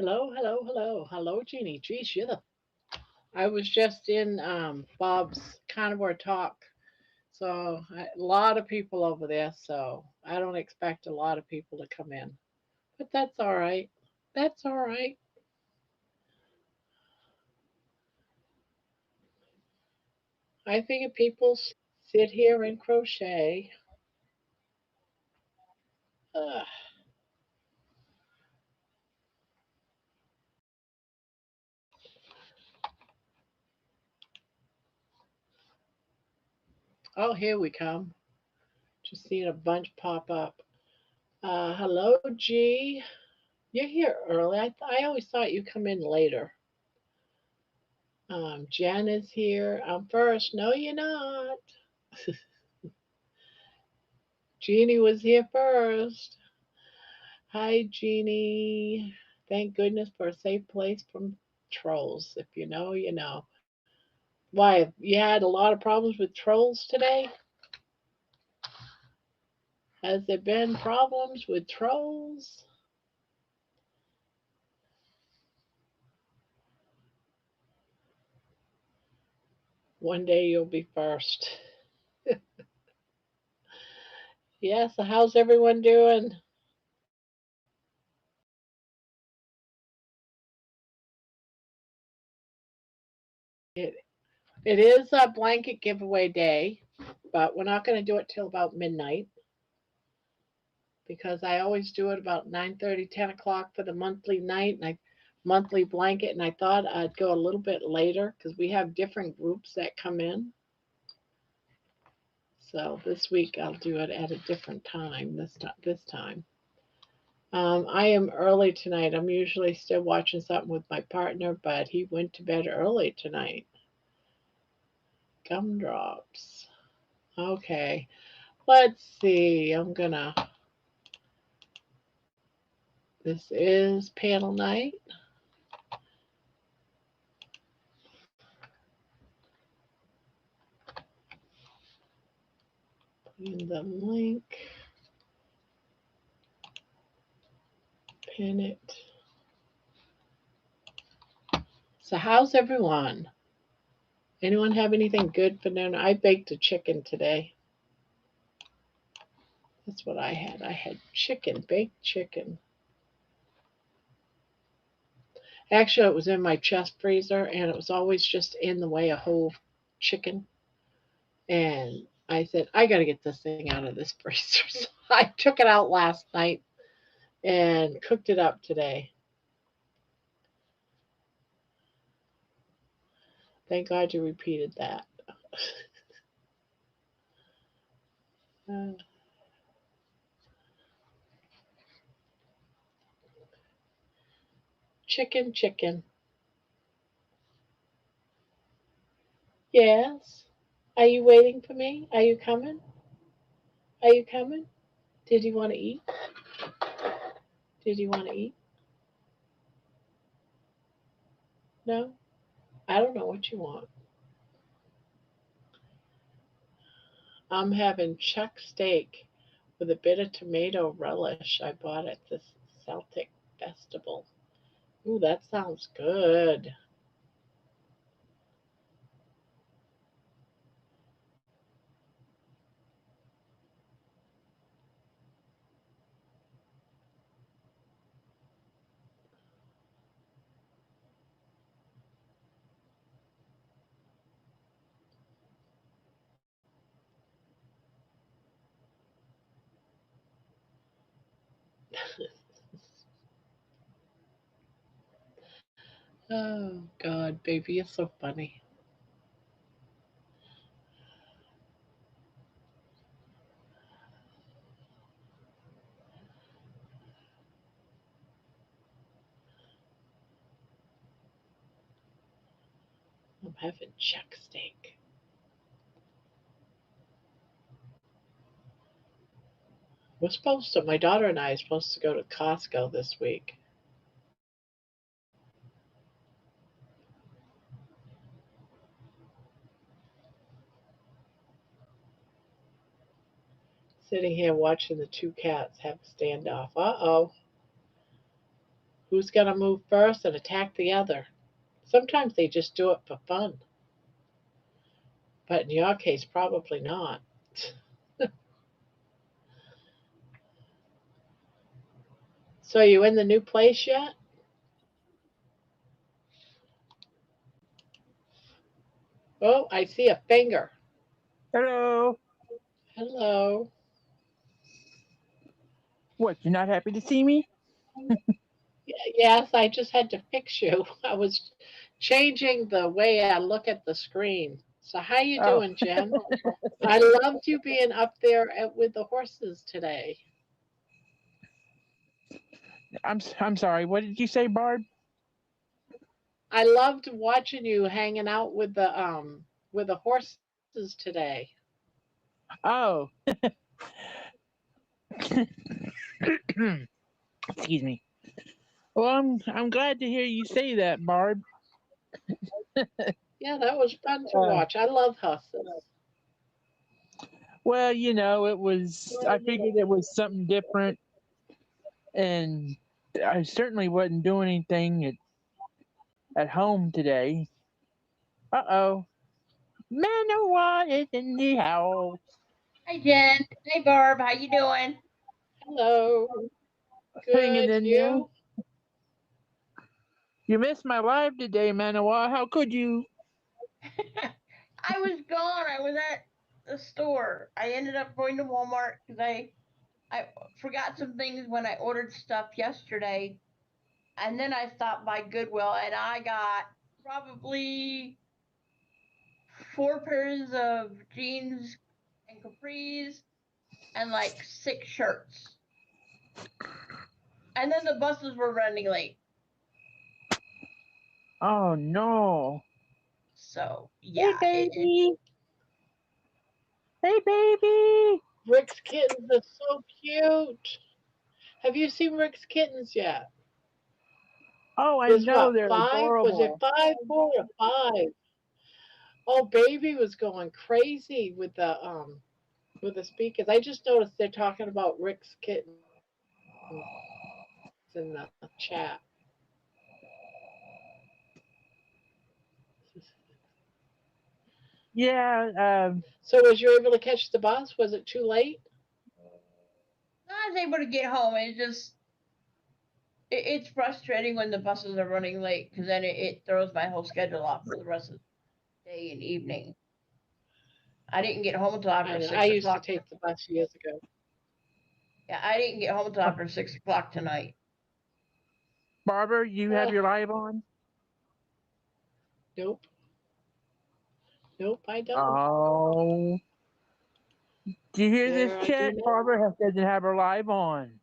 Hello, hello, hello. Hello, Jeannie. Geez, I was just in Bob's Carnivore Talk. A lot of people over there, so I don't expect a lot of people to come in. But that's all right. That's all right. I figure sit here and crochet. Ugh. Oh, here we come. Just seeing a bunch pop up. Hello, G. You're here early. I always thought you come in later. Jen is here. I'm first. No, you're not. Jeannie was here first. Hi, Jeannie. Thank goodness for a safe place from trolls. If you know, you know. Why, you had a lot of problems with trolls today? Has there been problems with trolls? One day you'll be first. Yeah, so how's everyone doing? It, it is a blanket giveaway day, but we're not going to do it till about midnight because I always do it about 9:30, 10 o'clock for the monthly night and I monthly blanket. And I thought I'd go a little bit later because we have different groups that come in. So this week I'll do it at a different time. This time. I am early tonight. I'm usually still watching something with my partner, but he went to bed early tonight. Gumdrops. Okay. Let's see. This is panel night. In the link, pin it. So, how's everyone? Anyone have anything good for dinner? I baked a chicken today. That's what I had. I had chicken, baked chicken. Actually, it was in my chest freezer and it was always just in the way of whole chicken. And I said, I got to get this thing out of this freezer. So I took it out last night and cooked it up today. Thank God you repeated that. Uh, chicken, chicken. Yes. Are you waiting for me? Are you coming? Are you coming? Did you want to eat? Did you want to eat? No? I don't know what you want. I'm having chuck steak with a bit of tomato relish I bought at this Celtic festival. Ooh, that sounds good. Oh, God, baby, you're so funny. I'm having chuck steak. My daughter and I are supposed to go to Costco this week. Sitting here watching the two cats have a standoff. Uh oh. Who's going to move first and attack the other? Sometimes they just do it for fun, but in your case, probably not. So, you in the new place yet? Oh, I see a finger. Hello. Hello. What, you're not happy to see me? Yes, I just had to fix you. I was changing the way I look at the screen. So, how you Oh, doing, Jen? I loved you being up there with the horses today. I'm sorry. What did you say, Barb? I loved watching you hanging out with the horses today. Oh, excuse me. Well, I'm glad to hear you say that, Barb. Yeah, that was fun to Uh, watch. I love horses. well, it was. I figured it was something different, and I certainly wasn't doing anything at home today. Uh-oh. Manoa is in the house. Hey Jen. Hey Barb, how you doing? Hello. Hanging Good. in there. You? You missed my live today, Manoa. How could you? I was gone. I was at the store. I ended up going to Walmart because I forgot some things when I ordered stuff yesterday, and then I stopped by Goodwill and I got probably 4 pairs of jeans and capris and like 6 shirts. And then the buses were running late. Oh, no. So Hey, yeah, baby. Hey, baby. Rick's kittens are so cute. Have you seen Rick's kittens yet? Oh, I There's know what, they're five? Was it adorable. five, four, or five? Oh, baby was going crazy with the speakers. I just noticed they're talking about Rick's kittens in the chat. Yeah, So was you able to catch the bus? Was it too late? I was able to get home. It's frustrating when the buses are running late because then it throws my whole schedule off for the rest of the day and evening. I didn't get home until I after know. I six used to o'clock. take the bus years ago. Yeah, I didn't get home until after 6 o'clock tonight. Barbara, you have Uh, your live on? nope. Nope, I don't. Oh. Do you hear this There, I do chat? not. Barbara doesn't have her live on.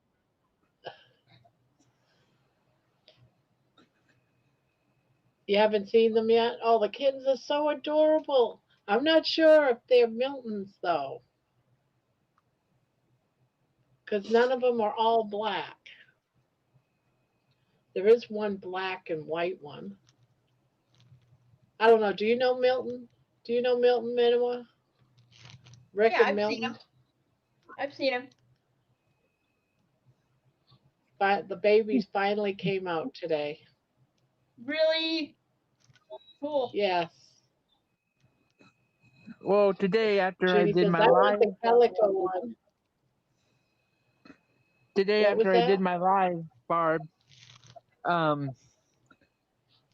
You haven't seen them yet? Oh, the kittens are so adorable. I'm not sure if they're Milton's though, because none of them are all black. There is one black and white one. I don't know. Do you know Milton? Do you know Milton Minowa? Rick Yeah, and I've seen Milton? him. I've seen him. But the babies finally came out today. Really cool. Yes. Well, today after I Jeannie did says, my I want live, the calico one. today What was after I did that? my live, Barb, um,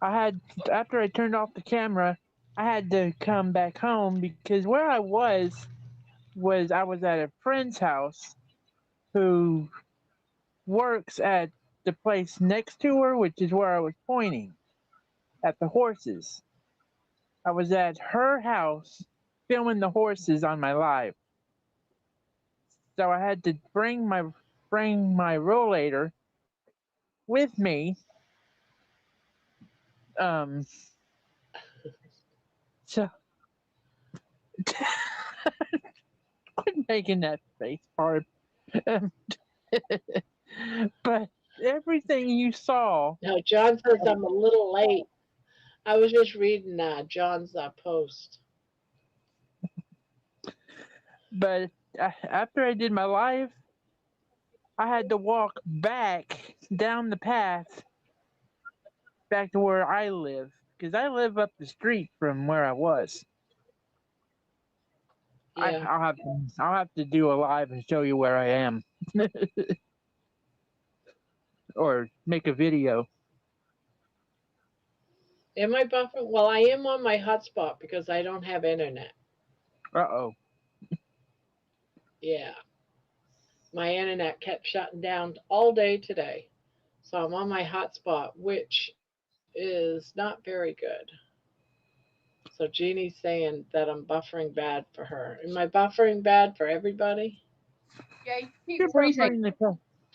I had after I turned off the camera, I had to come back home because where I was I was at a friend's house who works at the place next to her, which is where I was pointing at the horses. I was at her house filming the horses on my live. So I had to bring my rollator with me. Um, so quit making that face, Barb. Um, but everything you saw, No, John says I'm a little late. I was just reading John's post. but after I did my live, I had to walk back down the path back to where I live because I live up the street from where I was. Yeah. I'll have to do a live and show you where I am, or make a video. Am I buffering? Well, I am on my hotspot because I don't have internet. Uh-oh. Yeah. My internet kept shutting down all day today. So I'm on my hotspot, which is not very good. So Jeannie's saying that I'm buffering bad for her. Am I buffering bad for everybody? Yeah, you keep You're freezing.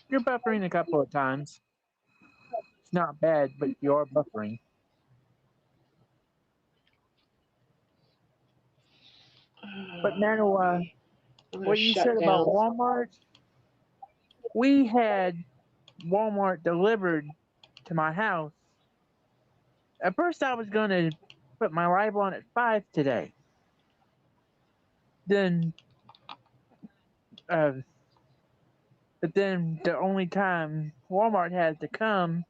you're buffering a couple of times. It's not bad, but you're buffering. But Nanoa, Okay. I'm going what to you said shut about down. Walmart, we had Walmart delivered to my house. At first, I was going to put my live on at 5 today. Then, uh, but then the only time Walmart had to come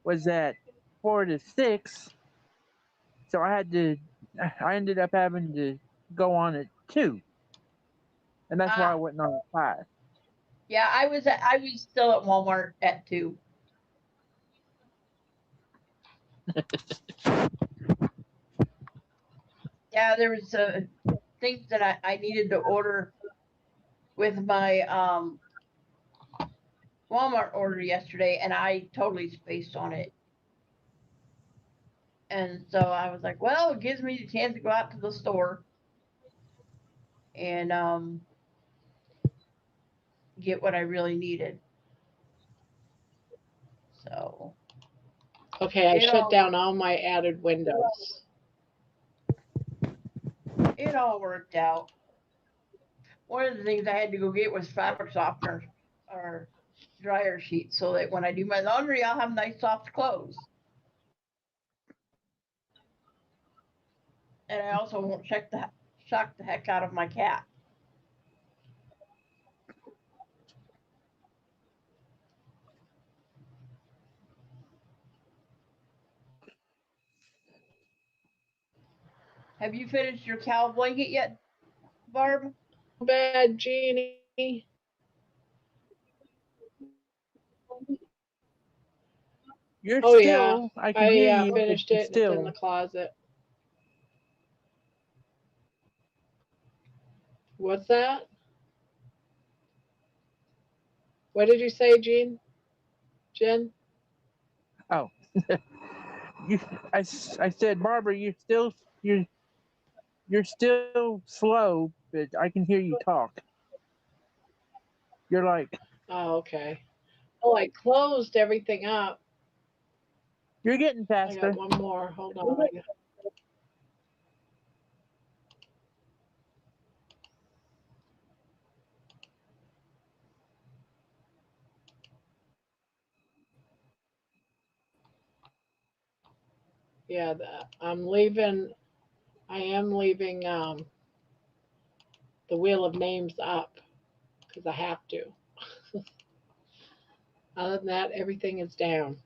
was at 4 to 6. So I ended up having to go on at 2. And that's why I Ah, went on at 5. yeah, I was still at Walmart at 2. Yeah, there was things that I needed to order with my Walmart order yesterday, and I totally spaced on it. And so I was like, well, it gives me the chance to go out to the store and get what I really needed. So Okay, I it shut all down all my added windows. it all worked out. One of the things I had to go get was fabric softener or dryer sheets so that when I do my laundry, I'll have nice soft clothes. And I also won't shock the heck out of my cat. Have you finished your cow blanket yet, Barb? So bad, Jeannie. You're Oh, yeah. still, I can hear I you, but finished you're it and it's in the still. closet. What's that? What did you say, Jen? Oh, you, I said, Barbara, you're still slow, but I can hear you talk. You're like, Oh, okay. Well, I closed everything up. you're getting I got faster. one more. Hold on. Yeah, I'm leaving. I am leaving the wheel of names up because I have to. Other than that, everything is down.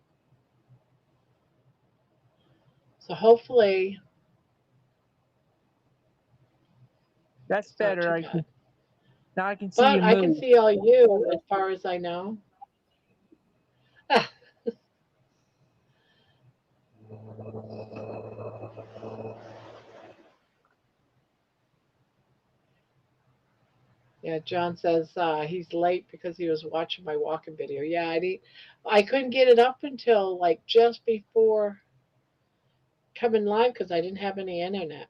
So hopefully That's it's not better. too bad. Now I can see you But I can move. see all you as far as I know. Yeah, John says he's late because he was watching my walking video. Yeah, I couldn't get it up until like just before coming live because I didn't have any internet.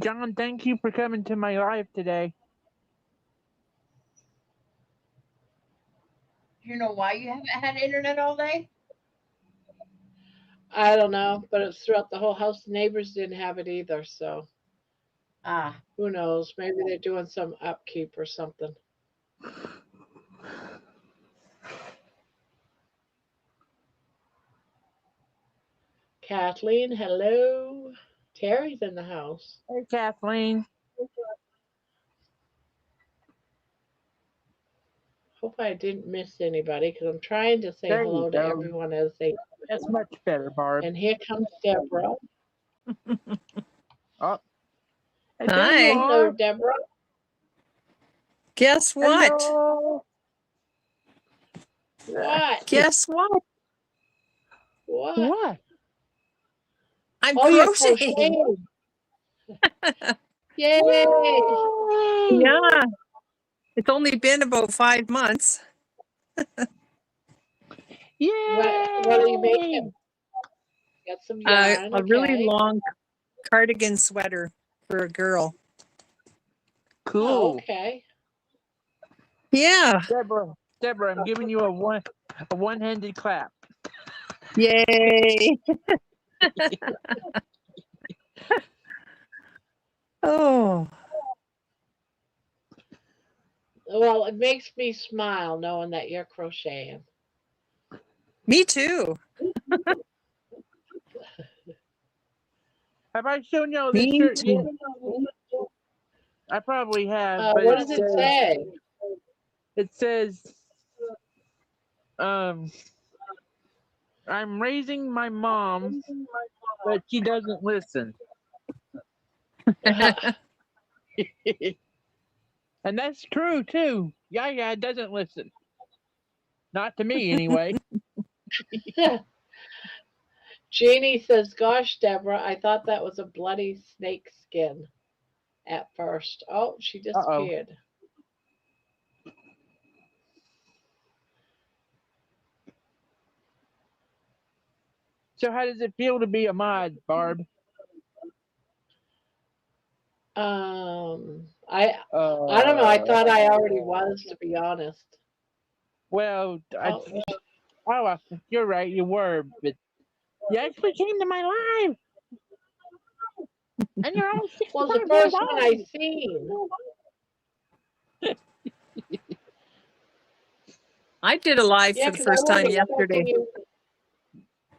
John, thank you for coming to my live today. Do you know why you haven't had internet all day? I don't know, but it's throughout the whole house. The neighbors didn't have it either, so Ah, who knows? Maybe they're doing some upkeep or something. Kathleen, hello. Terry's in the house. Hey, Kathleen. Hope I didn't miss anybody because I'm trying to say There you hello to go. everyone as they. That's much better, Barb. And here comes Deborah. Oh, and there you Hi. Hello, are. Deborah. Guess what? Hello. What? Guess what? What? What? I'm Oh, you're crocheting. crocheting. Yay! Yay! Yeah. It's only been about 5 months. What are you Yay! making? Got some yarn, A really okay. long cardigan sweater for a girl. Oh, Cool. okay. Yeah. Deborah, I'm giving you a one-handed clap. Yay. Oh, Well, it makes me smile knowing that you're crocheting. me too. Have I shown y'all this Me shirt too. yet? I probably have, but What does it say? it says, I'm raising my mom, but she doesn't listen. And that's true too. Yeah, doesn't listen. Not to me anyway. Jeannie says, "Gosh, Deborah, I thought that was a bloody snake skin at first." Oh, she Uh-oh. disappeared. So how does it feel to be a mod, Barb? I don't know. I thought I already was, to be honest. Well, Oh, you're right, you were, but you actually came to my live, and you're all well, the 65 years first one I old. seen. I did a live Yeah, for the because I first time wasn't expecting yesterday. you.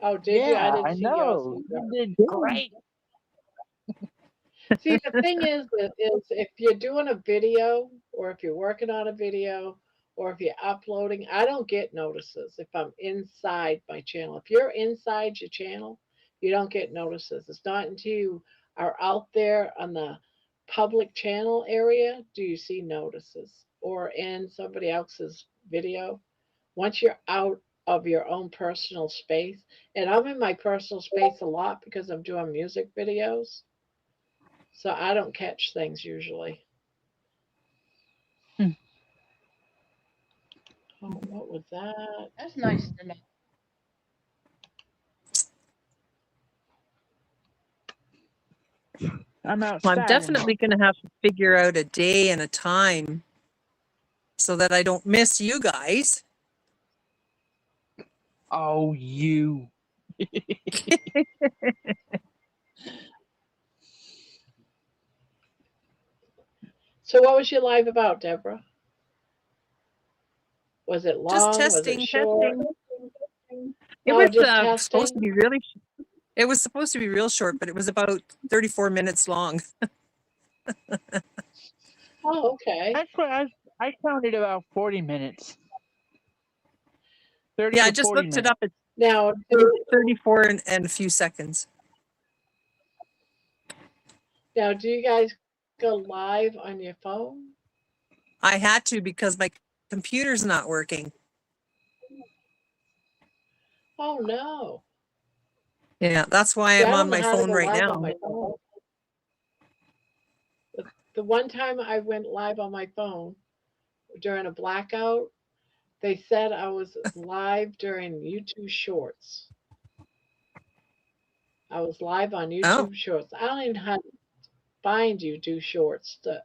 Oh, did you? I Yeah, didn't I see yours know. either. You did great. See, the thing is if you're doing a video or if you're working on a video or if you're uploading, I don't get notices if I'm inside my channel. If you're inside your channel, you don't get notices. It's not until you are out there on the public channel area do you see notices or in somebody else's video. Once you're out of your own personal space, and I'm in my personal space a lot because I'm doing music videos. So I don't catch things usually. Hmm. Oh, what was that? That's nice to know. I'm Well, I'm outside. definitely going to have to figure out a day and a time so that I don't miss you guys. Oh, you. So what was your live about, Deborah? Was it Just long? Was it testing, short? testing. It Oh, was just supposed to testing? be really it was supposed to be real short, but it was about 34 minutes long. Oh, okay. Actually, I counted about 40 minutes. 30 Yeah, I to just 40 looked it minutes. up. It's Now, 34 and a few seconds. do you guys go live on your phone? I had to because my computer's not working. Oh no. Yeah, that's why See, I'm I on don't know my how to phone go right live on now. my phone. The one time I went live on my phone during a blackout, they said I was live during YouTube Shorts. I was live on Oh, YouTube Shorts. I don't even know how to find YouTube Shorts. Doing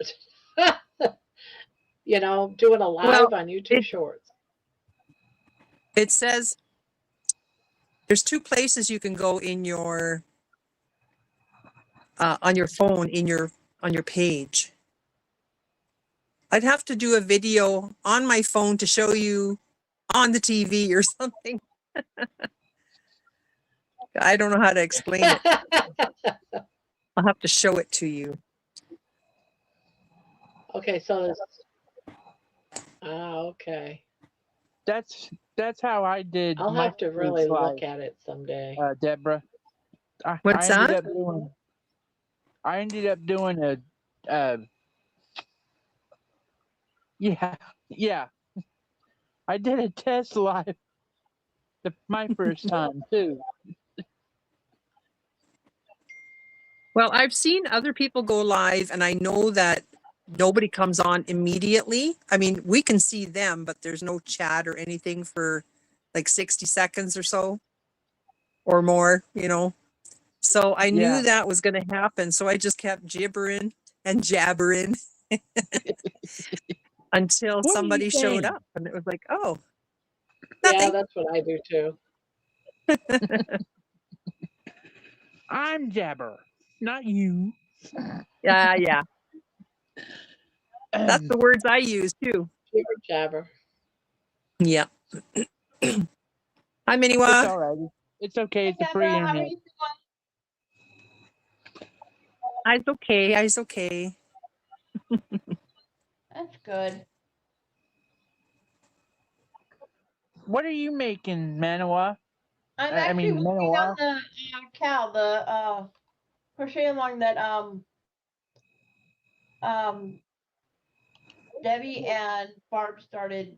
a well, live on YouTube it Shorts. it says there's two places you can go in your on your phone on your page. I'd have to do a video on my phone to show you on the TV or something. I don't know how to explain it. I'll have to show it to you. Okay, so there's. Ah, okay. that's how I did I'll my have to first really live, look at it someday. Deborah. What's I ended that? up doing. I ended up doing a. Yeah, yeah. I did a test live my first time too. Well, I've seen other people go live, and I know that nobody comes on immediately. I mean, we can see them, but there's no chat or anything for like 60 seconds or so or more, you know. So I knew Yeah. that was going to happen. So I just kept gibbering and jabbering until What are you somebody showed saying? up. And it was like, oh, Yeah, nothing. that's what I do too. I'm Jabber, not you. Yeah. That's the words I use too. Jibber jabber. Yeah. Hi, It's Miniwa. all right. It's okay. Hey, It's a free Deborah, how are internet. you doing? I's okay. I's okay. That's good. What are you making, Manawa? I'm I actually mean, working on Manawa. the cow, the crochet along that um Debbie and Barb started.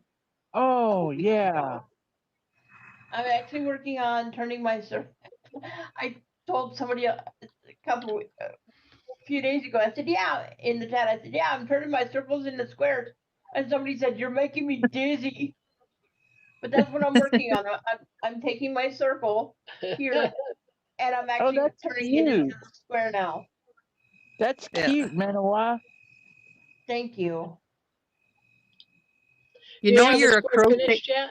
Oh yeah. I'm actually working on turning my I told somebody a few days ago. I said, "Yeah," in the chat. I said, "Yeah, I'm turning my circles into squares." And somebody said, "You're making me dizzy." But that's what I'm working on. I'm taking my circle here, and I'm Oh, actually that's turning it cute. into a square now. That's Yeah. cute, Manawa. Thank you. You Do you know have a you're a square crochet. finished yet?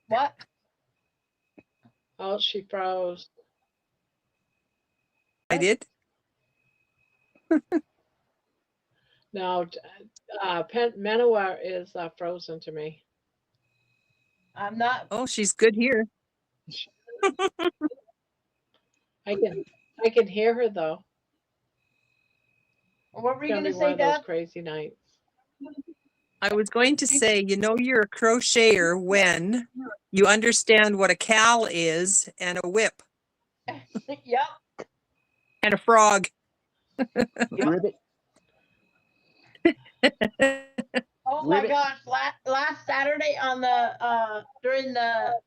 What? Oh, she froze. I did. No, Manoa is frozen to me. I'm not. Oh, she's good here. I can hear her though. What were It's you gonna gonna be one say, of those Deb? crazy nights. I was going to say, you know you're a crocheter when you understand what a cal is and a whip Yep. and a frog. Ribbit. Oh my Ribbit. gosh! Last Saturday on the during the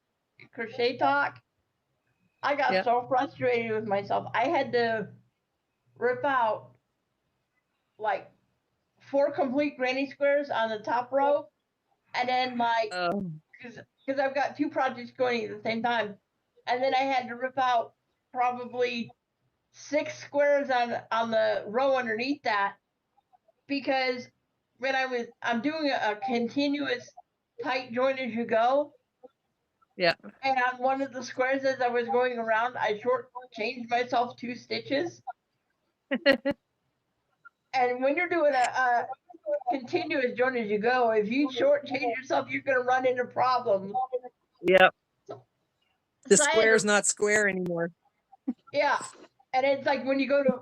crochet talk, I got Yeah. so frustrated with myself. I had to rip out like 4 complete granny squares on the top row, and then like because I've got 2 projects going at the same time, and then I had to rip out probably 6 squares on the row underneath that, because when I'm doing a continuous tight joint as you go, Yeah. and on one of the squares as I was going around, I short changed myself 2 stitches. And when you're doing a continuous joint as you go, if you short change yourself, you're gonna run into problems. Yep. The So I had to, square's not square anymore. yeah. And it's like when you go to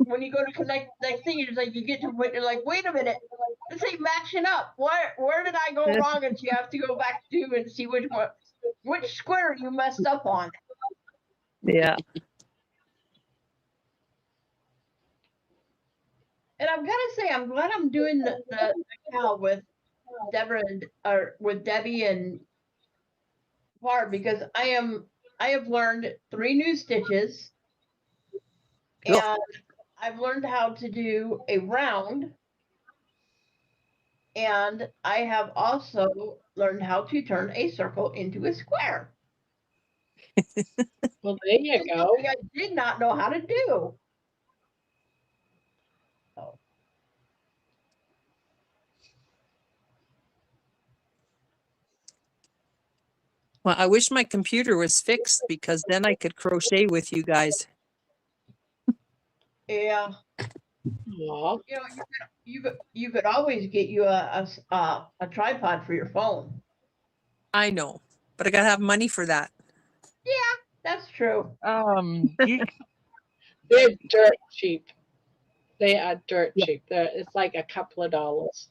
connect the next thing, you're just like you get to point, you're like, wait a minute, this ain't matching up. Where did I go wrong? And you have to go back to and see which square you messed up on. Yeah. And I'm gonna say I'm glad I'm doing the cow with Deborah or with Debbie and Barb, because I have learned 3 new stitches, Cool. and I've learned how to do a round, and I have also learned how to turn a circle into a square. Well, there you It's go. something I did not know how to do. So, Well, I wish my computer was fixed because then I could crochet with you guys. yeah, Aw. you know, you could always get you a tripod for your phone. I know, but I gotta have money for that. Yeah, that's true. You. They're dirt cheap. They are dirt Yeah. cheap. It's like a couple of dollars.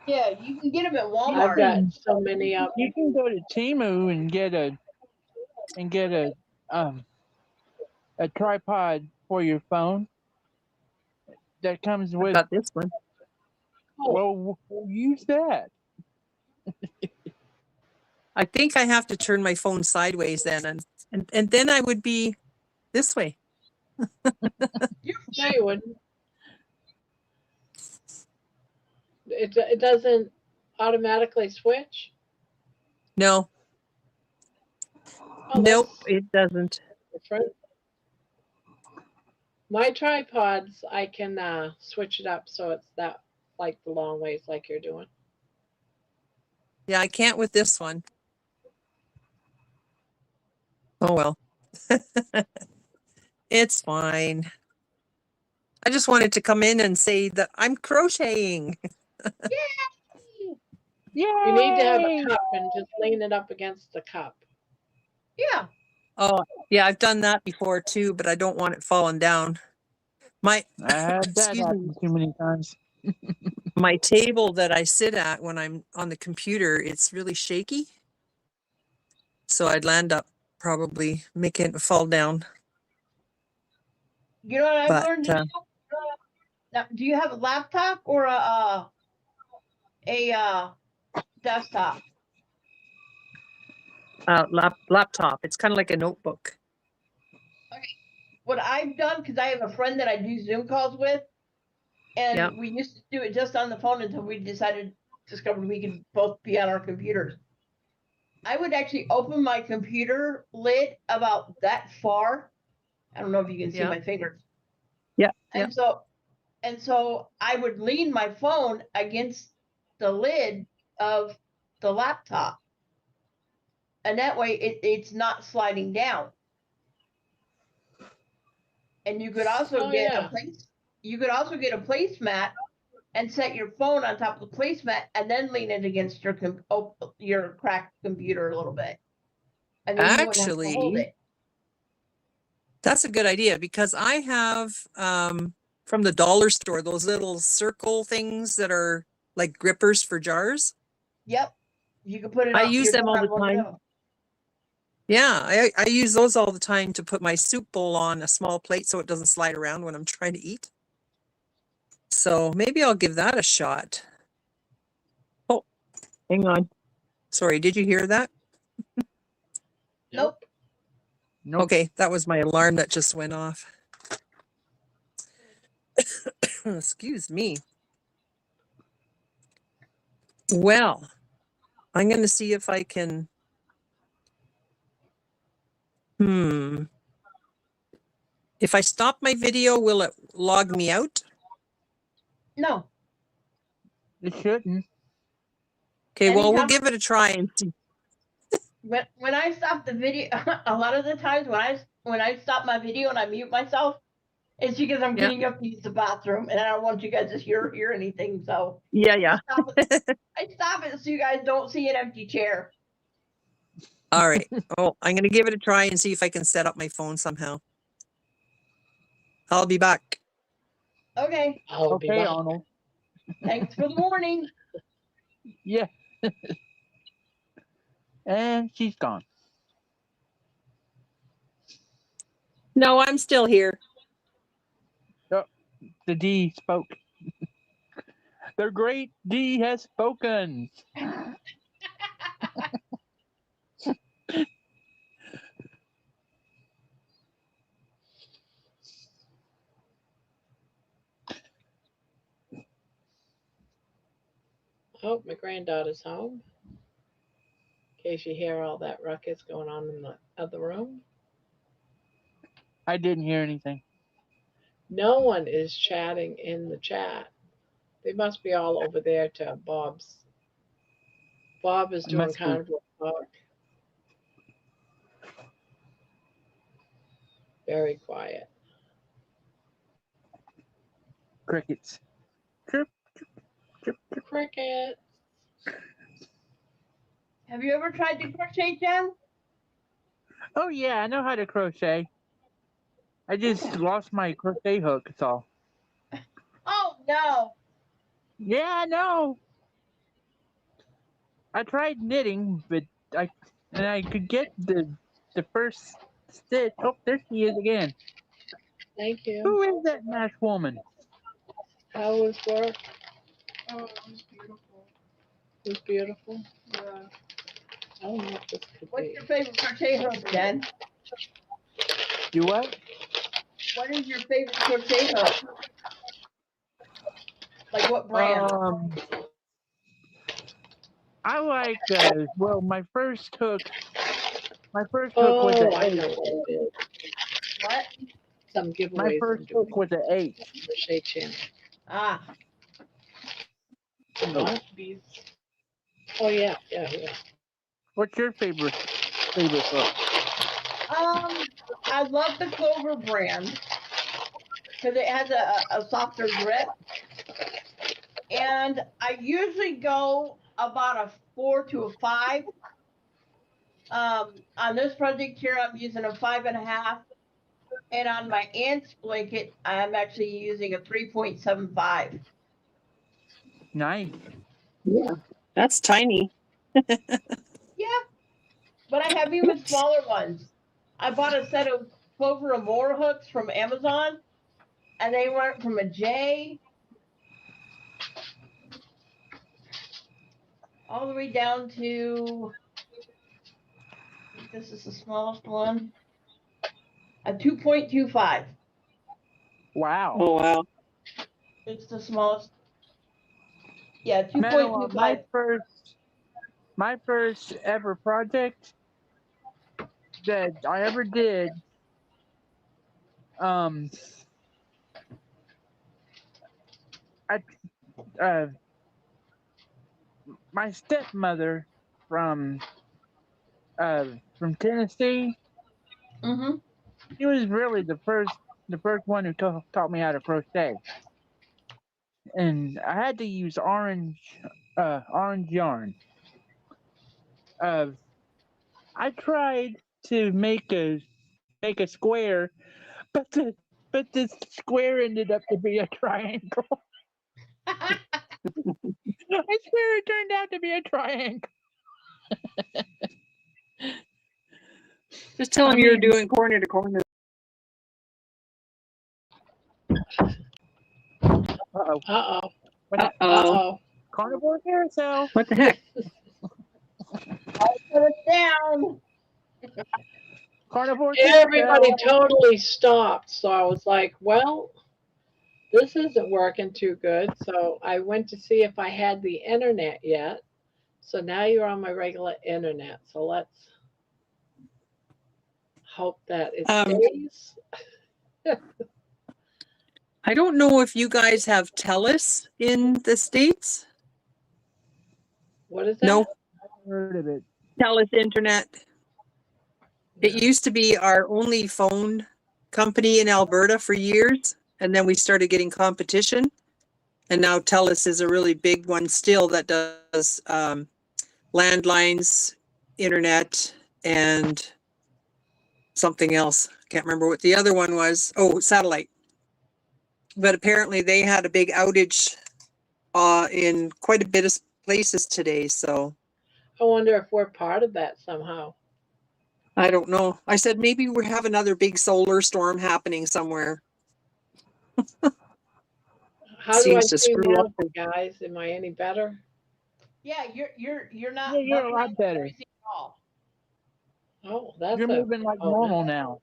Yeah, you can get them at I've Walmart. got so many of You them. can go to Temu and get a tripod for your phone that comes I've with. got this one. Oh, Well, use that. I think I have to turn my phone sideways then, and then I would be this way. no, you wouldn't. It doesn't automatically switch. No, Oh, nope, that's it doesn't. different. My tripods, I can switch it up so it's that like the long ways like you're doing. Yeah, I can't with this one. Oh well. It's fine. I just wanted to come in and say that I'm crocheting. You need to have a Yay! cup and just lean it up against the cup. Yeah. Oh, yeah, I've done that before too, but I don't want it falling down. My I had that excuse me, happen too many times. my table that I sit at when I'm on the computer, it's really shaky. So I'd land up probably making it fall down. You know what I've But learned to do? Now, do you have a laptop or a desktop? laptop, it's kind of like a notebook. What I've done, because I have a friend that I do Zoom calls with, and Yeah. we used to do it just on the phone until we discovered we could both be on our computers. I would actually open my computer lid about that far. I don't know if you can see Yeah. my fingers. Yeah. And so I would lean my phone against the lid of the laptop. And that way it's not sliding down. And you could also Oh, get yeah. a placemat and set your phone on top of the placemat and then lean it against your cracked computer a little bit. And then you wouldn't have to hold Actually, it. that's a good idea because I have from the dollar store those little circle things that are like grippers for jars. Yep. You can put it I on use your them all the one of time. them. Yeah, I use those all the time to put my soup bowl on a small plate so it doesn't slide around when I'm trying to eat. So maybe I'll give that a shot. Oh, hang on. Sorry, did you hear that? Nope. Nope. Okay, that was my alarm that just went off. Excuse me. Well, I'm going to see if I can. If I stop my video, will it log me out? No. It shouldn't. Okay, well, we'll Anytime- give it a try and see. When I stop the video, a lot of the times when I stop my video and I mute myself, it's because I'm Yeah. getting up to use the bathroom and I don't want you guys to hear anything. So Yeah. I stop it so you guys don't see an empty chair. All right. Oh, I'm going to give it a try and see if I can set up my phone somehow. I'll be back. Okay. I'll be Okay, back. Arnold. Thanks for the warning. Yeah. And she's gone. No, I'm still here. The D spoke. The great D has spoken. Oh, my granddaughter's home. In case you hear all that ruckus going on in the other room. I didn't hear anything. No one is chatting in the chat. They must be all over there to Bob's. Bob is doing Must be. carnivore talk. Very quiet. Crickets. Chirp. Cricket. Have you ever tried to crochet, Jen? Oh yeah, I know how to crochet. I just lost my crochet hook, that's all. Oh no. Yeah, I know. I tried knitting, but I could get the first stitch. Oh, there she is again. Thank you. Who is that nice woman? How was work? Oh, it was beautiful. It was beautiful. Yeah. I don't know what this could What's be. your favorite crochet hook, Jen? Do what? What is your favorite crochet hook? Like what brand? I like well my first hook was Oh, an I 8. know what it is. What? Some My giveaways first I'm hook doing. was an 8. Crochet channel. Ah, Some Oh. what? Bees. Oh yeah. What's your favorite hook? I love the Clover brand because it has a softer grip, and I usually go about a 4 to a 5. On this project here, I'm using a 5.5, and on my aunt's blanket, I'm actually using a 3.75. Nice. Yeah. That's tiny. Yeah, but I have even smaller ones. I bought a set of Clover and More hooks from Amazon, and they went from a J all the way down to, I think this is the smallest one, a 2.25. Wow. Oh wow. It's the smallest. Yeah, Manoa, 2.25. my first ever project that I ever did, um, I my stepmother from from Tennessee. Mm-hmm. She was really the first one who taught me how to crochet, and I had to use orange yarn. Uh, I tried to make a square, but the square ended up to be a triangle. I swear it turned out to be a triangle. Just tell I them you're mean, doing corner to corner. uh-oh. Uh oh. What Uh happened? oh. Oh. Carnivore carousel. What the heck? Put it down. Carnivore Everybody carousel. totally stopped. So I was like, well, this isn't working too good. So I went to see if I had the internet yet. So now you're on my regular internet. So let's hope that it Um, stays. I don't know if you guys have TELUS in the States. What is that? No, Heard of it. TELUS Internet. It No. used to be our only phone company in Alberta for years, and then we started getting competition. And now TELUS is a really big one still that does landlines, internet, and something else. Can't remember what the other one was. Oh, satellite. But apparently they had a big outage in quite a bit of places today. So I wonder if we're part of that somehow. I don't know. I said maybe we have another big solar storm happening somewhere. How do I Seems to see screw up. now, guys? Am I any better? Yeah, you're not Yeah, you're a bumping lot into better. everything at all. Oh, that's You're a moving like oh, normal nice. now.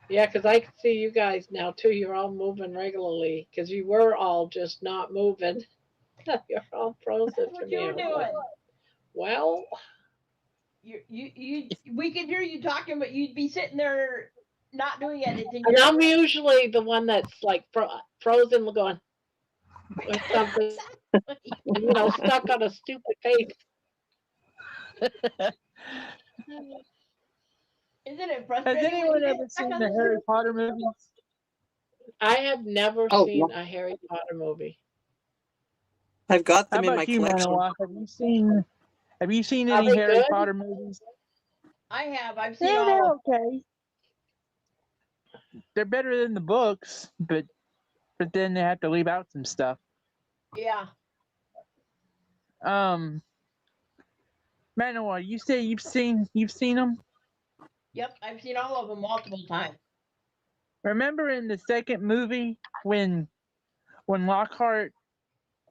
Yeah, because I can see you guys now too. You're all moving regularly because you were all just not moving. You're all frozen That's to what me. you I were was like, doing. well, We could hear you talking, but you'd be sitting there not doing anything. and I'm usually the one that's like frozen, going with something, stuck on a stupid face. Isn't it Has frustrating when anyone you get ever stuck seen on the the Harry stupid? Potter movies? I have never Oh, seen a Harry Potter movie. I've got How them in my about you, collection. Manoa? Have you seen Are any they Harry good? Potter movies? I have. I've seen Yeah, all they're of okay. They're better than the books, but then they have to leave out some stuff. them. Yeah. Um, Manuel, you say you've seen them. Yep, I've seen all of them multiple times. Remember in the second movie when Lockhart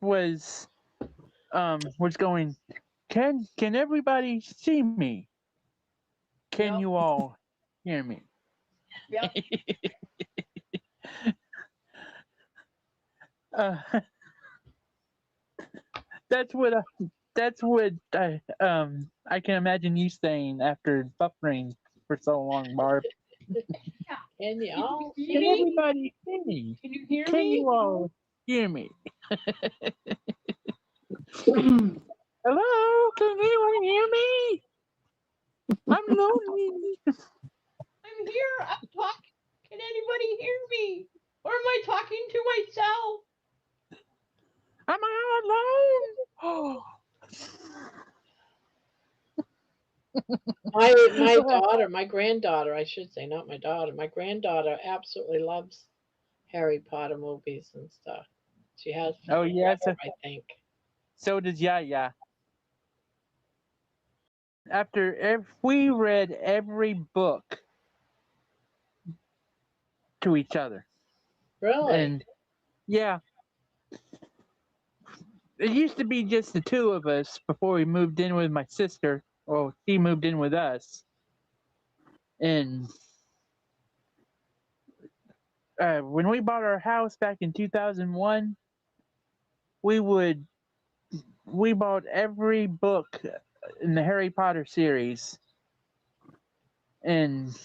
was going, can everybody see me? Can Yep, you all hear me? yep. uh, that's what I can imagine you saying after buffering for so long, Barb. Yeah. Can you Can you all see Can see? me? everybody hear me? Can you hear Can me? you all hear me? me? Hello? Can anyone hear me? I'm lonely. I'm here. I'm talking. Can anybody hear me? Or am I talking to myself? Am I alone? My daughter, my granddaughter, I should say, not my daughter. My granddaughter absolutely loves Harry Potter movies and stuff. She has Oh yes. forever, I think. So does Yaya. After we read every book to each other, Really? and yeah, it used to be just the two of us before we moved in with my sister. Well, she moved in with us, and when we bought our house back in 2001, we would we bought every book in the Harry Potter series, and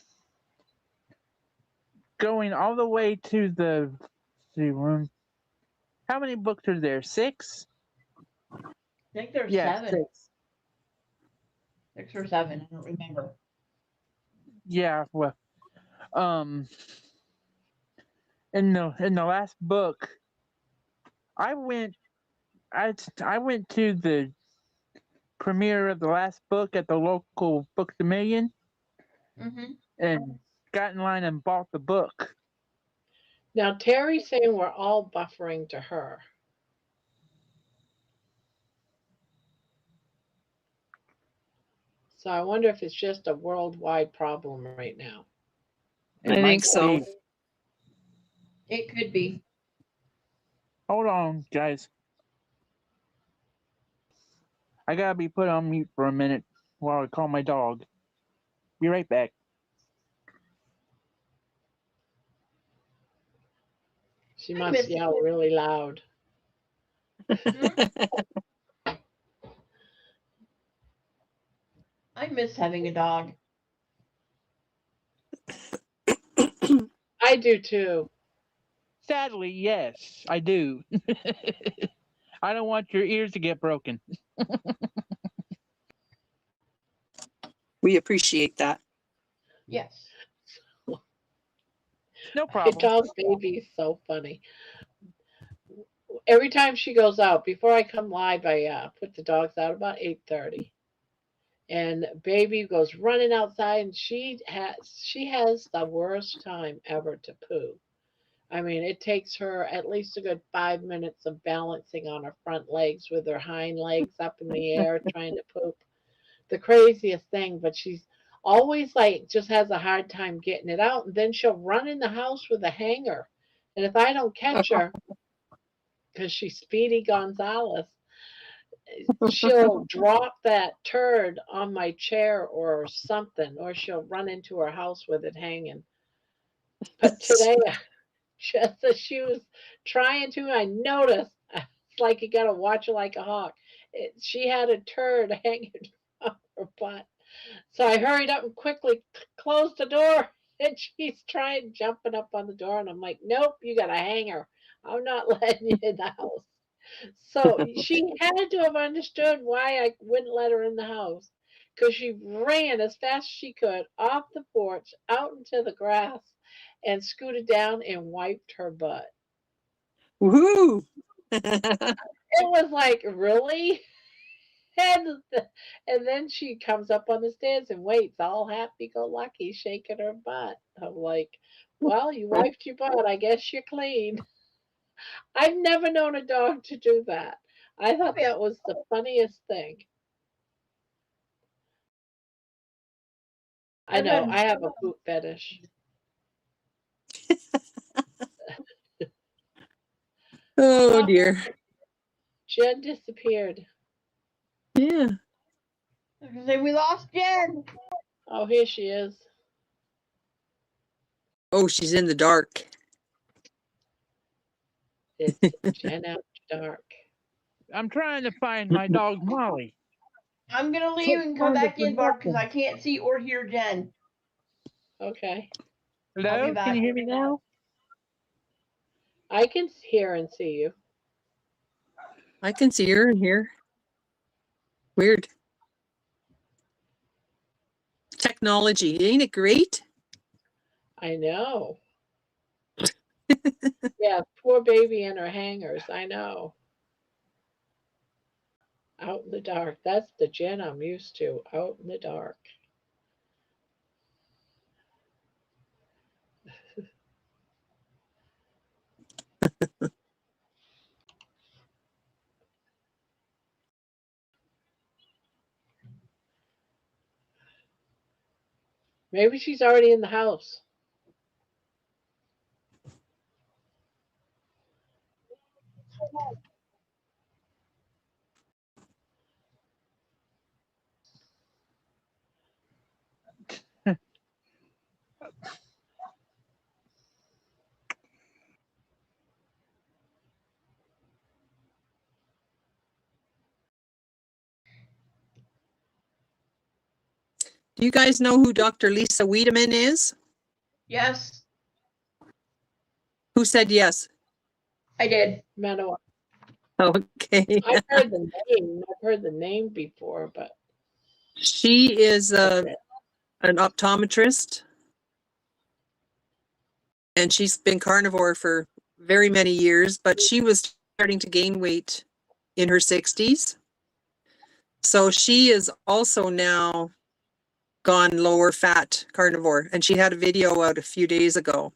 going all the way to the see one. How many books are there? Six? I think there's Yeah, seven. six. 6 or 7. I don't remember. Yeah, well, um, in the last book, I went I went to the premiere of the last book at the local Book the Million Mm-hmm. and got in line and bought the book. Now Terry's saying we're all buffering to her. So I wonder if it's just a worldwide problem right now. It I think might so. be. It could be. Hold on, guys. I gotta be put on mute for a minute while I call my dog. Be right back. She I must miss. yell really loud. I miss having a dog. I do too. Sadly, yes, I do. I don't want your ears to get broken. We appreciate that. Yes. No My problem. dog baby is so funny. Every time she goes out, before I come live, I put the dogs out about 8:30. And baby goes running outside, and she has the worst time ever to poo. I mean, it takes her at least a good 5 minutes of balancing on her front legs with her hind legs up in the air trying to poop. The craziest thing, but she's always like just has a hard time getting it out, and then she'll run in the house with a hanger. And if I don't catch her, because she's Speedy Gonzales, she'll drop that turd on my chair or something, or she'll run into her house with it hanging. But today, just as she was trying to, I noticed it's like you got to watch her like a hawk. She had a turd hanging from her butt. So I hurried up and quickly closed the door. And she's trying jumping up on the door, and I'm like, "Nope, you got a hanger. I'm not letting you in the house." So she had to have understood why I wouldn't let her in the house, because she ran as fast as she could off the porch out into the grass and scooted down and wiped her butt. Woohoo! It was like, really? And, and then she comes up on the stairs and waits, all happy go lucky, shaking her butt. I'm like, well, you wiped your butt. I guess you're clean. I've never known a dog to do that. I thought that was the funniest thing. I know. Listen, I have a poop fetish. Oh Oh, dear. Jen disappeared. Yeah. I was gonna say we lost Jen. Oh, here she is. Oh, she's in the dark. It's Jen after dark. I'm trying to find my dog Molly. I'm gonna leave Can't and come find her back for in, Barb, because I nothing. can't see or hear Jen. Okay. I'll be Hello, can back. you hear me now? I can hear and see you. I can see her in here. Weird. Technology, ain't it great? I know. Yeah, poor baby in her hangers. I know. Out in the dark. That's the Jen I'm used to. Out in the dark. Maybe she's already in the house. Do you guys know who Dr. Lisa Wiedemann is? Yes, Who said yes? I did. Manoa. Okay. I've heard the name. I've heard the name before, but She is that's it. an optometrist, and she's been carnivore for very many years, but she was starting to gain weight in her 60s. So she is also now gone lower fat carnivore, and she had a video out a few days ago.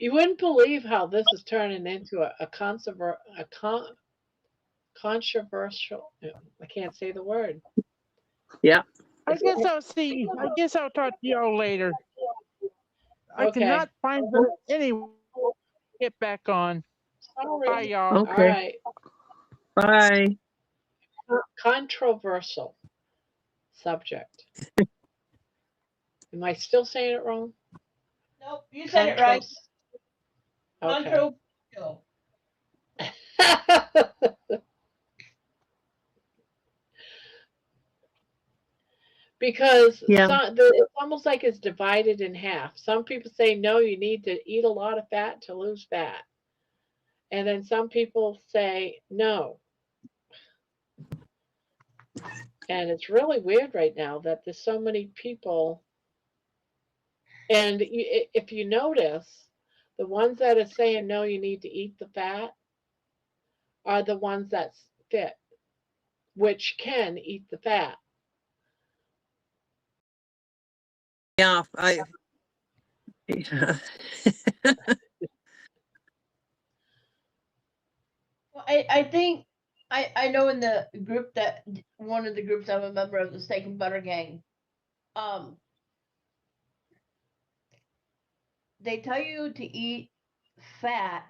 You wouldn't believe how this is turning into controversial. I can't say the word. Yeah. I guess I'll see. I guess I'll talk to y'all later. I Okay. cannot find her anywhere. Get back on. Sorry. Bye, y'all. All Okay. right. Bye. Controversial subject. Am I still saying it wrong? Nope, you said it right. Okay. Controversial. Because Yeah. it's almost like it's divided in half. Some people say, no, you need to eat a lot of fat to lose fat. And then some people say, no. And it's really weird right now that there's so many people. And if you notice, the ones that are saying, no, you need to eat the fat are the ones that's fit, which can eat the fat. Yeah. Well, I think I know in the group that one of the groups I'm a member of, the Steak and Butter Gang, they tell you to eat fat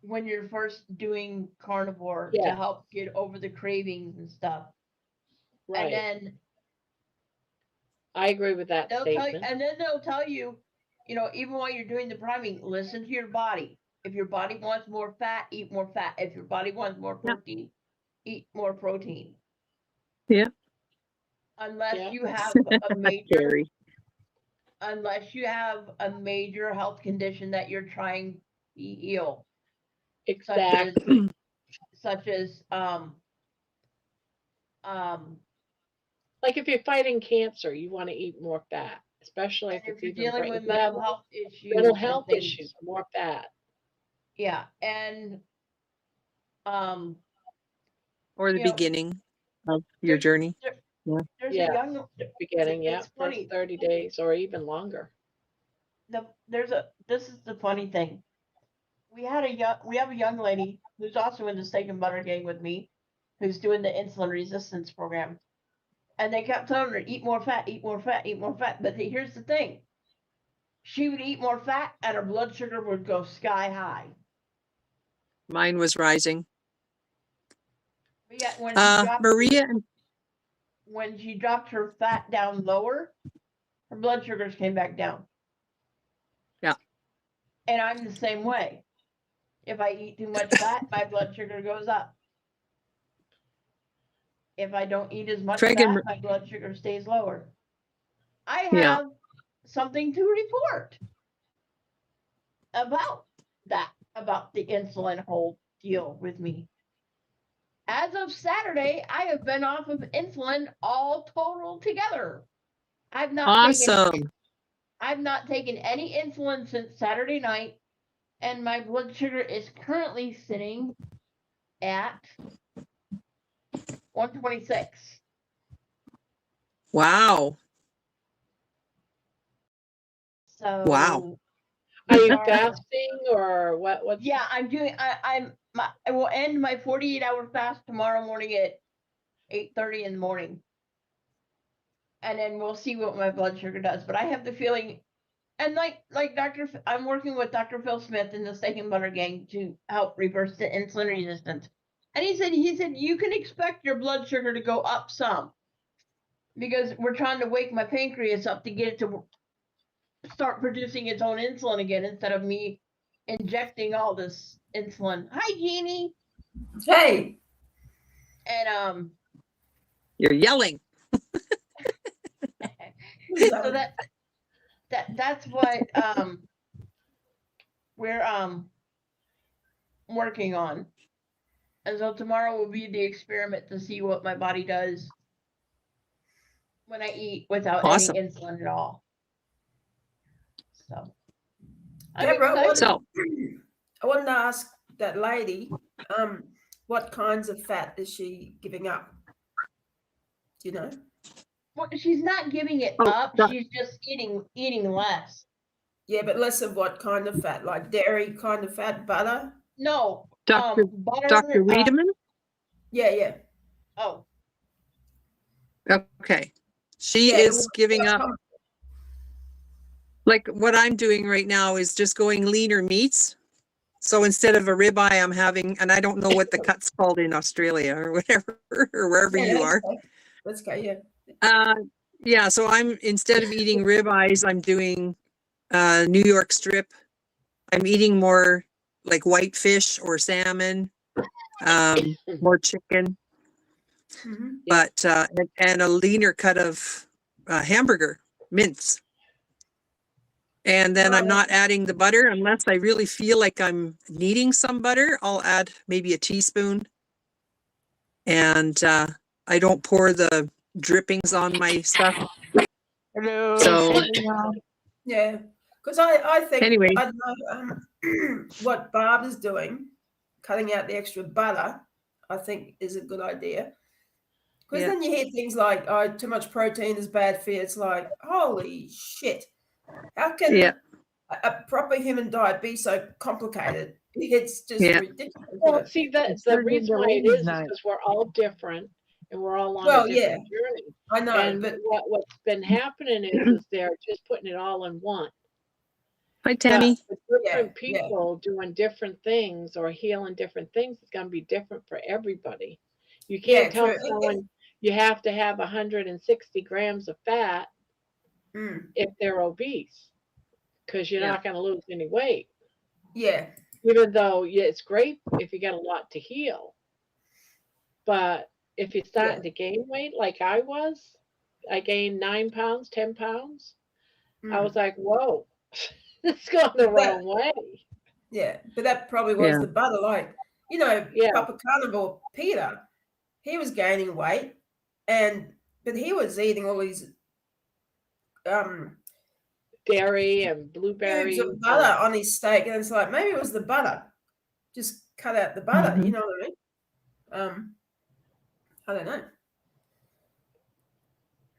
when you're first doing carnivore to Yeah, help get over the cravings and stuff. And right. then I agree with that statement. they'll tell you, even while you're doing the priming, listen to your body. If your body wants more fat, eat more fat. If your body wants more Yeah. protein, eat more protein. Yeah. Unless Yeah. you have a major Scary. unless you have a major health condition that you're trying to heal, Exactly. such as Like if you're fighting cancer, you want to eat more fat, especially and if if it's you're even dealing with if you have mental health mental issues and health things. issues, more fat. Yeah, and Or the you know, beginning of your there's journey. there, Yeah. there's a Yeah, young. beginning, yeah, It's first funny. 30 days or even longer. This is the funny thing. We have a young lady who's also in the Steak and Butter Gang with me, who's doing the insulin resistance program. And they kept telling her, eat more fat, eat more fat, eat more fat. But here's the thing. She would eat more fat and her blood sugar would go sky high. Mine was rising. But yet Maria, when she dropped her fat down lower, her blood sugars came back down. Yeah. And I'm the same way. If I eat too much fat, my blood sugar goes up. If I don't eat as much Craig fat, and- my blood sugar stays lower. I Yeah. have something to report about that, about the insulin whole deal with me. As of Saturday, I have been off of insulin all total together. I've not awesome. taken any insulin since Saturday night, and my blood sugar is currently sitting at 126. Wow. So Wow. Are you fasting or what? What's yeah, I'm doing. I will end my 48-hour fast tomorrow morning at 8:30 in the morning, and then we'll see what my blood sugar does. But I have the feeling, and I'm working with Dr. Phil Smith in the Steak and Butter Gang to help reverse the insulin resistance. And he said you can expect your blood sugar to go up some because we're trying to wake my pancreas up to get it to start producing its own insulin again instead of me injecting all this insulin. Hi, Jeannie. Hey. And You're yelling. so that's what we're working on. And so tomorrow will be the experiment to see what my body does when I eat without Awesome. any insulin at all. So Deborah, So- I wanted to ask that lady, what kinds of fat is she giving up? Do you know? well, she's not giving it Oh, up. doc- She's just eating less. Yeah, but less of what kind of fat? Like dairy kind of fat, butter? No, Dr. butter. Dr. Wiedemann? Yeah. Oh, Okay. She Yeah, is giving up. Like what I'm doing right now is just going leaner meats. So instead of a ribeye, I'm having, and I don't know what the cut's called in Australia or whatever, or wherever Yeah, you that's are. okay. That's okay, yeah. Yeah, so I'm, instead of eating ribeyes, I'm doing New York strip. I'm eating more like white fish or salmon, more chicken, Mhm. but and a leaner cut of hamburger mince. And then I'm not adding the butter unless I really feel like I'm needing some butter. I'll add maybe a teaspoon. And I don't pour the drippings on my stuff. Hello. So- everyone. Yeah, because I think, Anyway. I don't know, what Barb is doing, cutting out the extra butter, I think is a good idea. Because Yeah. then you hear things like, oh, too much protein is bad for you. It's like, holy shit. How can Yeah. a proper human diet be so complicated? It's just Yeah. ridiculous. well, see that It's the turned reason into why it ladies' is night. because we're all different and we're all on Well, a different journey. I know, And but what's been happening is they're just putting it all in one. Hi, Tammy. But with different Yeah, yeah. people doing different things or healing different things, it's going to be different for everybody. You Yeah, can't tell true. someone you have to have 160 grams of fat mm, if they're obese because you're Yeah. not going to lose any weight. yeah, Even though it's great if you got a lot to heal. But if you're starting to gain weight like I was, I gained 9 pounds, 10 pounds. I was like, whoa, it's going the wrong way. yeah. But that probably was Yeah. the butter. Like, you know, Yeah. Papa Carnivore Peter, he was gaining weight, but he was eating all these Dairy and cubes blueberries. of butter on his steak, and it's like maybe it was the butter. Just cut out the butter. Mhm. You know what I mean? I don't know.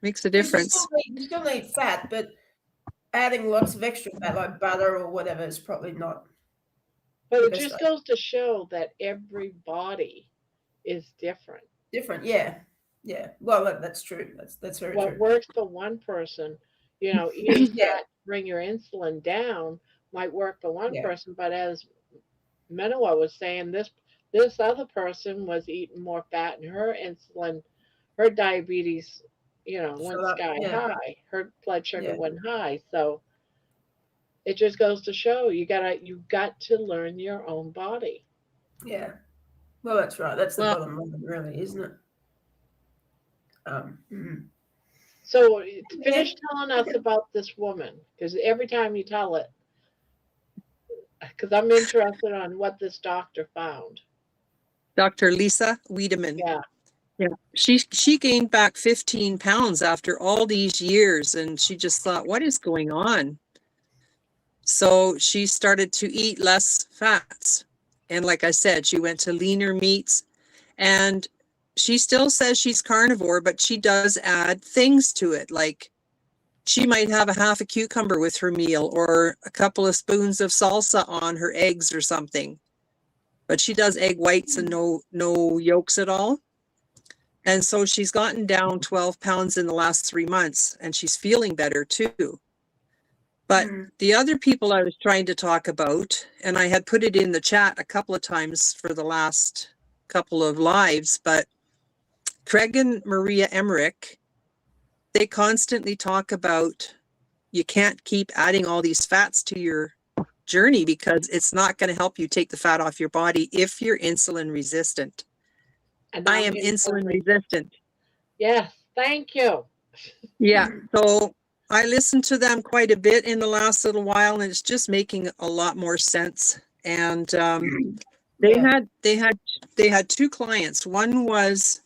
Makes a 'Cause difference. You still need fat, but adding lots of extra fat like butter or whatever is probably not. But the it best just idea. goes to show that every body is different. Different, yeah. Yeah. Well, that's true. That's very What true. works for one person, eating Yeah. fat to bring your insulin down might work for one Yeah. person, but as Manoa was saying, this other person was eating more fat, and her diabetes, went Shut up. sky Yeah. high. Her blood sugar Yeah. went high. So it just goes to show you got to learn your own body. Yeah. Well, that's right. That's the Well, bottom line, really, isn't it? Mm. So Yeah. finish telling us about this woman, because every time you tell it, because I'm interested on what this doctor found. Dr. Lisa Wiedemann. Yeah. Yeah. She gained back 15 pounds after all these years, and she just thought, what is going on? So she started to eat less fats. And like I said, she went to leaner meats, and she still says she's carnivore, but she does add things to it. Like she might have a half a cucumber with her meal or a couple of spoons of salsa on her eggs or something. But she does egg whites and no yolks at all. And so she's gotten down 12 pounds in the last 3 months, and she's feeling better too. But the other people I was trying to talk about, and I had put it in the chat a couple of times for the last couple of lives, but Craig and Maria Emmerich, they constantly talk about you can't keep adding all these fats to your journey because it's not going to help you take the fat off your body if you're insulin resistant. And I am insulin resistant. Yes, thank you. Yeah. So I listened to them quite a bit in the last little while, and it's just making a lot more sense. And they had two clients. One was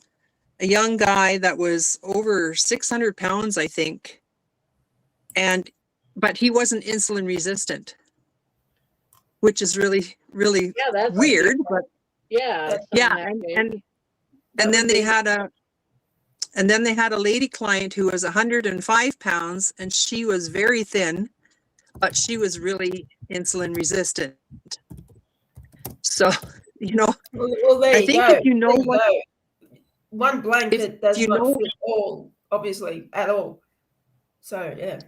a young guy that was over 600 pounds, I think, but he wasn't insulin resistant, which is really, really that's weird. But yeah, and then they had a lady client who was 105 pounds, and she was very thin, but she was really insulin resistant. So, Well, there I you think go. if you know what, one blanket does not fit all, obviously, at all. So yeah.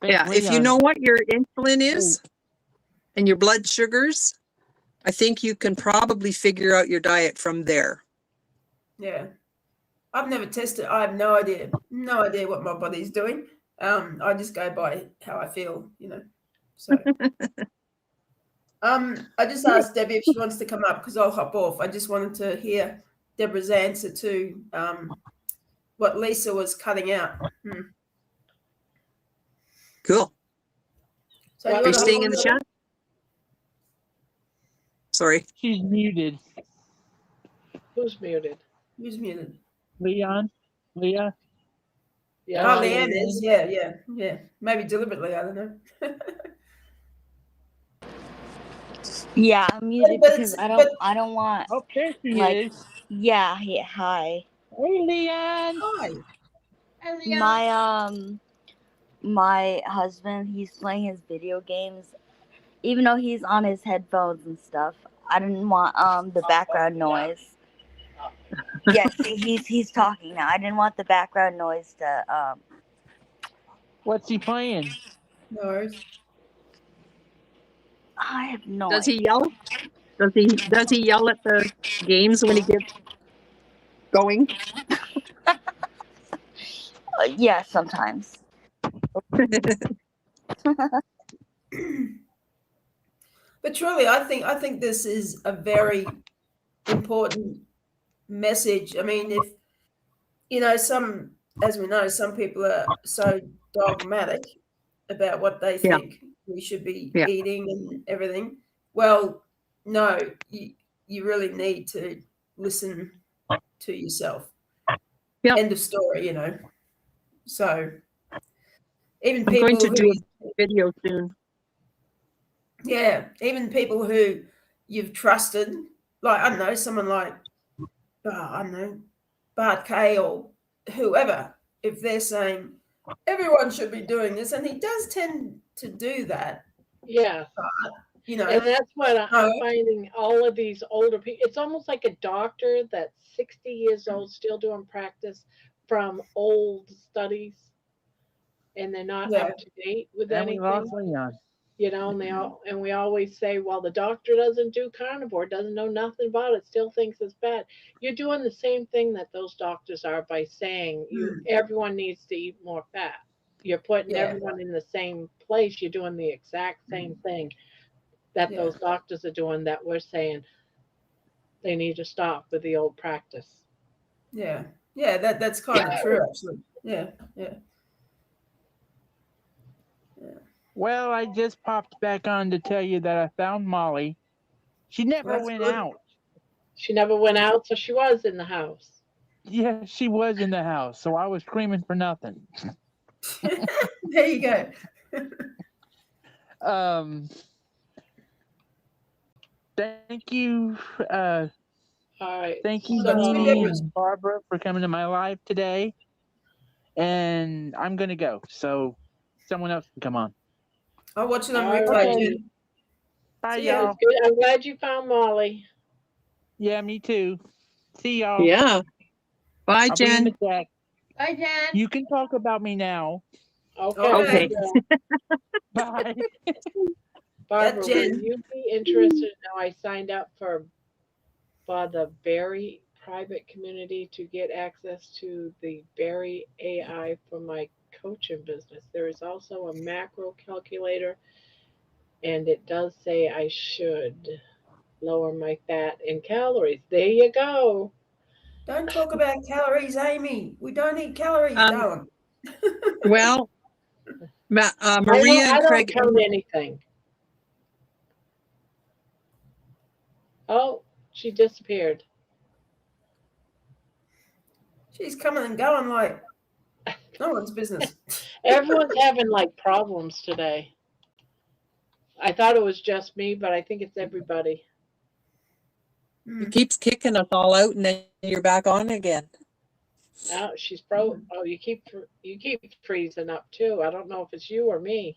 If you know what your insulin is and your blood sugars, I think you can probably figure out your diet from there. Yeah. I've never tested. I have no idea what my body's doing. I just go by how I feel, So, I just asked Debbie if she wants to come up because I'll hop off. I just wanted to hear Deborah's answer to what Lisa was cutting out. Cool. So are you staying in the chat? Sorry. She's muted. Who's muted? Who's muted? Leah. Yeah. Oh, Leanne is. Yeah. Maybe deliberately. I don't know. Yeah, I'm muted because I don't want. Oh, there she is. Yeah. Hi. Hey, Leanne. Hi. My husband, he's playing his video games, even though he's on his headphones and stuff. I didn't want the background noise. Yes, he's talking now. I didn't want the background noise to What's he playing? No. I have no Does idea. he yell? Does he yell at the games when he gets going? Yeah, sometimes. But truly, I think this is a very important message. I mean, if as we know, some people are so dogmatic about what they think we should be eating and everything. Well, no, you really need to listen to yourself. End of story, So even I'm people going to do a video soon. Yeah, even people who you've trusted, like, I don't know, someone like, I don't know, Bart Kay or whoever, if they're saying everyone should be doing this, and he does tend to do that. Yeah. you know, And that's what I'm no, finding. All of these older people, it's almost like a doctor that's 60 years old, still doing practice from old studies, and they're not yeah, up to date with And we lost anything. Leon. And we always say, well, the doctor doesn't do carnivore, doesn't know nothing about it, still thinks it's bad. You're doing the same thing that those doctors are by saying everyone needs to eat more fat. You're putting yeah, everyone in the same place. You're doing the exact same thing that yeah, those doctors are doing, that we're saying they need to stop with the old practice. yeah, yeah. That's kind of true, actually. Yeah, yeah, yeah. Well, I just popped back on to tell you that I found Molly. She never That's went good. out. She never went out, so she was in the house. Yeah, she was in the house, so I was screaming for nothing. There you go. Um, thank you, All right. thank you, We've got two So, Jeannie members. and Barbara, for coming to my live today. And I'm gonna go, so someone else can come on. I'll watch it on all replay, Okay, righty. Jen. bye, See ya. That's y'all. good. I'm glad you found Molly. Yeah, me too. See y'all. Yeah. Bye, I'll be in the Jen. chat. Bye, Jen. You can talk about me now. Okay. Okay. Okay. Bye. Barbara, will Jen. you be interested? Now I signed up for the Berry private community to get access to the Berry AI for my coaching business. There is also a macro calculator, and it does say I should lower my fat and calories. There you go. Don't talk about calories, Amy. We don't eat calories, Um, darling. well, I Maria don't. I and don't Craig. count anything. Oh, she disappeared. She's coming and going like no one's business. Everyone's having like problems today. I thought it was just me, but I think it's everybody. It keeps kicking us all out, and then you're back on again. Oh, she's Oh, you keep freezing up too. I don't know if it's you or me.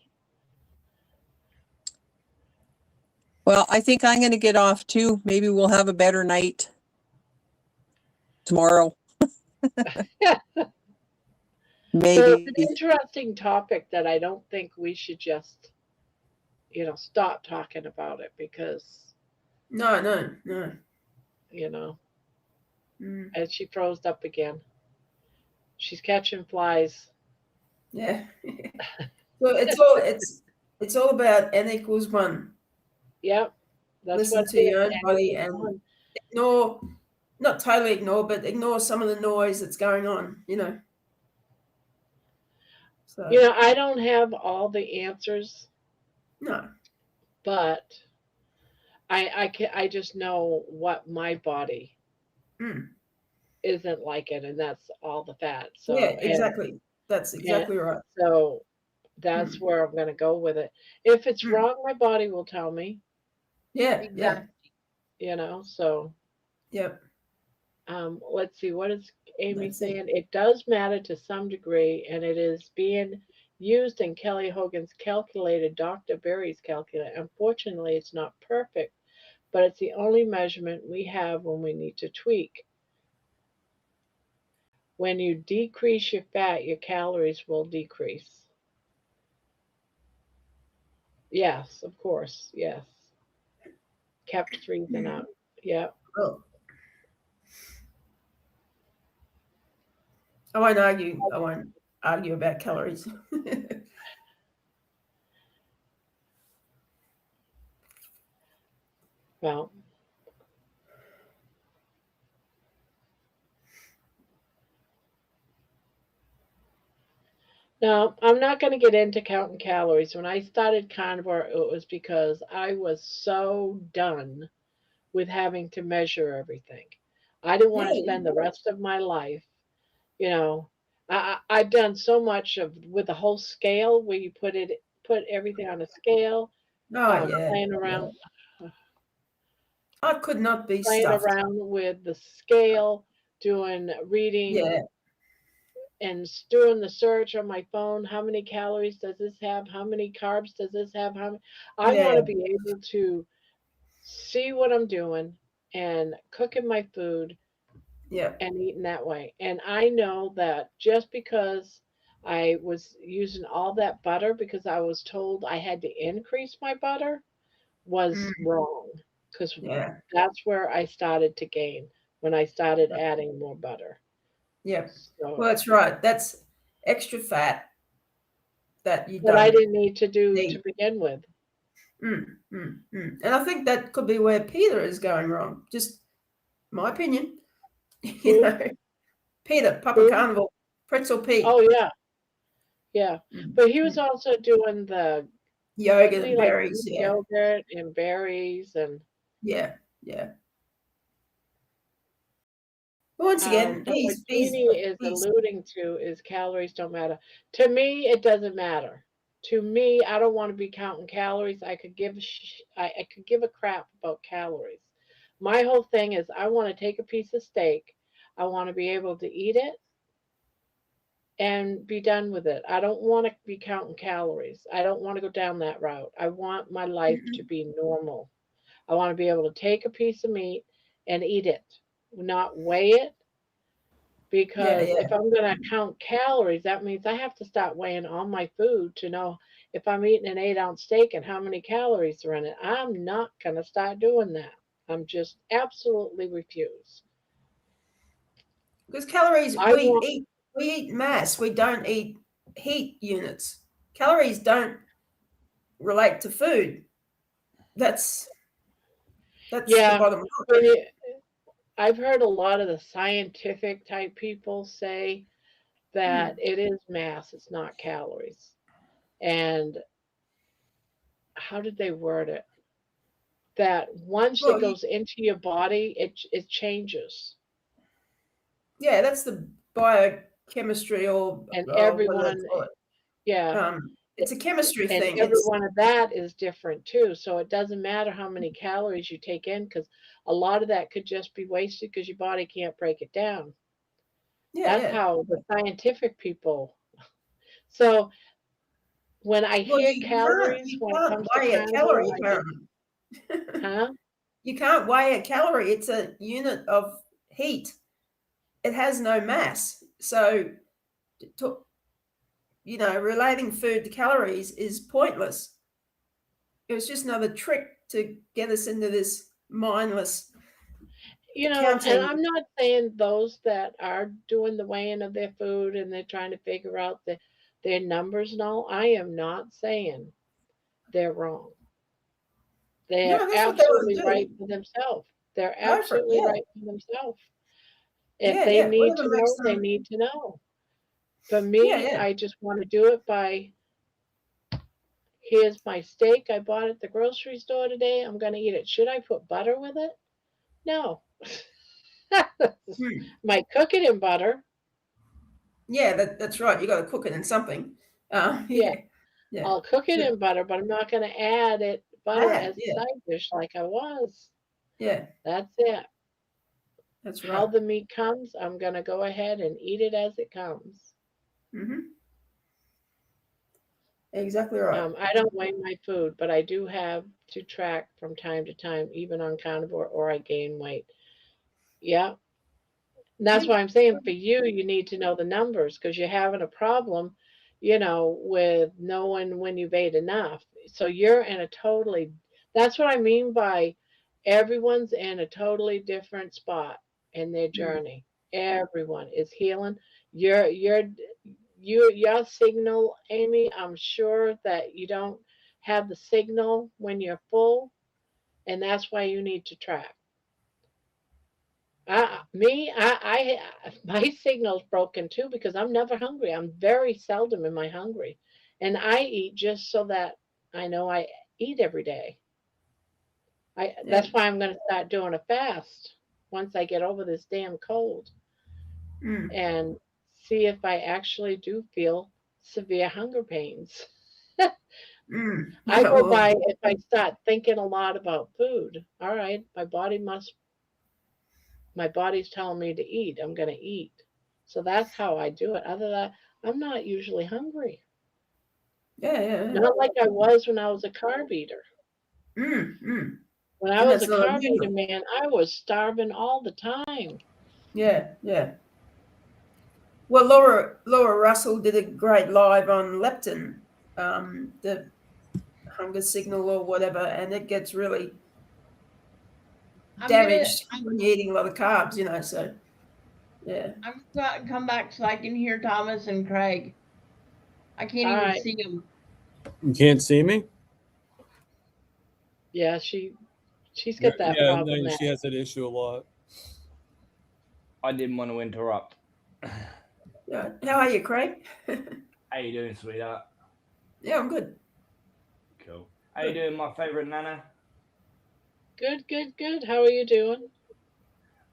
Well, I think I'm going to get off too. Maybe we'll have a better night tomorrow. So Maybe. it's an interesting topic that I don't think we should just, stop talking about it because, No. as she froze up again. She's catching flies. Yeah. So it's all about N equals 1. Yep. That's Listen what to it your is. own body and not totally ignore, but ignore some of the noise that's going on, So I don't have all the answers, no. but I just know what my body isn't like it, and that's all the fat. So Yeah, exactly. That's exactly right. So that's where I'm going to go with it. If it's wrong, my body will tell me. Yeah, Exactly. So Yep. let's see, what is Amy That's it. saying? It does matter to some degree, and it is being used in Kelly Hogan's calculator, Dr. Berry's calculator. Unfortunately, it's not perfect, but it's the only measurement we have when we need to tweak. When you decrease your fat, your calories will decrease. Yes, of course. Yes. Kept freezing up. Yeah. Oh. I won't argue about calories. Well, now I'm not going to get into counting calories. When I started carnivore, it was because I was so done with having to measure everything. I didn't want to Yeah. spend the rest of my life, you know. I've done so much of with the whole scale where you put everything on a scale, Oh yeah. playing around I could not be playing stuffed. around with the scale, doing reading Yeah. and doing the search on my phone. How many calories does this have? How many carbs does this have? I want Yeah. to be able to see what I'm doing and cooking my food Yeah. and eating that way. And I know that just because I was using all that butter because I was told I had to increase my butter was Mm, wrong. Because yeah. that's where I started to gain when I started adding more butter. Yeah. So, Well, that's right. That's extra fat that you that I don't didn't need to do to need. begin with. And I think that could be where Peter is going wrong. Just my opinion. You Who? know, Peter, Papa Who? Carnival, Pretzel Pete. Oh yeah, yeah. Mm, But he was mm. also doing the Yogurt wasn't he and like berries. Greek Yeah. yogurt and berries and Yeah. Yeah. Once again, but what he's Jeannie is he's alluding to is calories don't matter. To me, it doesn't matter. To me, I don't want to be counting calories. I could give a crap about calories. My whole thing is I want to take a piece of steak. I want to be able to eat it and be done with it. I don't want to be counting calories. I don't want to go down that route. I want my life to mm-mm. be normal. I want to be able to take a piece of meat and eat it, not weigh it. Yeah, Because yeah. if I'm going to count calories, that means I have to start weighing all my food to know if I'm eating an 8 ounce steak and how many calories are in it. I'm not going to start doing that. I'm just absolutely refuse. Because calories I want, we eat mass. We don't eat heat units. Calories don't relate to food. That's that's the yeah, bottom line. when you, I've heard a lot of the scientific type people say that Mm. it is mass, it's not calories. And how did they word it? That once it Well, you, goes into your body, it changes. yeah, that's the biochemistry And or what do they everyone, call it? yeah, It's a chemistry and thing. every It's one of that is different too. So it doesn't matter how many calories you take in because a lot of that could just be wasted because your body can't break it down. yeah, That's yeah. how the scientific people. So when I Well, hear calories, you when it can't comes to weigh a carnivore, calorie, I just, apparently. huh? You can't weigh a calorie. It's a unit of heat. It has no mass. So, to, relating food to calories is pointless. It was just another trick to get us into this mindless And accounting. I'm not saying those that are doing the weighing of their food and they're trying to figure out their numbers and all, I am not saying they're wrong. They're No, that's what they want absolutely to right do. for themselves. They're Go for it. absolutely Yeah, right for themselves. If yeah, they yeah. need Whatever to makes know, they them. need to know. For Yeah, me, yeah, I just want to do it by here's my steak I bought at the grocery store today. I'm going to eat it. Should I put butter with it? No. hmm. Might cook it in butter. Yeah. That's right. You got to cook it in something. Yeah, Yeah, yeah. I'll cook it But in butter, but I'm not going to add it butter bad. as a Yeah, side dish like I was. yeah. That's it. That's How right. the meat comes, I'm going to go ahead and eat it as it comes. Hmm. Exactly right. I don't weigh my food, but I do have to track from time to time, even on carnivore, or I gain weight. Yeah. And that's You, why I'm saying for you, you need to know the numbers because you're having a problem, with knowing when you've ate enough. So you're in a totally, that's what I mean by everyone's in a totally different spot in their mm, journey. Everyone is healing. Your signal, Amy, I'm sure that you don't have the signal when you're full, and that's why you need to track. My signal's broken too because I'm never hungry. I'm very seldom am I hungry, and I eat just so that I know I eat every day. yeah. That's why I'm going to start doing a fast once I get over this damn cold Mm, and see if I actually do feel severe hunger pains. mm. I Yeah, go well, by if I start thinking a lot about food. All right, my body's telling me to eat. I'm going to eat. So that's how I do it. Other than that, I'm not usually hungry. Yeah. Not like I was when I was a carb eater. Mm. When I And was that's a not carb eater, unusual. man, I was starving all the time. Yeah. Well, Laura Russell did a great live on leptin, the hunger signal or whatever, and it gets really damaged when you're eating a lot of carbs, So yeah. I'm gonna go out and come back so I can hear Thomas and Craig. I can't All even right. see them. You can't see me? Yeah, she's got that Yeah, problem no, now. she has that issue a lot. I didn't want to interrupt. Yeah. How are you, Craig? How you doing, sweetheart? Yeah, I'm good. Cool. How you doing, my favourite Nana? Good. How are you doing?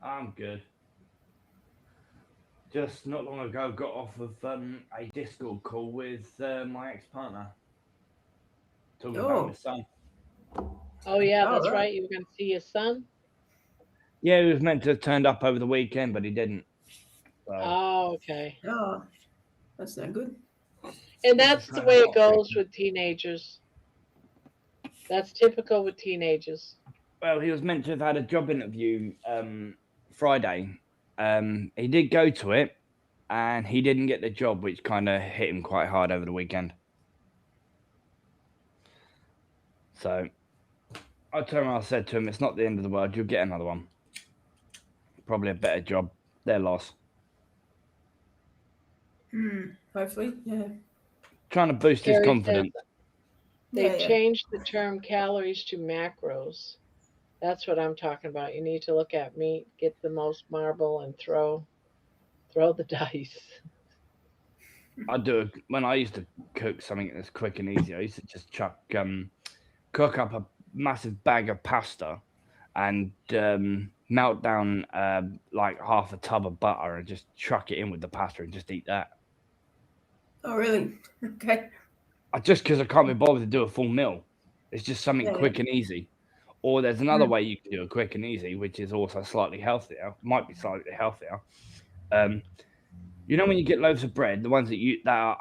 I'm good. Just not long ago, got off of a Discord call with my ex-partner, talking about my Oh, son. Oh yeah, all that's right. right. You were gonna see your son. Yeah, he was meant to have turned up over the weekend, but he didn't. So, Oh, okay. Oh, that's not good. And that's the way it goes with. with teenagers. That's typical with teenagers. Well, he was meant to have had a job interview Friday. He did go to it, and he didn't get the job, which kind of hit him quite hard over the weekend. So I said to him, it's not the end of the world. You'll get another one. Probably a better job. Their loss. Hopefully, yeah. Trying to boost his Carrie says confidence. they've Yeah. changed the term calories to macros. That's what I'm talking about. You need to look at meat, get the most marble, and throw the dice. When I used to cook something that's quick and easy. I used to just cook up a massive bag of pasta and melt down like half a tub of butter and just chuck it in with the pasta and just eat that. Oh, really? Okay. Just because I can't be bothered to do a full meal. It's just something Yeah. quick and easy. Or there's another way you can do it quick and easy, which is also slightly healthier. Might be slightly healthier. You know when you get loaves of bread, the ones that are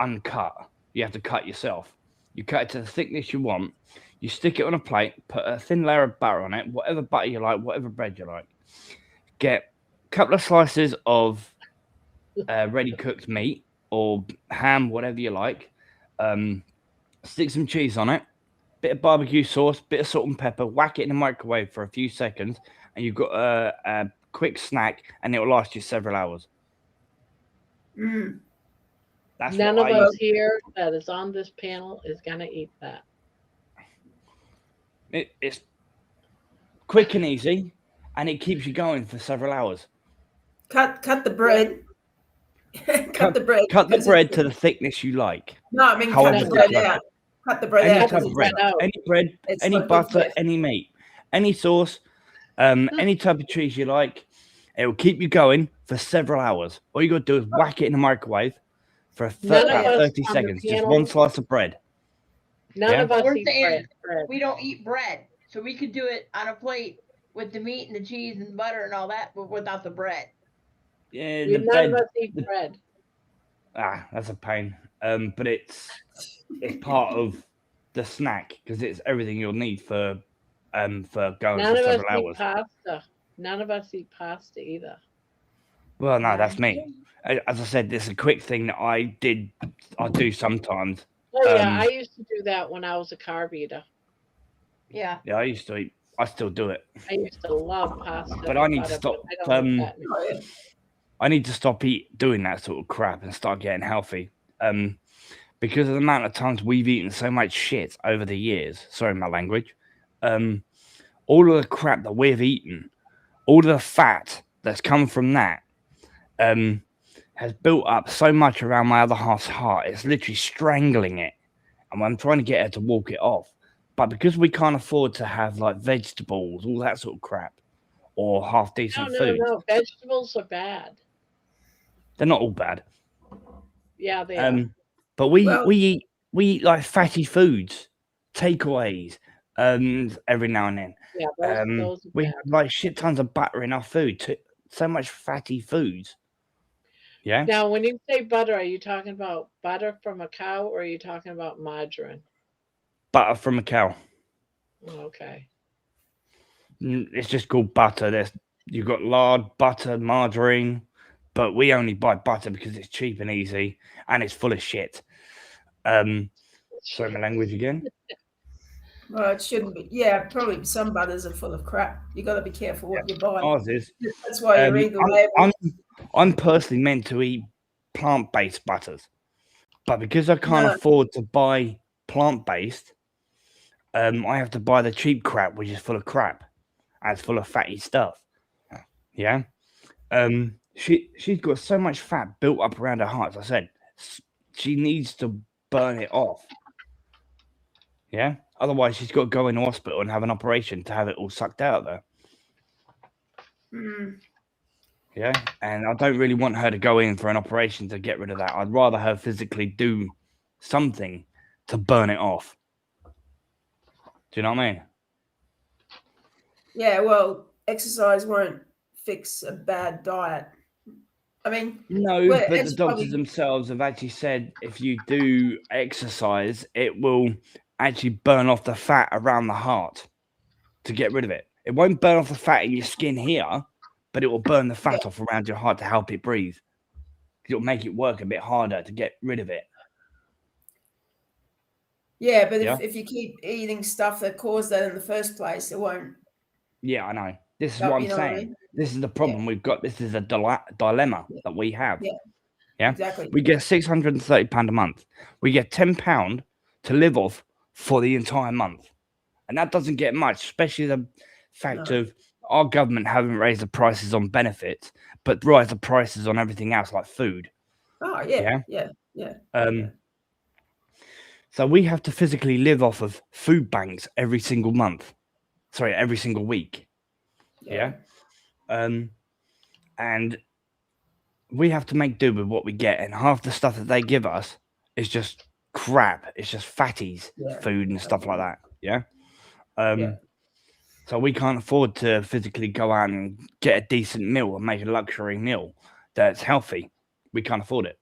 uncut, you have to cut yourself. You cut it to the thickness you want. You stick it on a plate, put a thin layer of butter on it, whatever butter you like, whatever bread you like. Get a couple of slices of ready cooked meat or ham, whatever you like. Stick some cheese on it, bit of barbecue sauce, bit of salt and pepper, whack it in the microwave for a few seconds, and you've got a quick snack, and it will last you several hours. That's None what of I us here that is on this panel is gonna eat that. It's quick and easy, and it keeps you going for several hours. Cut the bread. cut the bread. Cut the bread to the thickness you like. No, I mean However cut the bread you like out. Cut the bread Any out. type of bread, any bread, any butter, any meat, any sauce, any type of cheese you like. It will keep you going for several hours. All you got to do is whack it in the microwave for about 30 seconds. Just one slice of bread. None of us We're eat saying bread. we don't eat bread, so we could do it on a plate with the meat and the cheese and butter and all that, but without the bread. Yeah, None of us eat bread. That's a pain. But it's part of the snack because it's everything you'll need for going for several hours. Pasta. None of us eat pasta either. Well, no, that's me. As I said, this is a quick thing that I do sometimes. Oh yeah, I used to do that when I was a carb eater. Yeah. Yeah, I used to eat. I still do it. I used to love pasta. But I need to stop. I need to stop doing that sort of crap and start getting healthy. Because of the amount of times we've eaten so much shit over the years. Sorry, my language. All of the crap that we've eaten, all of the fat that's come from that, has built up so much around my other half's heart. It's literally strangling it. And I'm trying to get her to walk it off. But because we can't afford to have like vegetables, all that sort of crap, or half decent food. No, vegetables are bad. They're not all bad. Yeah, they are. But we eat like fatty foods, takeaways, every now and then. Yeah, those we have like shit tons of butter in our food. So much fatty foods. Yeah, Now, when you say butter, are you talking about butter from a cow or are you talking about margarine? butter from a cow. Okay. It's just called butter. You've got lard, butter, margarine, but we only buy butter because it's cheap and easy, and it's full of shit. Sorry, my language again. Well, it shouldn't be. Yeah, probably some butters are full of crap. You got to be careful what you buy. Ours is. That's why you read the label. I'm personally meant to eat plant-based butters, but because I can't No. afford to buy plant-based, I have to buy the cheap crap, which is full of crap, and it's full of fatty stuff. Yeah. She's got so much fat built up around her heart. As I said, she needs to burn it off. Yeah. Otherwise, she's got to go in the hospital and have an operation to have it all sucked out of there. Mm. Yeah. And I don't really want her to go in for an operation to get rid of that. I'd rather her physically do something to burn it off. Do you know what I mean? Yeah, well, exercise won't fix a bad diet. I mean, no, well, but the it's doctors probably themselves have actually said if you do exercise, it will actually burn off the fat around the heart to get rid of it. It won't burn off the fat in your skin here, but it will burn the fat off around your heart to help it breathe. It'll make it work a bit harder to get rid of it. yeah, but Yeah. if you keep eating stuff that caused that in the first place, it won't. Yeah, I know. This is No, what I'm you know what I saying. mean? This is the problem we've got. This is a dilemma that we have. Yeah, Yeah. exactly. We get £630 a month. We get £10 to live off for the entire month. And that doesn't get much, especially the fact No. of our government haven't raised the prices on benefits, but raised the prices on everything else like food. Oh, yeah. So we have to physically live off of food banks every single month. Sorry, every single week. Yeah. And we have to make do with what we get, and half the stuff that they give us is just crap. It's just fatties, food and stuff like that. Yeah. So we can't afford to physically go out and get a decent meal and make a luxury meal that's healthy. We can't afford it.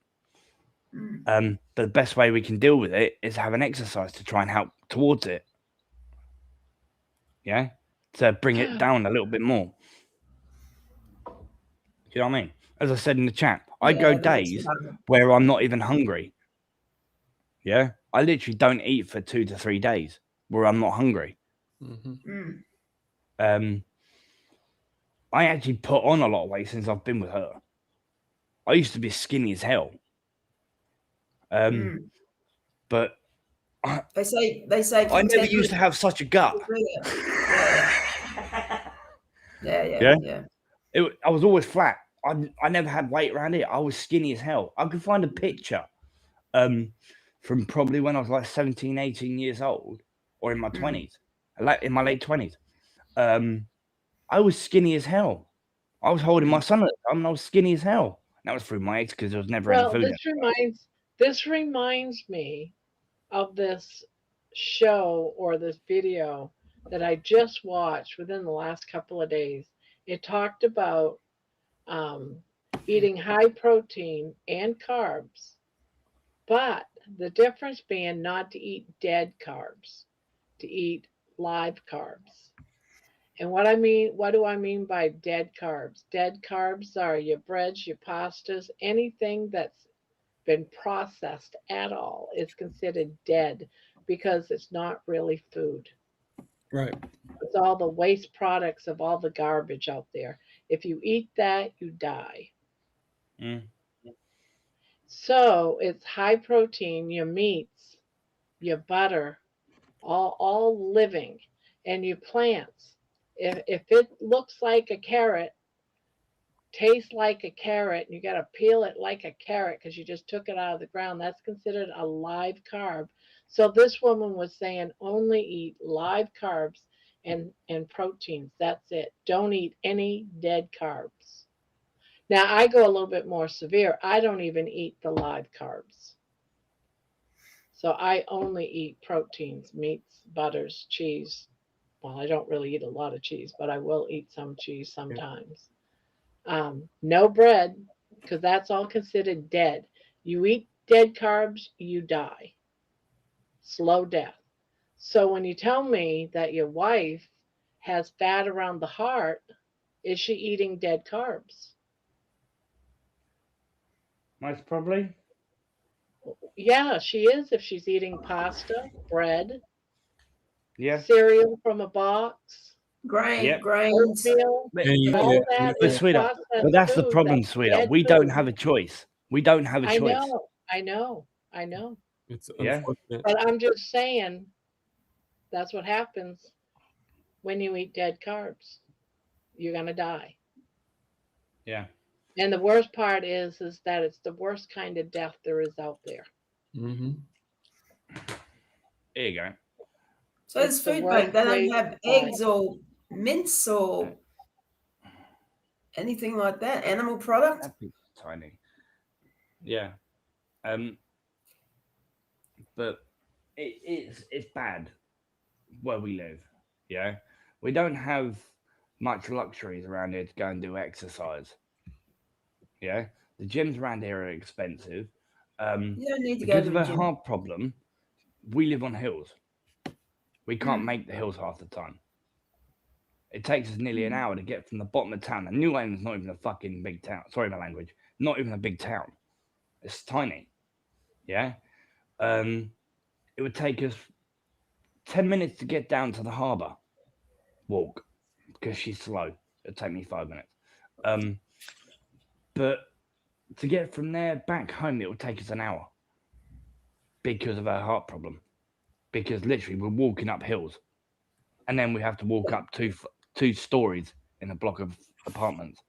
But the best way we can deal with it is have an exercise to try and help towards it. Yeah. To bring it down a little bit more. You know what I mean? As I said in the chat, I go days where I'm not even hungry. Yeah. I literally don't eat for 2 to 3 days where I'm not hungry. I actually put on a lot of weight since I've been with her. I used to be skinny as hell. But they say I never used to have such a gut. Yeah. I was always flat. I never had weight around it. I was skinny as hell. I could find a picture from probably when I was like 17, 18 years old, or in my 20s, like in my late 20s. I was skinny as hell. I was holding my son at the time and I was skinny as hell. That was through my eggs because there was never any food. This reminds me of this show or this video that I just watched within the last couple of days. It talked about eating high protein and carbs, but the difference being not to eat dead carbs, to eat live carbs. And what do I mean by dead carbs? Dead carbs are your breads, your pastas, anything that's been processed at all is considered dead because it's not really food. Right. It's all the waste products of all the garbage out there. If you eat that, you die. So it's high protein, your meats, your butter, all living, and your plants. If it looks like a carrot, tastes like a carrot, and you got to peel it like a carrot because you just took it out of the ground, that's considered a live carb. So this woman was saying only eat live carbs and proteins. That's it. Don't eat any dead carbs. Now I go a little bit more severe. I don't even eat the live carbs. So I only eat proteins, meats, butters, cheese. Well, I don't really eat a lot of cheese, but I will eat some cheese sometimes. No bread, because that's all considered dead. You eat dead carbs, you die. Slow death. So when you tell me that your wife has fat around the heart, is she eating dead carbs? Most probably. Yeah, she is if she's eating pasta, bread, Yeah. cereal from a box, Yep. Grains. oatmeal. But, And you, All and, that but is sweetheart, processed but that's the food. problem, That's sweetheart. dead We don't food. have a choice. We don't have a I choice. know, I know, I know. it's Yeah. unfortunate. But I'm just saying that's what happens when you eat dead carbs. You're gonna die. Yeah. And the worst part is that it's the worst kind of death there is out there. Mm-hmm. Here you go. So It's this the food worst bank, they way don't have to die. eggs or mince or anything like that. Animal product. That'd be tiny. Yeah. But it's bad where we live. Yeah. We don't have much luxuries around here to go and do exercise. Yeah. The gyms around here are expensive. You don't need to go Because to of a a gym. heart problem, we live on hills. We can't Mm. make the hills half the time. It takes us nearly an hour to get from the bottom of town. And New Lane's not even a fucking big town. Sorry, my language. Not even a big town. It's tiny. Yeah. It would take us 10 minutes to get down to the harbour. Walk. Because she's slow. It'd take me 5 minutes. But to get from there back home, it would take us an hour. Because of her heart problem. Because literally, we're walking up hills. And then we have to walk up two stories in a block of apartments.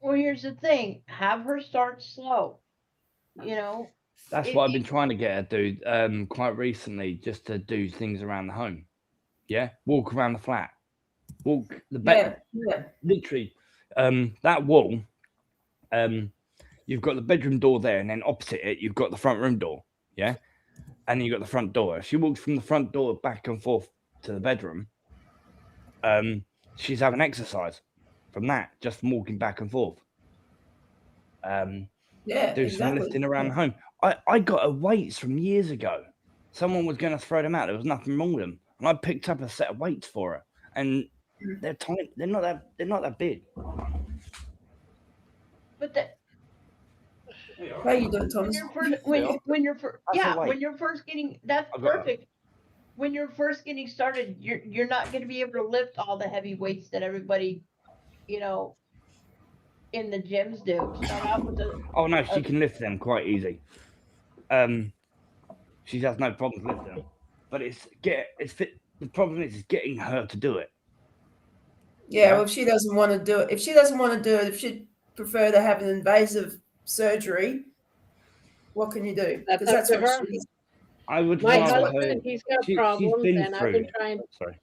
Well, here's the thing: have her start slow. You know, That's it, what I've it been trying to get her to do quite recently, just to do things around the home. Yeah, walk around the flat, walk the bed. Yeah. Literally, that wall. You've got the bedroom door there, and then opposite it, you've got the front room door. Yeah, and then you've got the front door. If she walks from the front door back and forth to the bedroom, she's having exercise from that, just from walking back and forth. Yeah, Do some exactly. lifting around the home. I got her weights from years ago. Someone was going to throw them out. There was nothing wrong with them, and I picked up a set of weights for her. And they're tiny. They're not that big. but that How you doing, when Thomas? you're first when you're first That's a yeah weight. when you're first getting that's I got- perfect. When you're first getting started, you're not going to be able to lift all the heavy weights that everybody, you know, in the gyms do. Start out with the Oh no, she can lift them quite easy. She has no problems lifting them. But the problem is getting her to do it. Yeah, well, if she doesn't want to do it, if she'd prefer to have an invasive surgery, what can you do? That's Because up that's to what her. she's. My rather husband, he's got she's problems, been and I've through. been trying. Sorry.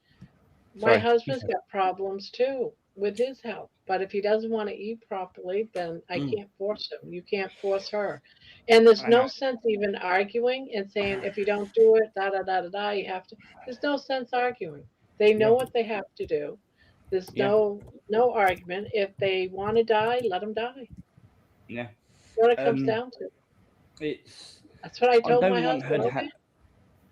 My Sorry, husband's you said- got problems too with his health, but if he doesn't want to eat properly, then I can't force him. You can't force her. And there's I no know. sense even arguing and saying, if you don't do it, da da da da da, you have to. There's no sense arguing. They know Yeah. what they have to do. There's Yeah. no argument. If they want to die, let them die. Yeah. That's what it comes down to. It's. That's what I I told my don't want her husband. to Okay.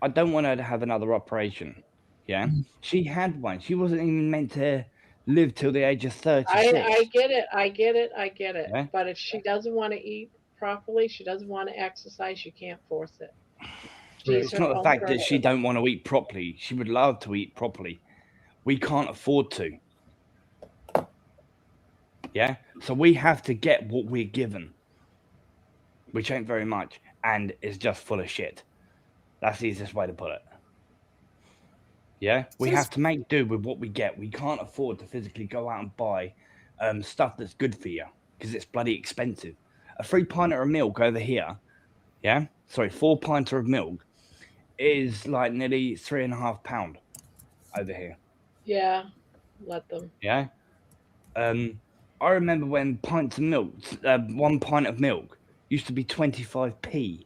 I don't want her to have another operation. Yeah. She had one. She wasn't even meant to live till the age of 36. I get it. I get it. I get it. Yeah. But if she doesn't want to eat properly, she doesn't want to exercise, you can't force it. She's It's her not the own fact that she person. don't want to eat properly. She would love to eat properly. We can't afford to. Yeah. So we have to get what we're given, which ain't very much, and is just full of shit. That's the easiest way to put it. Yeah, we have to make do with what we get. We can't afford to physically go out and buy stuff that's good for you because it's bloody expensive. A 3 pinter of milk over here, 4 pinter of milk is like nearly £3.50 over here. Yeah, let them. Yeah. I remember when pints of milk, 1 pint of milk used to be 25p.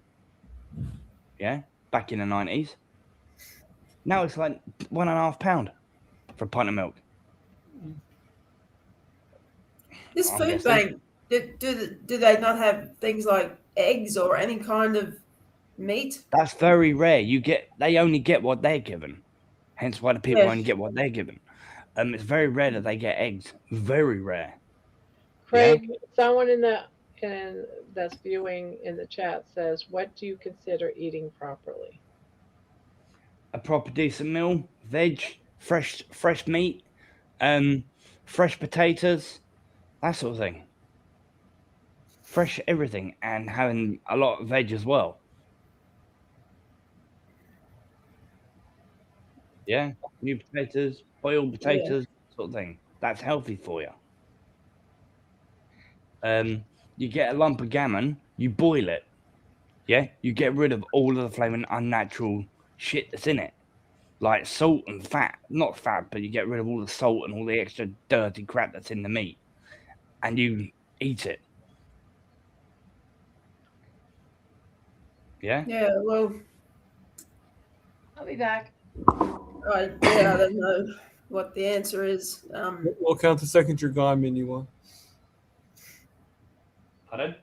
Yeah, back in the 90s. Now it's like £1.50 for a pint of milk. This I'm food guessing. bank, Do they not have things like eggs or any kind of meat? That's very rare. They only get what they're given. Hence why the people Yes. only get what they're given. It's very rare that they get eggs. Very rare. Craig, someone that's viewing in the chat says, "What do you consider eating properly?" A proper decent meal, veg, fresh meat, fresh potatoes, that sort of thing. Fresh everything, and having a lot of veg as well. Yeah, new potatoes, boiled potatoes, sort of thing. That's healthy for you. You get a lump of gammon, you boil it. Yeah, you get rid of all of the flaming unnatural shit that's in it, like salt and fat. Not fat, but you get rid of all the salt and all the extra dirty crap that's in the meat, and you eat it. Yeah. Yeah. Well, I'll be back. I don't know what the answer is. We'll count the seconds you're gone, Minuwa. Pardon?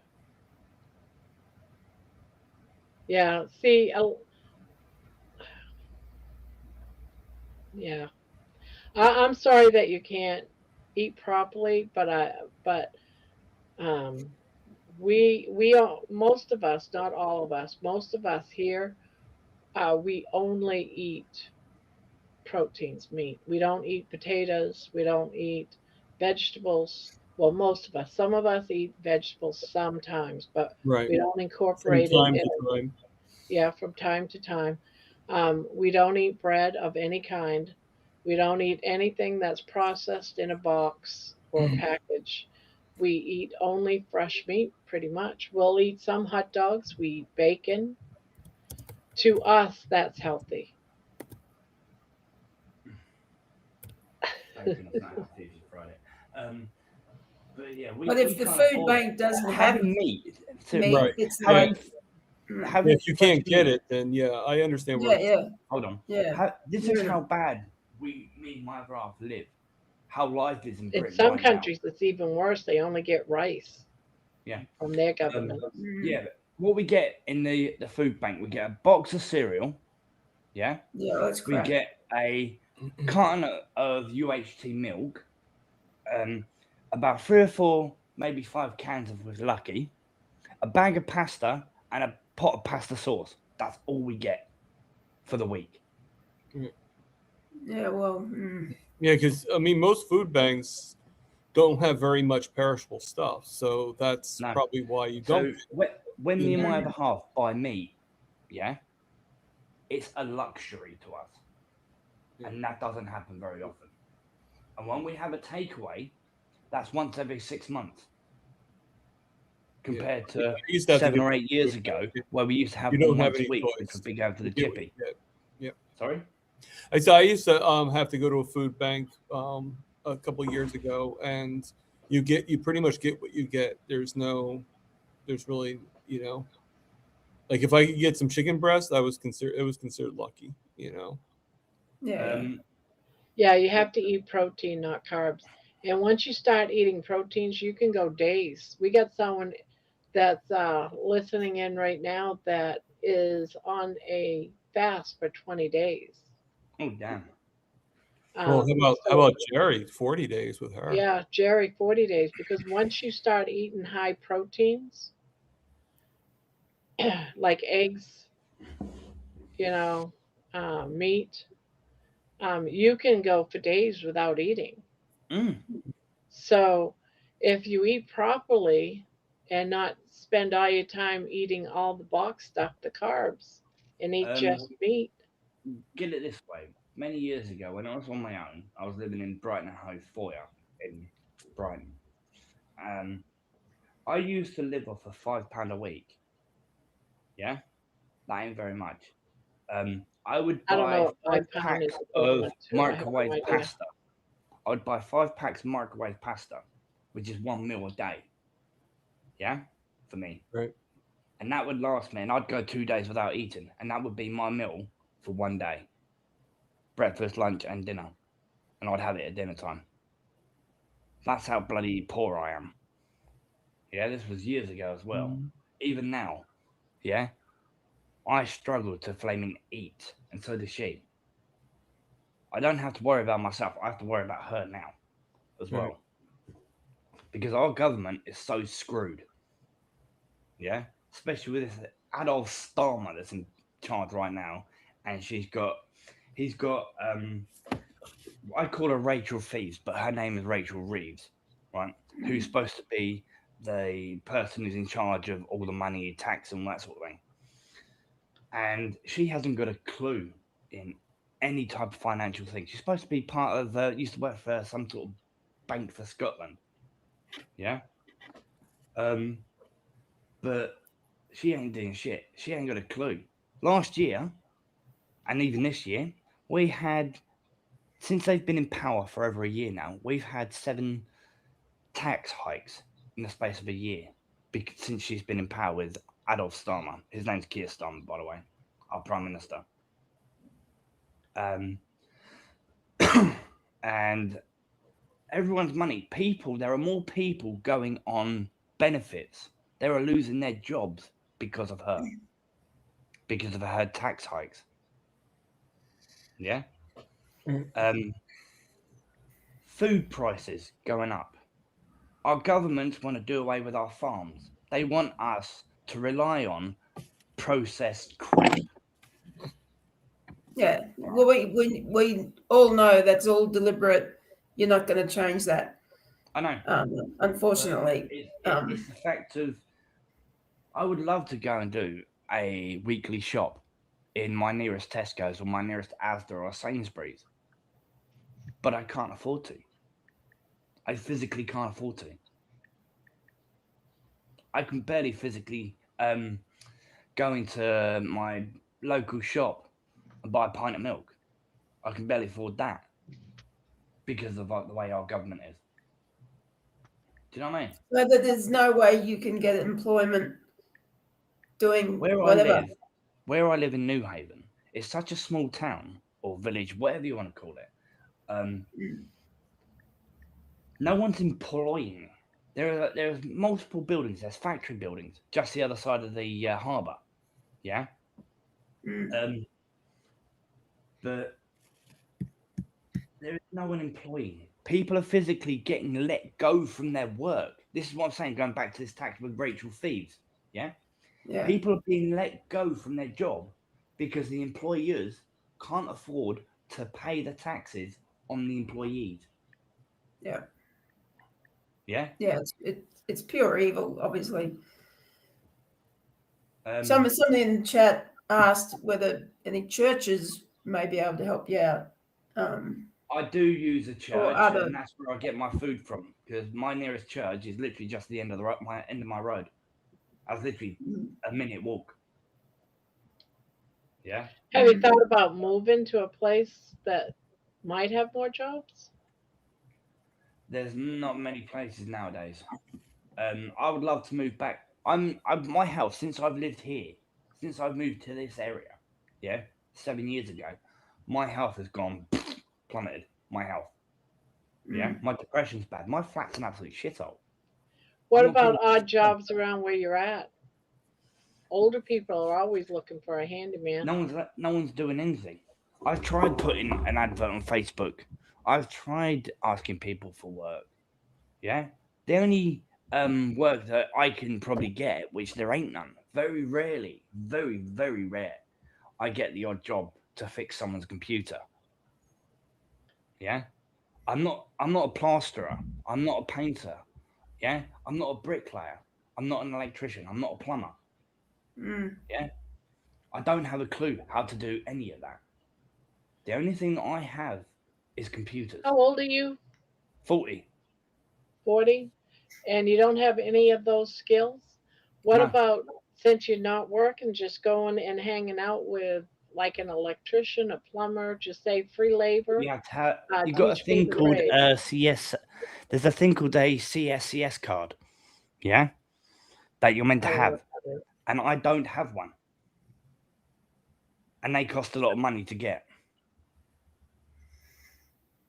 Yeah. See, yeah. I'm sorry that you can't eat properly, but we all, most of us, not all of us, most of us here, we only eat proteins, meat. We don't eat potatoes. We don't eat vegetables. Well, most of us. Some of us eat vegetables sometimes, but Right. we don't From incorporate time it. to time. Yeah, from time to time. We don't eat bread of any kind. We don't eat anything that's processed in a box or package. We eat only fresh meat, pretty much. We'll eat some hot dogs. We eat bacon. To us, that's healthy. Bacon's not healthy if you fried it. But yeah, but if the food bank doesn't have having meat, Right. it's Yeah. like having If you can't get it, then yeah, I understand where. yeah. Hold on. Yeah. This is how bad me and my other half live. How life is in In Britain some right countries, it's even worse. They only get rice. Yeah. From their government. Yeah. What we get in the food bank, we get a box of cereal. Yeah. Yeah, that's We crap. get a carton of UHT milk, about 3 or 4, maybe 5 cans if we're lucky, a bag of pasta, and a pot of pasta sauce. That's all we get for the week. Yeah, well, Yeah, because I mean, most food banks don't have very much perishable stuff, so that's probably why you don't. So when me and my other half buy meat, yeah, it's a luxury to us, and that doesn't happen very often. And when we have a takeaway, that's once every 6 months. Compared to 7 or 8 years ago, where we used to have one once a week because we go to the chippy. Yeah. Sorry? I used to have to go to a food bank a couple of years ago, and you pretty much get what you get. There's really, like if I could get some chicken breast, it was considered lucky, Yeah. Yeah, you have to eat protein, not carbs. And once you start eating proteins, you can go days. We got someone that's listening in right now that is on a fast for 20 days. Oh, damn. Well, how about Jerry? 40 days with her. Yeah, Jerry, 40 days. Because once you start eating high proteins, like eggs, meat, you can go for days without eating. So if you eat properly and not spend all your time eating all the box stuff, the carbs, and eat just meat. Get it this way. Many years ago, when I was on my own, I was living in Brighton and Hove Foyer in Brighton. I used to live off of £5 a week. Yeah? That ain't very much. I would buy 5 packs of microwave pasta. I would buy 5 packs of microwave pasta, which is 1 meal a day. Yeah? For me. Right. And that would last me, and I'd go 2 days without eating, and that would be my meal for 1 day. Breakfast, lunch, and dinner. And I'd have it at dinner time. That's how bloody poor I am. Yeah, this was years ago as well. Mm. Even now, yeah, I struggle to flaming eat, and so does she. I don't have to worry about myself. I have to worry about her now as Right. well, because our government is so screwed. Yeah, especially with this Adolf Starmer that's in charge right now, and he's got I call her Rachel Thieves, but her name is Rachel Reeves, right? Who's supposed to be the person who's in charge of all the money, tax, and that sort of thing. And she hasn't got a clue in any type of financial thing. She's supposed to be part of, used to work for some sort of bank for Scotland. Yeah. Um, but she ain't doing shit. She ain't got a clue. Last year, and even this year, we had, since they've been in power for over a year now, we've had 7 tax hikes in the space of a year since she's been in power with Adolf Starmer. His name's Keir Starmer, by the way, our Prime Minister. And everyone's money. There are more people going on benefits. They are losing their jobs because of her, because of her tax hikes. Yeah. Food prices going up. Our governments want to do away with our farms. They want us to rely on processed crap. Yeah. Well, we all know that's all deliberate. You're not going to change that. I know. Unfortunately. It's the fact of, I would love to go and do a weekly shop in my nearest Tesco's or my nearest Asda or Sainsbury's, but I can't afford to. I physically can't afford to. I can barely physically go into my local shop and buy a pint of milk. I can barely afford that because of the way our government is. Do you know what I mean? So that there's no way you can get employment doing whatever. Where I live in New Haven, it's such a small town or village, whatever you want to call it. No one's employing. There's multiple buildings. There's factory buildings just the other side of the harbour. Yeah. But there is no one employing. People are physically getting let go from their work. This is what I'm saying, going back to this tax with Rachel Thieves. Yeah? Yeah. People are being let go from their job because the employers can't afford to pay the taxes on the employees. Yeah. Yeah? Yeah, it's pure evil, obviously. Somebody in the chat asked whether any churches may be able to help you out. I do use a church, and that's where I get my food from, because my nearest church is literally just the end of my road. I was literally a minute walk. Yeah. Have you thought about moving to a place that might have more jobs? There's not many places nowadays. I would love to move back. My house, since I've lived here, since I've moved to this area, yeah, 7 years ago, my health has gone plummeted. My health. Yeah, my depression's bad. My flat's an absolute shithole. What about odd jobs around where you're at? Older people are always looking for a handyman. No one's doing anything. I've tried putting an advert on Facebook. I've tried asking people for work. Yeah, the only work that I can probably get, which there ain't none, very rarely, very, very rare, I get the odd job to fix someone's computer. Yeah, I'm not a plasterer. I'm not a painter. Yeah, I'm not a bricklayer. I'm not an electrician. I'm not a plumber. Yeah, I don't have a clue how to do any of that. The only thing that I have is computers. How old are you? 40. 40? And you don't have any of those skills? What about, since you're not working, just going and hanging out with like an electrician, a plumber, just say free labor? You've got a thing called CS. There's a thing called a CSCS card. Yeah, that you're meant to have, and I don't have one, and they cost a lot of money to get.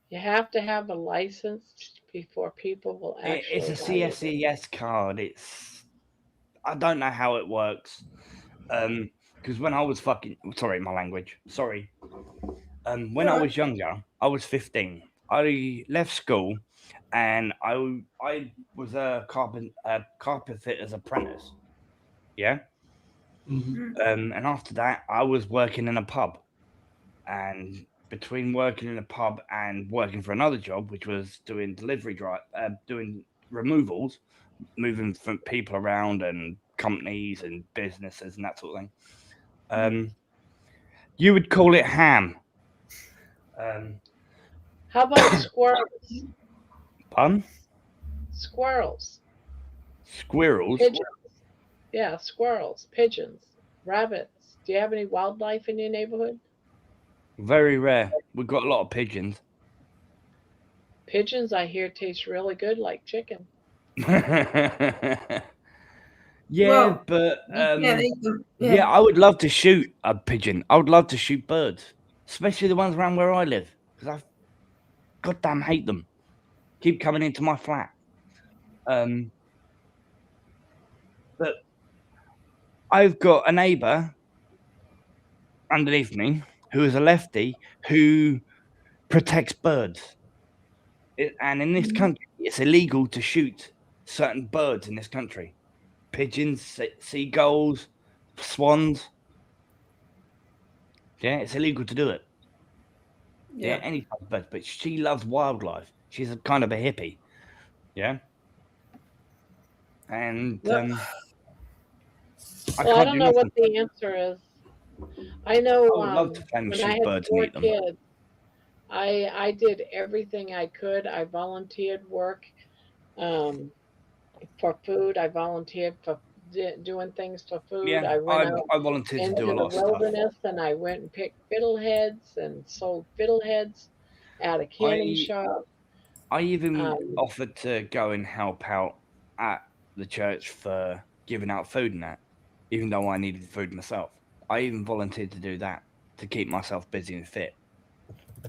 You have to have a licensed before people will It's actually a buy your CSCS card. I don't know how it works. Because when I was sorry, my language. Sorry. When I Alright. was younger, I was 15. I left school, and I was a carpet fitter's apprentice. Yeah. Mhm. And after that, I was working in a pub, and between working in a pub and working for another job, which was doing doing removals, moving from people around and companies and businesses and that sort of thing. You would call it ham. How about squirrels? Pun? Squirrels, Squirrels. pigeons. Yeah, squirrels, pigeons, rabbits. Do you have any wildlife in your neighborhood? Very rare. We've got a lot of pigeons. Pigeons, I hear, taste really good like chicken. Yeah, Well, but you can't eat them. yeah, I would love to shoot a pigeon. I would love to shoot birds, especially the ones around where I live, because I goddamn hate them. Keep coming into my flat. But I've got a neighbour underneath me who is a lefty who protects birds. And in this country, it's illegal to shoot certain birds in this country. Pigeons, seagulls, swans. Yeah, it's illegal to do it. Yeah, any type of bird. But she loves wildlife. She's a kind of a hippie. Yeah. And Yep. Well, I don't know what the answer is. I know I would love to flame when I shoot had birds and 4 eat them. kids, I did everything I could. I volunteered work for food. I volunteered for doing things for food. Yeah, I went out I volunteered to into do a the lot of stuff. wilderness and I went and picked fiddleheads and sold fiddleheads at a canning shop. I even offered to go and help out at the church for giving out food and that, even though I needed food myself. I even volunteered to do that to keep myself busy and fit.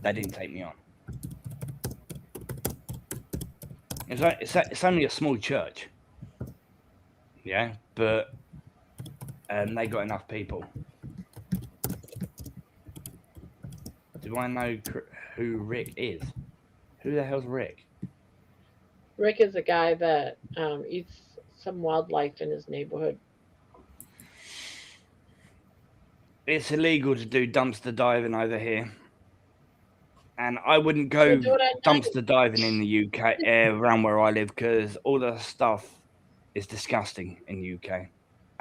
They didn't take me on. It's only a small church. Yeah, but they got enough people. Do I know who Rick is? Who the hell's Rick? Rick is a guy that eats some wildlife in his neighborhood. It's illegal to do dumpster diving over here. And I wouldn't go dumpster diving in the UK, around where I live, because all the stuff is disgusting in the UK.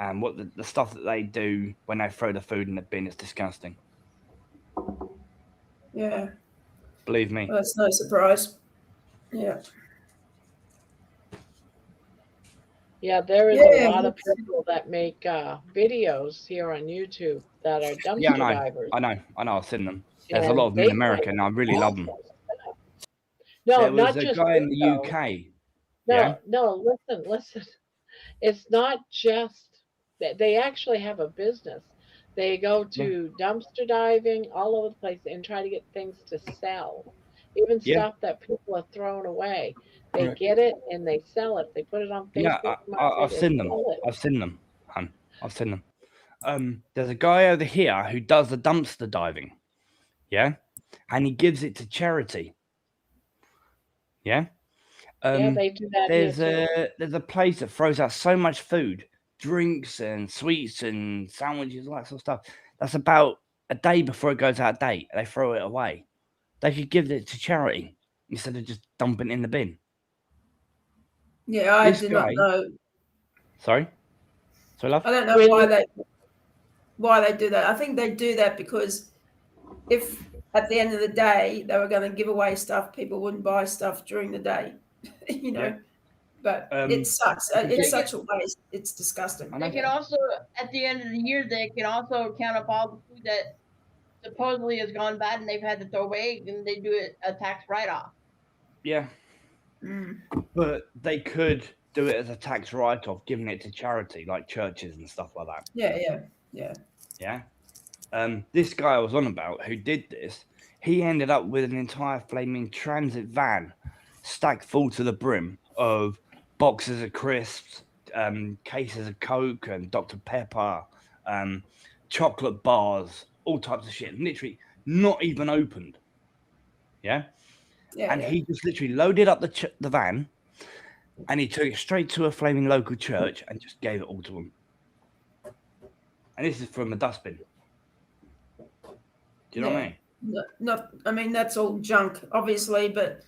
And what the stuff that they do when they throw the food in the bin is disgusting. Yeah. Believe me. Well, that's no surprise. Yeah. Yeah, there is a lot of people that make videos here on YouTube that are dumpster divers. I know. I've seen them. There's a lot of them in America, and I really love them. No, there was not a just guy in the UK. No, listen. It's not just that they actually have a business. They go to dumpster diving all over the place and try to get things to sell. Even stuff that people are throwing away. They get it and they sell it. They put it on Facebook. I've seen them. I've seen them, hun. I've seen them. There's a guy over here who does the dumpster diving. Yeah, and he gives it to charity. Yeah. Yeah, they do that. There's a place that throws out so much food, drinks and sweets and sandwiches, all that sort of stuff. That's about a day before it goes out of date. They throw it away. They could give it to charity instead of just dumping it in the bin. Yeah, I did not know. Sorry, love. I don't know why they do that. I think they do that because if at the end of the day they were going to give away stuff, people wouldn't buy stuff during the day, you know. Yeah. But it sucks. It's such a waste. It's disgusting. They can also, at the end of the year, they can also count up all the food that supposedly has gone bad and they've had to throw away, and they do a tax write-off. Yeah. But they could do it as a tax write-off, giving it to charity, like churches and stuff like that. Yeah. This guy I was on about who did this, he ended up with an entire flaming transit van stacked full to the brim of boxes of crisps, cases of Coke and Dr. Pepper, chocolate bars, all types of shit. Literally not even opened. Yeah. Yeah, And yeah. he just literally loaded up the van, and he took it straight to a flaming local church and just gave it all to them. And this is from a dustbin. Do you know what I mean? Not. I mean, that's all junk, obviously, but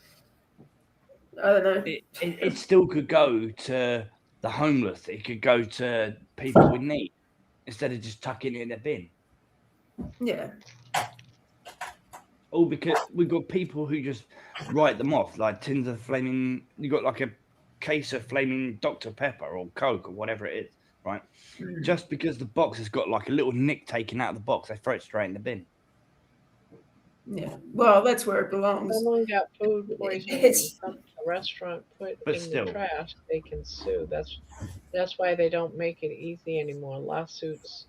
I don't know. It still could go to the homeless. It could go to people in need instead of just tucking it in a bin. Yeah. All because we've got people who just write them off, like tins of flaming. You got like a case of flaming Dr. Pepper or Coke or whatever it is, right? Just because the box has got like a little nick taken out of the box, they throw it straight in the bin. Yeah. Well, that's where it belongs. Someone got food poisoning It's- from something a restaurant put But in still. the trash, they can sue. That's why they don't make it easy anymore. Lawsuits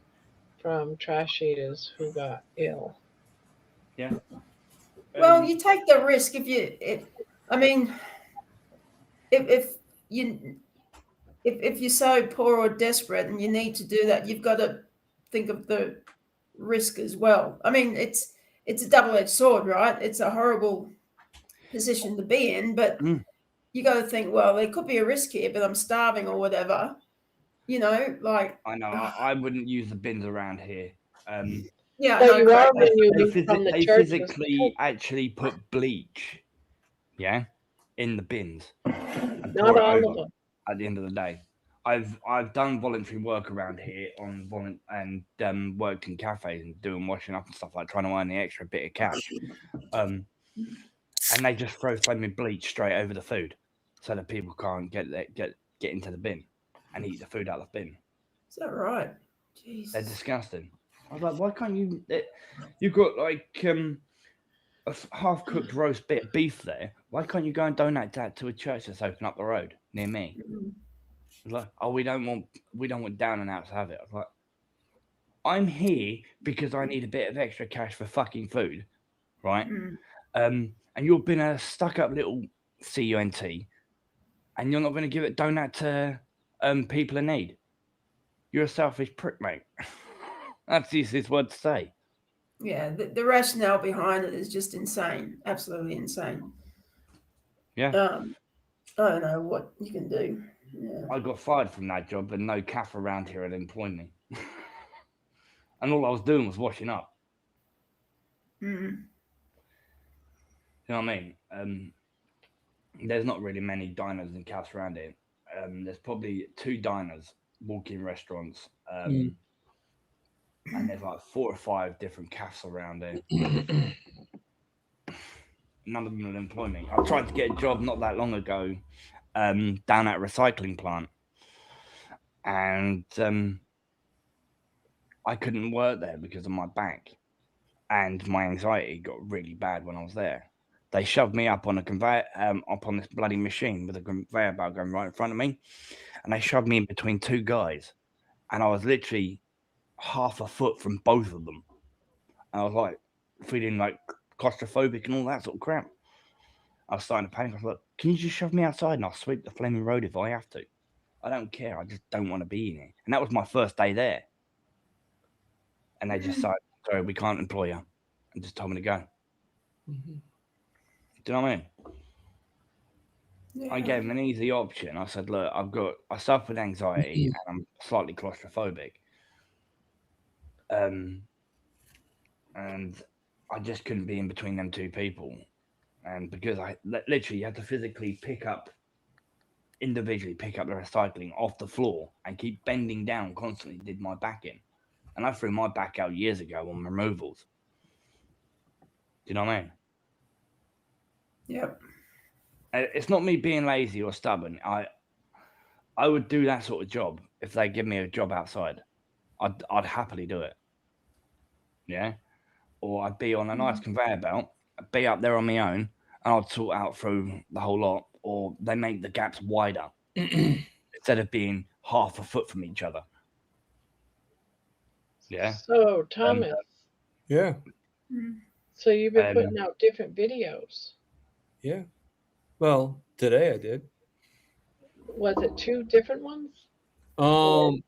from trash eaters who got ill. Yeah. Well, you take the risk if you're so poor or desperate and you need to do that, you've got to think of the risk as well. I mean, it's a double-edged sword, right? It's a horrible position to be in, but you got to think, well, there could be a risk here, but I'm starving or whatever. You know, like I know I wouldn't use the bins around here. yeah, So no, you correct. are removing from the They churches. physically actually put bleach, yeah, in the bins. And Not pour it all over of them. at the end of the day. I've done voluntary work around here on worked in cafes and doing washing up and stuff, like trying to earn the extra bit of cash. And they just throw flaming bleach straight over the food so that people can't get into the bin and eat the food out of the bin. Is that right? Jeez. They're disgusting. I was like, why can't you? You've got like a half-cooked roast bit of beef there. Why can't you go and donate that to a church that's open up the road near me? Like, oh, we don't want down and out to have it. I was like, I'm here because I need a bit of extra cash for fucking food, right? And you've been a stuck-up little cunt, and you're not going to give it donate to people in need. You're a selfish prick, mate. That's the easiest word to say. Yeah, the rationale behind it is just insane, absolutely insane. Yeah. I don't know what you can do. Yeah. I got fired from that job, and no calf around here had employed me. And all I was doing was washing up. You know what I mean? There's not really many diners and calves around here. There's probably 2 diners, walk-in restaurants, and there's like 4 or 5 different calves around here. None of them will employ me. I tried to get a job not that long ago down at a recycling plant, and I couldn't work there because of my back, and my anxiety got really bad when I was there. They shoved me up on a conveyor, up on this bloody machine with a conveyor belt going right in front of me, and they shoved me in between 2 guys, and I was literally half a foot from both of them. And I was like feeling like claustrophobic and all that sort of crap. I was starting to panic. I was like, can you just shove me outside and I'll sweep the flaming road if I have to? I don't care. I just don't want to be in here. And that was my first day there. And they just said, sorry, we can't employ you. And just told me to go. Do you know what I mean? Yeah. I gave them an easy option. I said, look, I suffer with anxiety and I'm slightly claustrophobic. And I just couldn't be in between them 2 people. And because I literally had to physically individually pick up the recycling off the floor and keep bending down constantly, did my back in. And I threw my back out years ago on removals. Do you know what I mean? Yep. It's not me being lazy or stubborn. I would do that sort of job if they give me a job outside. I'd happily do it. Yeah. Or I'd be on a nice conveyor belt, I'd be up there on my own, and I'd sort out through the whole lot. Or they make the gaps wider instead of being half a foot from each other. Yeah. So Thomas. Yeah. So you've been putting out different videos. Yeah. Well, today I did. Was it 2 different ones?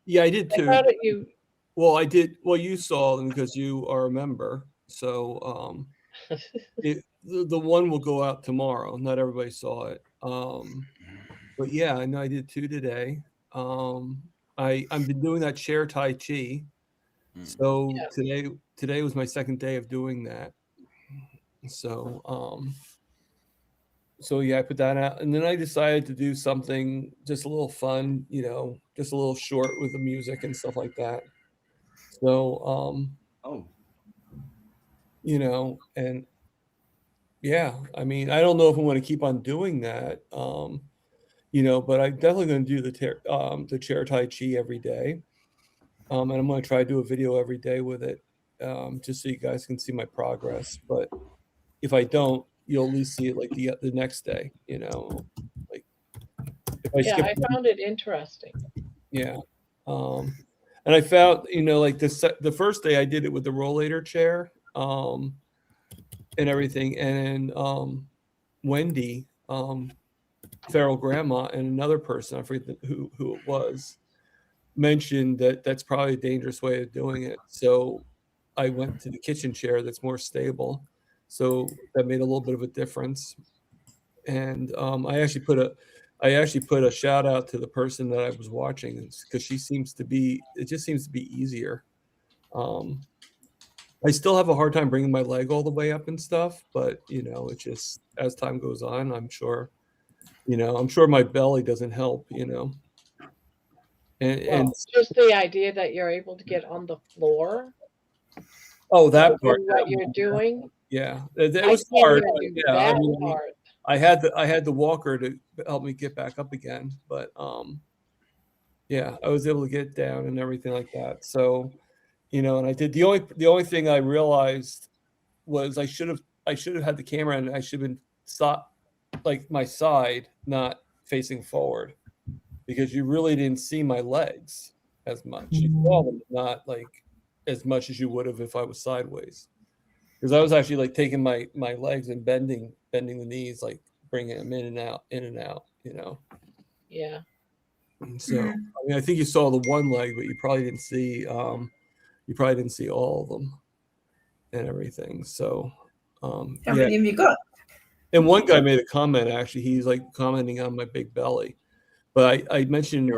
Yeah, I did I too. thought it you. Well, I did. Well, you saw them because you are a member. So the one will go out tomorrow. Not everybody saw it. But yeah, I know I did 2 today. I've been doing that chair tai chi. So Yes. today was my second day of doing that. So so yeah, I put that out, and then I decided to do something just a little fun, just a little short with the music and stuff like that. So Oh, and yeah, I mean, I don't know if I'm going to keep on doing that, but I'm definitely going to do the chair tai chi every day, and I'm going to try to do a video every day with it, just so you guys can see my progress. But if I don't, you'll at least see it like the next day, like if I Yeah, skip, I found it interesting. yeah. And I found, like the first day I did it with the rollator chair, and everything, and Wendy, feral grandma, and another person, I forget who it was, mentioned that that's probably a dangerous way of doing it. So I went to the kitchen chair that's more stable. So that made a little bit of a difference. And I actually put a shout out to the person that I was watching, because it just seems to be easier. I still have a hard time bringing my leg all the way up and stuff, but it just, as time goes on, I'm sure my belly doesn't help, and Well, just the idea that you're able to get on the floor oh, to that part, do what you're doing. yeah, that I was can't hard. even do Yeah, I that mean, part. I had the walker to help me get back up again, but yeah, I was able to get down and everything like that. So, and I did, the only thing I realized was I should have had the camera, and I should have been like my side, not facing forward, because you really didn't see my legs as much. You saw them, not like as much as you would have if I was sideways. Because I was actually like taking my legs and bending the knees, like bringing them in and out, Yeah. And so, I mean, I think you saw the one leg, but you probably didn't see all of them and everything. So, How yeah. many have you got? And one guy made a comment. Actually, he's like commenting on my big belly. But I mentioned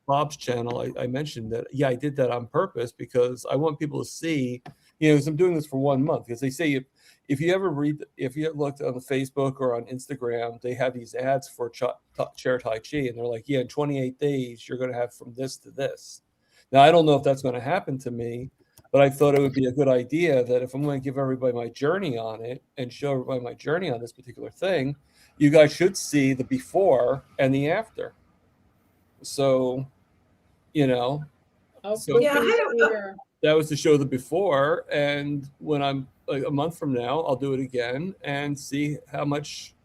Bob's channel. I mentioned that, yeah, I did that on purpose, because I want people to see, because I'm doing this for 1 month. Because they say if you looked on the Facebook or on Instagram, they have these ads for chair tai chi, and they're like, yeah, in 28 days you're going to have from this to this. Now I don't know if that's going to happen to me, but I thought it would be a good idea that if I'm going to give everybody my journey on it and show everybody my journey on this particular thing, you guys should see the before and the after. So, Okay, Yeah, that was to show the before, and when I'm like a month from now, I'll do it again and see how much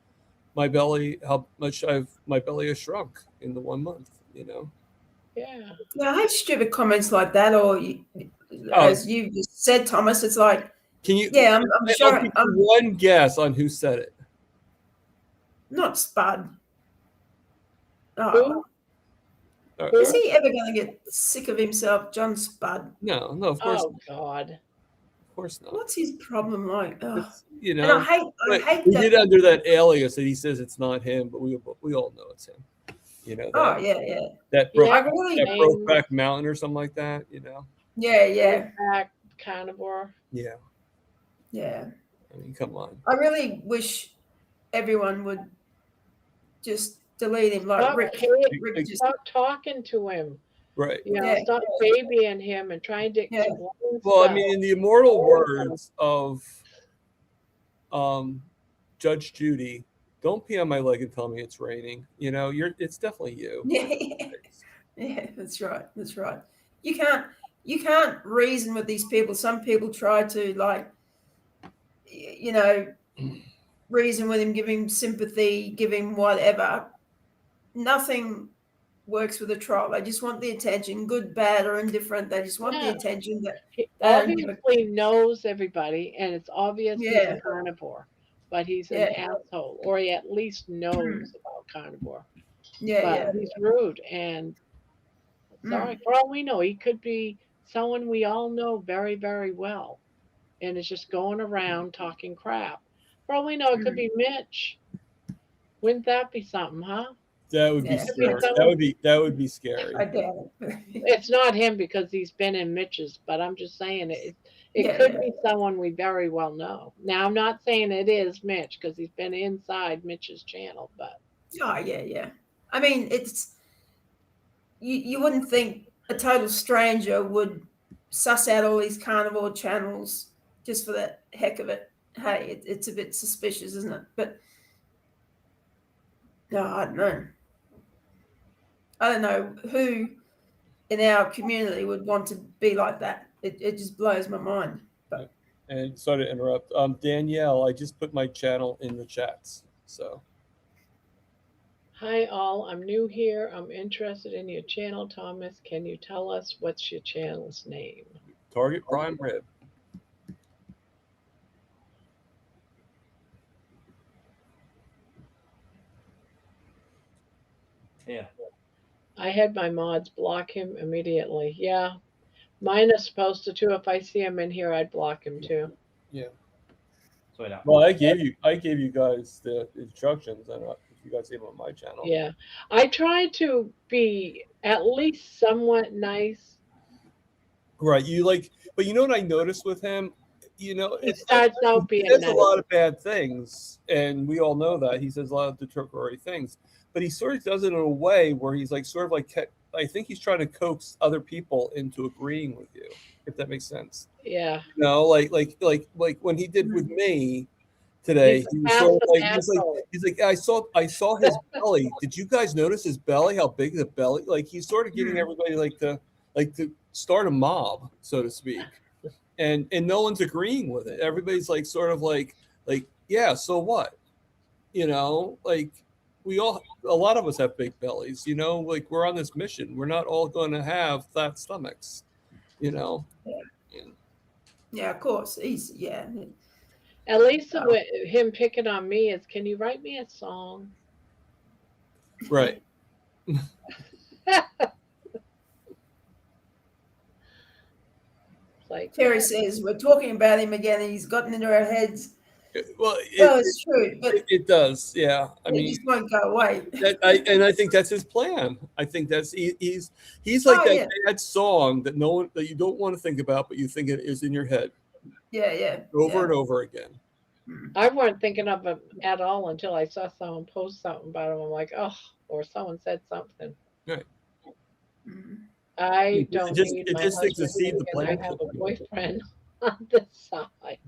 my belly has shrunk in the 1 month. Yeah. Yeah, I hate stupid comments like that, or as you just said, Thomas. It's like, can you? Yeah, I'm sure. I'll give you one guess on who said it. Not Spud. Who? Is he ever going to get sick of himself, John Spud? No, of course. Oh God. Of course not. What's his problem like? And I hate he that. did under that alias that he says it's not him, but we all know it's him. Yeah. That Brokeback Mountain or something like that. Yeah. Brokeback carnivore. Yeah. Yeah. I mean, come on. I really wish everyone would just delete him, like Stop, Rick. Stop talking to him. Right. Stop babying him and trying to explain Well, stuff. I mean, in the immortal words of Judge Judy, don't pee on my leg and tell me it's raining. It's definitely you. Yeah, that's right. You can't reason with these people. Some people try to reason with him, give him sympathy, give him whatever. Nothing works with a troll. They just want the attention, good, bad, or indifferent. They just want the attention. He obviously knows everybody, and it's obvious he's a carnivore. but he's an asshole, or he at least knows about carnivore. But he's rude, and sorry, for all we know, he could be someone we all know very, very well, and is just going around talking crap. For all we know, it could be Mitch. Wouldn't that be something, huh? That would be scary. That would be scary. I doubt it. It's not him because he's been in Mitch's, but I'm just saying it could be someone we very well know. Now, I'm not saying it is Mitch because he's been inside Mitch's channel, but oh yeah. I mean, it's you wouldn't think a total stranger would suss out all these carnivore channels just for the heck of it. Hey, it's a bit suspicious, isn't it? But no, I don't know. I don't know who in our community would want to be like that. It just blows my mind. But and sorry to interrupt. Danielle, I just put my channel in the chats. So hi all, I'm new here. I'm interested in your channel, Thomas. Can you tell us what's your channel's name? Target Prime Rib. Yeah. I had my mods block him immediately. Yeah. Mine is supposed to too. If I see him in here, I'd block him too. Yeah. So well, I gave you guys the instructions, and if you guys see them on my channel. Yeah, I try to be at least somewhat nice. Right. But you know what I noticed with him? You know, he starts out being says nice. a lot of bad things, and we all know that he says a lot of derogatory things. But he sort of does it in a way where he's like sort of like I think he's trying to coax other people into agreeing with you, if that makes sense. Yeah. You know, like when he did with me today, he was sort of like he's like I saw his belly. Did you guys notice his belly? How big the belly? Like he's sort of getting everybody to start a mob, so to speak. And no one's agreeing with it. Everybody's like sort of like yeah, so what? You know, like a lot of us have big bellies, you know, like we're on this mission. We're not all going to have flat stomachs, you know. Yeah, of course. At least him picking on me is, can you write me a song? Right. Like Terry says we're talking about him again, and he's gotten into our heads. Well, it's true, but it does. Yeah, I mean, just won't go away. I think that's his plan. I think that's he's like that bad song that that you don't want to think about, but you think it is in your head. Yeah. Over and over again. I weren't thinking of him at all until I saw someone post something about him. I'm like, oh, or someone said something. Right. I don't need my husband to see the plan. I have a boyfriend on the side.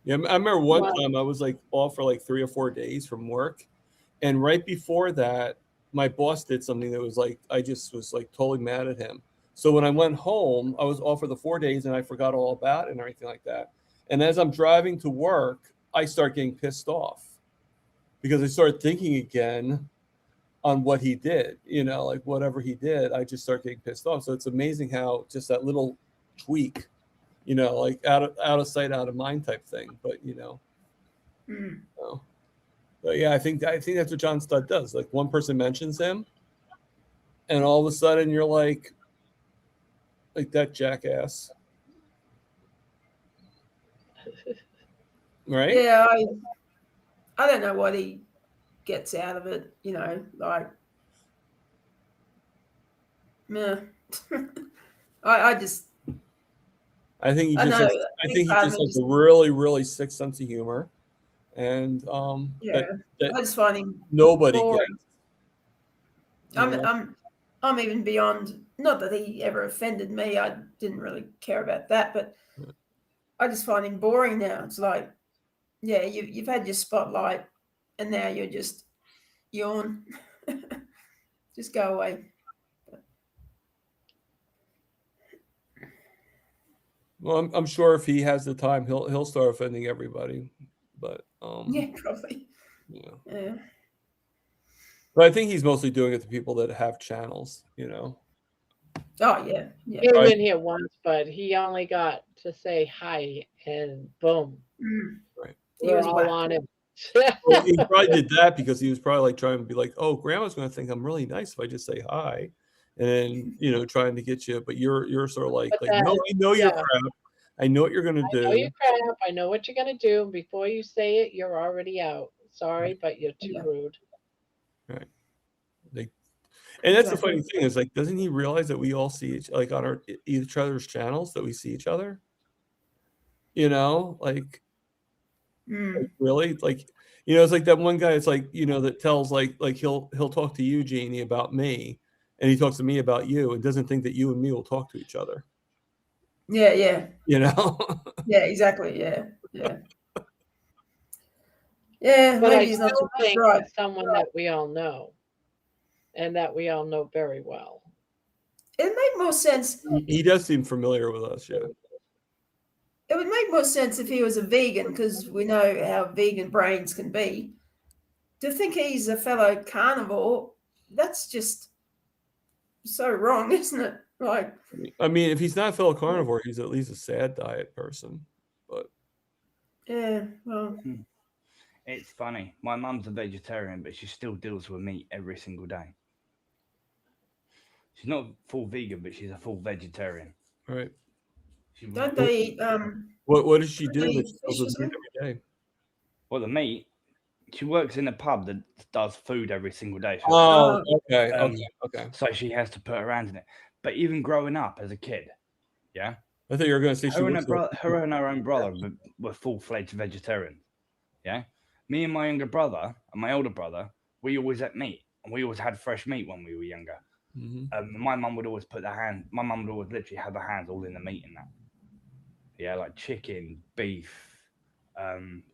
Yeah, I remember one time I was like off for like 3 or 4 days from work, and right before that, my boss did something that was like I just was like totally mad at him. So when I went home, I was off for the 4 days, and I forgot all about it and everything like that. And as I'm driving to work, I start getting pissed off because I started thinking again on what he did. You know, like whatever he did, I just start getting pissed off. So it's amazing how just that little tweak, you know, like out of sight, out of mind type thing. But you know, so, but yeah, I think that's what John Studd does. Like one person mentions him, and all of a sudden you're like that jackass, right? Yeah, I don't know what he gets out of it. You know, like, meh. I think he just has a really, really sick sense of humor, and I just find him nobody boring. gets. I'm even beyond. Not that he ever offended me. I didn't really care about that, but I just find him boring now. It's like, yeah, you've had your spotlight, and now you're just yawn. Just go away. Well, I'm sure if he has the time, he'll start offending everybody. But yeah, probably. Yeah. But I think he's mostly doing it to people that have channels, you know. Oh yeah, yeah. Came Right. in here once, but he only got to say hi, and boom, Mm. Right. He we're was all whacked. on him. Well, he probably did that because he was probably like trying to be like, oh, grandma's going to think I'm really nice if I just say hi, and then trying to get you. But you're sort of like But no, that, I know you're yeah, crap. I know what you're going to I know do. you're crap. I know what you're gonna do. Before you say it, you're already out. Sorry, but you're too Yeah. rude. Right. They, and that's the Exactly. funny thing is like, doesn't he realize that we all see like on our each other's channels that we see each other? Like Mm. really, like it's like that one guy. It's like that tells like he'll talk to you, Jeannie, about me, and he talks to me about you, and doesn't think that you and me will talk to each other. Yeah, yeah, Yeah, exactly. Yeah, yeah, yeah. But I Maybe he's not still too think bright. it's someone that we all know, and that we all know very well. It'd make more sense. he does seem familiar with us. Yeah, It would make more sense if he was a vegan, because we know how vegan brains can be. To think he's a fellow carnivore, that's just so wrong, isn't it? Like, I mean, if he's not a fellow carnivore, he's at least a sad diet person. But yeah, well, It's funny. My mum's a vegetarian, but she still deals with meat every single day. She's not full vegan, but she's a full vegetarian. right, She don't they eat what does she don't do they that eat she fish deals or with meat something? every day? Well, the meat. She works in a pub that does food every single day. Oh, Oh, okay, Um, okay. So she has to put her hands in it. But even growing up as a kid, yeah, I thought you were going to say she her and works. her and her own brother were full-fledged vegetarians. Yeah, me and my younger brother and my older brother, we always ate meat, and we always had fresh meat when we were younger. Mhm. My mum would always my mum would always literally have her hands all in the meat and that. Yeah, like chicken, beef,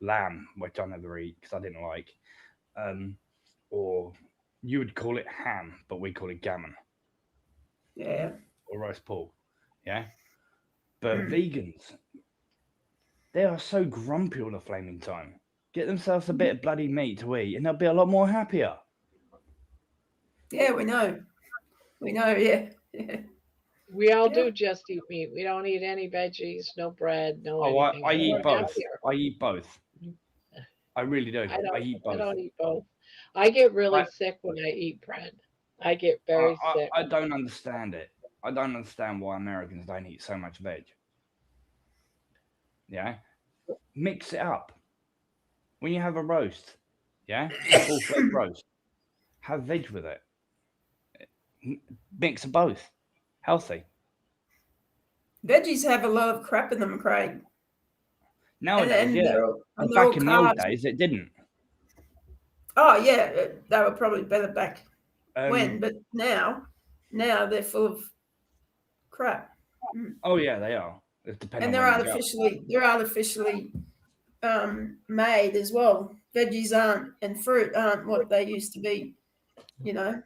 lamb, which I never eat because I didn't like. Or you would call it ham, but we call it gammon yeah. or roast pork. Yeah, but Mm. vegans, they are so grumpy all the flaming time. Get themselves a bit of bloody meat to eat, and they'll be a lot more happier. Yeah, we know. We know, yeah. Yeah. We all Yeah. do just eat meat. We don't eat any veggies, no bread, no Oh, anything. I And eat we're both. happier. I eat both. I really do. I eat I both. don't eat both. I get I, really sick when I eat bread. I get very sick. I don't understand it. I don't understand why Americans don't eat so much veg. Yeah, mix it up. When you have a roast, yeah, a full fledged roast, have veg with it. Mix of both. Healthy. Veggies have a lot of crap in them, Craig. Nowadays, And yeah. they're all, But and they're all back in the old carbs. days, it didn't. Oh yeah, they were probably better back when, Um, but now they're full of crap. Mm. oh yeah, they are. It depends And on they're where you go. artificially made as well. Veggies aren't, and fruit aren't what they used to be. They're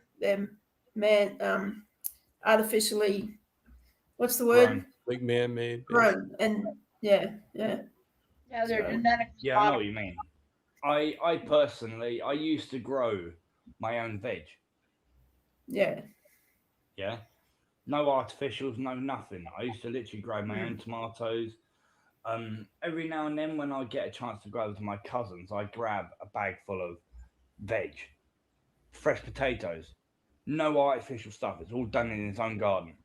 artificially, what's the word? Grown. Like man-made. Grown. And yeah. Yeah, they're So, genetically Yeah, I know what modified. you mean. I personally, I used to grow my own veg. yeah. Yeah, no artificials, no nothing. I used to literally grow my own Mm. tomatoes. Every now and then, when I get a chance to go over to my cousins, I grab a bag full of veg, fresh potatoes, no artificial stuff. It's all done in his own garden.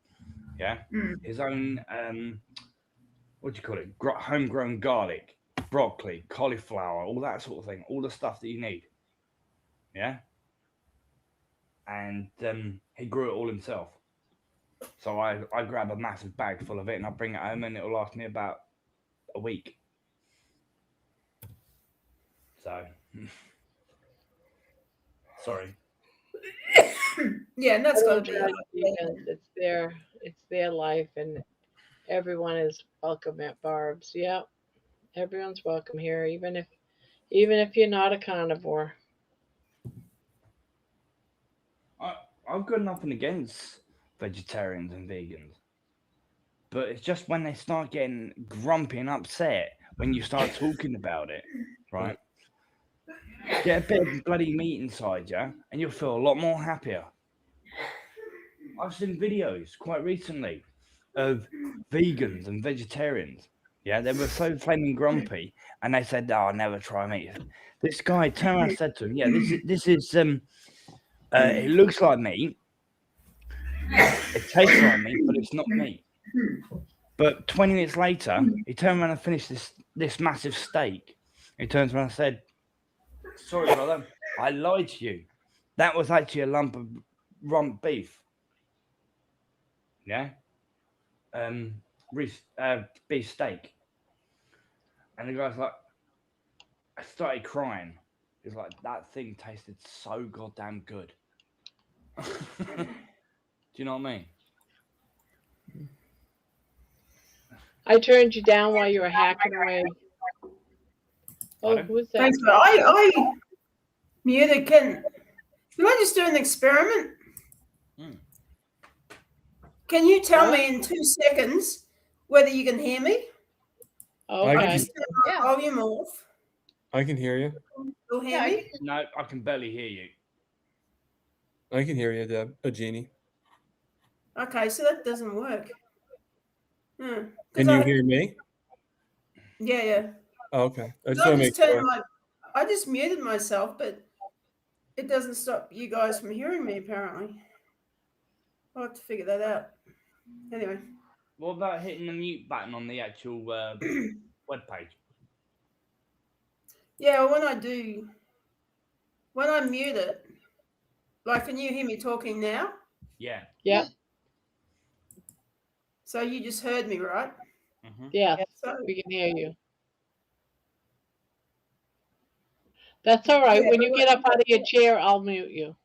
Yeah, Mm. his own what do you call it? Homegrown garlic, broccoli, cauliflower, all that sort of thing. All the stuff that you need. Yeah, and he grew it all himself. So I grab a massive bag full of it and I bring it home and it'll last me about a week. So, sorry. Yeah, and that's I got to don't be judge vegans. It's their life, and everyone is welcome at Barb's. Yep, everyone's welcome here, even if you're not a carnivore. I, I've got nothing against vegetarians and vegans, but it's just when they start getting grumpy and upset when you start talking about it, right? Get a bit of bloody meat inside you, and you'll feel a lot more happier. I've seen videos quite recently of vegans and vegetarians. Yeah, they were so flaming grumpy, and they said, "Oh, I'll never try meat." This guy turned around and said to him, "Yeah, this is it looks like meat, it tastes like meat, but it's not meat." But 20 minutes later, he turned around and finished this massive steak. He turns around and said, "Sorry, brother, I lied to you. That was actually a lump of rump beef." Yeah, beef steak. And the guy's like, I started crying. He's like, that thing tasted so goddamn good. Do you know what I mean? I turned you down while you were hacking away. Oh, Pardon? who's that? Thanks, but I muted. Can I just do an experiment? Can you tell me in 2 seconds whether you can hear me? Okay. I just turn my volume off. I can hear you. You'll hear me? No, I can barely hear you. I can hear you, Deb. Jeannie. Okay, so that doesn't work. Can you hear me? Yeah. Oh, okay. I just want to make sure. I just muted myself, but it doesn't stop you guys from hearing me, apparently. I'll have to figure that out. Anyway. What about hitting the mute button on the actual web page? Yeah, when I mute it, like, can you hear me talking now? Yeah. Yep. So you just heard me, right? Mm-hmm. Yeah, So, we can hear you. That's all right. When you get up out of your chair, I'll mute you.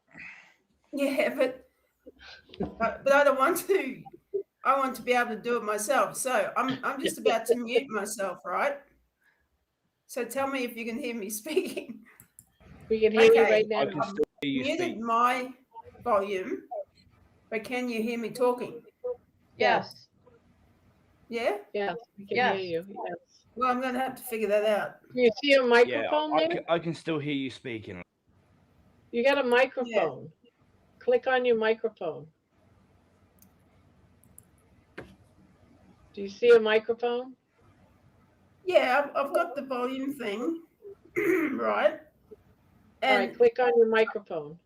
Yeah, but I don't want to. I want to be able to do it myself. So I'm just about to mute myself, right? So tell me if you can hear me speaking. We can hear you right now. I can still hear you Muted speak. my volume, but can you hear me talking? Yes. Yeah? Yes, we can hear you. Yes. Well, I'm going to have to figure that out. Do you see a microphone Yeah, there? I can still hear you speaking. You got a microphone. Click on your microphone. Do you see a microphone? Yeah, I've got the volume thing, right? All right, click on your microphone.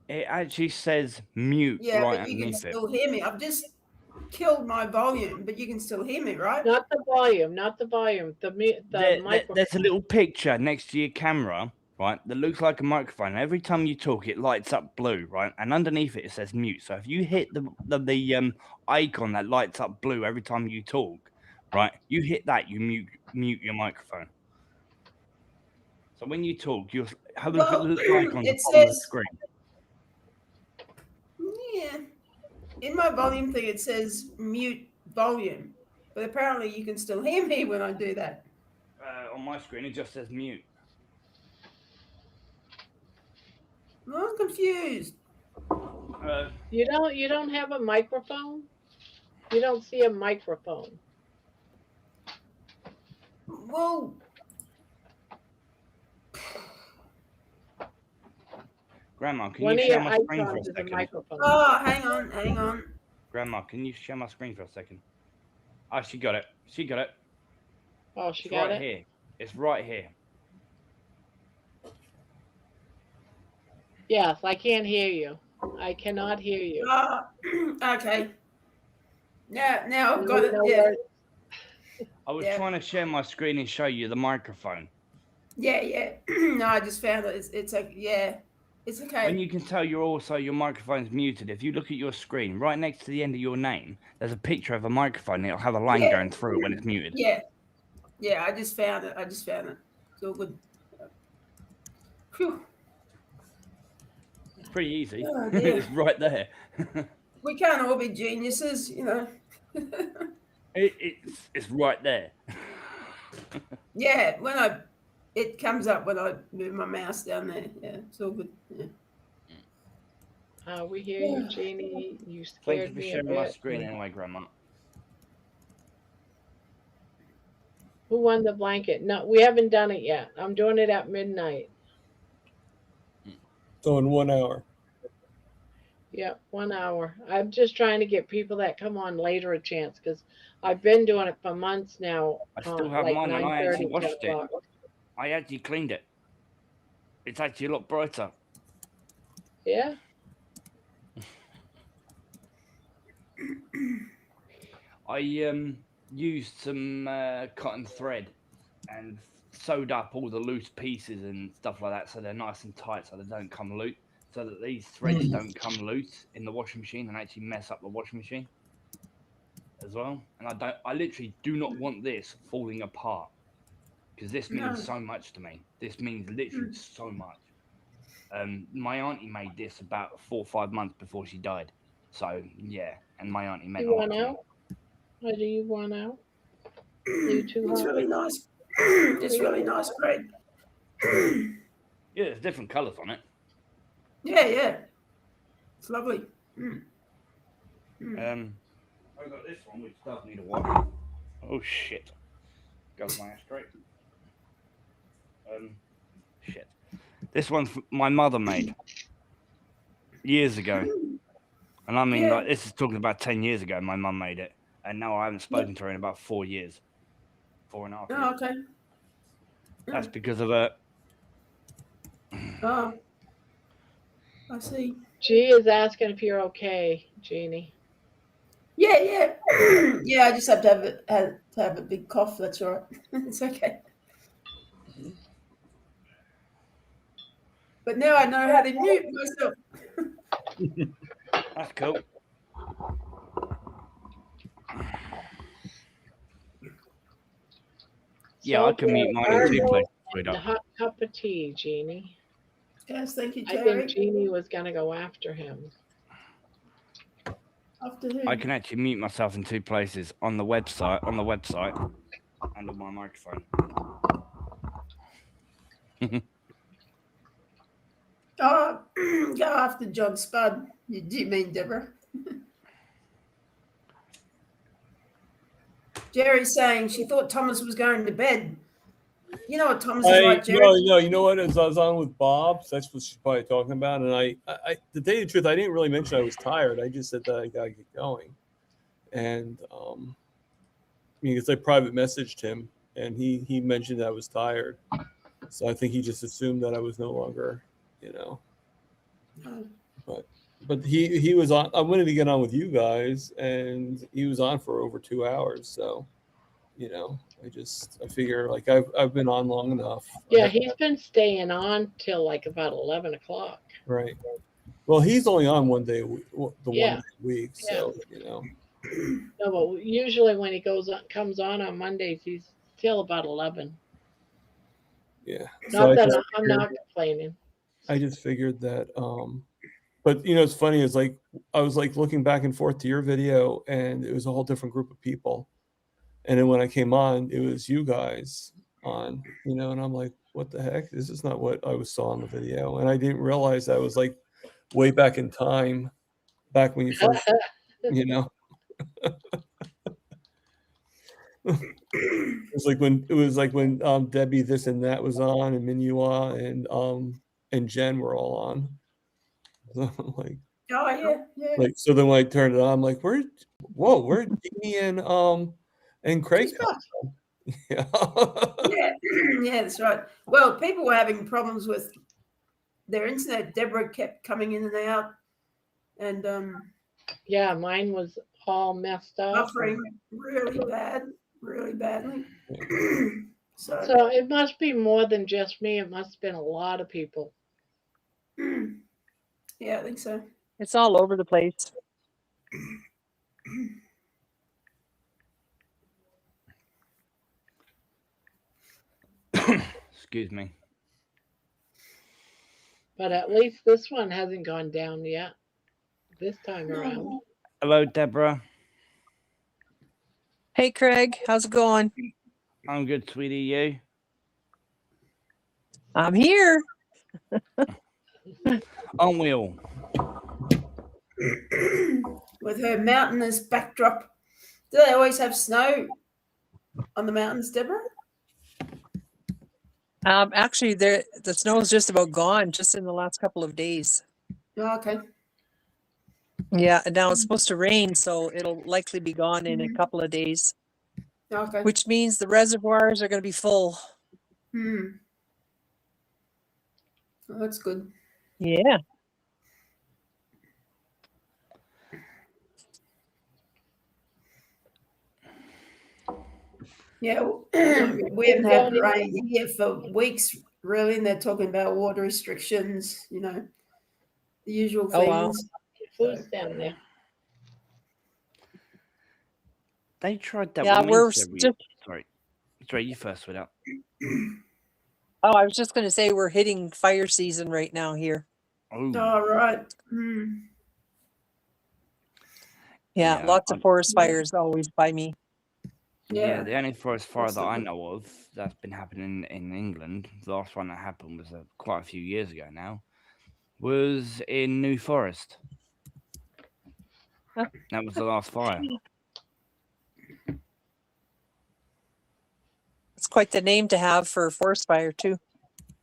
It actually says mute right but you can underneath it. still hear me. I've just killed my volume, but you can still hear me, right? Not the volume, not the volume. The microphone. There's a little picture next to your camera, right, that looks like a microphone. And every time you talk, it lights up blue, right? And underneath it, it says mute. So if you hit the icon that lights up blue every time you talk, right, you hit that, you mute your microphone. So when you talk, you'll have a look at the little icon on the bottom of the screen. Yeah. In my volume thing, it says mute volume, but apparently you can still hear me when I do that. On my screen, it just says mute. I'm confused. You don't have a microphone? You don't see a microphone. Well, Grandma, can you share my screen for a second? Oh, hang on. Grandma, can you share my screen for a second? Oh, she got it. Oh, she got it? Right here. It's right here. Yes, I can't hear you. I cannot hear you. Okay. Now I've got it. Yeah. I was trying to share my screen and show you the microphone. Yeah. No, I just found it. It's okay. When you can tell your microphone's muted, if you look at your screen, right next to the end of your name, there's a picture of a microphone. It'll have a line going through it when it's muted. Yeah, I just found it. It's all good. Phew. It's pretty easy. Oh, it's right there. We can't all be geniuses, you know. It's right there. Yeah, it comes up when I move my mouse down there. Yeah, it's all good. Yeah. We hear you, Jeannie. You scared me. Thank you for sharing my screen anyway, Grandma. Who won the blanket? No, we haven't done it yet. I'm doing it at midnight. So in 1 hour. Yeah, 1 hour. I'm just trying to get people that come on later a chance because I've been doing it for months now, I still have like mine, and I actually 9:30, 10 washed it. o'clock. I actually cleaned it. It's actually a lot brighter. Yeah. I used some cotton thread and sewed up all the loose pieces and stuff like that, so they're nice and tight, so they don't come loose, so that these threads don't come loose in the washing machine and actually mess up the washing machine as well. And I literally do not want this falling apart because this means so much to me. This means literally so much. My auntie made this about 4 or 5 months before she died. So yeah, and my auntie meant a You lot want to me. out? Or do you want out? You too It's hot? really nice. It's really nice, Craig. Yeah, there's different colours on it. Yeah. It's lovely. I got this one, which does need a wash. Oh shit! Goes my ass straight. Shit. This one's my mother made years ago, and I mean, like, this is talking about 10 years ago. My mum made it, and now I haven't spoken to her in about 4 years, 4.5 years. Oh, okay. That's because of her. Oh, I see. G is asking if you're okay, Jeannie. Yeah. Yeah, I just have to have a big cough. That's all right. It's okay. But now I know how to mute myself. That's cool. Yeah, I can mute mine in 2 places. A hot cup of tea, Jeannie. Yes, thank you, I Terry. think Jeannie was gonna go after him. After who? I can actually mute myself in 2 places on the website, and on my microphone. Oh, go after John Spud. Do you mean Deborah? Jerry's saying she thought Thomas was going to bed. You know what Thomas is like, Jerry? No, you know what? As I was on with Bob, so that's what she's probably talking about. And I to tell you the truth, I didn't really mention I was tired. I just said that I gotta get going. And because I private messaged him, and he mentioned that I was tired. So I think he just assumed that I was no longer, But he was on. I wanted to get on with you guys, and he was on for over 2 hours. So, I figure like I've been on long enough. Yeah, he's been staying on till like about 11 o'clock. Right. Well, he's only on one day, one day a week. So No, but usually when he comes on Mondays, he's till about 11. Yeah. Not that I'm not complaining. I just figured that. But it's funny is like I was like looking back and forth to your video, and it was a whole different group of people. And then when I came on, it was you guys on, and I'm like, what the heck? This is not what I saw in the video. And I didn't realize that was like way back in time, back when you first, It was like when Debbie this and that was on, and Minua and Jen were all on. So I'm like, oh yeah. Like, so then when I turned it on, I'm like, where'd Jeannie and Craig come from? Yeah, that's right. Well, people were having problems with their internet. Deborah kept coming in and out, and yeah, mine was all messed up. Buffering really badly. So it must be more than just me. It must have been a lot of people. Yeah, I think so. It's all over the place. Excuse me. But at least this one hasn't gone down yet. This time around. Hello, Deborah. Hey, Craig. How's it going? I'm good, sweetie. You? I'm here. On wheel. With her mountainous backdrop. Do they always have snow on the mountains, Deborah? Actually, the snow is just about gone, just in the last couple of days. Oh, okay. Yeah, and now it's supposed to rain, so it'll likely be gone in a couple of days, Okay. which means the reservoirs are going to be full. Oh, that's good. Yeah. Yeah, we haven't had rain here for weeks, really, and they're talking about water restrictions, the usual Oh, wow. things. Who's down there? They tried that Yeah, with me. we're Sorry, just. sorry, you first without. Oh, I was just going to say we're hitting fire season right now here. Oh, right. Yeah, lots of forest fires always by me. Yeah, the only forest fire that I know of that's been happening in England, the last one that happened was quite a few years ago now, was in New Forest. Huh. That was the last fire. It's quite the name to have for a forest fire, too.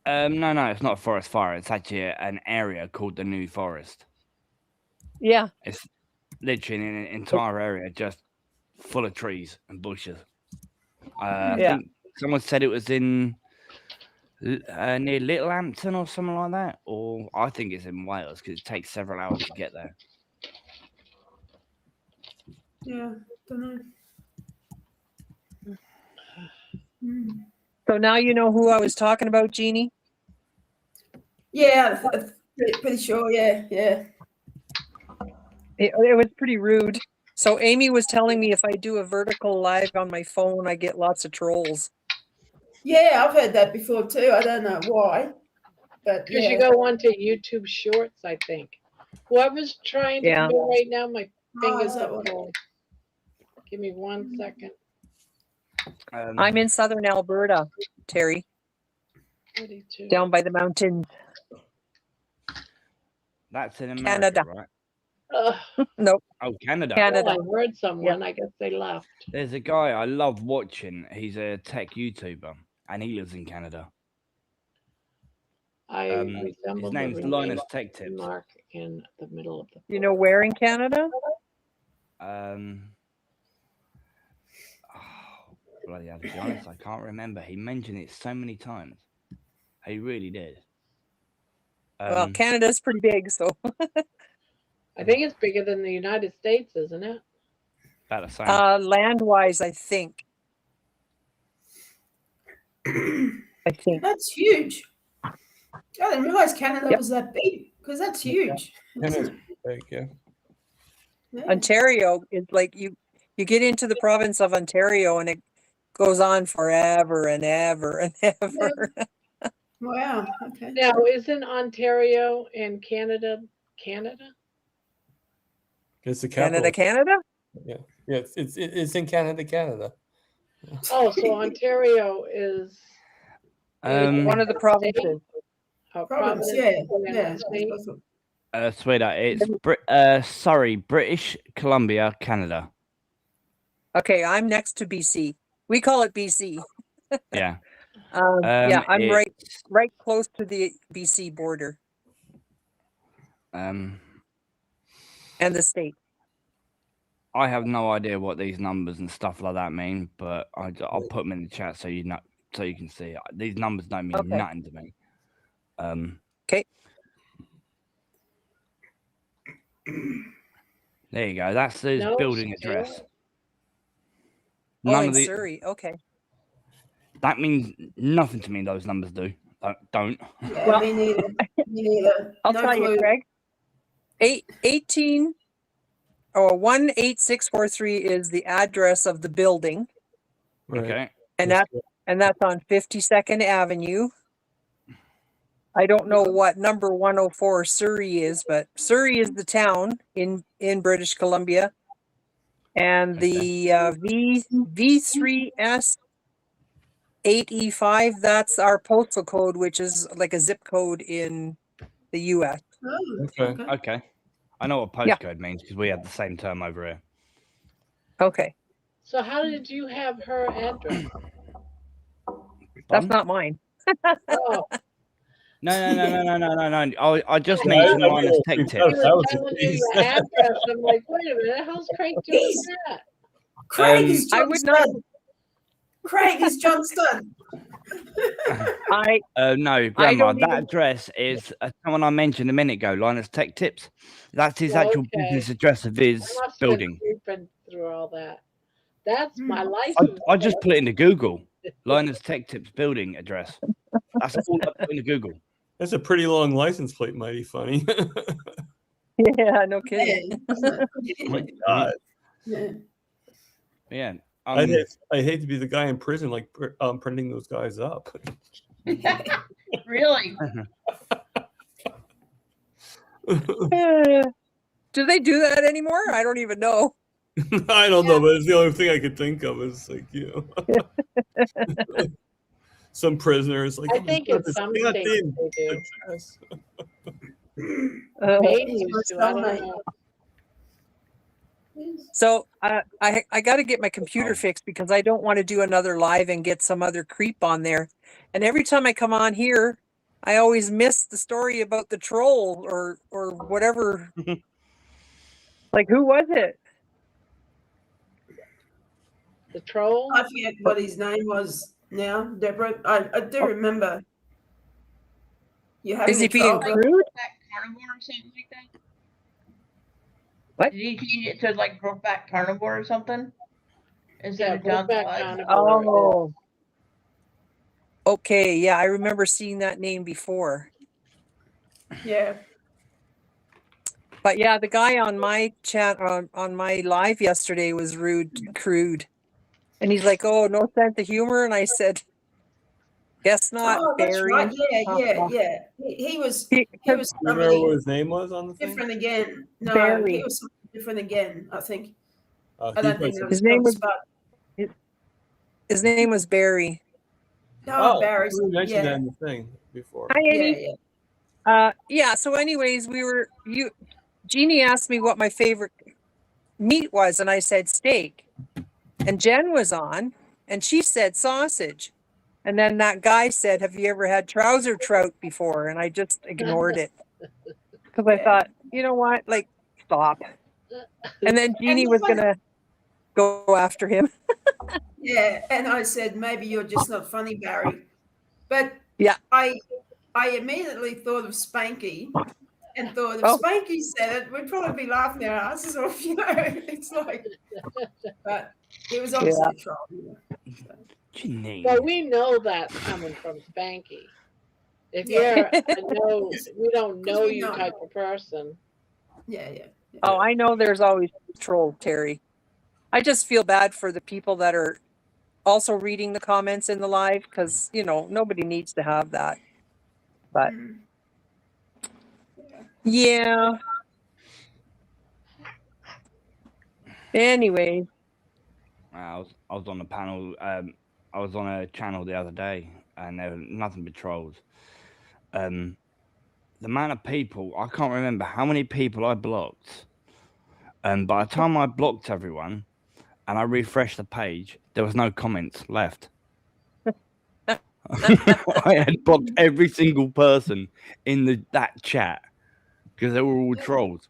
No, it's not a forest fire. It's actually an area called the New Forest. Yeah. It's literally an entire area just full of trees and bushes. I think someone said it was in near Littlehampton or something like that, or I think it's in Wales because it takes several hours to get there. Yeah, don't know. So now you know who I was talking about, Jeannie? Yeah, pretty sure. Yeah. It was pretty rude. So Amy was telling me if I do a vertical live on my phone, I get lots of trolls. Yeah, I've heard that before too. I don't know why, but Because you go on to YouTube Shorts, I think. Whoever's trying to come in right now, my fingers are full. Give me 1 second. I'm in southern Alberta, Terry. 42. Down by the mountains. That's in America, Canada. right? Nope. Oh, Canada. Well, I heard someone. I guess they left. There's a guy I love watching. He's a tech YouTuber, and he lives in Canada. His name's Linus Tech Tips. Mark in the middle of the. You know where in Canada? Bloody hell, to be honest, I can't remember. He mentioned it so many times. He really did. Well, Canada's pretty big, so. I think it's bigger than the United States, isn't it? About the same. Land-wise, I think. That's huge. I didn't realize Canada was that big, because that's huge. Canada's big, yeah. Ontario is like you get into the province of Ontario and it goes on forever and ever and ever. Wow. Okay. Now, isn't Ontario in Canada? It's the capital. Canada? Yeah. It's in Canada. Oh, so Ontario is one of the provinces. Province, yeah. Sweetheart, it's Surrey, British Columbia, Canada. Okay, I'm next to BC. We call it BC. Yeah. I'm right close to the BC border. And the state. I have no idea what these numbers and stuff like that mean, but I'll put them in the chat so you can see. These numbers don't mean nothing to me. Okay. There you go. That's his building address. None of the Surrey. Okay. That means nothing to me. Those numbers do. Don't. Yeah, well, me neither. I'll tell you, Greg. 18643 is the address of the building. Okay. And that's on 52nd Avenue. I don't know what number 104 Surrey is, but Surrey is the town in British Columbia. And the V3S 8E5, that's our postal code, which is like a zip code in the US. Okay. I know what postcode means because we have the same term over here. Okay. So how did you have her address? That's not mine. No. I just Yeah, mentioned I Linus get Tech freaked Tips. out He if that was was the telling you case. your address. I'm like, wait a minute, how's Craig doing He's- that? Craig is I John would not. Stud. Craig is John Stud. I No, Grandma, don't that even. address is someone I mentioned a minute ago, Linus Tech Tips. That's his Well, actual okay. business address of his I must have been building. creeping through all that. That's my Hmm. license. I just put it into Google. Linus Tech Tips building address. That's all I put into Google. That's a pretty long license plate. Mighty funny. Yeah, no Yeah, kidding. isn't Oh my it? God. Yeah. Yeah. I hate to be the guy in prison, like printing those guys up. Really? Do they do that anymore? I don't even know. I don't know, but it's the only thing I could think of is like, some prisoners like, I think in some states they do. Maine used to. I don't know. So I got to get my computer fixed because I don't want to do another live and get some other creep on there. And every time I come on here, I always miss the story about the troll or whatever. Like, who was it? The troll? I forget what his name was now, Deborah. I do remember. You having Is he a being troll? Like crude? Brokeback Carnivore or something like that? What? Did he change it to like Brokeback Carnivore or something? Instead Yeah, of John Brokeback Stud? Carnivore. Oh. Okay, yeah, I remember seeing that name before. Yeah. But yeah, the guy on my chat on my live yesterday was crude. And he's like, "Oh, no sense of humor." And I said, "Guess not, Oh, that's Barry." right. Yeah. He was He- he was You remember what somebody his name was on the thing? different again. No, Barry. he was something different again. I think. I He don't think was- it His was name John was- Spud. His name was Barry. No, Barry. you mentioned that Yeah. in the thing before. Hi, Yeah, Eddie. yeah. Yeah. So, anyways, Jeannie asked me what my favorite meat was, and I said steak. And Jen was on, and she said sausage. And then that guy said, "Have you ever had trouser trout before?" And I just ignored it because I Yeah. thought, you know what, like, stop. And then Jeannie the was funny- gonna go after him. Yeah, and I said maybe you're just not funny, Barry. But Yeah. I immediately thought of Spanky and thought if Oh. Spanky said it, we'd probably be laughing our asses off, It's like, but it was obviously a troll. Janine. Well, we know that's coming from Spanky. If Yeah. we don't know we you know. type of person. Yeah. Oh, I know there's always troll, Terry. I just feel bad for the people that are also reading the comments in the live because, nobody needs to have that. But Mm. yeah. Anyway, I was on a panel. I was on a channel the other day, and there was nothing but trolls. The amount of people, I can't remember how many people I blocked. And by the time I blocked everyone, and I refreshed the page, there was no comments left. I had blocked every single person in that chat because they were all trolls.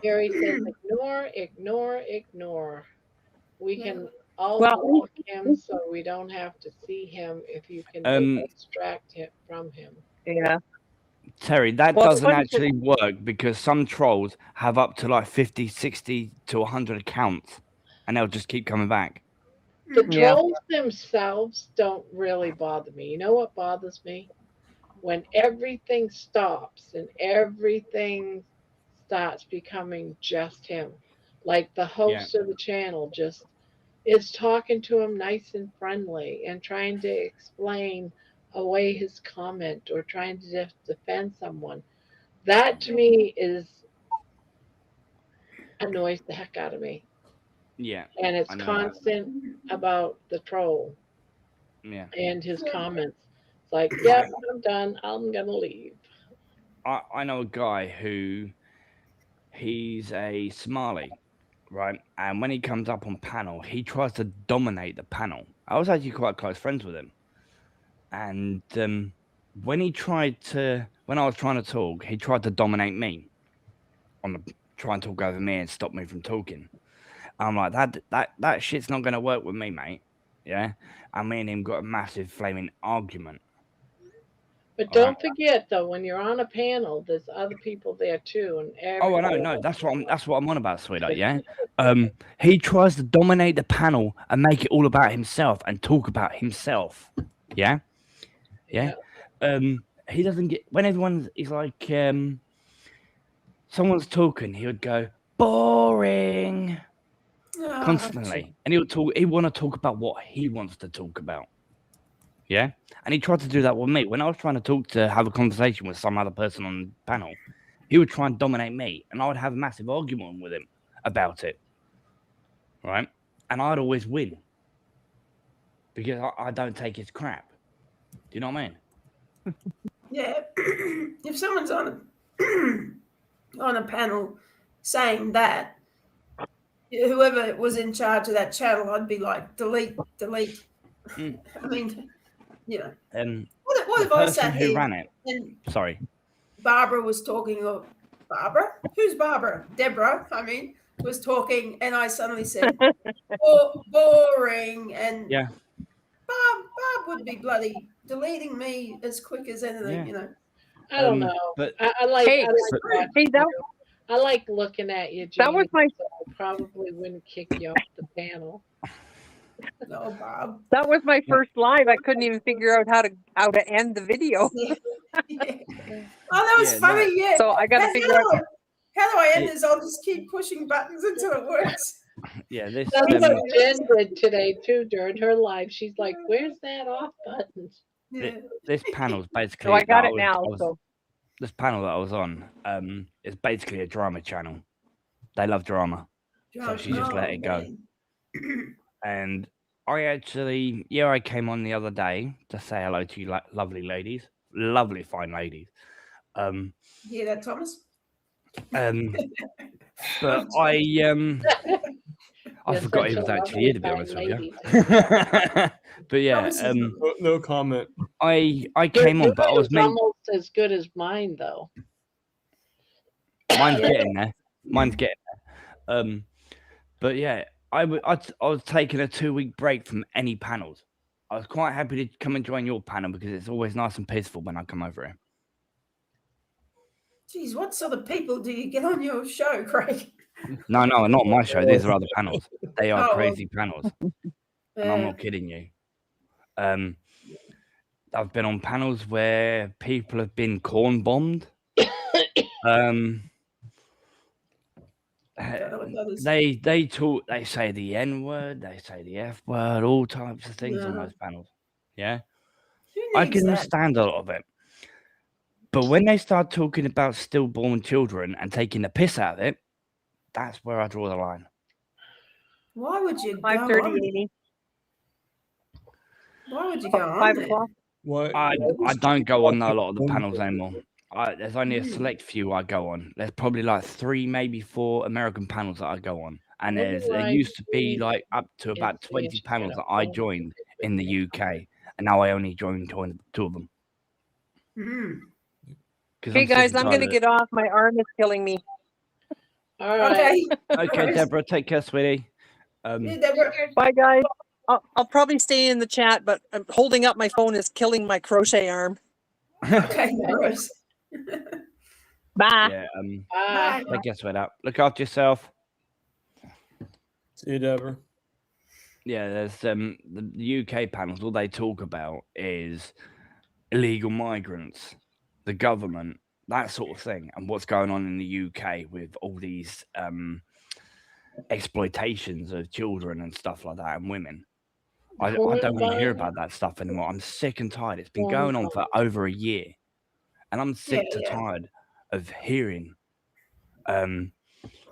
Gary says, ignore. We can all Well- block him so we don't have to see him if you can distract him from him. yeah. Terry, that Well, it's doesn't funny actually work because some trolls have up to like 50, 60 to 100 accounts and they'll just keep coming back. The Yeah. trolls themselves don't really bother me. You know what bothers me? When everything stops and everything starts becoming just him. Like the host of the channel just is talking to him nice and friendly and trying to explain away his comment or trying to defend someone. That to me annoys the heck out of me. Yeah. And it's I know constant about the troll Yeah. and his comments. It's like, yep, I'm done. I'm gonna leave. I know a guy who he's a Somali, right? And when he comes up on panel, he tries to dominate the panel. I was actually quite close friends with him. And when I was trying to talk, he tried to dominate me try and talk over me and stop me from talking. I'm like, that shit's not gonna work with me, mate. Yeah, and me and him got a massive flaming argument. But All don't right. forget though, when you're on a panel, there's other people there too, and Oh, I know, everybody. no, that's what I'm on about, sweetheart. Yeah. He tries to dominate the panel and make it all about himself and talk about himself. Yeah. Yeah. He doesn't get when everyone's he's like someone's talking, he would go boring constantly, and he want to talk about what he wants to talk about. Yeah, and he tried to do that with me when I was trying to have a conversation with some other person on the panel. He would try and dominate me, and I would have a massive argument with him about it. Right, and I'd always win because I don't take his crap. Do you know what I mean? Yeah. If someone's on a panel saying that, whoever was in charge of that channel, I'd be like, delete. I mean, you know. What if I sat who here ran it? and Sorry. Barbara was talking, or Barbara? Who's Barbara? Deborah, I mean, was talking, and I suddenly said, boring, and Yeah. Bob would be bloody deleting me as quick as anything, you know. I don't know. But I like Hey, watching hey, you. I like looking at you, Jeannie. that was my so I probably wouldn't kick you off the panel. No, Bob. that was my first live. I couldn't even figure out how to end the video. Yeah. Oh, that was funny. Yeah. So I got to figure out. How do I end this? I'll just keep pushing buttons until it works. Yeah, this That's what Jen did today too during her live. She's like, "Where's that off button?" Yeah. This panel's basically. So I got it now. So this panel that I was on is basically a drama channel. They love drama, so she just let it go. And I came on the other day to say hello to you, lovely ladies, lovely fine ladies. You hear that, Thomas? But I forgot he was actually here, to be honest with you. But yeah, no comment. I came on, but I was almost as good as mine, though. Mine's getting there. Mine's getting there. But yeah, I was taking a 2-week break from any panels. I was quite happy to come and join your panel because it's always nice and peaceful when I come over here. Geez, what sort of people do you get on your show, Craig? No, not my show. These are other panels. They are crazy panels. And I'm not kidding you. I've been on panels where people have been corn bombed. They talk. They say the N word. They say the F word. All types of things on those panels. Yeah, I can understand a lot of it. But when they start talking about stillborn children and taking the piss out of it, that's where I draw the line. Why would you 5:30, Why would you go on 5 there? o'clock? What? I don't go on a lot of the panels anymore. There's only a select few I go on. There's probably like 3, maybe 4 American panels that I go on. And there used to be like up to about 20 panels that I joined in the UK. And now I only joined 2 of them. Hey guys, I'm going to get off. My arm is killing me. All right. Okay, Deborah, take care, sweetie. Bye, guys. I'll probably stay in the chat, but holding up my phone is killing my crochet arm. Okay, gross. Bye. Yeah, Bye. I guess we're out. Look after yourself. See you, Deborah. Yeah, there's the UK panels. All they talk about is illegal migrants, the government, that sort of thing, and what's going on in the UK with all these exploitations of children and stuff like that, and women. I don't want to hear about that stuff anymore. I'm sick and tired. It's been going on for over a year, and I'm sick to tired of hearing. There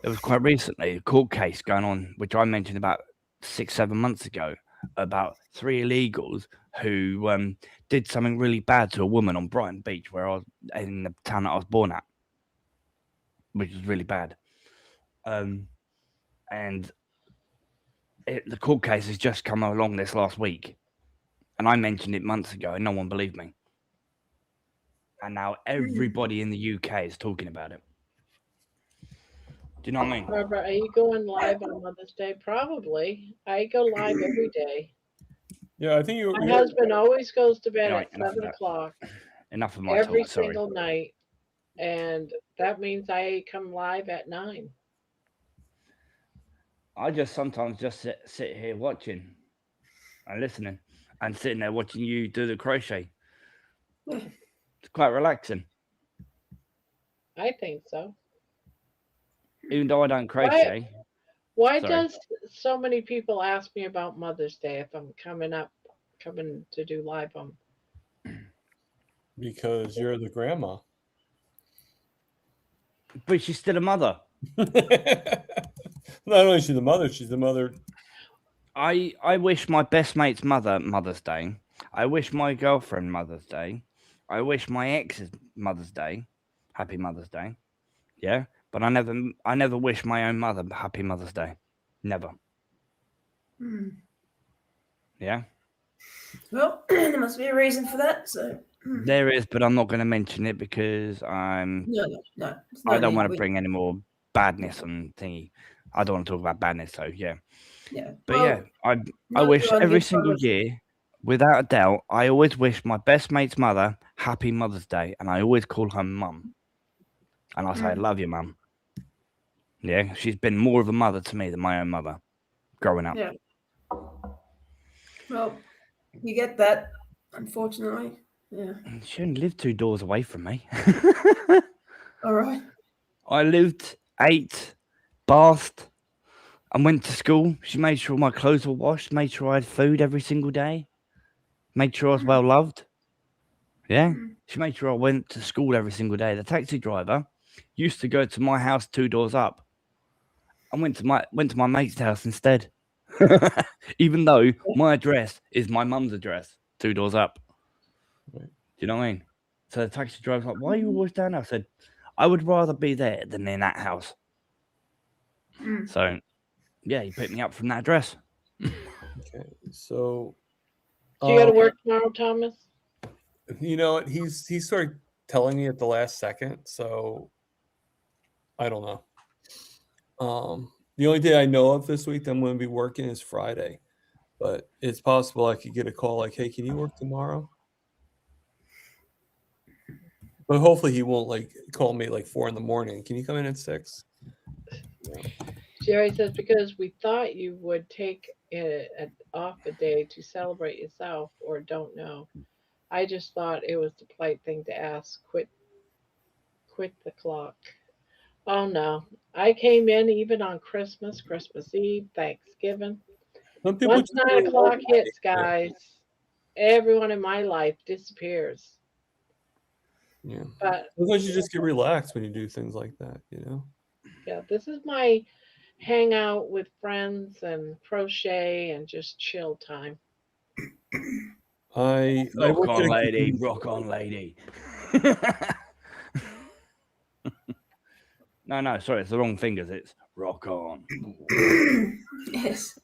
was quite recently a court case going on, which I mentioned about 6-7 months ago, about 3 illegals who did something really bad to a woman on Brighton Beach, where I was in the town that I was born at, which was really bad. And the court case has just come along this last week, and I mentioned it months ago, and no one believed me. and now everybody in the UK is talking about it. Do you know what I mean? Barbara, are you going live on Mother's Day? Probably. I go live every day. Yeah, I think you. My husband always goes to bed Anyway, at enough of 7 that. o'clock Enough of my every talk. Sorry. single night, and that means I come live at 9. I just sometimes just sit here watching and listening and sitting there watching you do the crochet. Yeah. It's quite relaxing. I think so. Even though I don't crochet. Why Sorry. does so many people ask me about Mother's Day if I'm coming to do live on? Because you're the grandma. But she's still a mother. Not only is she the mother, she's the mother. I wish my best mate's mother Mother's Day. I wish my girlfriend Mother's Day. I wish my ex's Mother's Day. Happy Mother's Day. Yeah. But I never wish my own mother Happy Mother's Day. Never. Yeah. Well, there must be a reason for that. So There is, but I'm not going to mention it because no. I don't want to bring any more badness and thingy. I don't want to talk about badness, so yeah. Yeah. But well, yeah, I wish every single year, without a doubt, I always wish my best mate's mother Happy Mother's Day, and I always call her Mum. And I say, I love you, Mum. Yeah, she's been more of a mother to me than my own mother growing up. Yeah. Well, you get that, unfortunately. Yeah. She only lived 2 doors away from me. All right. I lived, ate, bathed, and went to school. She made sure my clothes were washed, made sure I had food every single day, made sure I was well loved. Yeah. She made sure I went to school every single day. The taxi driver used to go to my house 2 doors up. I went to my mate's house instead. Even though my address is my mum's address 2 doors up. Right. Do you know what I mean? So the taxi driver's like, why are you always down there? I said, I would rather be there than in that house. So, yeah, he picked me up from that address. Okay, so. Do you got to work tomorrow, Thomas? You know what? He started telling me at the last second, so I don't know. The only day I know of this week that I'm going to be working is Friday, but it's possible I could get a call like, "Hey, can you work tomorrow?" But hopefully he won't like call me like 4 a.m. Can you come in at 6? Jerry says because we thought you would take off a day to celebrate yourself, or don't know. I just thought it was the polite thing to ask. Quit the clock. Oh no. I came in even on Christmas Eve, Thanksgiving. Once 9 o'clock hits, guys, everyone in my life disappears. Yeah. But sometimes you just get relaxed when you do things like that, you know? Yeah, this is my hangout with friends and crochet and just chill time. Rock on, lady. Rock on, lady. No, sorry, it's the wrong fingers. It's rock on. Yes.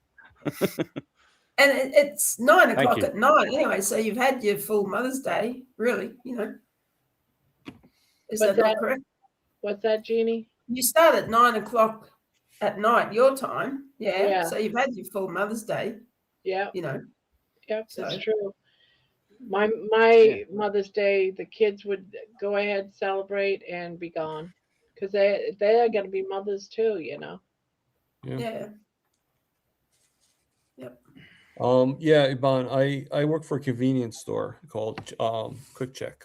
And it's 9 o'clock at night anyway, so you've had your full Mother's Day, really, you know. Is that not correct? What's that, Jeannie? You start at 9 o'clock at night, your time. Yeah. So you've had your full Mother's Day. Yeah. You know. Yep, that's true. My Mother's Day, the kids would go ahead, celebrate, and be gone. Because they're going to be mothers too, you know. Yeah. Yep. Yeah, Ivan, I work for a convenience store called Quick Check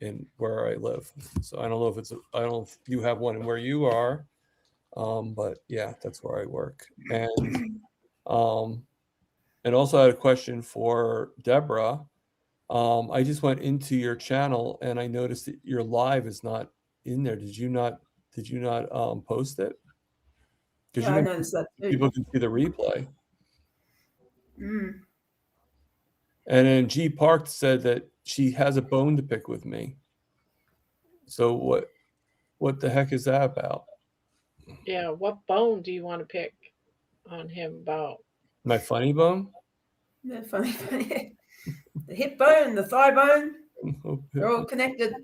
in where I live. So I don't know if you have one where you are, but yeah, that's where I work. And also I had a question for Deborah. I just went into your channel and I noticed that your live is not in there. Did you not post it? Yeah, I noticed that too. People can see the replay. And then G Park said that she has a bone to pick with me. So what the heck is that about? Yeah, what bone do you want to pick on him about? My funny bone? The funny bone. The hip bone, the thigh bone. They're all connected.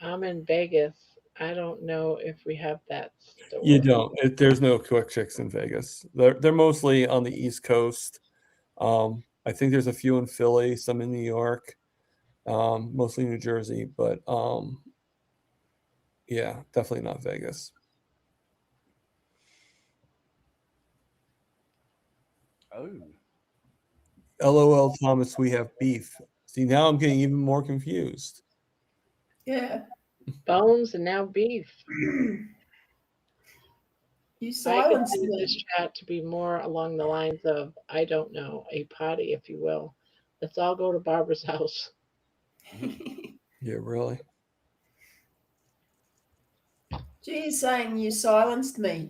I'm in Vegas. I don't know if we have that store. You don't. There's no Quick Chicks in Vegas. They're mostly on the East Coast. I think there's a few in Philly, some in New York, mostly New Jersey, but yeah, definitely not Vegas. Oh. LOL, Thomas, we have beef. See, now I'm getting even more confused. Yeah. Bones and now beef. You I could silenced see this me. chat to be more along the lines of, I don't know, a party, if you will. Let's all go to Barbara's house. Yeah, really. She's saying you silenced me.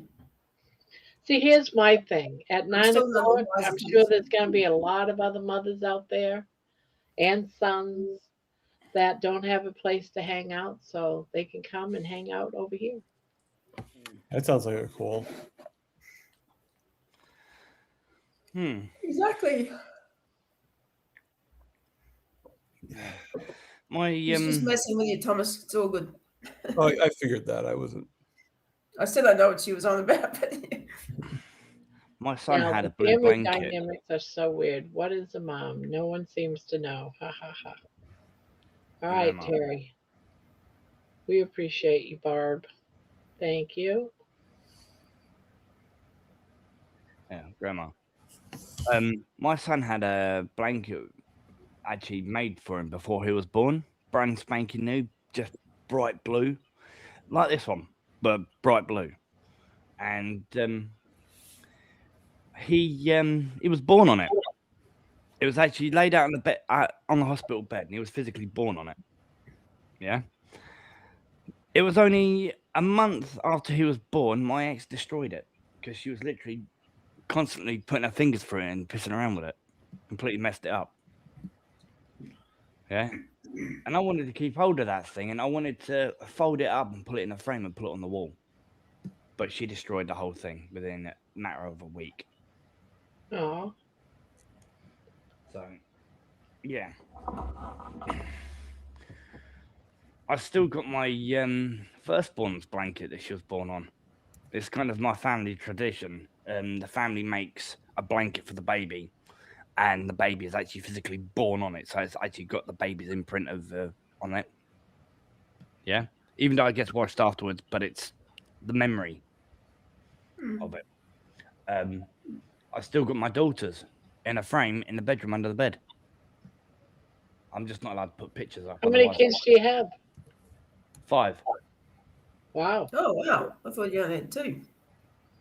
See, here's my thing. At I'm 9 still not o'clock, the I'm wisest. sure there's going to be a lot of other mothers out there and sons that don't have a place to hang out, so they can come and hang out over here. That sounds like a cool. Exactly. He's just messing with you, Thomas. It's all good. Oh, I figured that. I wasn't. I still don't know what she was on about, but My son Now, had the a blue family blanket. dynamics are so weird. What is a mom? No one seems to know. Ha ha ha. All right, Grandma. Terry. We appreciate you, Barb. Thank you. Yeah, grandma. My son had a blanket actually made for him before he was born, brand spanking new, just bright blue, like this one, but bright blue. And he was born on it. It was actually laid out on the bed, on the hospital bed, and he was physically born on it. Yeah. It was only a month after he was born, my ex destroyed it because she was literally constantly putting her fingers through it and pissing around with it. Completely messed it up. Yeah. And I wanted to keep hold of that thing, and I wanted to fold it up and put it in a frame and put it on the wall. But she destroyed the whole thing within a matter of a week. Oh. So, yeah. I've still got my firstborn's blanket that she was born on. It's kind of my family tradition. The family makes a blanket for the baby, and the baby is actually physically born on it. So it's actually got the baby's imprint of on it. Yeah, even though it gets washed afterwards, but it's the memory of it. I still got my daughters in a frame in the bedroom under the bed. I'm just not allowed to put pictures up. How many Otherwise, kids do you have? 5. Wow. oh wow, I thought you only had 2.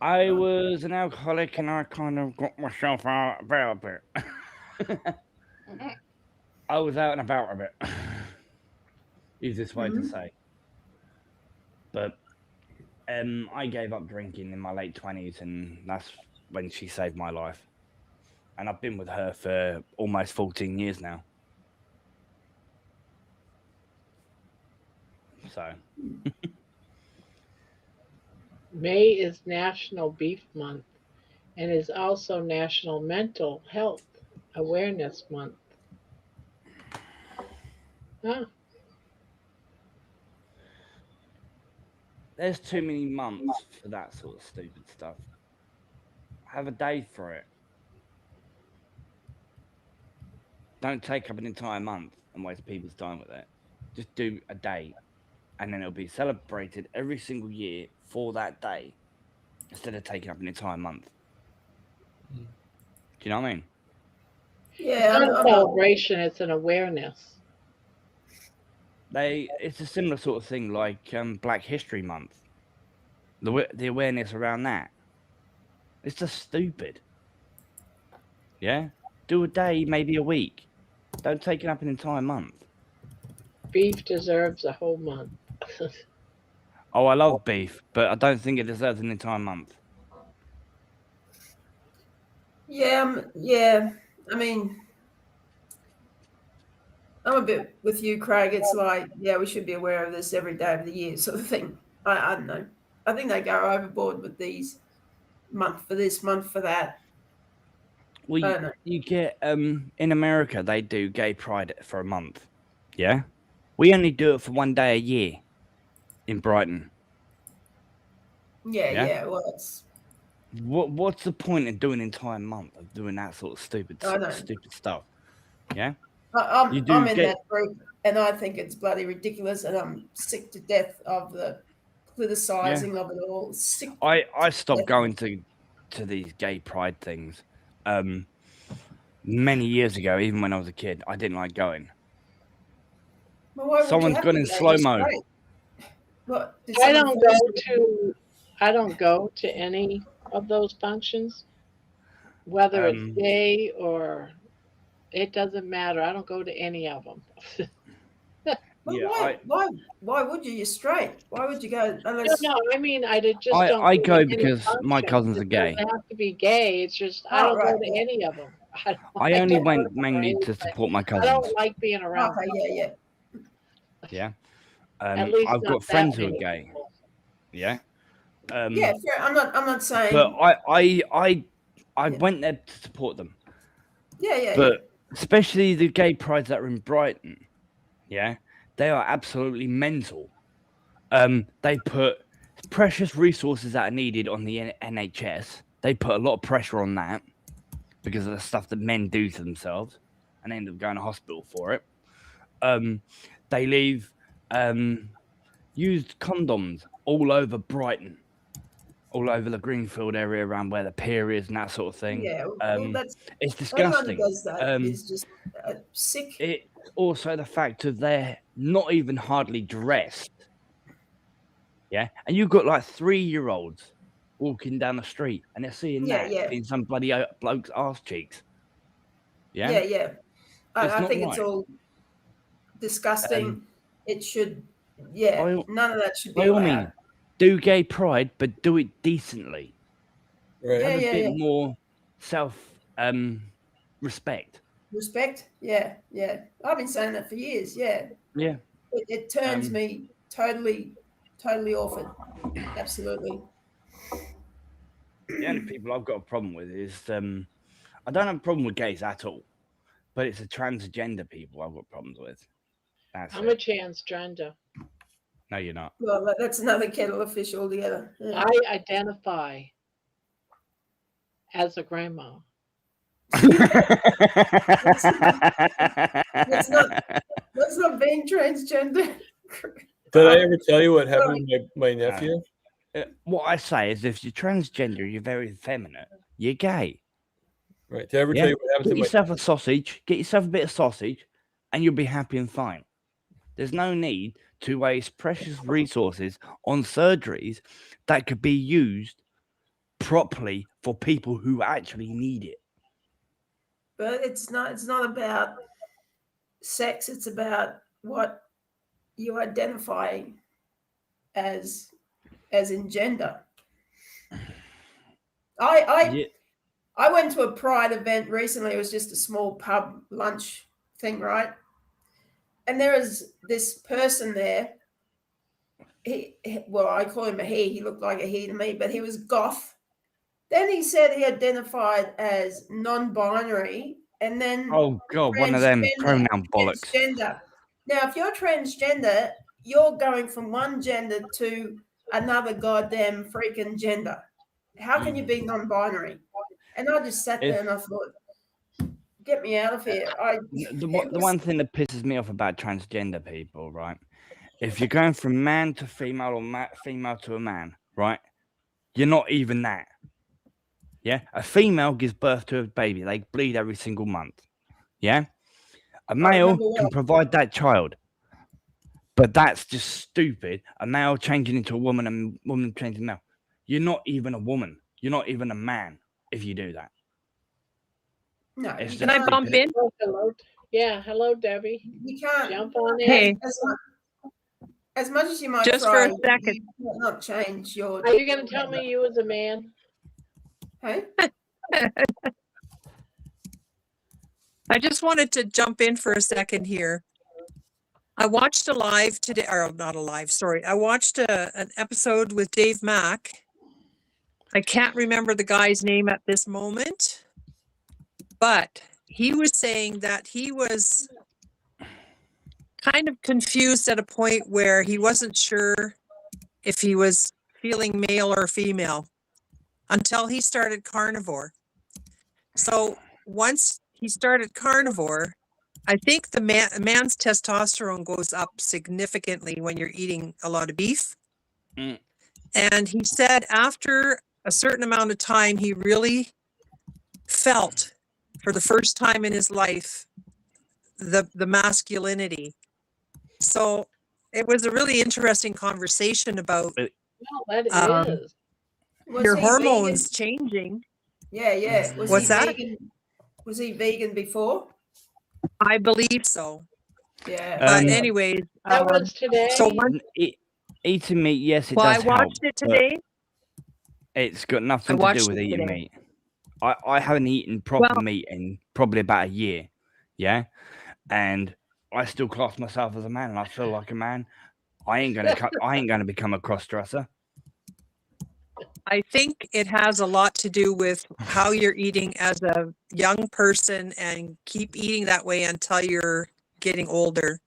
I was an alcoholic, and I kind of got myself out about a bit. I was out and about a bit. Easiest way to say. But I gave up drinking in my late 20s, and that's when she saved my life. And I've been with her for almost 14 years now. So. May is National Beef Month and is also National Mental Health Awareness Month. Huh. There's too many months for that sort of stupid stuff. Have a day for it. Don't take up an entire month and waste people's time with it. Just do a day, and then it'll be celebrated every single year for that day, instead of taking up an entire month. Do you know what I mean? Yeah, It's not a celebration, it's an awareness. It's a similar sort of thing like Black History Month. The awareness around that. It's just stupid. Yeah? Do a day, maybe a week. Don't take it up an entire month. Beef deserves a whole month. Oh, I love beef, but I don't think it deserves an entire month. Yeah, yeah. I mean, I'm a bit with you, Craig. It's like, yeah, we should be aware of this every day of the year, sort of thing. I don't know. I think they go overboard with these month for this, month for that. Well, I don't know. you get in America they do gay pride for a month. Yeah, we only do it for 1 day a year in Brighton. Yeah, Yeah? yeah. Well, it's What's the point of doing an entire month of doing that sort of stupid I know. stuff? Yeah, you I'm do in get. that group, and I think it's bloody ridiculous, and I'm sick to death of the politicizing of it all. Sick. I stopped death. going to these gay pride things many years ago. Even when I was a kid, I didn't like going. Well, why would Someone's you have gone to in go? slow You're mo. straight. What? Did I someone don't force go you? I don't go to any of those functions, whether it's gay or it doesn't matter. I don't go to any of them. Well, Yeah, why would you? You're straight. Why would you go No, unless? no, I mean just don't I go go to any because my functions. cousins are It gay. doesn't have to be gay. It's just I Oh, don't right, go to yeah. any of them. I I only don't go to went mainly parades. to support my I cousins. don't like being around. Okay, yeah. Yeah, At least I've not got that friends who are many gay. people. Yeah, Yeah, fair. I'm not saying. but I went there to support them. Yeah. But especially the gay prides that are in Brighton, yeah, they are absolutely mental. They put precious resources that are needed on the NHS. They put a lot of pressure on that because of the stuff that men do to themselves and end up going to hospital for it. They leave used condoms all over Brighton, all over the Greenfield area around where the pier is and that sort of thing. Yeah, well, that's It's anyone who disgusting. does that is just sick. It also the fact of they're not even hardly dressed. Yeah, and you've got like 3-year-olds walking down the street and they're seeing Yeah, that in some bloody bloke's arse cheeks. Yeah, Yeah. It's I not think it's right. all disgusting. It should, none of that should be by all allowed. means, do gay pride, but do it decently. Right. Have a Yeah. bit more self respect. Respect. Yeah. I've been saying that for years. Yeah. Yeah. It turns me totally off it. Absolutely. The only people I've got a problem with is I don't have a problem with gays at all, but it's the transgender people I've got problems with. I'm a transgender. No, you're not. Well, that's another kettle of fish altogether. Yeah. I identify as a grandma. That's not being transgender. Did I ever tell you what happened to my nephew? What I say is, if you're transgender, you're very effeminate. You're gay. Right. Did I ever tell you what happened Get to my yourself a sausage. Get yourself a bit of sausage, and you'll be happy and fine. There's no need to waste precious resources on surgeries that could be used properly for people who actually need it. But it's not about sex. It's about what you identify as in gender. I went to a pride event recently. It was just a small pub lunch thing, right? And there was this person there. Well, I call him a he. He looked like a he to me, but he was goth. Then he said he identified as non-binary, and then oh god, one of them pronoun bollocks. Transgender. Now, if you're transgender, you're going from one gender to another goddamn freaking gender. How can you be non-binary? And I just sat there and I thought, get me out of here. The one thing that pisses me off about transgender people, right? If you're going from man to female or female to a man, right? You're not even that. Yeah, a female gives birth to a baby. They bleed every single month. Yeah, a male can provide that child, but that's just stupid. A male changing into a woman and a woman changing male. You're not even a woman. You're not even a man if you do that. No, can I bump in? Oh, hello. Yeah, hello, Debbie. You can't jump on in. Hey. As much as you might Just try, for a second. you cannot change your. Are you going to tell me you was a man? Hey? I just wanted to jump in for a second here. I watched a live today, or not a live, sorry. I watched an episode with Dave Mack. I can't remember the guy's name at this moment. But he was saying that he was kind of confused at a point where he wasn't sure if he was feeling male or female until he started carnivore. So once he started carnivore, I think the man's testosterone goes up significantly when you're eating a lot of beef. Mm. And he said after a certain amount of time, he really felt for the first time in his life the masculinity. So it was a really interesting conversation about Well, that is. Was your he hormones vegan? changing. Yeah. Was What's he that? vegan? Was he vegan before? I believe so. Yeah. But anyways, That was today. so one, Eating meat, yes, it well, I does help. watched it but today. It's got nothing I to watched do with it eating today. meat. I haven't eaten proper Well- meat in probably about a year. Yeah. And I still class myself as a man and I feel like a man. I ain't gonna become a cross dresser. I think it has a lot to do with how you're eating as a young person and keep eating that way until you're getting older.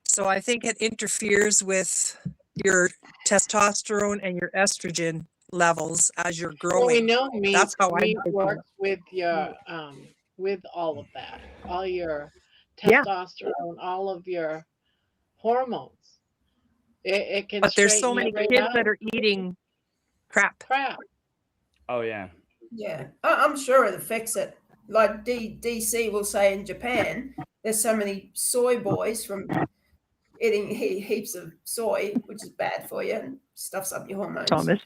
So I think it interferes with your testosterone and your estrogen levels as you're Well, we growing. know meat, That's how I meat take it. works with your with all of that, all your Yeah. testosterone, all of your hormones. It can But there's so straighten many it right kids out. that are eating crap. Oh yeah. Yeah, I'm sure it affects it. Like DC will say in Japan, there's so many soy boys from eating heaps of soy, which is bad for you and stuffs up your hormones. Thomas.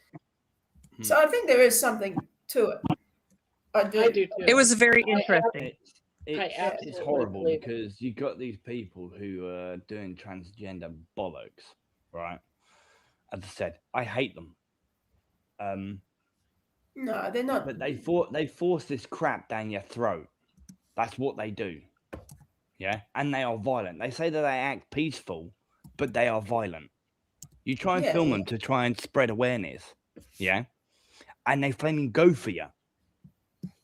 So I think there is something to it. I do. too. It was very interesting. It's absolutely horrible believe it. because you got these people who are doing transgender bollocks, right? As I said, I hate them. No, they're not. But they force this crap down your throat. That's what they do. Yeah, and they are violent. They say that they act peaceful, but they are violent. You try and film them to try and spread awareness, yeah, and they flaming go for you.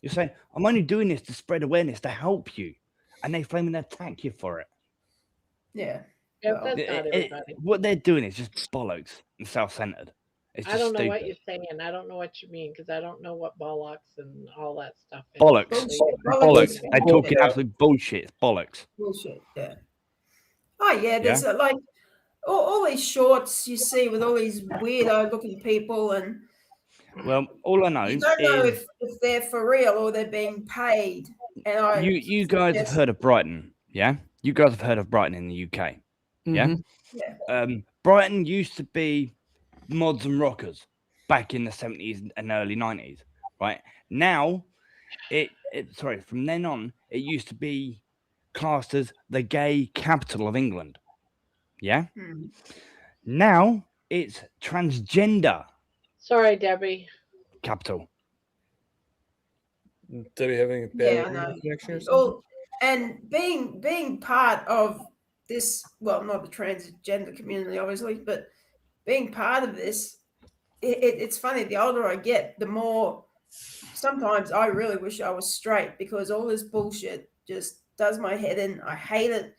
You say, "I'm only doing this to spread awareness to help you," and they flaming attack you for it. Yeah. Yeah, Well, that's not everybody. What they're doing is just bollocks and self-centered. It's just I don't know stupid. what you're saying. I don't know what you mean because I don't know what bollocks and all that stuff is. Bollocks. Bollocks. They're talking Yeah. absolute bullshit. It's bollocks. Bullshit. Yeah. Oh yeah, there's like all these shorts you see with all these weirdo looking people, and Well, all I know you don't know is if they're for real or they're being paid. And you guys have heard of Brighton, yeah? You guys have heard of Brighton in the UK, yeah? Yeah. Brighton used to be mods and rockers back in the 70s and early 90s, right? Now, from then on, it used to be classed as the gay capital of England, yeah? Now, it's transgender Sorry, Debbie. capital. Debbie having a Yeah, bad I know. connection or something? And being part of this, well, not the transgender community, obviously, but being part of this, it's funny. The older I get, the more sometimes I really wish I was straight because all this bullshit just does my head in. I hate it,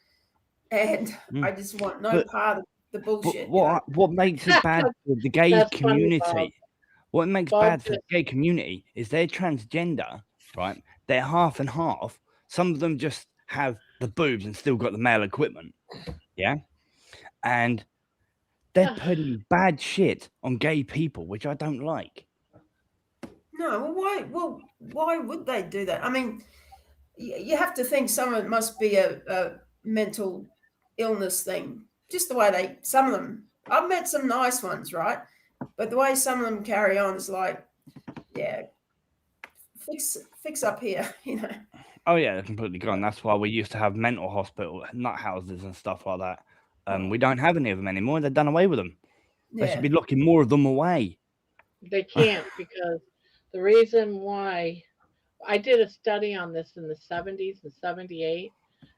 and I just want no part of the bullshit. What makes it bad for the gay That's funny, community? Bob. What makes Bob bad for the gay community is they're transgender, right? They're half and half. Some of them just have the boobs and still got the male equipment, yeah, and they're putting bad shit on gay people, which I don't like. No, why would they do that? I mean, you have to think some of it must be a mental illness thing. Just the way some of them, I've met some nice ones, right? But the way some of them carry on is like, yeah, fix up here, you know. Oh yeah, they're completely gone. That's why we used to have mental hospital, nut houses and stuff like that. We don't have any of them anymore. They've done away with them. They should be locking more of them away. They can't because the reason why I did a study on this in the 70s and 78.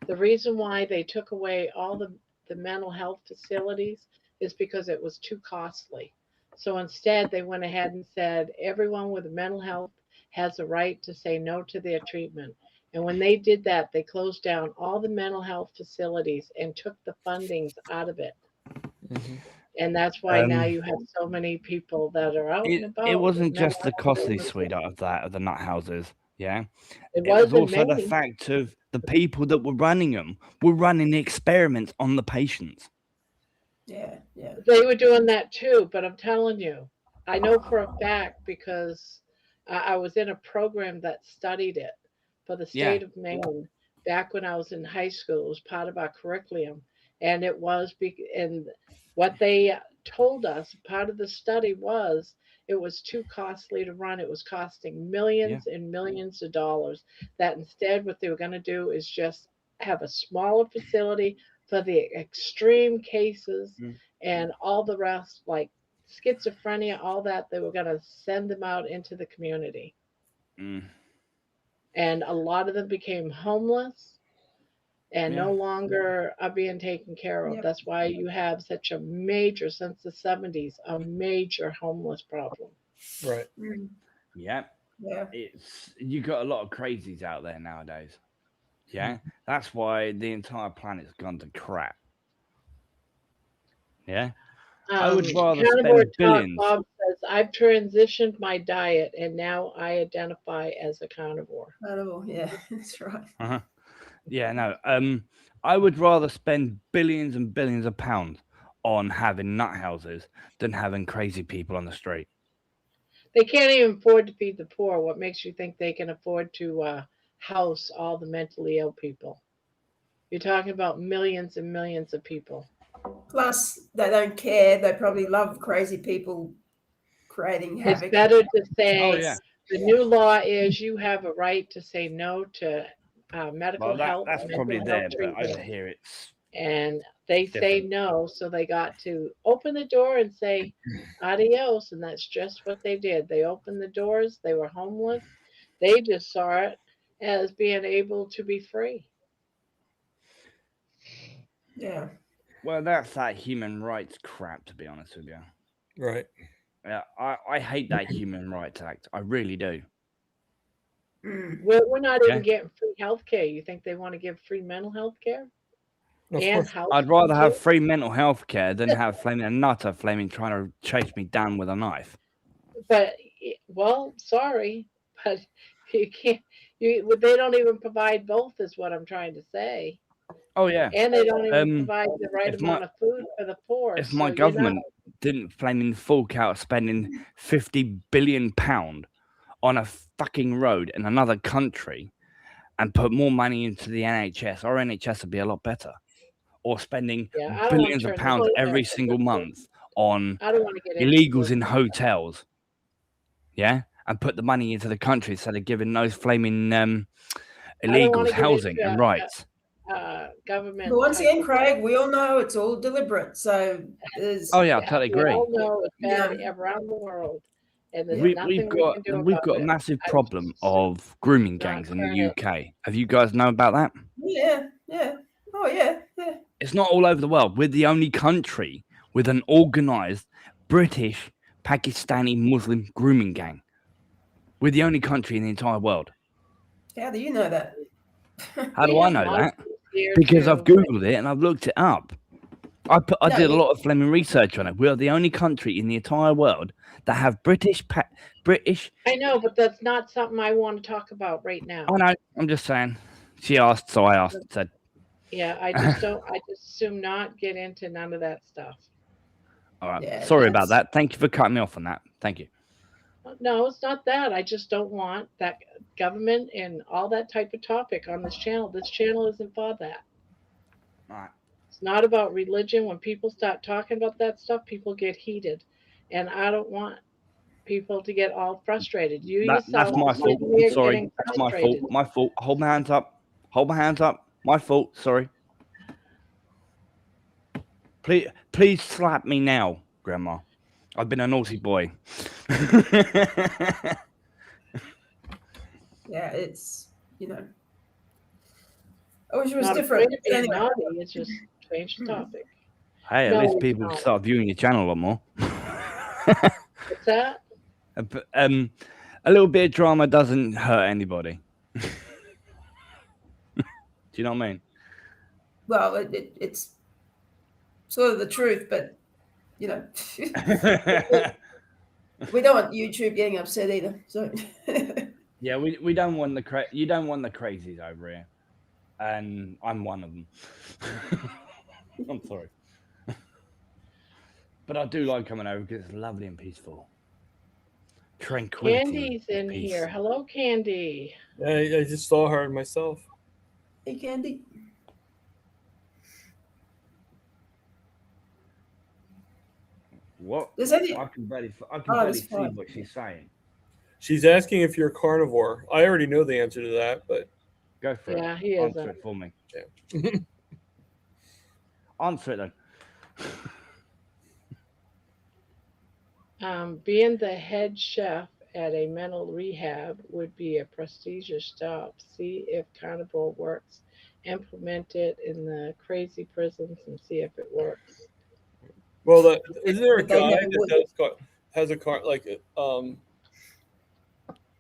The reason why they took away all the mental health facilities is because it was too costly. So instead, they went ahead and said everyone with mental health has a right to say no to their treatment. And when they did that, they closed down all the mental health facilities and took the fundings out of it. Mhm. And that's why now Um, you have so many people that are out and it about with wasn't mental just the health costly illnesses. sweetheart of the nut houses. Yeah, It it was wasn't also the many. fact of the people that were running them were running the experiments on the patients. Yeah, yeah. They were doing that too, but I'm telling you, I know for a fact because I was in a program that studied it for the Yeah, state of Maine back when I was in high school. It was part of our curriculum, and and what they told us, part of the study was it was too costly to run. It was costing yeah. millions and millions of dollars. That instead, what they were going to do is just have a smaller facility for the extreme cases Mm, and all the rest, like schizophrenia, all that, they were going to send them out into the community. mm, And a lot of them became homeless and yeah, no longer are being taken care of. Yep. That's why you have such a major, since the 70s, a major homeless problem. Right. Mm, yeah. yeah. You got a lot of crazies out there nowadays. Yeah, that's why the entire planet's gone to crap. Yeah, I would rather Carnivore spend Talk billions. Bob says, I've transitioned my diet and now I identify as a carnivore. Carnival, yeah, that's right. Uh-huh. Yeah, no. I would rather spend billions and billions of pounds on having nut houses than having crazy people on the street. They can't even afford to feed the poor. What makes you think they can afford to house all the mentally ill people? You're talking about millions and millions of people. Plus, they don't care. They probably love crazy people creating It's havoc. better to Oh say yeah. the new law is you have a right to say no to Well, medical help, that's probably mental health there, but over treatment. here it's And they say different. no, so they got to open the door and say adios. And that's just what they did. They opened the doors, they were homeless. They just saw it as being able to be free. Yeah. Well, that's that human rights crap, to be honest with you. Right. Yeah, I hate that Human Rights Act. I really do. Mm. We're not even Yeah. getting free health care. You think they want to give free mental health care Of and course. I'd housing rather have too? free mental health care than have flaming a nutter flaming trying to chase me down with a knife. But well, sorry, but you can't. They don't even provide both, is what I'm trying to say, Oh yeah. and they don't even Um, provide the right if my amount of food for the poor. if So my you're not. government didn't flaming fork out spending £50 billion on a fucking road in another country and put more money into the NHS, our NHS would be a lot better. Or spending Yeah, I don't want billions to of turn the pounds whole every America single into. month on I don't want to get into illegals in political stuff. hotels, yeah, and put the money into the country instead of giving those flaming I don't illegals want to get housing into and rights. But government once type again, of. Craig, we all know it's all deliberate. So there's, Oh yeah, I Yeah, totally we agree. all know it's you bad know, around the world, and there's yeah. We've nothing we got can do we've about got a it. massive I problem just of grooming not gangs in turn the it. UK. Have you guys know about that? Yeah, yeah. Oh, yeah, yeah. It's not all over the world. We're the only country with an organized British Pakistani Muslim grooming gang. We're the only country in the entire world. How do you know that? How We do I have know that? Muslims here Because I've too. googled it and I've looked it up. I No, did a lot of flaming research on it. We are the only country in the entire world that have British. I know, but that's not something I want to talk about right now. Oh no, I'm just saying. She asked, so I asked. Said, Yeah, I just don't. I just assume not get into none of that stuff. all right. yeah, Sorry about that's that. Thank you for cutting me off on that. Thank you. No, it's not that. I just don't want that government and all that type of topic on this channel. This channel isn't for that. All right. It's not about religion. When people start talking about that stuff, people get heated, and I don't want people to get all frustrated. You That's yourself my are fault. sitting I'm there sorry. getting That's my fault. frustrated. My fault. Hold my hands up. Hold my hands up. My fault. Sorry. Please slap me now, Grandma. I've been a naughty boy. yeah, it's, you know. I wish it was Not different. afraid of being Anyway. naughty. It's just change the topic. Hey, at No, least it's people not. start viewing your channel a lot more. What's that? A little bit of drama doesn't hurt anybody. Do you know what I mean? Well, it's sort of the truth, but you know, we don't want YouTube getting upset either. So Yeah, we don't want you don't want the crazies over here, and I'm one of them. I'm sorry, but I do like coming over because it's lovely and peaceful. Tranquility. Candy's in peace. here. Hello, Candy. I just saw her myself. hey, Candy. What? Does any? I can barely that's see fine. what she's saying. She's asking if you're a carnivore. I already know the answer to that, but Go for Yeah, it. he is. Answer it for me. Yeah. Answer it then. Being the head chef at a mental rehab would be a prestigious job. See if carnivore works. Implement it in the crazy prisons and see if it works. well, isn't there a But they guy never that would. has a car like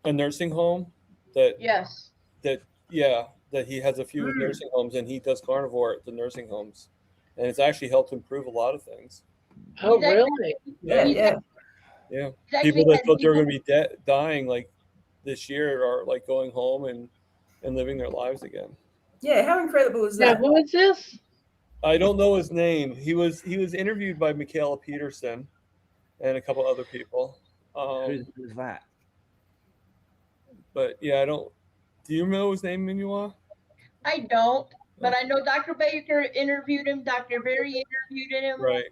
a nursing home that Yes. that he has a few nursing homes and he does carnivore at the nursing homes, and it's actually helped improve a lot of things. Oh, He's actually- really? Yeah, He's yeah. Yeah, He's actually people that had thought they were people- going to be dying like this year are like going home and living their lives again. Yeah, how incredible is Yeah, that? who is this? I don't know his name. He was interviewed by Michaela Peterson and a couple other people. Who's that? But yeah, I don't. Do you know his name, Minua? I don't, but I know Dr. Baker interviewed him. Dr. Berry interviewed him. Right.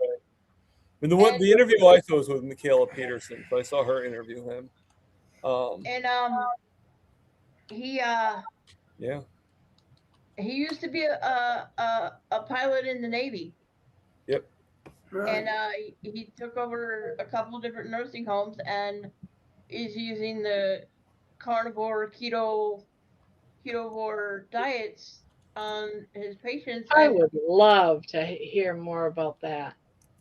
And And- the interview I saw was with Michaela Peterson, so I saw her interview him. And he Yeah. he used to be a pilot in the Navy, Right. and he took over a couple of different nursing homes and is using the carnivore ketovore diets on his patients. I And would love to hear more about that.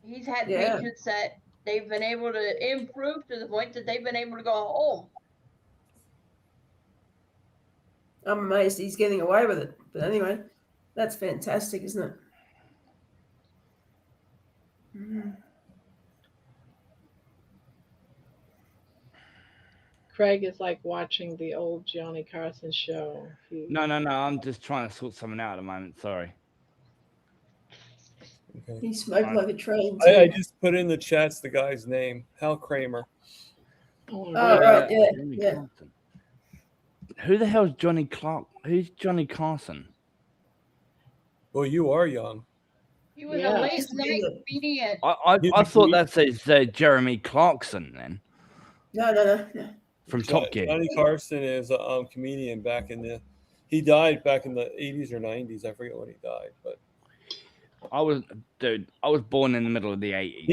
he's had Yeah. patients that they've been able to improve to the point that they've been able to go home. I'm amazed he's getting away with it. But anyway, that's fantastic, isn't it? Mm. Craig is like watching the old Johnny Carson show. No. I'm just trying to sort something out at the moment. Sorry. Okay. He smoked like a train. I Too. just put in the chats the guy's name, Hal Kramer. Oh, Oh, really? right, yeah, Johnny yeah. Carson. Who the hell's Johnny Clark? Who's Johnny Carson? Well, you are young. He was Yeah. a late Used to be night the- comedian. I thought that says Jeremy Clarkson then No. from Top Gear. Johnny Carson is a comedian he died back in the 80s or 90s. I forget when he died, but I was born in the middle of the 80s.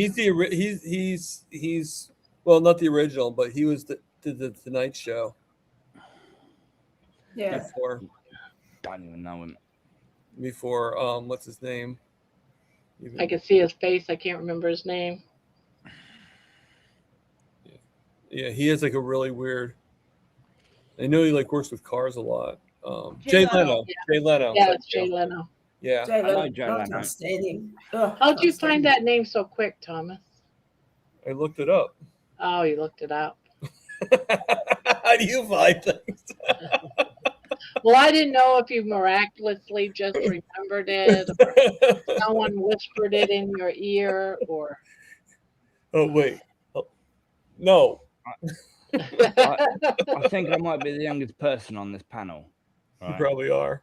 he's well, not the original, but he was did the Tonight Show Yeah. Don't even know him. before what's his name? I can see his face. I can't remember his name. Yeah, he has like a really weird. I know he like works with cars a lot. Jay Jay Leno. Yeah. Jay Leno. Yeah, it's Jay Leno. Yeah. Jay know Leno. Jay I Leno. can't stand him. Oh, How'd you can't stand find him. that name so quick, Thomas? I looked it up. Oh, you looked it up. How do you find things? Well, I didn't know if you miraculously just remembered it, or someone whispered it in your ear, or. Oh wait. Oh, no. I think I might be the youngest person on this panel. You Right? probably are.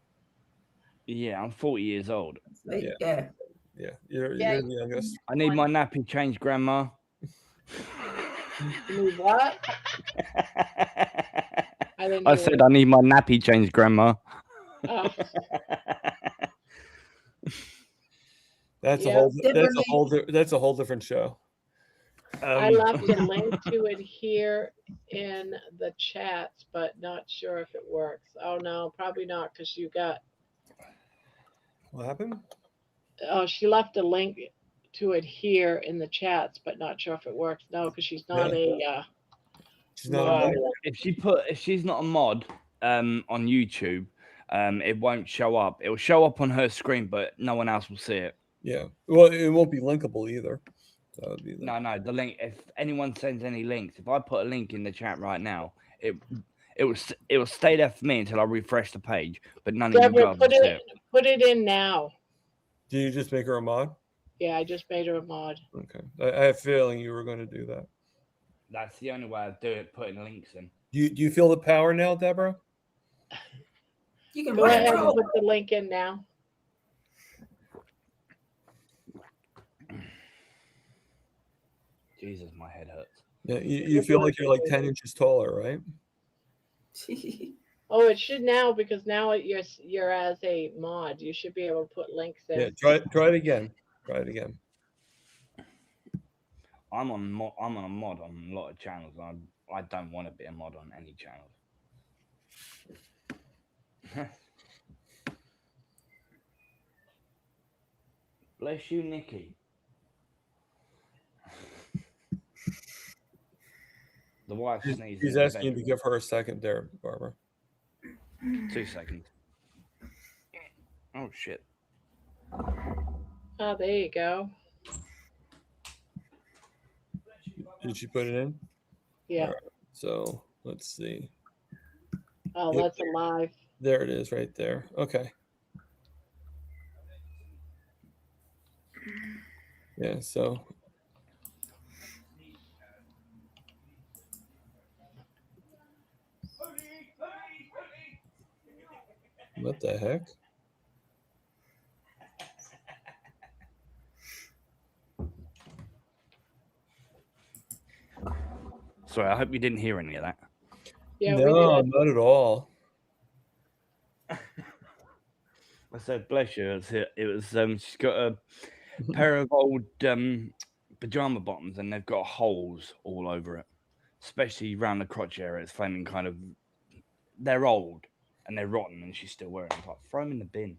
Yeah, I'm 40 years old. Yeah. Yeah. You're Yeah. the youngest. I need my nappy changed, Grandma. You need what? I didn't I hear said it. I need my nappy changed, Grandma. Oh, That's Yeah. that's a whole different show. I left a link to it here in the chats, but not sure if it works. Oh no, probably not, because you got. What happened? Oh, she left a link to it here in the chats, but not sure if it works. No, because she's not She's not a mod. If she's not a mod on YouTube, it won't show up. It will show up on her screen, but no one else will see it. Yeah. Well, it won't be linkable either. That would be No, the link. If anyone sends any links, if I put a link in the chat right now, it will stay there for me until I refresh the page. But none of you Deborah, guys will see it. put it in now. Did you just make her a mod? Yeah, I just made her a mod. Okay. I have a feeling you were going to do that. That's the only way I do it. Putting links in. Do you feel the power now, Deborah? You can Go ahead and roll. put the link in now. Jesus, my head hurts. Yeah, you feel like you're like 10 inches taller, right? Oh, it should now, because now you're as a mod. You should be able to put links in. Yeah, try it again. Try it again. I'm on a mod on a lot of channels. I don't want to be a mod on any channel. Bless you, Nikki. The wife sneezes. He's asking you to give her a second there, Barbara. 2 seconds. Oh shit. Oh, there you go. Did she put it in? Yeah. Right, so let's see. Oh, that's alive. There it is right there. Okay. Yeah, so what the heck? Sorry, I hope you didn't hear any of that. Yeah, no, we did. not at all. I said, bless you. It was she's got a pair of old pajama bottoms, and they've got holes all over it, especially around the crotch area. It's flaming kind of. They're old and they're rotten, and she's still wearing them. Like, throw them in the bin.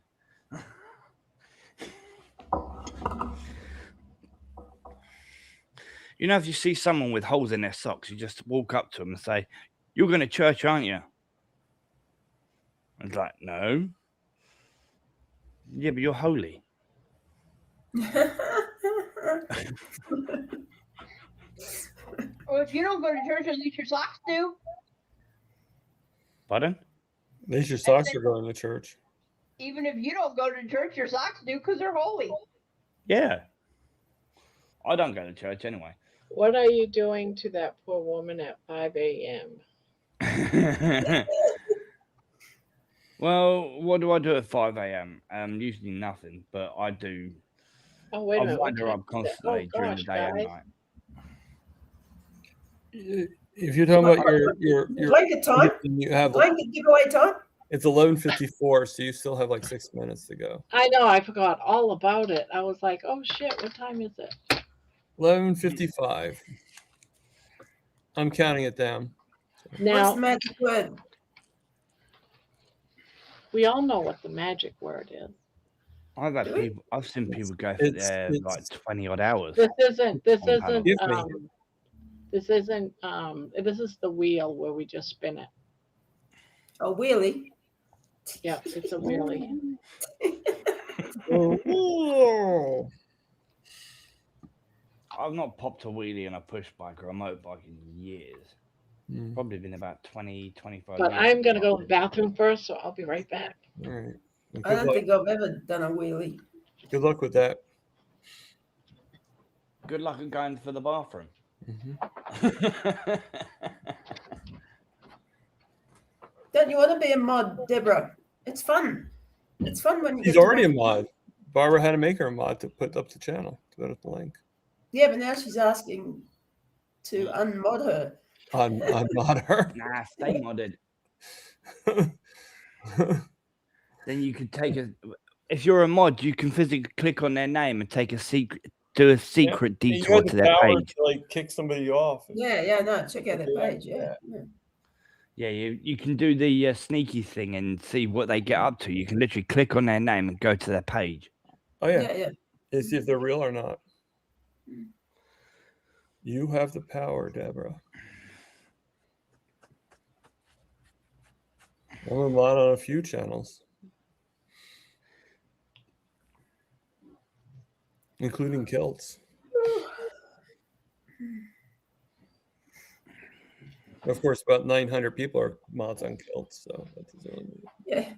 You know, if you see someone with holes in their socks, you just walk up to them and say, "You're going to church, aren't you?" And it's like, no. Yeah, but you're holy. Well, if you don't go to church, at least your socks do. Pardon? At least your socks are going to church. Even if you don't go to church, your socks do, because they're holy. Yeah. I don't go to church anyway. What are you doing to that poor woman at 5 a.m.? Well, what do I do at 5 a.m.? Usually nothing, but I do. Oh, wait a minute. I wind her up constantly during the day and night. If you're talking about your blanket time, you have blanket giveaway time. It's 11:54, so you still have like 6 minutes to go. I know, I forgot all about it. I was like, oh shit, what time is it? 11:55. I'm counting it down. Now, What's the magic word? we all know what the magic word is. I've seen people go for like 20 odd hours. This isn't this is the wheel where we just spin it. A wheelie. Yeah, it's a wheelie. Oh. I've not popped a wheelie on a push bike or a motorbike in years. Probably been about 20, 25 But years. I'm going to go to the bathroom first, so I'll be right back. All right. I don't think I've ever done a wheelie. Good luck with that. Good luck at going for the bathroom. Don't you want to be a mod, Deborah? It's fun. It's fun when you. She's already a mod. Barbara had to make her a mod to put up the channel, to put up the link. Yeah, but now she's asking to unmod her. Unmod her. Nah, stay modded. Then you could take if you're a mod, you can physically click on their name and take a secret, do a secret detour to their page. To, like, kick somebody off. Yeah, no, check out their page. Yeah, you can do the sneaky thing and see what they get up to. You can literally click on their name and go to their page. Oh yeah. And see if they're real or not. You have the power, Deborah. I'm a mod on a few channels, including kilts. Of course, about 900 people are mods on kilts, so that doesn't really mean. Yeah.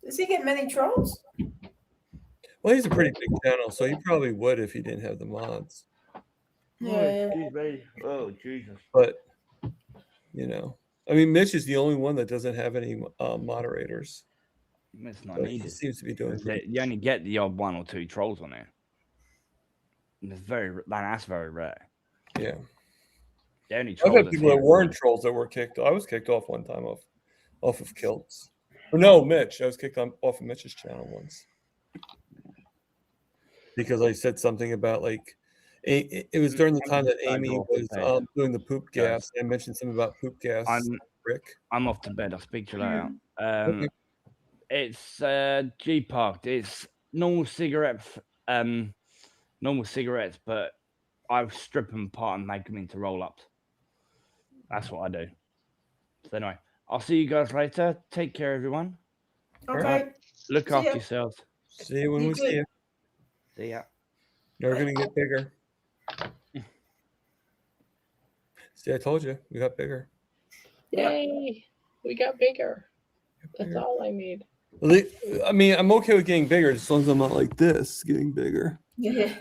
Does he get many trolls? Well, he's a pretty big channel, so he probably would if he didn't have the mods. Yeah. Oh, Jesus. But you know, I mean, Mitch is the only one that doesn't have any moderators. It's not So he needed. seems to be doing. You only get the odd 1 or 2 trolls on there. That's very rare. Yeah. The only I've troll had that's people that here- weren't trolls that were kicked. I was kicked off one time off of kilts. Or no, Mitch. I was kicked off of Mitch's channel once because I said something about like it was during the time that Amy was doing the poop gas. I mentioned something about poop gas. Rick, I'm off to bed. I'll speak to you later. Okay. It's G parked. It's normal cigarettes, but I strip them apart and make them into roll ups. That's what I do. So anyway, I'll see you guys later. Take care, everyone. Okay. Look See after ya. yourselves. See you when You we too. see you. See ya. They're gonna get bigger. See, I told you, we got bigger. Yay! We got bigger. That's all I need. Well, I mean, I'm okay with getting bigger as long as I'm not like this, getting bigger. Yeah.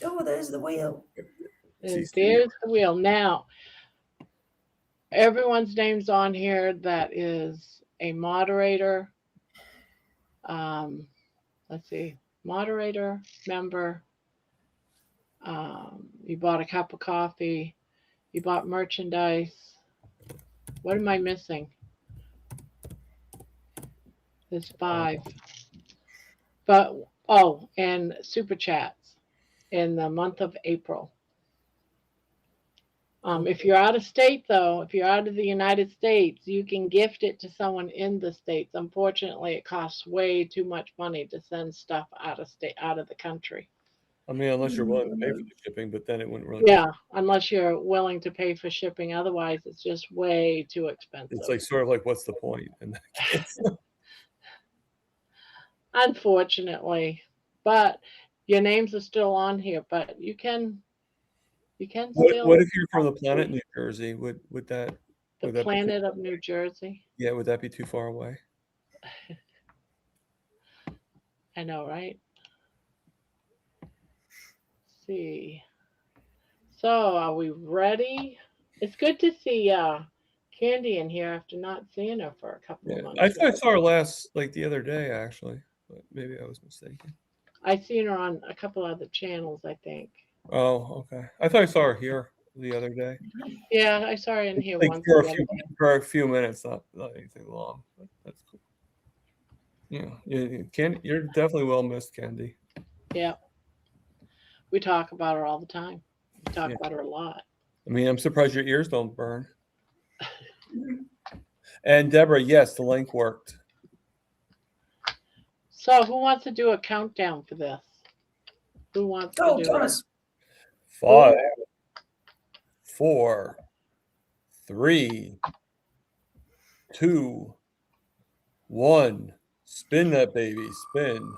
Oh, there's the wheel. And there's the wheel. Now, everyone's name's on here that is a moderator. Let's see, moderator, member. You bought a cup of coffee. You bought merchandise. What am I missing? There's 5. But, oh, and super chats in the month of April. If you're out of state, though, if you're out of the United States, you can gift it to someone in the States. Unfortunately, it costs way too much money to send stuff out of the country. I mean, unless you're willing to pay for the shipping, but then it wouldn't really. Yeah, unless you're willing to pay for shipping. Otherwise, it's just way too expensive. It's like sort of like, what's the point in that case? Unfortunately, but your names are still on here. But you can still. What if you're from the planet New Jersey? Would that? The planet of New Jersey. Yeah, would that be too far away? I know, right? Let's see. So, are we ready? It's good to see Candy in here after not seeing her for a couple of months. I thought I saw her last, like the other day, actually, but maybe I was mistaken. I seen her on a couple other channels, I think. Oh, okay. I thought I saw her here the other day. Yeah, I saw her in here Like once. for a few minutes, not anything long. But that's cool. Yeah, Candy, you're definitely well missed, Candy. Yeah. We talk about her all the time. We talk about her a lot. I mean, I'm surprised your ears don't burn. And Deborah, yes, the link worked. So, who wants to do a countdown for this? Who wants to do Thomas. 5, 4, 3, 2, 1. Spin that baby, spin.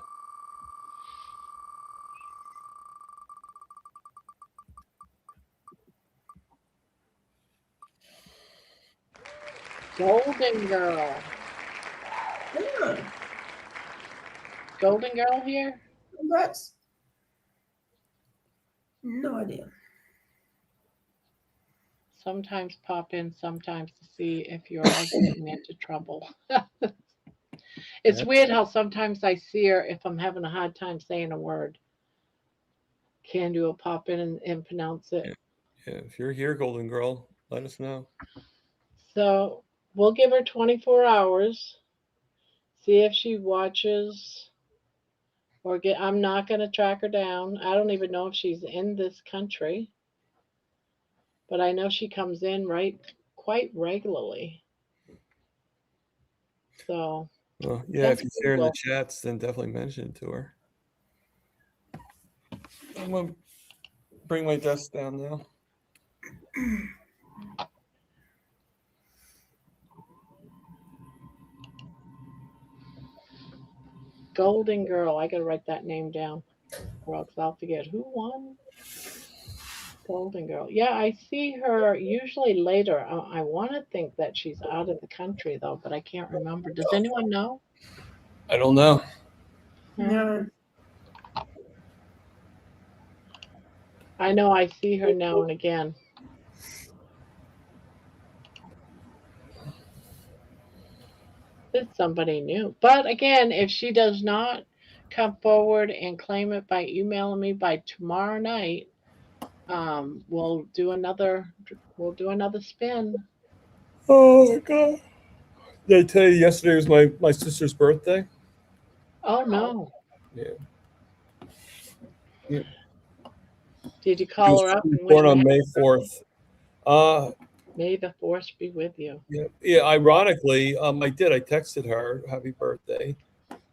Golden Girl. Yeah. Golden Girl here? That's no idea. Sometimes pop in, sometimes to see if you're getting into trouble. It's weird how sometimes I see her if I'm having a hard time saying a word. Candy will pop in and pronounce it. Yeah, if you're here, Golden Girl, let us know. So we'll give her 24 hours. See if she watches or I'm not going to track her down. I don't even know if she's in this country. But I know she comes in quite regularly. So. Well, yeah, if you see her in the chats, then definitely mention it to her. I'm going to bring my desk down now. Golden Girl. I gotta write that name down, or else I'll forget who won. Golden Girl. Yeah, I see her usually later. I want to think that she's out of the country though, but I can't remember. Does anyone know? I don't know. No. I know I see her now and again. It's somebody new. But again, if she does not come forward and claim it by emailing me by tomorrow night, we'll do another spin. Oh my god! Did I tell you yesterday was my sister's birthday? Oh no. Yeah. Yeah. Did you She call was her up and born wish on her May 4th. May the force be with you? Yeah. Yeah. Ironically, I did. I texted her happy birthday,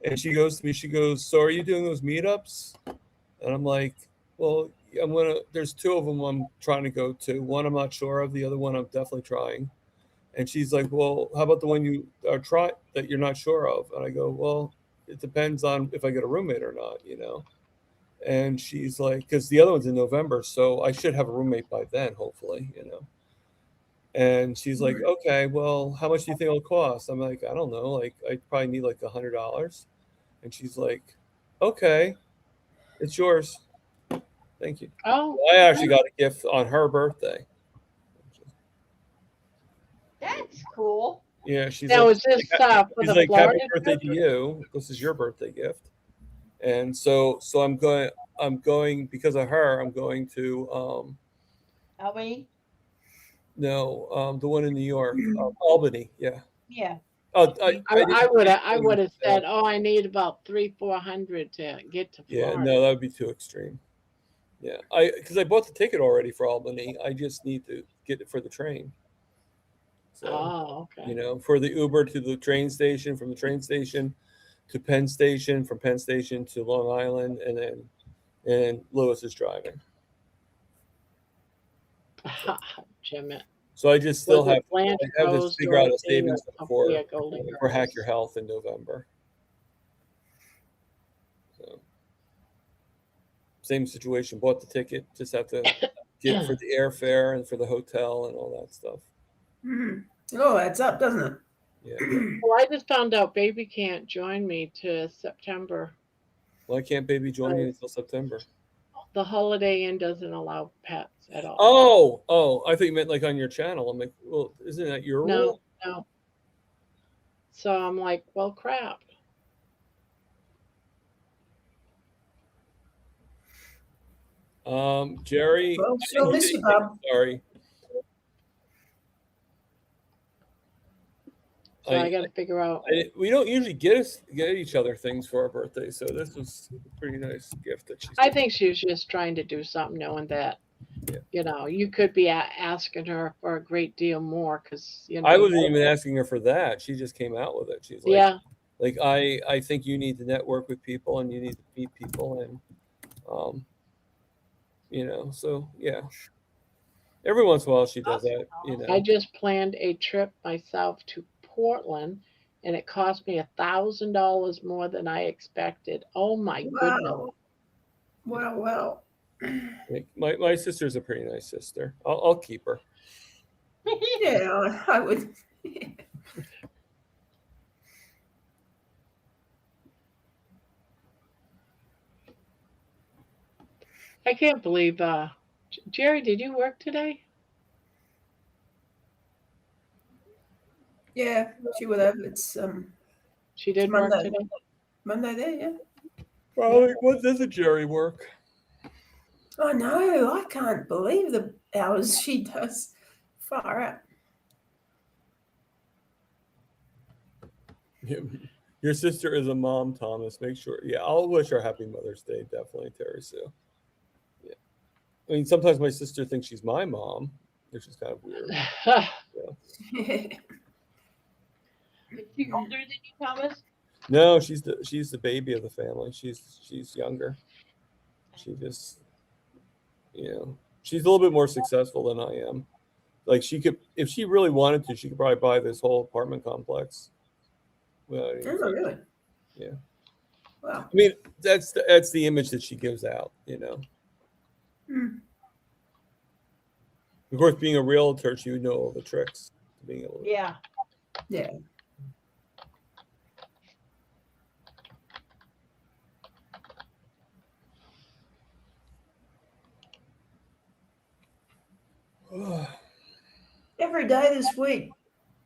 and she goes to me. She goes, "So are you doing those meetups?" And I'm like, "Well, I'm gonna. There's two of them I'm trying to go to. One I'm not sure of. The other one I'm definitely trying." And she's like, "Well, how about the one you are trying that you're not sure of?" And I go, "Well, it depends on if I get a roommate or not, you know." And she's like, "Because the other one's in November, so I should have a roommate by then, hopefully, you know." And she's like, "Okay, well, how much do you think it'll cost?" I'm like, "I don't know. Like, I probably need like $100." And she's like, "Okay, it's yours. Thank you." Oh, I actually got a gift on her birthday. That's cool. Yeah, she's now like, is this for she's the like, Florida "Happy birthday trip? to you. This is your birthday gift." And so I'm going because of her. I'm going to Albany? no, the one in New York, Albany. Yeah. Yeah. Oh, I would have said, oh, I need about 300-400 to get to Yeah, Florida. no, that would be too extreme. Yeah, because I bought the ticket already for Albany. I just need to get it for the train. So, Oh, okay. you know, for the Uber to the train station, from the train station to Penn Station, from Penn Station to Long Island, and Lewis is driving. Jim, So I just still have to Rose, figure out a Dorothy, savings for Golden Hack Girls? Your Health in November. So same situation. Bought the ticket. Just have to get for the airfare and for the hotel and all that stuff. It all adds up, doesn't it? Yeah. Well, I just found out baby can't join me to September. Why can't baby join you until September? The Holiday Inn doesn't allow pets at all. Oh! I thought you meant like on your channel. I'm like, well, isn't that your rule? No. So I'm like, well, crap. Jerry. Well, still miss you, Bob. Sorry. So I got to figure out. We don't usually get each other things for our birthday, so this was a pretty nice gift that she. I think she was just trying to do something, knowing that, you know, you could be asking her for a great deal more because, you know. I wasn't even asking her for that. She just came out with it. She's like, yeah. Like I think you need to network with people and you need to meet people and, you know, so yeah. Every once in a while she does that, you know. I just planned a trip myself to Portland, and it cost me $1,000 more than I expected. Oh my goodness! Well. My sister's a pretty nice sister. I'll keep her. Yeah, I would. I can't believe. Jerry, did you work today? Yeah, she would have. It's She did work Monday. today. Monday there, yeah. Well, what doesn't Jerry work? I know. I can't believe the hours she does. Far out. Your sister is a mom, Thomas. Make sure. Yeah, I'll wish her happy Mother's Day. Definitely, Terry Sue. Yeah. I mean, sometimes my sister thinks she's my mom, which is kind of weird. Is she older than you, Thomas? No, she's the baby of the family. She's younger. She just, you know, She's a little bit more successful than I am. Like she could, if she really wanted to, she could probably buy this whole apartment complex. Oh, really? Yeah. Wow. I mean, that's the image that she gives out, you know. Of course, being a realtor, she would know all the tricks. Being able to. Yeah. Yeah. Every day this week,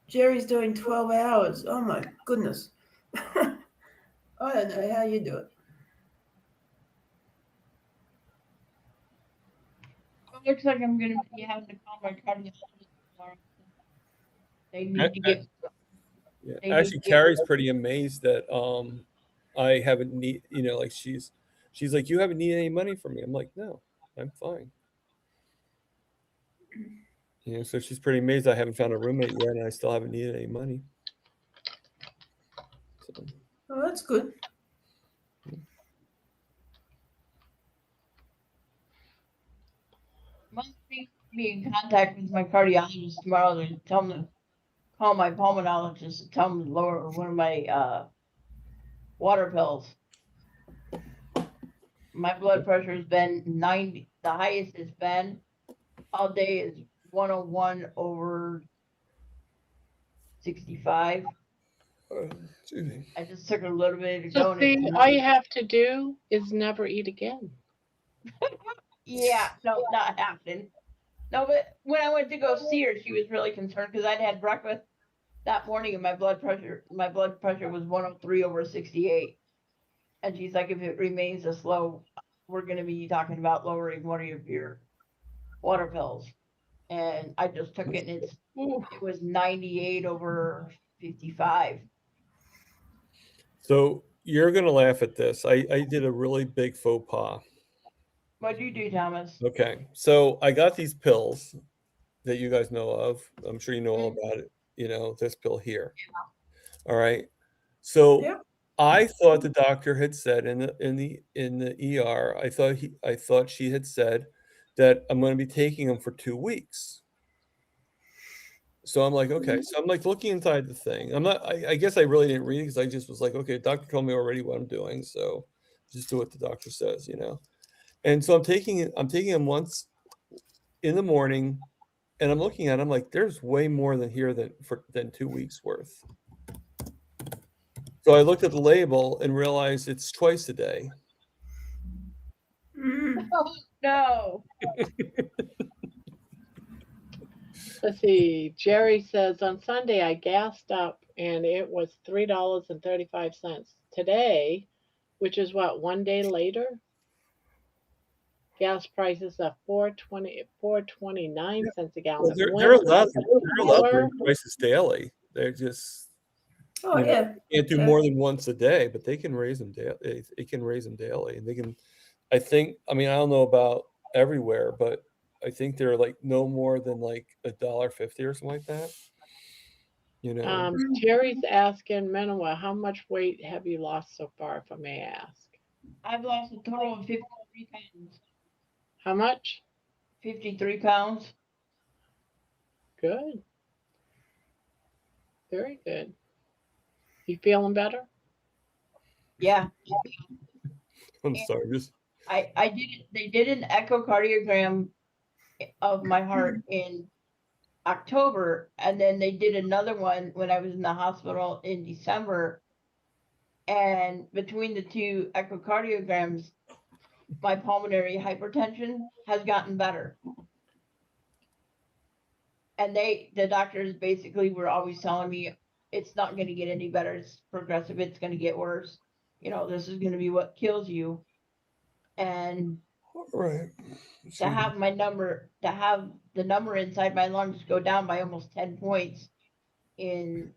Jerry's doing 12 hours. Oh my goodness. I don't know how you do it. It looks like I'm going to be having to call my cardiologist tomorrow. They need to get. Yeah. They Actually, need to Carrie's get, pretty amazed that I haven't need, you know, like she's like, you haven't needed any money from me. I'm like, no, I'm fine. You know, so she's pretty amazed I haven't found a roommate yet, and I still haven't needed any money. So. Oh, that's good. Must be in contact with my cardiologist tomorrow to tell him to call my pulmonologist to tell him to lower one of my water pills. My blood pressure has been 90. The highest it's been all day is 101/65. I just took a little bit ago. So see, all you have to do is never eat again. Yeah, no, not happening. No, but when I went to go see her, she was really concerned because I'd had breakfast that morning and my blood pressure was 103/68. And she's like, if it remains this low, we're going to be talking about lowering one of your water pills. And I just took it, and it was 98/55. So you're gonna laugh at this. I did a really big faux pas. What'd you do, Thomas? Okay, so I got these pills that you guys know of. I'm sure you know all about it. You know, this pill here. All right. So Yep. I thought the doctor had said in the ER, I thought she had said that I'm going to be taking them for 2 weeks. So I'm like, okay. So I'm like looking inside the thing. I guess I really didn't read it because I just was like, okay, the doctor told me already what I'm doing. So just do what the doctor says, you know. And so I'm taking them once in the morning, and I'm looking at it, I'm like, there's way more than here than 2 weeks worth. So I looked at the label and realized it's twice a day. Oh, no. Let's see. Jerry says on Sunday I gassed up and it was $3.35. Today, which is what, one day later, gas prices are $4.29 a gallon. Well, they're allowed to raise prices daily. They're just can't do more than once a day, but they can raise them daily. It can raise them daily, and they can. I think. I mean, I don't know about everywhere, but I think they're like no more than like $1.50 or something like that. You know. Jerry's asking Menoa, how much weight have you lost so far, if I may ask? I've lost a total of 53 pounds. How much? 53 pounds. Good. Very good. You feeling better? Yeah. I'm sorry. I did it. They did an echocardiogram of my heart in October, and then they did another one when I was in the hospital in December. And between the two echocardiograms, my pulmonary hypertension has gotten better. And the doctors basically were always telling me it's not going to get any better. It's progressive. It's going to get worse. You know, this is going to be what kills you. And right. to have the number inside my lungs go down by almost 10 points in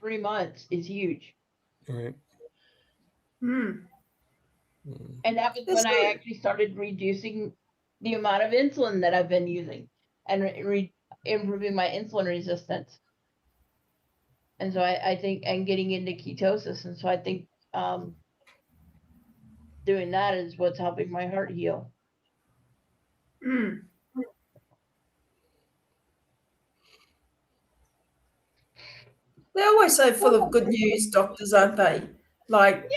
3 months is huge. Right. And that was when I actually started reducing the amount of insulin that I've been using and improving my insulin resistance. And so I think, and getting into ketosis. And so I think doing that is what's helping my heart heal. Mm. They're always so full of good news, doctors, aren't they? Like,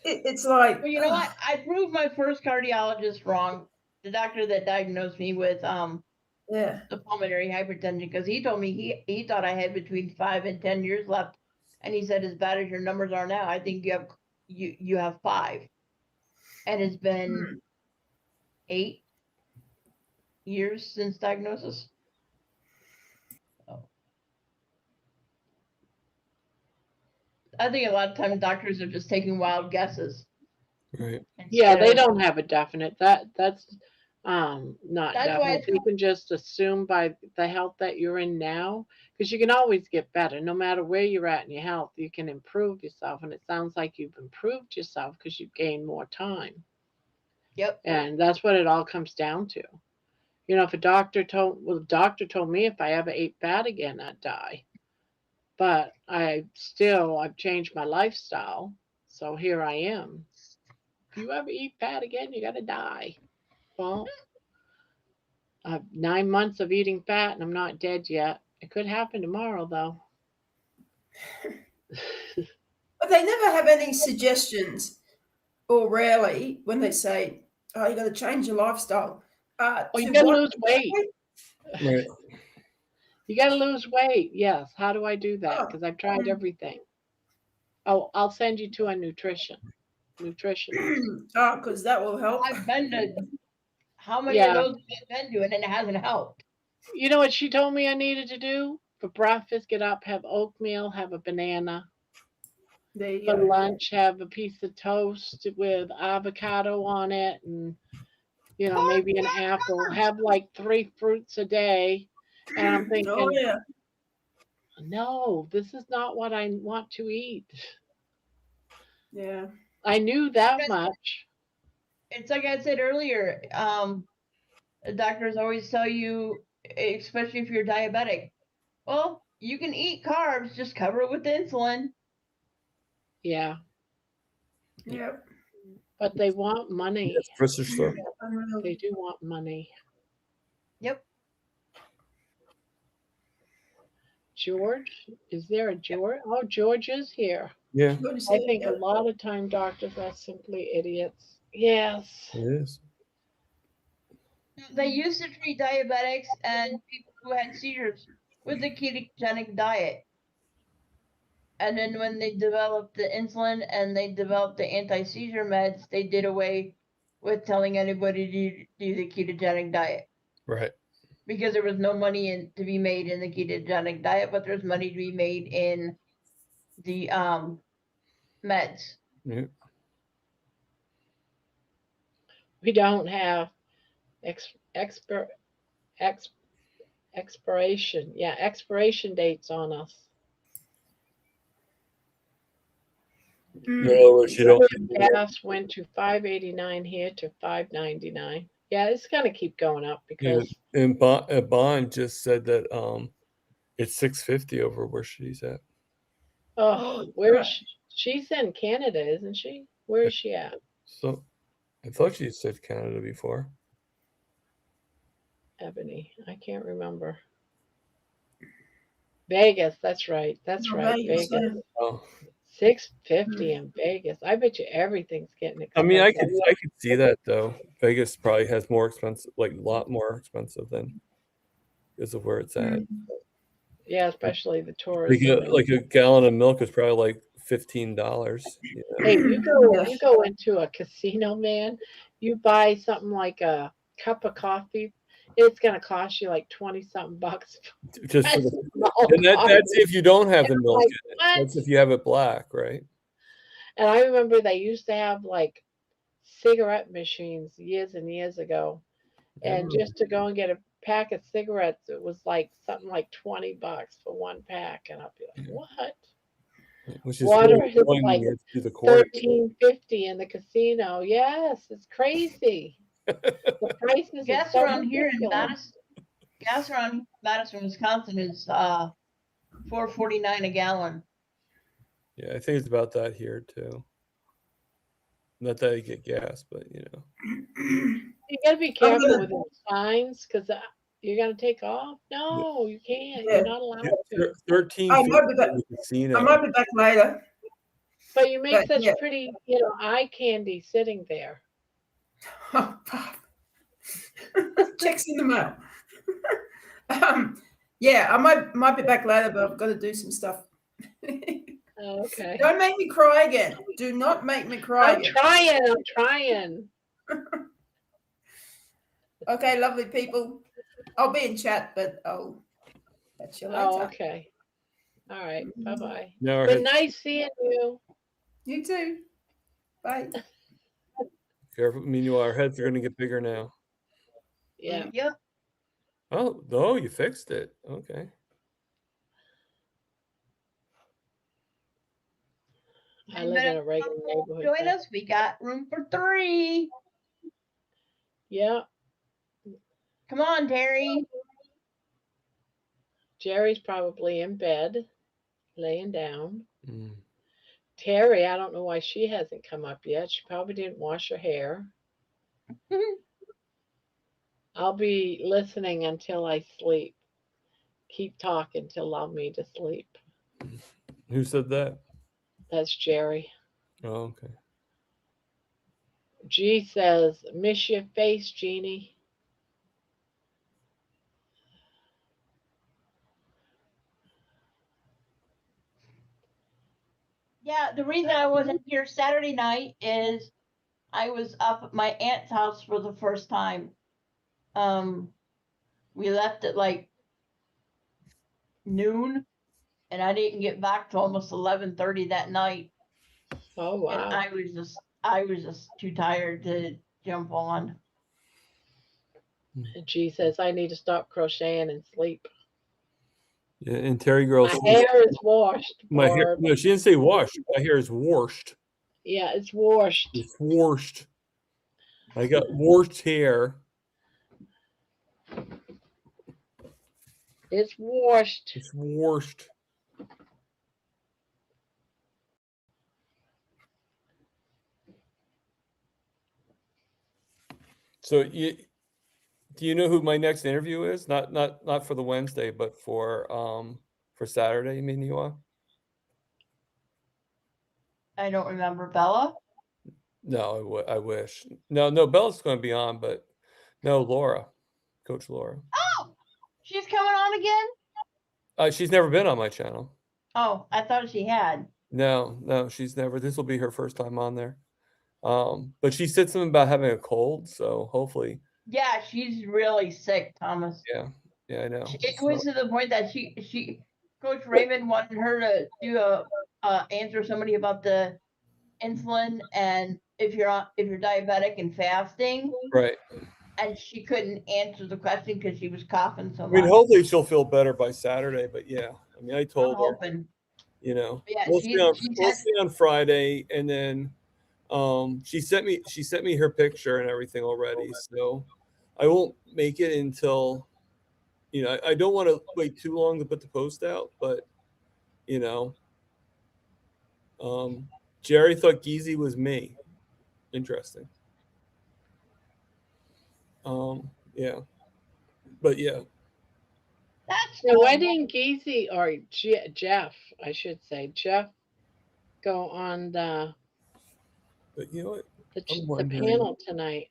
it's like, Well, you know what? I proved my first cardiologist wrong. The doctor that diagnosed me with yeah. the pulmonary hypertension, because he told me he thought I had between 5 and 10 years left, and he said, as bad as your numbers are now, I think you have 5, and it's been 8 years since diagnosis. So, I think a lot of times doctors are just taking wild guesses. Right. Yeah, they instead of- don't have a definite. That's not That's why definite. They can just assume by the health that you're in now, because you can always get better. No matter where you're at in your health, you can improve yourself. And it sounds like you've improved yourself because you've gained more time. Yep. And that's what it all comes down to. You know, if the doctor told me if I ever ate fat again, I'd die. But I've changed my lifestyle. So here I am. If you ever eat fat again, you're gonna die. Well, I've 9 months of eating fat and I'm not dead yet. It could happen tomorrow though. But they never have any suggestions, or rarely, when they say, "Oh, you got to change your lifestyle." Oh, To you gotta what? lose weight. Right. You gotta lose weight. Yes. How do I do that? Oh, Because I've tried everything. Oh, I'll send you to a nutritionist. oh, because that will help. I've been to how many Yeah. of those have I been to, and it hasn't helped. You know what she told me I needed to do? For breakfast, get up, have oatmeal, have a banana. There you For go. lunch, have a piece of toast with avocado on it and maybe an apple. Have like 3 fruits a day. And I'm Oh thinking, yeah, no, this is not what I want to eat. yeah. I knew that much. It's like I said earlier. The doctors always tell you, especially if you're diabetic, well, you can eat carbs, just cover it with insulin. Yeah. Yep. But they want money. Yes, grocery store. Unreal. They do want money. Yep. George? Is there a George? Oh, George is here. Yeah, Good to I see. think a Yep. lot of time doctors are simply idiots. Yes. it is. They used to treat diabetics and people who had seizures with the ketogenic diet. And then when they developed the insulin and they developed the anti-seizure meds, they did away with telling anybody to do the ketogenic diet. Right. Because there was no money to be made in the ketogenic diet, but there's money to be made in the meds. Yeah. We don't have expiration dates on us. In other words, you don't. Gas went to $5.89 here to $5.99. Yeah, it's gonna keep going up Yeah, because and Bond just said that it's $6.50 over where she's at. she's in Canada, isn't she? Where is she at? So I thought she said Canada before. Ebony. I can't remember. Vegas, that's right. That's Oh, right. Vegas, Vegas. yeah. Oh, $6.50 in Vegas. I bet you everything's getting I expensive. mean, I could see that though. Vegas probably has more expensive, like a lot more expensive than because of where it's at. Yeah, especially the tourism. Like a gallon of milk is probably like $15. Hey, Yeah. you go into a casino, man, you buy something like a cup of coffee, it's gonna cost you like 20 something bucks. Just for That's the, small and that's coffee. if you don't have the And I'm milk. like, in it. what? That's if you have it black, right? And I remember they used to have like cigarette machines years and years ago. And just to go and get a pack of cigarettes, it was like something like 20 bucks for one pack. And I'd be like, what? Which is Water really is annoying like when you have to do the quarter. $13.50 in the casino. Yes, it's crazy. The prices Gas are so around here in ridiculous. Madison, Wisconsin is $4.49 a gallon. Yeah, I think it's about that here too. Not that I get gas, but you know. You gotta be I'm careful gonna- with those signs because you're gonna take off. No, you can't. Yeah. You're not allowed to. 13 I feet might be back. from the casino. I might be back later. But you make But, such yeah. pretty, eye candy sitting there. Oh, checks in the mail. Yeah, I might be back later, but I've got to do some stuff. Oh, okay. Don't make me cry again. Do not make me cry I'm again. trying. Okay, lovely people. I'll be in chat, but I'll catch you later. Oh, okay. All right. Bye-bye. No, Been nice seeing you. You too. Bye. careful. Meanwhile, our heads are going to get bigger now. Yeah. Yep. Oh, no, you fixed it. Okay. I live in a regular neighborhood. Join but- us. We got room for 3. Yeah. Come on, Terry. Jerry's probably in bed, laying down. Mm. Terry, I don't know why she hasn't come up yet. She probably didn't wash her hair. I'll be listening until I sleep. Keep talking to allow me to sleep. Who said that? That's Jerry. Oh, okay. G says, miss your face, Jeannie. Yeah, the reason I wasn't here Saturday night is I was up at my aunt's house for the first time. We left at like noon, and I didn't get back till almost 11:30 that night. Oh, wow. And I was just too tired to jump on. And G says, I need to stop crocheting and sleep. Yeah, and Terry girl. My hair is washed. My hair. Barb. No, she didn't say washed. My hair is washed. Yeah, it's washed. It's washed. I got washed hair. It's washed. It's washed. So do you know who my next interview is? Not for the Wednesday, but for Saturday. You mean you are? I don't remember Bella. No, I wish. No, Bella's going to be on, but no, Laura, Coach Laura. Oh, she's coming on again? She's never been on my channel. Oh, I thought she had. No, she's never. This will be her first time on there. But she said something about having a cold, so hopefully. Yeah, she's really sick, Thomas. Yeah, I know. It was to the point that she Coach Raymond wanted her to do answer somebody about the insulin and if you're diabetic and fasting. Right. And she couldn't answer the question because she was coughing so I much. mean, hopefully she'll feel better by Saturday. But yeah, I mean, I told I'm her. hoping. Yeah, we'll see on Friday, and then she sent me her picture and everything already. So I won't make it until I don't want to wait too long to put the post out, but Jerry thought Geezy was me. Interesting. Yeah, but yeah. That's So why didn't Geezy or Jeff, I should say, Jeff, go on the But you know what? the panel tonight?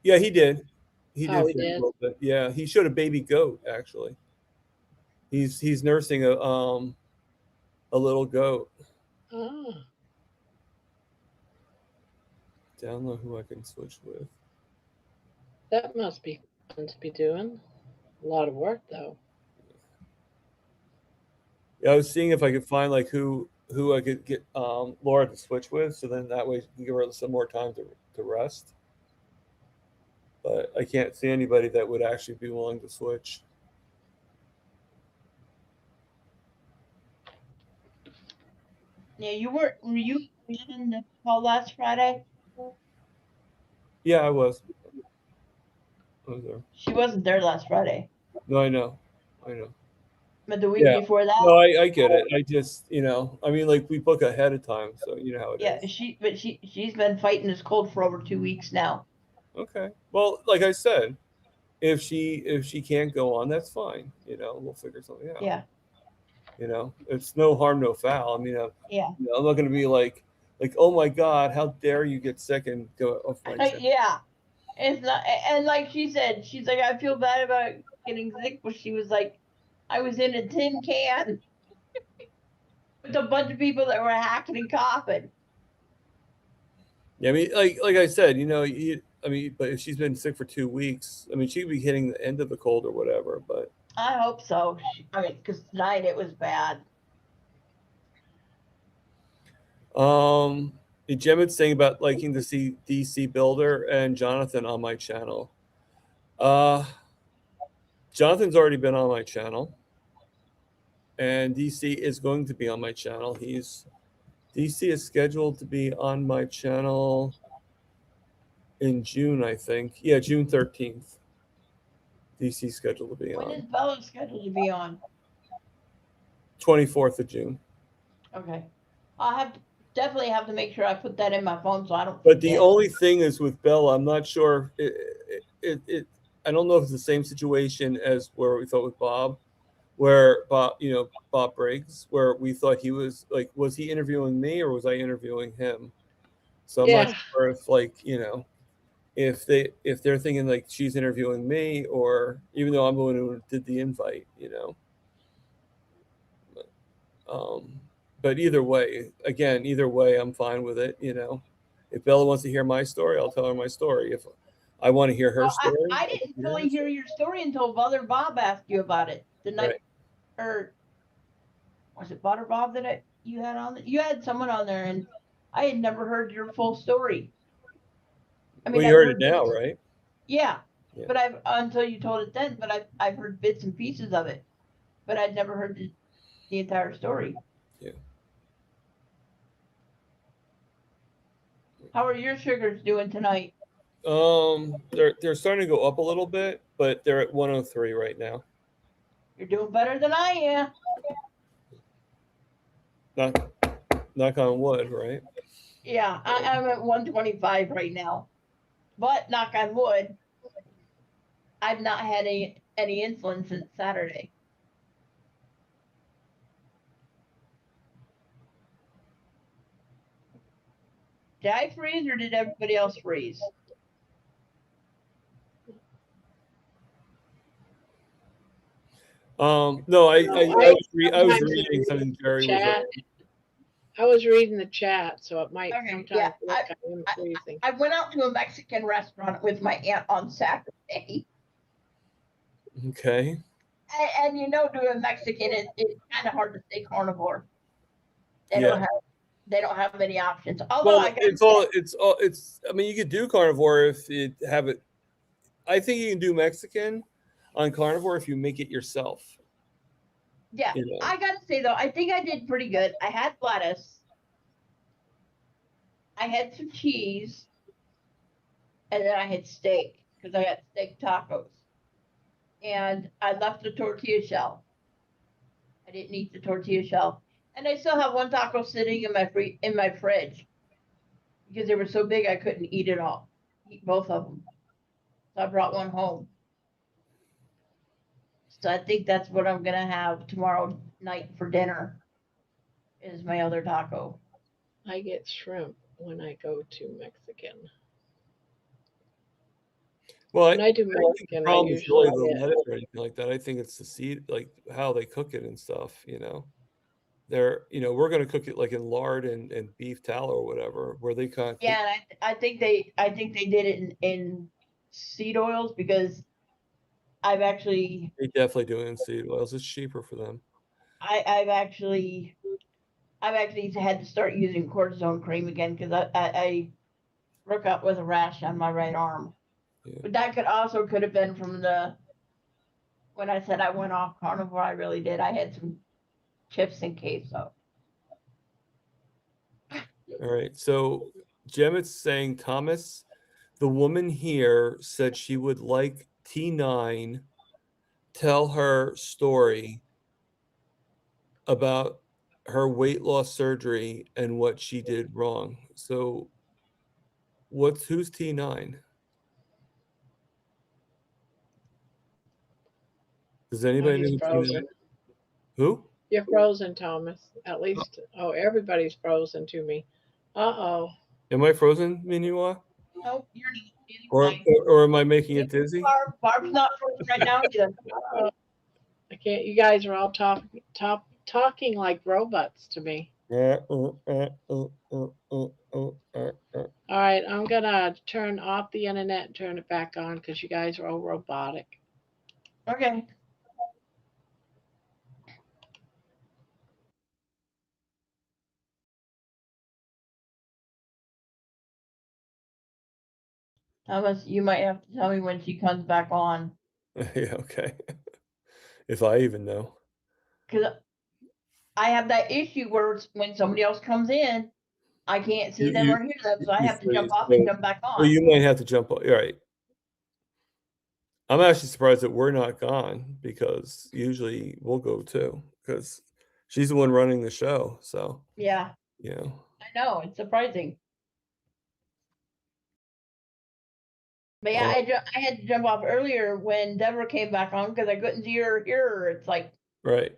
Yeah, he did. He did. Oh, he for a did? little bit. Yeah, he showed a baby goat actually. He's nursing a little goat. Oh. Download who I can switch with. That must be fun to be doing. A lot of work though. Yeah, I was seeing if I could find like who I could get Laura to switch with, so then that way you can give her some more time to rest. But I can't see anybody that would actually be willing to switch. Yeah, were you in the call last Friday? Yeah, I was. I was there. She wasn't there last Friday. No, I know. But the week Yeah. before that, No, I get it. I just, I mean, like we book ahead of time, so you know how it is. yeah, she's been fighting this cold for over 2 weeks now. Okay. Well, like I said, if she can't go on, that's fine. We'll figure something out. Yeah, It's no harm, no foul. I mean, yeah, I'm not going to be like, oh my God, how dare you get sick and go off my channel. yeah. It's not, and like she said, she's like, I feel bad about getting sick, but she was like, I was in a tin can with a bunch of people that were hacking and coughing. Yeah, I mean, like I said, but if she's been sick for 2 weeks, I mean, she'd be hitting the end of the cold or whatever. But I hope so. I mean, because tonight it was bad. Gemma's saying about liking to see DC Builder and Jonathan on my channel. Jonathan's already been on my channel, and DC is going to be on my channel. DC is scheduled to be on my channel in June, I think. Yeah, June 13th. DC scheduled to be on. When is Bella scheduled to be on? 24th of June. Okay. I'll definitely have to make sure I put that in my phone so I don't. But the only thing is with Bella, I'm not sure. I don't know if it's the same situation as where we thought with Bob, where Bob Briggs, where we thought he was like, was he interviewing me or was I interviewing him? So I'm not sure if if they're thinking like she's interviewing me, or even though I'm the one who did the invite, But either way, I'm fine with it. If Bella wants to hear my story, I'll tell her my story. If I want to hear her story, I didn't fully hear your story until Brother Bob asked you about it the night, or was it Butter Bob that you had on? You had someone on there, and I had never heard your full story. I mean, well, you heard it now, right? Yeah, but until you told it then. But I've heard bits and pieces of it, but I'd never heard the entire story. Yeah. How are your sugars doing tonight? They're starting to go up a little bit, but they're at 103 right now. You're doing better than I am. Knock on wood, right? Yeah, I'm at 125 right now. But knock on wood, I've not had any insulin since Saturday. Did I freeze or did everybody else freeze? No, I was reading something Jerry was. I was reading the chat, so it might sometimes look like I'm freezing. I went out to a Mexican restaurant with my aunt on Saturday. Okay. And doing Mexican, it's kind of hard to stay carnivore. They don't have many options. Although I mean, you could do carnivore if you have it. I think you can do Mexican on carnivore if you make it yourself. Yeah, I gotta say though, I think I did pretty good. I had lettuce, I had some cheese, and then I had steak because I had steak tacos. And I left the tortilla shell. I didn't eat the tortilla shell, and I still have one taco sitting in my fridge because they were so big I couldn't eat it all, eat both of them. So I brought one home. So I think that's what I'm gonna have tomorrow night for dinner. Is my other taco. I get shrimp when I go to Mexican. Well, when I do Mexican, I usually really the lettuce or anything like that. I think it's the seed, like how they cook it and stuff. They're we're gonna cook it like in lard and beef tallow or whatever, where they kind of I think they did it in seed oils because they definitely do it in seed oils. It's cheaper for them. I've actually had to start using cortisone cream again because I broke out with a rash on my right arm. Yeah. But that could have been from when I said I went off carnivore. I really did. I had some chips and queso. All right. So Gemma's saying, Thomas, the woman here said she would like T9 tell her story about her weight loss surgery and what she did wrong. So who's T9? Does Oh, anybody he's know who T9? frozen. Who? You're frozen, Thomas. At least, oh, everybody's frozen to me. Uh-oh. Am I frozen, Minua? Nope, you're not. You're Or fine. or am I making it dizzy? Barb's not frozen right now either. I can't. You guys are all talking like robots to me. All right, I'm gonna turn off the internet and turn it back on because you guys are all robotic. Okay. Thomas, you might have to tell me when she comes back on. Yeah, okay. If I even know. Because I have that issue where when somebody else comes in, I can't see them or hear them, so I have to jump off and jump back on. Well, you might have to jump off. All right. I'm actually surprised that we're not gone because usually we'll go too because she's the one running the show. So, Yeah, you know. I know. It's surprising. But yeah, I had to jump off earlier when Deborah came back on because I couldn't see her or hear her. It's like Right.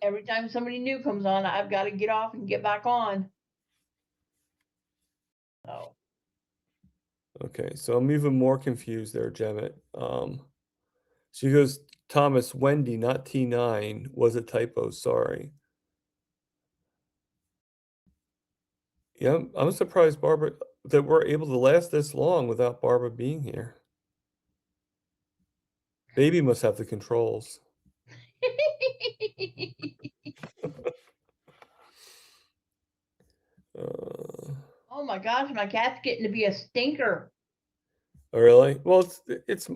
every time somebody new comes on, I've got to get off and get back on. So. Okay, so I'm even more confused there, Gemmet. She goes, Thomas, Wendy, not T9, was a typo, sorry. Yeah, I'm surprised, Barbara, that we're able to last this long without Barbara being here. Baby must have the controls. Oh my gosh, my cat's getting to be a stinker. Oh, really? Well, its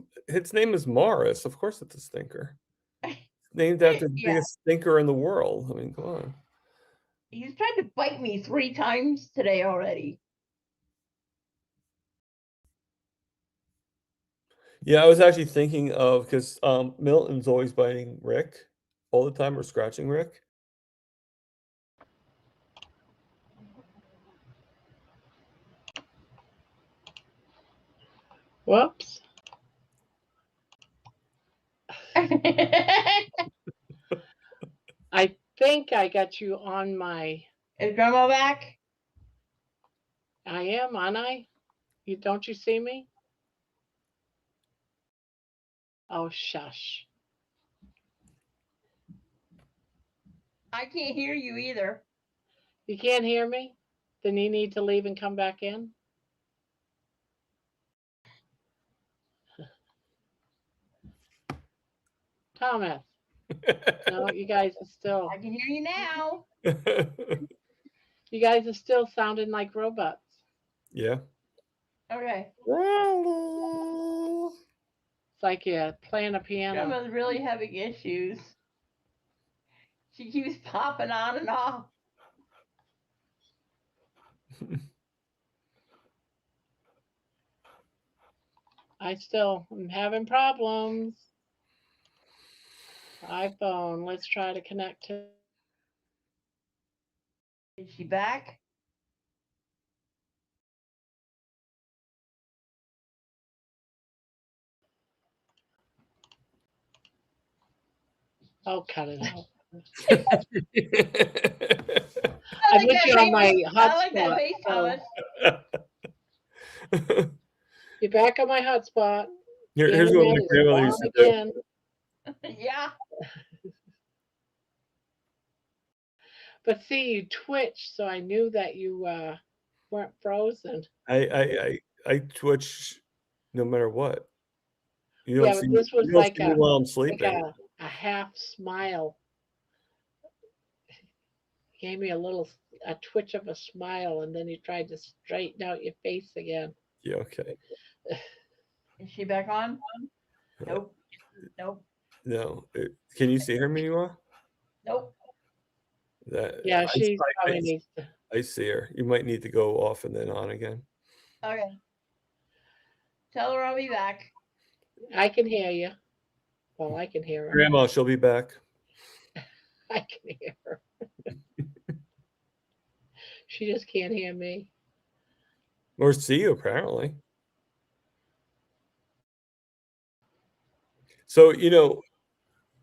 name is Morris. Of course, it's a stinker. It's named after the biggest stinker in the world. I mean, come on. He's tried to bite me 3 times today already. Yeah, I was actually thinking of because Milton's always biting Rick all the time or scratching Rick. Whoops. I think I got you on my. Is Grandma back? I am, aren't I? Don't you see me? Oh, shush. I can't hear you either. You can't hear me? Then you need to leave and come back in? Thomas. No, you guys are still. I can hear you now. You guys are still sounding like robots. Yeah. Okay. It's like you're playing a piano. Grandma's really having issues. She keeps popping on and off. I still am having problems. iPhone, let's try to connect to. Is she back? Oh, cut it out. I put you on my hotspot. I like that face, Thomas. You're back on my hotspot. Here's what my grandmother used to do. Yeah. But see, you twitched, so I knew that you weren't frozen. I twitch no matter what. You don't Yeah, see, but this was you don't like see me while I'm sleeping. Like a half smile. Gave me a twitch of a smile, and then you tried to straighten out your face again. Yeah, okay. Is she back on? Nope. Nope. No. Can you see her, Minua? Nope. Yeah, she probably needs to. I see her. You might need to go off and then on again. Okay. Tell her I'll be back. I can hear you. Well, I can hear her. Grandma, she'll be back. I can hear her. She just can't hear me. Or see you, apparently. So,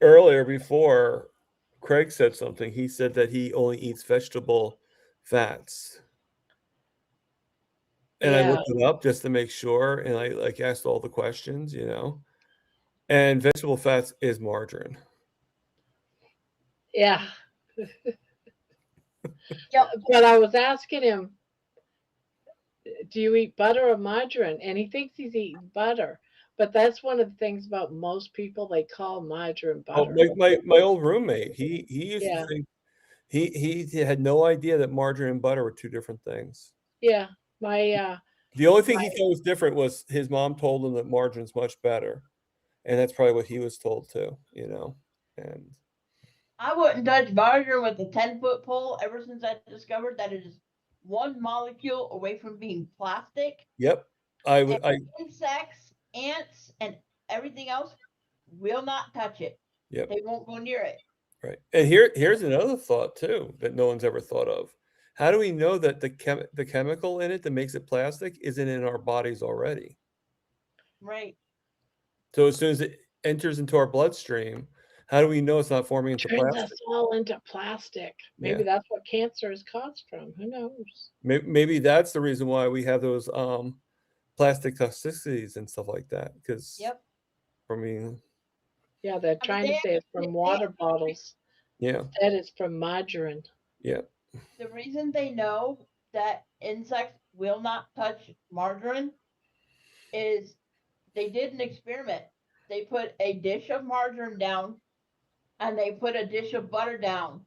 earlier before Craig said something, he said that he only eats vegetable fats. And I Yeah, looked it up just to make sure, and I asked all the questions, and vegetable fats is margarine. yeah. Yep. But I was asking him, do you eat butter or margarine? And he thinks he's eating butter. But that's one of the things about most people, they call margarine Oh, butter. my old roommate, he used to Yeah, think he had no idea that margarine and butter were two different things. yeah. My The only thing he thought was different was his mom told him that margarine's much better, and that's probably what he was told too, And I wouldn't touch margarine with a 10-foot pole ever since I discovered that it is one molecule away from being plastic. yep, And I insects, ants, and everything else will not touch it. yep, They won't go near it. right. And here's another thought too that no one's ever thought of. How do we know that the chemical in it that makes it plastic isn't in our bodies already? Right. So as soon as it enters into our bloodstream, how do we know it's not forming into turns us plastic? all into plastic. Maybe Yeah. that's what cancer is caused from. Who knows? Maybe that's the reason why we have those plastic toxicities and stuff like that. Because Yep. I mean, Yeah, they're I mean, trying to say it's from water bottles. yeah, Instead, it's from margarine. yeah, the reason they know that insects will not touch margarine is they did an experiment. They put a dish of margarine down and they put a dish of butter down.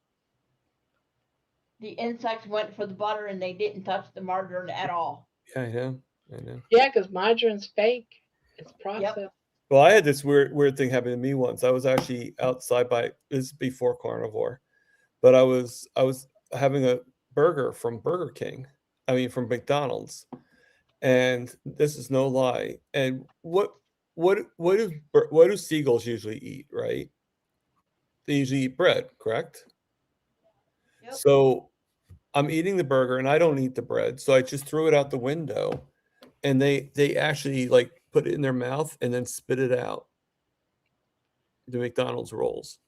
The insects went for the butter and they didn't touch the margarine at all. yeah. I know. Yeah, because margarine's fake. It's processed. Yep. Well, I had this weird thing happen to me once. I was actually outside this is before carnivore, but I was having a burger from Burger King. I mean, from McDonald's, and this is no lie. And what do seagulls usually eat? Right? They usually eat bread, correct? Yep. So I'm eating the burger and I don't eat the bread, so I just threw it out the window, and they actually put it in their mouth and then spit it out. The McDonald's rolls.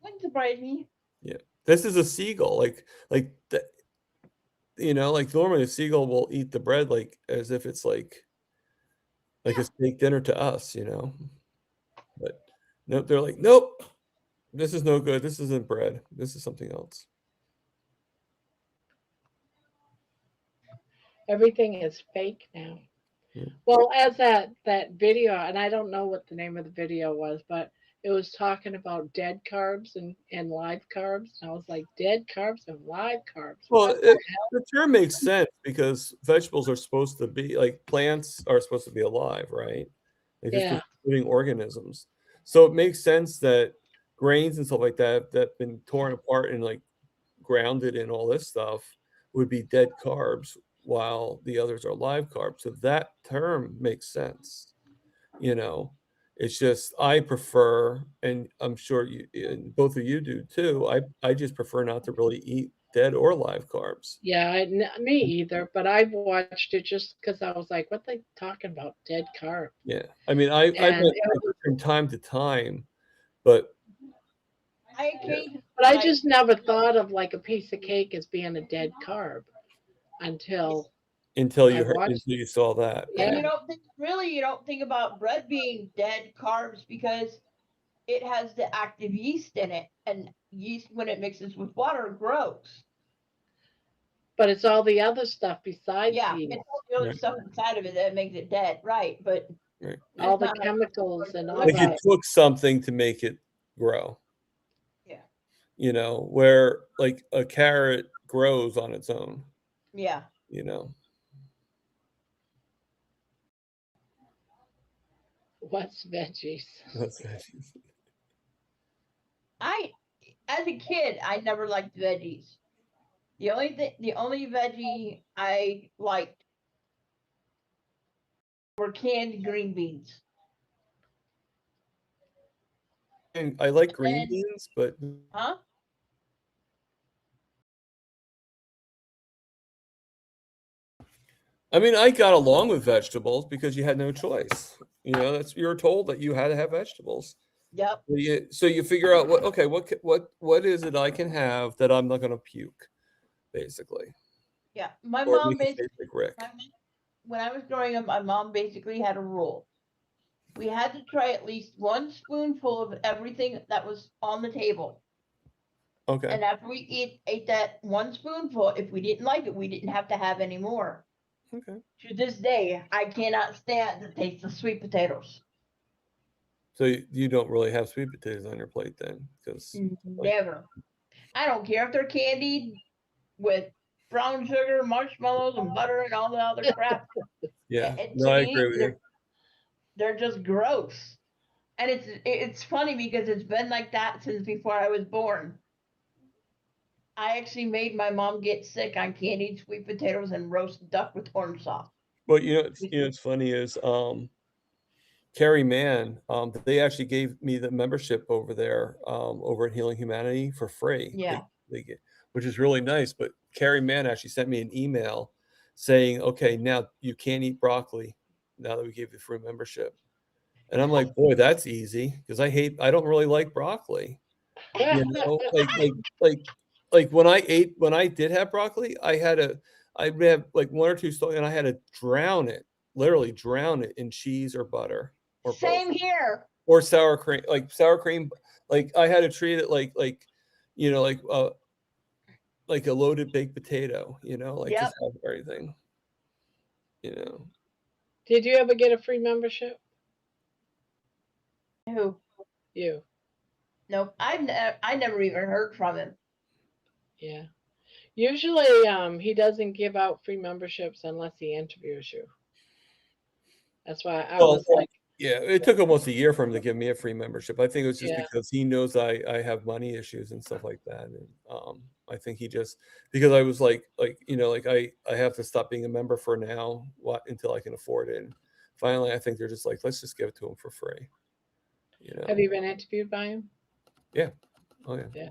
Wouldn't surprise me. Yeah, this is a seagull. Normally a seagull will eat the bread as if it's like a steak dinner to us, But nope, they're like, nope, this is no good. This isn't bread. This is something else. Everything is fake now. Yeah. Well, as that video, and I don't know what the name of the video was, but it was talking about dead carbs and live carbs. And I was like, dead carbs and live carbs. Well, What the hell? the term makes sense because vegetables are supposed to be plants are supposed to be alive, right? Yeah. Living organisms. So it makes sense that grains and stuff like that have been torn apart and grounded in all this stuff would be dead carbs while the others are live carbs. So that term makes sense. It's just I prefer, and I'm sure you and both of you do too. I just prefer not to really eat dead or live carbs. Yeah, me either. But I've watched it just because I was like, what they talking about? Dead carb. Yeah, I mean, I And went from time to time, but I occasionally but I just never thought of like a piece of cake as being a dead carb until until I watched. until you saw that, Yeah. And you don't think about bread being dead carbs because it has the active yeast in it, and yeast when it mixes with water grows. But it's all the other stuff besides Yeah, the it's yeast. all the other Right. stuff inside of it that makes it dead, right? But Right. All the not enough chemicals and all Like Like it that. took something to make it grow. Yeah. Where a carrot grows on its own. Yeah. What's veggies? That's veggies. As a kid, I never liked veggies. The only veggie I liked were canned green beans. And I like green And- beans, but Huh? I mean, I got along with vegetables because you had no choice. You know, that's you're told that you had to have vegetables. Yep. So you figure out what is it I can have that I'm not going to puke, basically, Yeah. My or mom make it basically, taste like Rick. when I was growing up, my mom basically had a rule. We had to try at least one spoonful of everything that was on the table. Okay. And after we ate that one spoonful, if we didn't like it, we didn't have to have any more. Okay. To this day, I cannot stand the taste of sweet potatoes. So you don't really have sweet potatoes on your plate then, because Never. I don't care if they're candied with brown sugar, marshmallows, and butter, and all the other crap. yeah, And no, to I me, agree with you. they're just gross. And it's funny because it's been like that since before I was born. I actually made my mom get sick on candied sweet potatoes and roast duck with orange sauce. But it's funny is Carrie Mann, they actually gave me the membership over there, over at Healing Humanity for free. Yeah. They get, which is really nice. But Carrie Mann actually sent me an email saying, "Okay, now you can't eat broccoli now that we gave you free membership." And I'm like, "Boy, that's easy," because I don't really like broccoli. You know, like when I did have broccoli, I'd have like one or two and I had to literally drown it in cheese or butter or both. Same here. Or sour cream, like I had to treat it like you know, like a loaded baked potato, like Yep. just have everything, Did you ever get a free membership? Who? You. Nope. I never even heard from him. Yeah. Usually, he doesn't give out free memberships unless he interviews you. That's why I Well, was like, yeah, it took almost a year for him to give me a free membership. I think it was just Yeah. because he knows I have money issues and stuff like that. And I think he just because I was like I have to stop being a member for now, until I can afford it. And finally, I think they're just like, let's just give it to him for free. have you been interviewed by him? Yeah. Oh yeah. Yeah.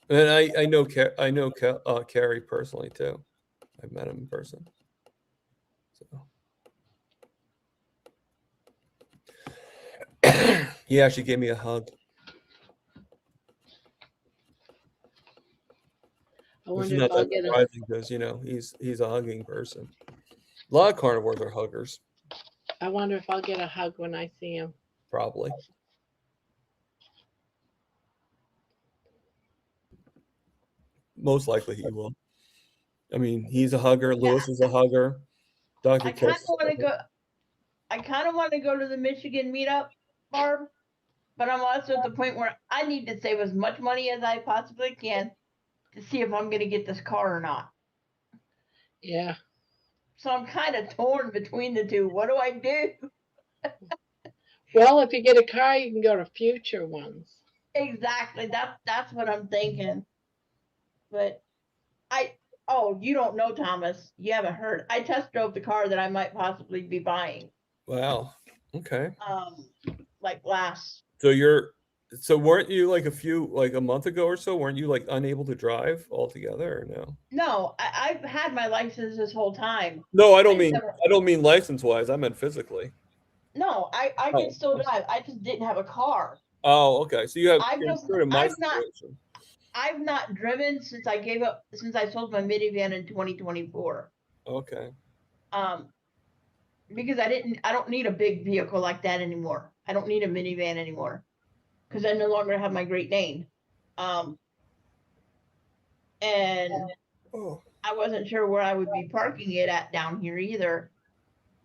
And I know Carrie personally too. I've met him in person. So he actually gave me a hug. I Which wonder is if not I'll that get a. surprising because he's a hugging person. A lot of carnivores are huggers, I wonder if I'll get a hug when I see him. probably. Most likely he will. I mean, he's a hugger. Yeah. Lewis is a hugger. Dr. I kind of Kiss. want to go. I kind of want to go to the Michigan meetup, Barb, but I'm also at the point where I need to save as much money as I possibly can to see if I'm going to get this car or not. Yeah. So I'm kind of torn between the two. What do I do? Well, if you get a car, you can go to future ones. Exactly. That's what I'm thinking. But you don't know, Thomas. You haven't heard. I test drove the car that I might possibly be buying. Wow. Okay. Like last. So weren't you like a month ago or so? Weren't you like unable to drive altogether or no? No, I've had my license this whole time. No, I don't mean license wise. I meant physically. No, I can still drive. I just didn't have a car. Oh, okay. So you have sort of my I've situation. I've not driven since I sold my minivan in 2024. Okay. Because I don't need a big vehicle like that anymore. I don't need a minivan anymore because I no longer have my Great Dane. And I wasn't sure where I would be parking it at down here either.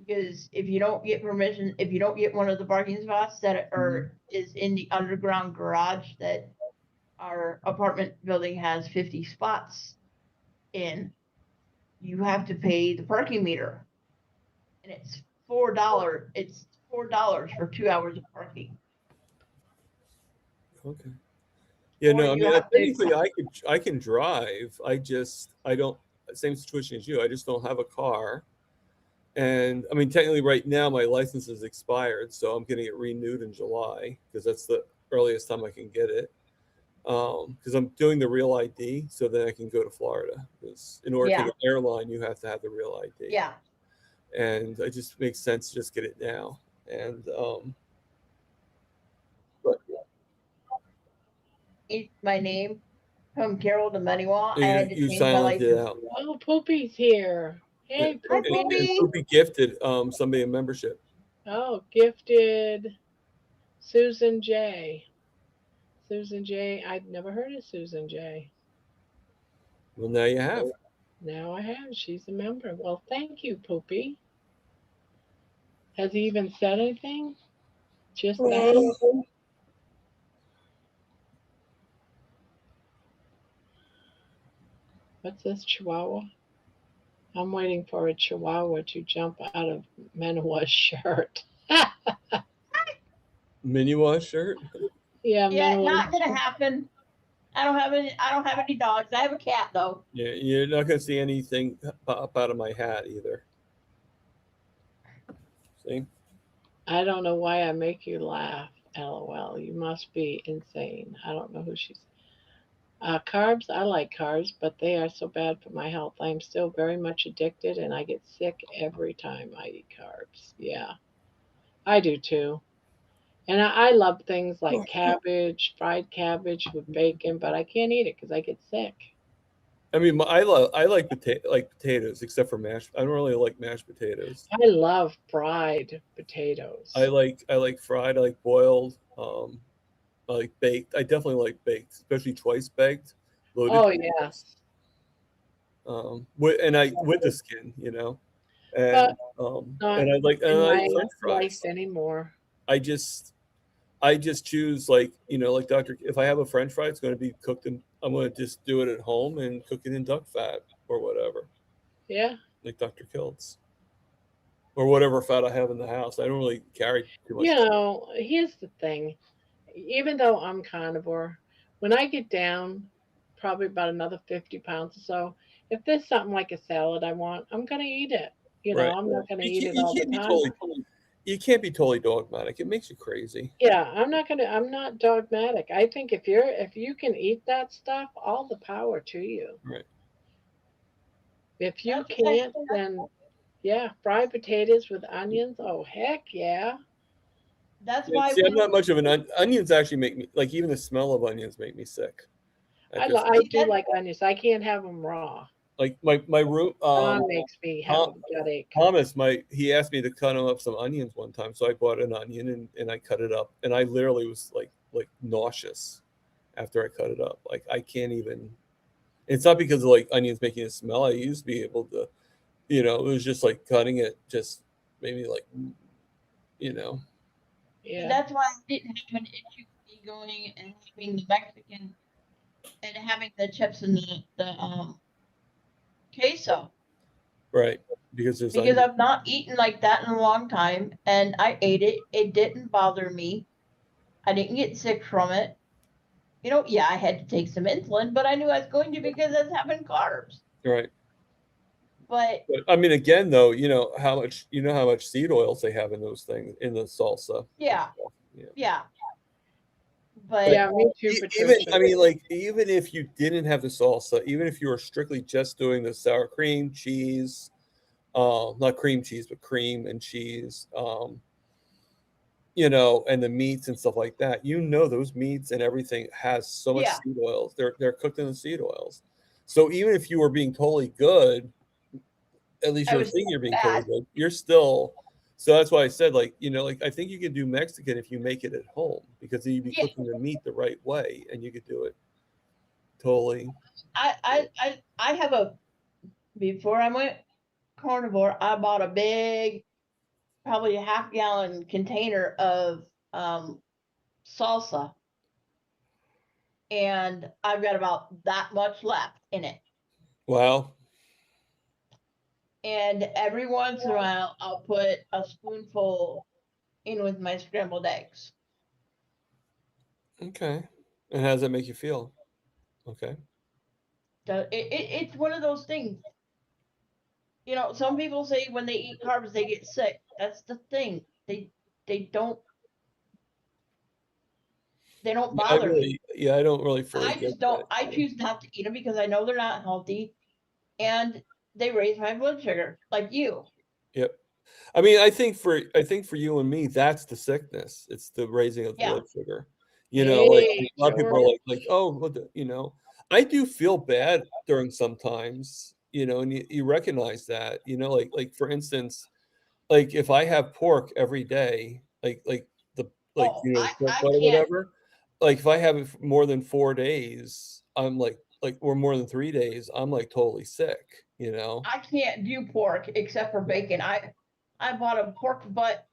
Because if you don't get permission, if you don't get one of the parking spots that is in the underground garage that our apartment building has 50 spots in, you have to pay the parking meter. And it's $4. It's $4 for 2 hours of parking. Okay. Yeah, no, I mean, technically I can drive. I don't, same situation as you. I just don't have a car. And I mean, technically right now my license is expired, so I'm getting it renewed in July because that's the earliest time I can get it. because I'm doing the real ID, so then I can go to Florida. Because in order to take an airline, you have to have the real ID. Yeah. And it just makes sense to just get it now. And but It's my name from Carol to Maniwa. I had to you change my silenced it license. out. Oh, Poopy's here. Hey, And, Hi, Poopy. and Poopy. Poopy gifted somebody a membership. Oh, gifted Susan J. Susan J. I'd never heard of Susan J. Well, now you have. Now I have. She's a member. Well, thank you, Poopy. Has he even said anything? Just that? What's this, Chihuahua? I'm waiting for a Chihuahua to jump out of Manoa's shirt. Mini wash shirt. Yeah, Yeah, Manoa. not gonna happen. I don't have any dogs. I have a cat though. Yeah, you're not gonna see anything pop out of my hat either. See? I don't know why I make you laugh. LOL. You must be insane. I don't know who she's. Carbs, I like carbs, but they are so bad for my health. I am still very much addicted and I get sick every time I eat carbs. Yeah, I do too. And I love things like cabbage, fried cabbage with bacon, but I can't eat it because I get sick. I mean, I like potatoes, except for mashed. I don't really like mashed potatoes. I love fried potatoes. I like fried. I like boiled. I like baked. I definitely like baked, especially twice baked, loaded. Oh, potatoes. yes. With the skin, But not and I in like my French life fries. anymore. I just choose like like Doctor. If I have a French fry, it's going to be cooked in. I'm going to just do it at home and cook it in duck fat or whatever, Yeah. like Dr. Kilt's, or whatever fat I have in the house. I don't really carry too much. You know, here's the thing. Even though I'm carnivore, when I get down probably about another 50 pounds or so, if there's something like a salad I want, I'm going to eat it. Right. I'm not going to eat it You all the can't be time. you can't be totally dogmatic. It makes you crazy. Yeah, I'm not dogmatic. I think if you can eat that stuff, all the power to you. Right. If you That's what I can't, then yeah, fried potatoes with onions. Oh heck yeah. That's Yeah, why see, I'm when not much of an onions. Actually, make me like even the smell of onions make me sick. I do like onions. I can't have them raw. Like my room. Dawn makes me have a gut ache. Thomas, he asked me to cut him up some onions one time, so I bought an onion and I cut it up, and I literally was like nauseous after I cut it up. Like I can't even. It's not because of like onions making a smell. I used to be able to, it was just like cutting it just made me like, Yeah. that's why I didn't have an issue with me going and having the Mexican and having the chips and the queso. Right, because I've not eaten like that in a long time, and I ate it. It didn't bother me. I didn't get sick from it. Yeah, I had to take some insulin, but I knew I was going to because I was having carbs. right. But I mean, again, though, how much seed oils they have in those things in the salsa. yeah. But Yeah, me too, Patricia. Even if you didn't have the salsa, even if you were strictly just doing the sour cream, cheese, not cream cheese, but cream and cheese, and the meats and stuff like that, those meats and everything has so much seed oils. They're cooked in the seed oils. So even if you were being totally good, at least you're thinking you're being totally good, you're still. So that's why I said, I think you could do Mexican if you make it at home, because you'd be cooking the meat the right way, and you could do it totally. I have before I went carnivore, I bought a big, probably a half-gallon container of salsa, and I've got about that much left in it. Wow. And every once in a while, I'll put a spoonful in with my scrambled eggs. Okay. And how does that make you feel? Okay. It's one of those things. Some people say when they eat carbs, they get sick. That's the thing. They don't. They don't I bother me. don't really fully I get just don't. that. I choose not to eat them because I know they're not healthy, and they raise my blood sugar, like you. Yep. I mean, I think for you and me, that's the sickness. It's the raising of Yeah. blood sugar. You know, like a Hey, lot of people are George. like, oh, you know, I do feel bad during sometimes, you know, and you recognize that, you know, like for instance, like if I have pork every day, like the Oh, you know, pork I butt or can't. whatever, like if I have it for more than 4 days, I'm like or more than 3 days, I'm like totally sick, you know. I can't do pork except for bacon. I bought a pork butt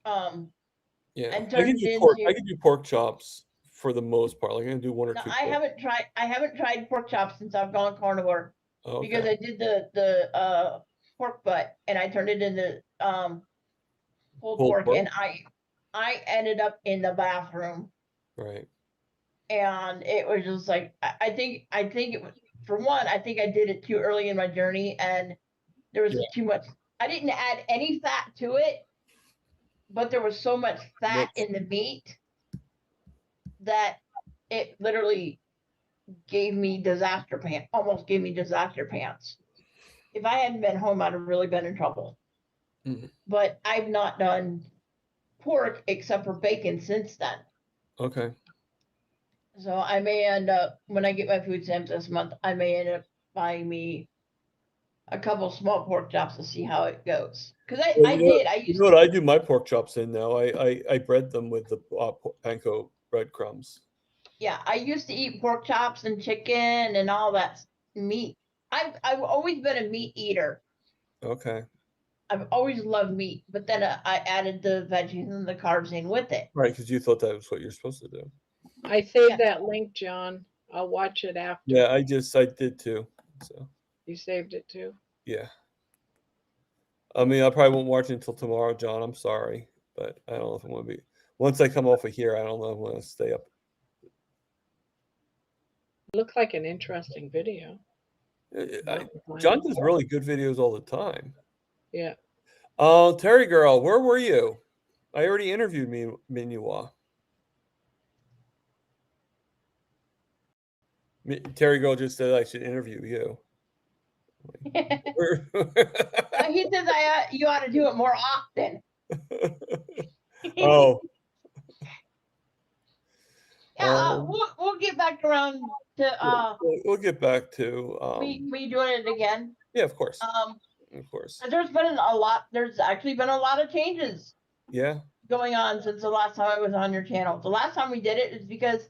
Yeah, and turned it I into. can do pork chops for the most part. Like I can do one or No, two. I haven't tried pork chops since I've gone carnivore Oh, because okay, I did the pork butt and I turned it into pulled pulled pork pork. and I ended up in the bathroom Right. and it was just like I think it was, for one, I think I did it too early in my journey and there was Yeah. too much. I didn't add any fat to it, but there was so much fat in the meat that it literally gave me disaster pants. Almost gave me disaster pants. If I hadn't been home, I'd have really been in trouble. Mhm. But I've not done pork except for bacon since then. Okay. So I may end up, when I get my food stamps this month, I may end up buying me a couple small pork chops to see how it goes. Because Well, I did. I you used know what I do my pork chops in now? I bread them with the panko breadcrumbs. yeah, I used to eat pork chops and chicken and all that meat. I've always been a meat eater. Okay. I've always loved meat, but then I added the veggies and the carbs in with it. Right, because you thought that was what you're supposed to do. I saved Yeah. that link, John. I'll watch it after. Yeah, I did too. So You saved it too? yeah. I mean, I probably won't watch it until tomorrow, John. I'm sorry, but I don't know if I'm gonna be. Once I come off of here, I don't know if I'm gonna stay up. Looked like an interesting video. John does really good videos all the time. Yeah. Oh, Terry girl, where were you? I already interviewed Minua. Terry girl just said I should interview you. He says you ought to do it more often. Oh. Yeah, we'll get back around to we'll get back to me doing it again. Yeah, of course. Of course. There's actually been a lot of changes. Yeah. Going on since the last time I was on your channel. The last time we did it is because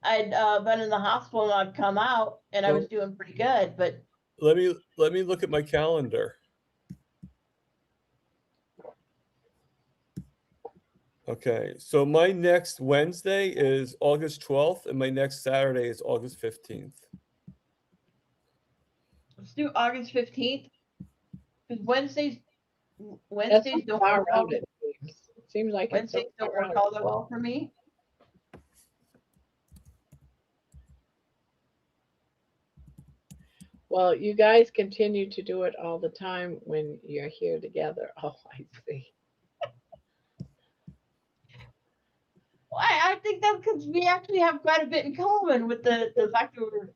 I'd been in the hospital and I'd come out and I was doing pretty good. But let me look at my calendar. Okay, so my next Wednesday is August 12th, and my next Saturday is August 15th. Let's do August 15th. Because Wednesdays don't far work out. It seems like Wednesdays don't work all that well for me. Well, you guys continue to do it all the time when you're here together. Oh, I see. Well, I think that's because we actually have quite a bit in common with the fact that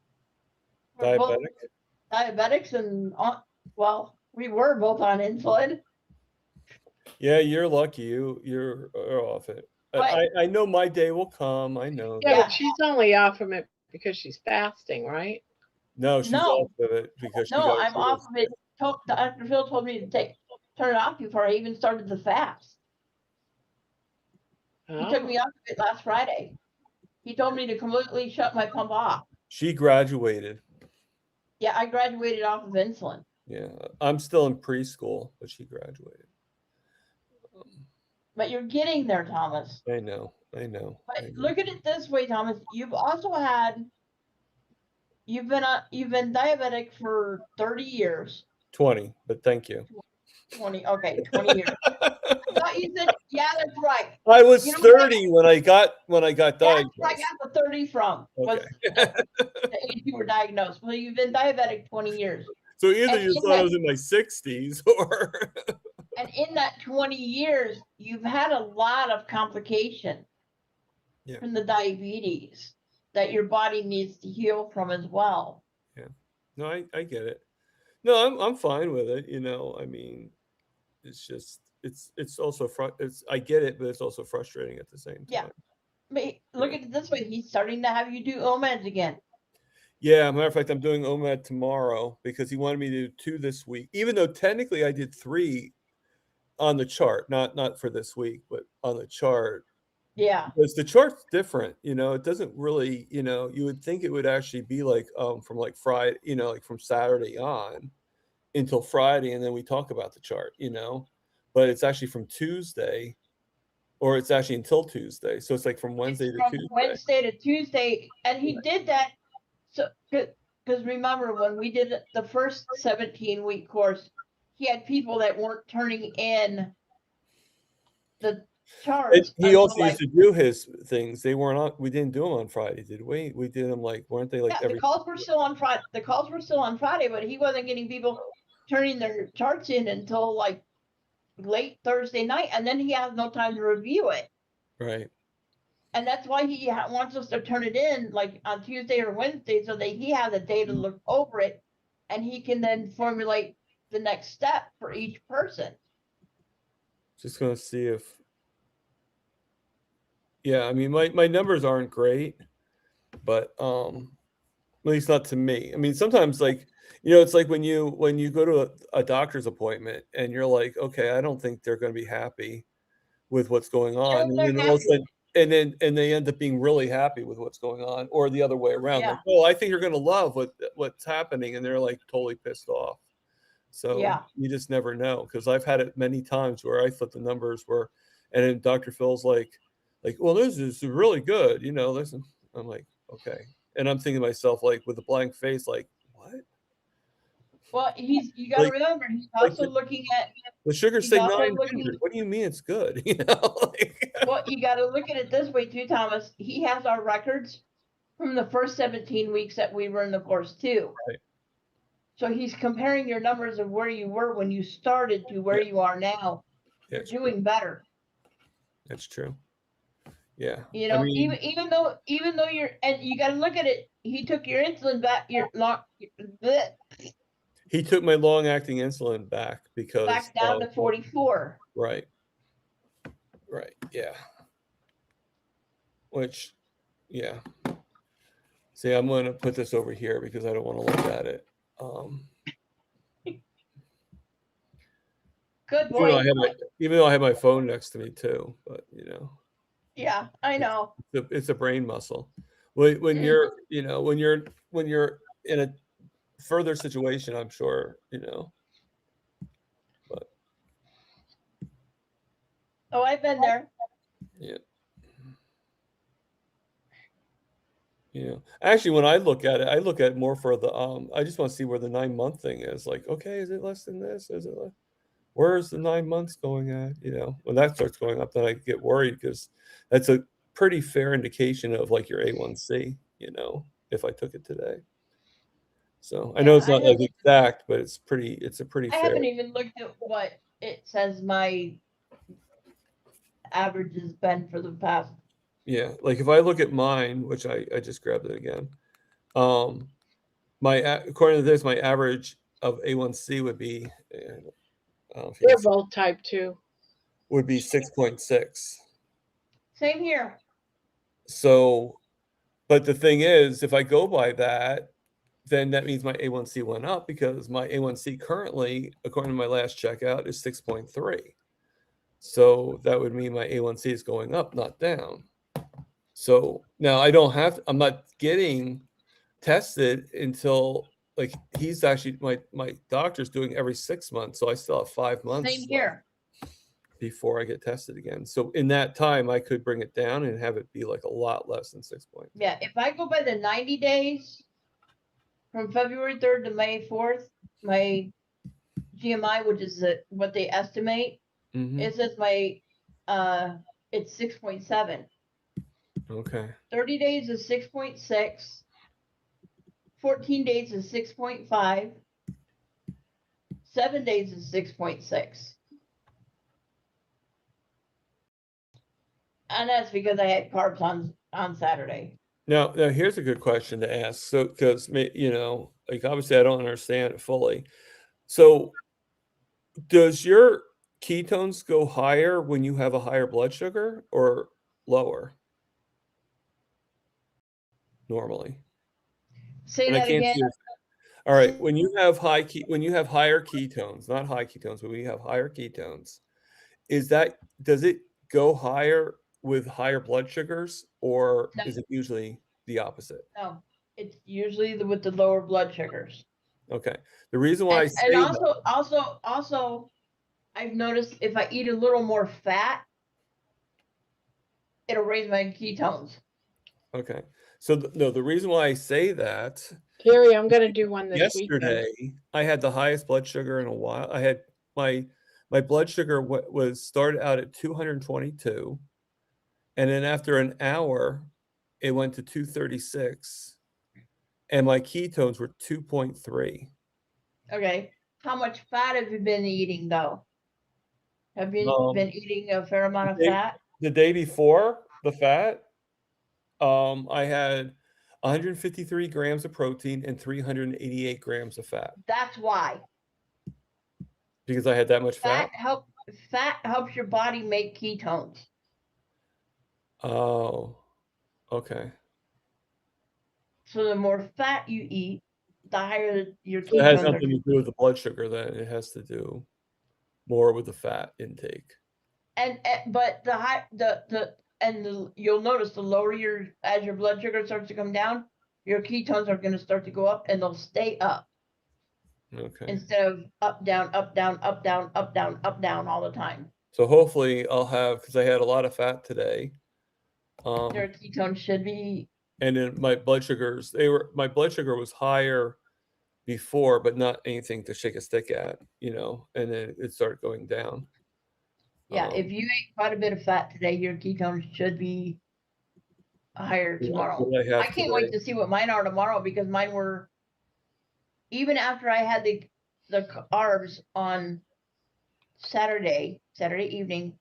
we're both diabetics and well, we were both on insulin. Yeah, you're lucky. You're off it. I know my day will come. I know. Yeah, but she's only off from it because she's fasting, right? No, she's off of it because I'm off of it. Dr. Phil told me to turn it off before I even started the fast. He took me off of it last Friday. He told me to completely shut my pump off. She graduated. Yeah, I graduated off of insulin. Yeah, I'm still in preschool, but she graduated. But you're getting there, Thomas. I know. But look at it this way, Thomas. You've been diabetic for 30 years. 20, but thank you. 20 years. I thought you said, yeah, that's right. I was 30 when I got diagnosed. That's where I got the 30 from. Was the age you were diagnosed. Well, you've been diabetic 20 years. So either you thought I was in my 60s or and in that 20 years, you've had a lot of complications. from the diabetes that your body needs to heal from as well. Yeah. No, I get it. No, I'm fine with it. I mean, it's just it's also I get it, but it's also frustrating at the same Yeah. time. But look at it this way, he's starting to have you do OMEDs again. Yeah, matter of fact, I'm doing OMAD tomorrow because he wanted me to do 2 this week, even though technically I did 3 on the chart, not for this week, but on the chart. Yeah. Because the chart's different, it doesn't really, you would think it would actually be like from like Friday, like from Saturday on until Friday, and then we talk about the chart, but it's actually from Tuesday, or it's actually until Tuesday. So it's like from Wednesday to Tuesday. Wednesday to Tuesday, and he did that so because remember when we did the first 17-week course, he had people that weren't turning in the charts. He also used to do his things. They weren't on. We didn't do them on Friday, did we? We did them weren't they like every? The calls were still on Friday. The calls were still on Friday, but he wasn't getting people turning their charts in until like late Thursday night, and then he has no time to review it. Right. And that's why he wants us to turn it in like on Tuesday or Wednesday so that he has a day to look over it, and he can then formulate the next step for each person. Just gonna see if. Yeah, I mean my numbers aren't great, but at least not to me. I mean sometimes it's like when you go to a doctor's appointment and you're like, okay, I don't think they're going to be happy with what's going on, and then all of a sudden, and they end up being really happy with what's going on, or the other way around. Yeah. Like, oh, I think you're going to love what's happening, and they're like totally pissed off. So Yeah. you just never know, because I've had it many times where I thought the numbers were, and then Dr. Phil's like, well, this is really good, listen. I'm like, okay. And I'm thinking to myself, like, with a blank face, like, what? Well, you got to remember, he's also looking at the sugar say 900. What do you mean it's good? Well, you got to look at it this way too, Thomas. He has our records from the first 17 weeks that we were in the course too. Right. So he's comparing your numbers of where you were when you started to where you are now. You're doing better. That's true. Yeah. I mean, even though you're, and you got to look at it. He took your insulin back. He took my long-acting insulin back because back down to 44. Right. Right. Yeah. Which, yeah. See, I'm going to put this over here because I don't want to look at it. Good boy. Even though I have my phone next to me too, but Yeah, I know. It's a brain muscle. When you're, when you're in a further situation, I'm sure, but. Oh, I've been there. Yeah. Yeah. Actually, when I look at it more for the, I just want to see where the 9-month thing is. Like, okay, is it less than this? Is it less? Where's the 9 months going at? When that starts going up, then I get worried, because that's a pretty fair indication of like your A1C, if I took it today. So I know it's not like exact, but it's a pretty fair. I haven't even looked at what it says my average has been for the past. Yeah, like if I look at mine, which I just grabbed it again, according to this, my average of A1C would be. They're both type 2. Would be 6.6. Same here. So, but the thing is, if I go by that, then that means my A1C went up, because my A1C currently, according to my last checkout, is 6.3. So that would mean my A1C is going up, not down. So now I'm not getting tested until, like, he's actually, my doctor's doing every 6 months. So I still have 5 months. Same here. Before I get tested again. So in that time, I could bring it down and have it be like a lot less than 6 points. Yeah, if I go by the 90 days from February 3rd to May 4th, my GMI, which is what they estimate, it says it's 6.7. Okay. 30 days is 6.6. 14 days is 6.5. 7 days is 6.6. And that's because I had carbs on on Saturday. Now here's a good question to ask. So, because you know, like obviously I don't understand it fully. So, does your ketones go higher when you have a higher blood sugar or lower normally? Say And I that can't again. see it. All right, when you have when you have higher ketones, not high ketones, but when you have higher ketones, does it go higher with higher blood sugars, or No. is it usually the opposite? No, it's usually with the lower blood sugars. Okay. The reason why I say And that, also, I've noticed if I eat a little more fat, it'll raise my ketones. okay. So no, the reason why I say that, Terry, I'm going to do one this weekend. yesterday I had the highest blood sugar in a while. I had my blood sugar was started out at 222, and then after an hour it went to 236, and my ketones were 2.3. Okay. How much fat have you been eating though? Have you been eating a fair amount of fat? The day before the fat, I had 153 grams of protein and 388 grams of fat. That's why. Because I had that much fat? Fat helps your body make ketones. Oh, okay. So the more fat you eat, the higher your So it has ketones nothing are. to do with the blood sugar then. It has to do more with the fat intake. But you'll notice the lower as your blood sugar starts to come down, your ketones are going to start to go up, and they'll stay up. Okay. Instead of up, down, up, down, up, down, up, down, up, down all the time. So hopefully I'll have, because I had a lot of fat today. Their ketones should be. And then my blood sugars, my blood sugar was higher before, but not anything to shake a stick at, you know, and then it started going down. Yeah, if you ate quite a bit of fat today, your ketones should be higher tomorrow. I can't wait to see what mine are tomorrow, because mine were, even after I had the carbs on Saturday evening,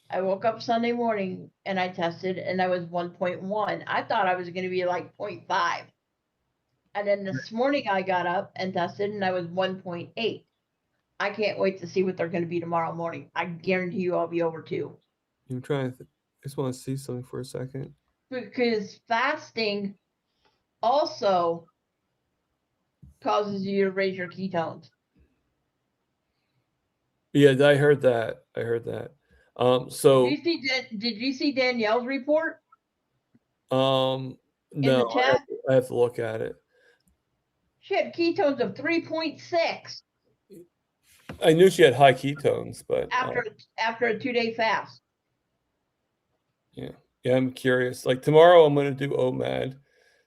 I woke up Sunday morning and I tested and I was 1.1. I thought I was going to be like 0.5. And then this morning I got up and tested and I was 1.8. I can't wait to see what they're going to be tomorrow morning. I guarantee you I'll be over 2. I'm trying to, I just want to see something for a second. Because fasting also causes you to raise your ketones. Yeah, I heard that. So did you see Danielle's report? No, in the chat? I have to look at it. She had ketones of 3.6 I knew she had high ketones, but after a 2-day fast. Yeah, I'm curious. Like tomorrow, I'm going to do OMAD,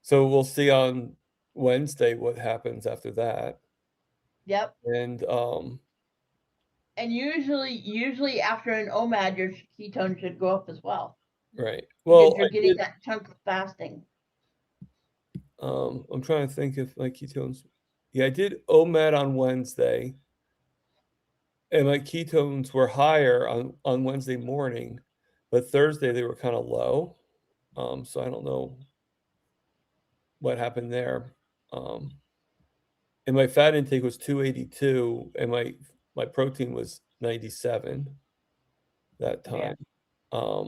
so we'll see on Wednesday what happens after that. Yep. And usually after an OMAD, your ketones should go up as well. Right. Well, because you're getting that chunk of fasting. I'm trying to think if my ketones. Yeah, I did OMAD on Wednesday, and my ketones were higher on Wednesday morning, but Thursday they were kind of low. So I don't know what happened there. And my fat intake was 282, and my protein was 97 that time. Yeah.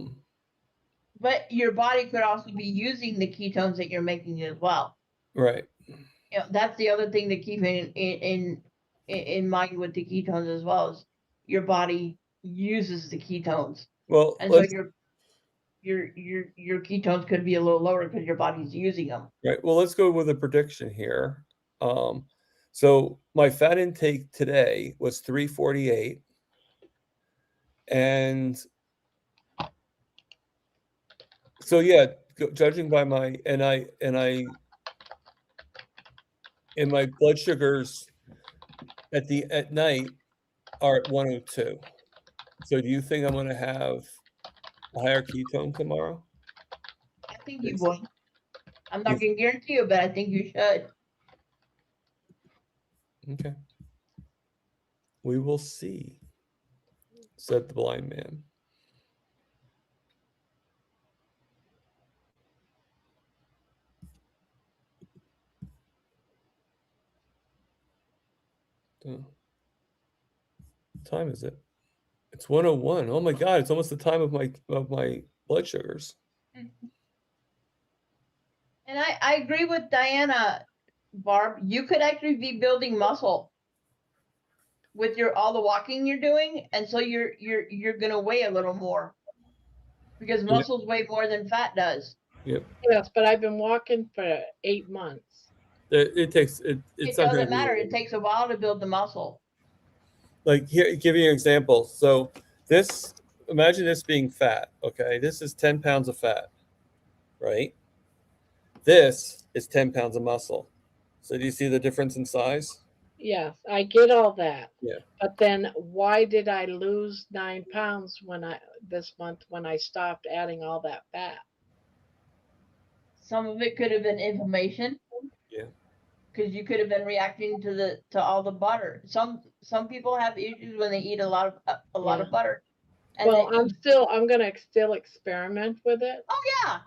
But your body could also be using the ketones that you're making as well. Right. You know, that's the other thing to keep in mind with the ketones as well, is your body uses the ketones. Well, and so your ketones could be a little lower because your body's using them. Right. Well, let's go with a prediction here. So my fat intake today was 348, and so yeah, judging by my and my blood sugars at night are at 102. So do you think I'm going to have a higher ketone tomorrow? I think you would. I'm not going to guarantee you, but I think you should. Okay. We will see, said the blind man. What time is it? It's 1:01. Oh my God, it's almost the time of my blood sugars. And I agree with Diana, Barb. You could actually be building muscle with all the walking you're doing, and so you're gonna weigh a little more because muscles weigh more than fat does. Yep. Yes, but I've been walking for 8 months. It takes it. It not doesn't gonna matter. be- It takes a while to build the muscle. Like here, give you an example. So this, imagine this being fat. Okay, this is 10 pounds of fat, right? This is 10 pounds of muscle. So do you see the difference in size? Yes, I get all that. Yeah. But then why did I lose 9 pounds this month when I stopped adding all that fat? Some of it could have been inflammation. Yeah. Because you could have been reacting to all the butter. Some people have issues when they eat a lot of butter. And well, I'm gonna still experiment with it. Oh yeah.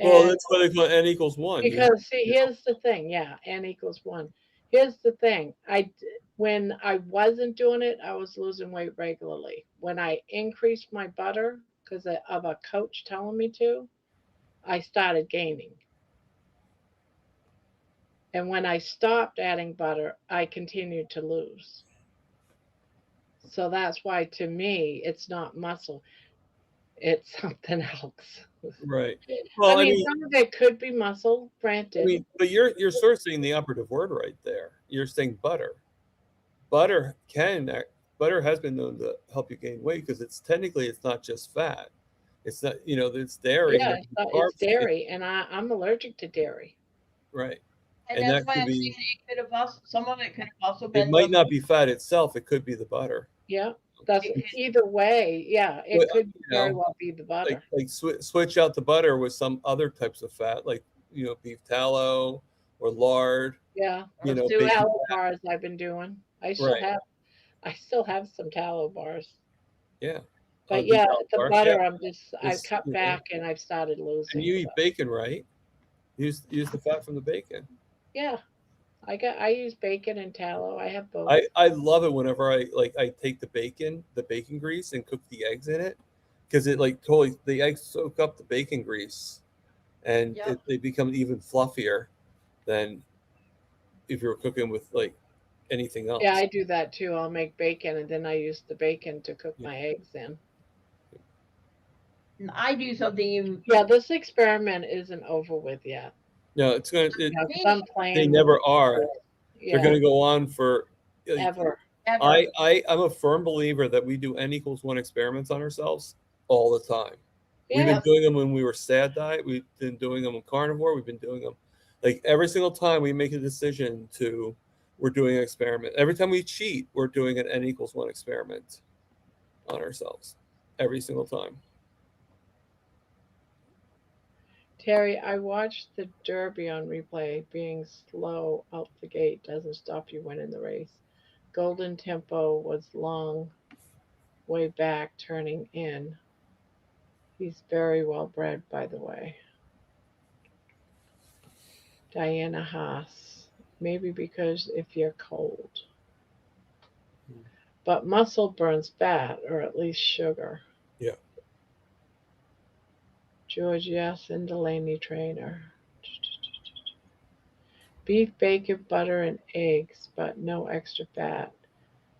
Well, that's why they call it n=1. Because see, here's the thing. Yeah, n=1. Here's the thing. When I wasn't doing it, I was losing weight regularly. When I increased my butter because of a coach telling me to, I started gaining. And when I stopped adding butter, I continued to lose. So that's why, to me, it's not muscle. It's something else. Right. Well, I mean, some of it could be muscle, granted. I mean, but you're sort of saying the operative word right there. You're saying butter. Butter has been known to help you gain weight because it's not just fat. It's not, it's dairy. Yeah, it's dairy, and I'm allergic to dairy. Right. And that's why I'm saying some of it could have also been. It might not be fat itself. It could be the butter. Yeah. That's either way. Yeah, it could very well be the butter. Like switch out the butter with some other types of fat, like beef tallow or lard. Yeah, tallow bars I've been doing. I still have some tallow bars. Yeah. But yeah, the butter I've cut back and I've started losing. And you eat bacon, right? Use the fat from the bacon. Yeah. I use bacon and tallow. I have both. I love it whenever I take the bacon grease and cook the eggs in it, because it the eggs soak up the bacon grease, and they become even fluffier than if you're cooking with anything else. Yeah, I do that too. I'll make bacon and then I use the bacon to cook my eggs in. I do something. Yeah, this experiment isn't over with yet. No, it's going to. They never are. Yeah. They're going to go on for ever. I'm a firm believer that we do n=1 experiments on ourselves all the time. Yeah. We've been doing them when we were sad diet. We've been doing them in carnivore. We've been doing them every single time we make a decision we're doing an experiment. Every time we cheat, we're doing an n=1 experiment on ourselves. Every single time. Terry, I watched the Derby on replay. Being slow out the gate doesn't stop you winning the race. Golden Tempo was long way back turning in. He's very well bred, by the way. Diana Haas. Maybe because if you're cold. But muscle burns fat, or at least sugar. Yeah. George, yes, and Delaney Trainer. Beef, bacon, butter, and eggs, but no extra fat.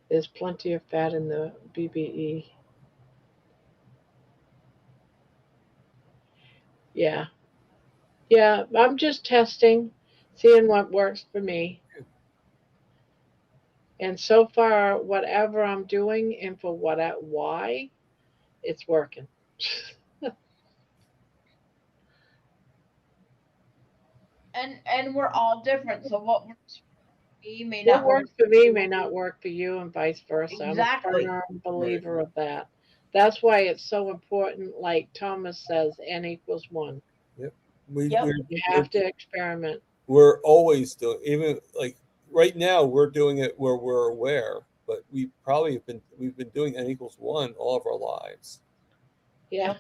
There's plenty of fat in the BBE. Yeah. Yeah, I'm just testing, seeing what works for me. And so far, whatever I'm doing and for why, it's working. And we're all different. So what works for me may not work for me may not work for you, and vice versa. Exactly. I'm a firm believer of that. That's why it's so important, like Thomas says, n=1. Yep. You have to experiment. We're always doing, even right now, we're doing it where we're aware, but we've been doing n=1 all of our lives. Yeah.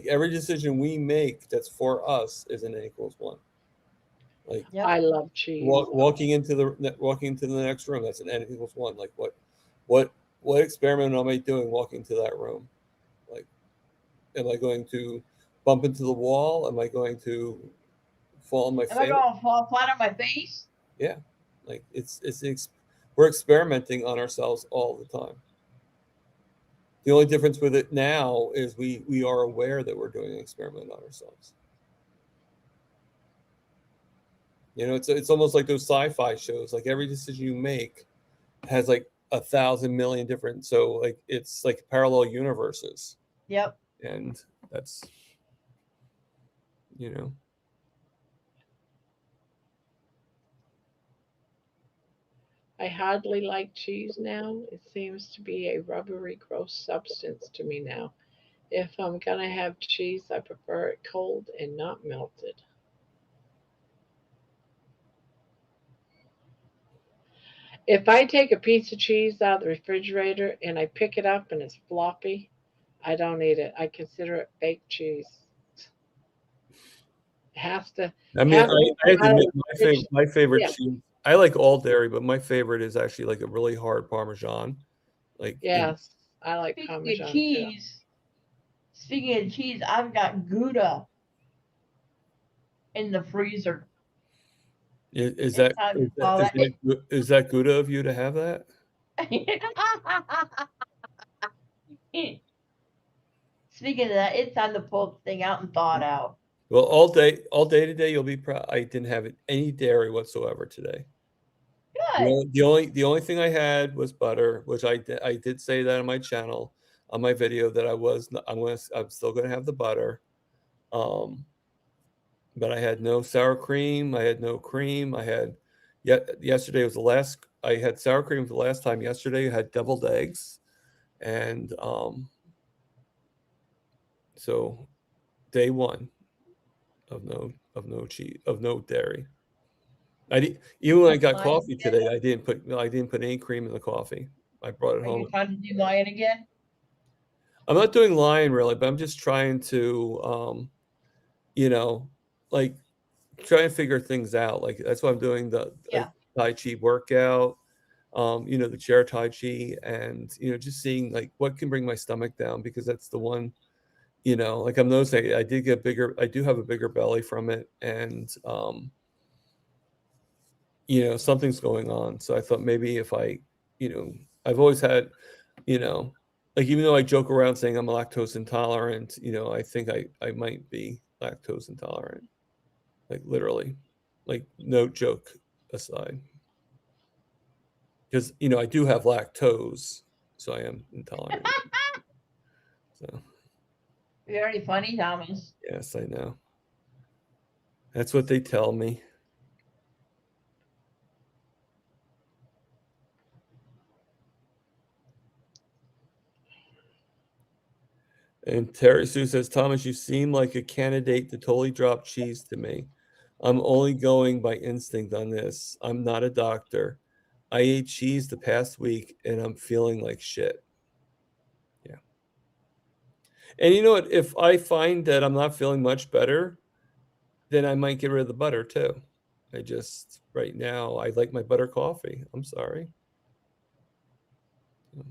Every decision we make that's for us is an n=1. Like Yep. I love cheese. walking into the next room, that's an n equals 1. Like what experiment am I doing walking to that room? Like, am I going to bump into the wall? Am I going to fall on my Am I face? going to fall flat on my face? Yeah, like we're experimenting on ourselves all the time. The only difference with it now is we are aware that we're doing an experiment on ourselves. You know, it's almost like those sci-fi shows. Like every decision you make has like 1,000 million different. So like it's like parallel universes, Yep. and that's, you know. I hardly like cheese now. It seems to be a rubbery, gross substance to me now. If I'm gonna have cheese, I prefer it cold and not melted. If I take a piece of cheese out of the refrigerator and I pick it up and it's floppy, I don't eat it. I consider it fake cheese. It I mean, has to I have come to out of admit, the fridge. my favorite Yeah, cheese. I like all dairy, but my favorite is actually like a really hard Parmesan. Like, yes, I like Speaking of Parmesan too. cheese, speaking of cheese, I've got Gouda in the freezer. is It's that time is to that thaw is that. that is that good of you to have that? Speaking of that, it's time to pull the thing out and thaw it out. Well, all day today, you'll be proud. I didn't have any dairy whatsoever today. Good. The only thing I had was butter, which I did say that on my channel, on my video, that I'm still gonna have the butter. Um, but I had no sour cream. I had no cream. Yesterday was the last. I had sour cream the last time. Yesterday I had deviled eggs, and so day one of no cheese, of no dairy. Even when I got Lion coffee again? today, I didn't put any cream in the coffee. I brought it Are you home. trying to do lion again? I'm not doing lion really, but I'm just trying to, you know, like try and figure things out. Like that's why I'm doing the Yeah. Tai Chi workout, you know, the chair Tai Chi, and you know, just seeing like what can bring my stomach down, because that's the one, you know, like I'm noticing I do have a bigger belly from it, and you know, something's going on. So I thought maybe if I, you know, I've always had, you know, like even though I joke around saying I'm lactose intolerant, you know, I think I might be lactose intolerant, like literally, like no joke aside, because you know I do have lactose, so I am intolerant. So Very funny, Thomas. yes, I know. That's what they tell me. And Terry Sue says, Thomas, you seem like a candidate to totally drop cheese to me. I'm only going by instinct on this. I'm not a doctor. I ate cheese the past week and I'm feeling like shit. Yeah. And you know what? If I find that I'm not feeling much better, then I might get rid of the butter too. I just, right now, I like my butter coffee. I'm sorry. You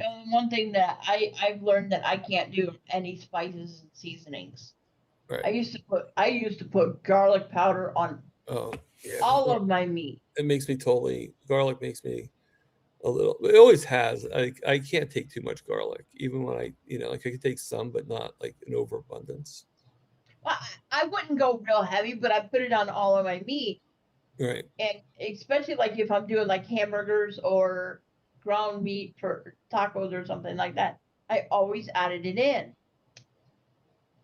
know, one thing that I've learned that I can't do any spices and seasonings. Right. I used to put garlic powder on Oh, yeah. all of my meat. It makes me garlic makes me a little, it always has. I can't take too much garlic, even when I, you know, like I could take some, but not like an overabundance. Well, I wouldn't go real heavy, but I put it on all of my meat. Right. And especially like if I'm doing like hamburgers or ground meat for tacos or something like that, I always added it in.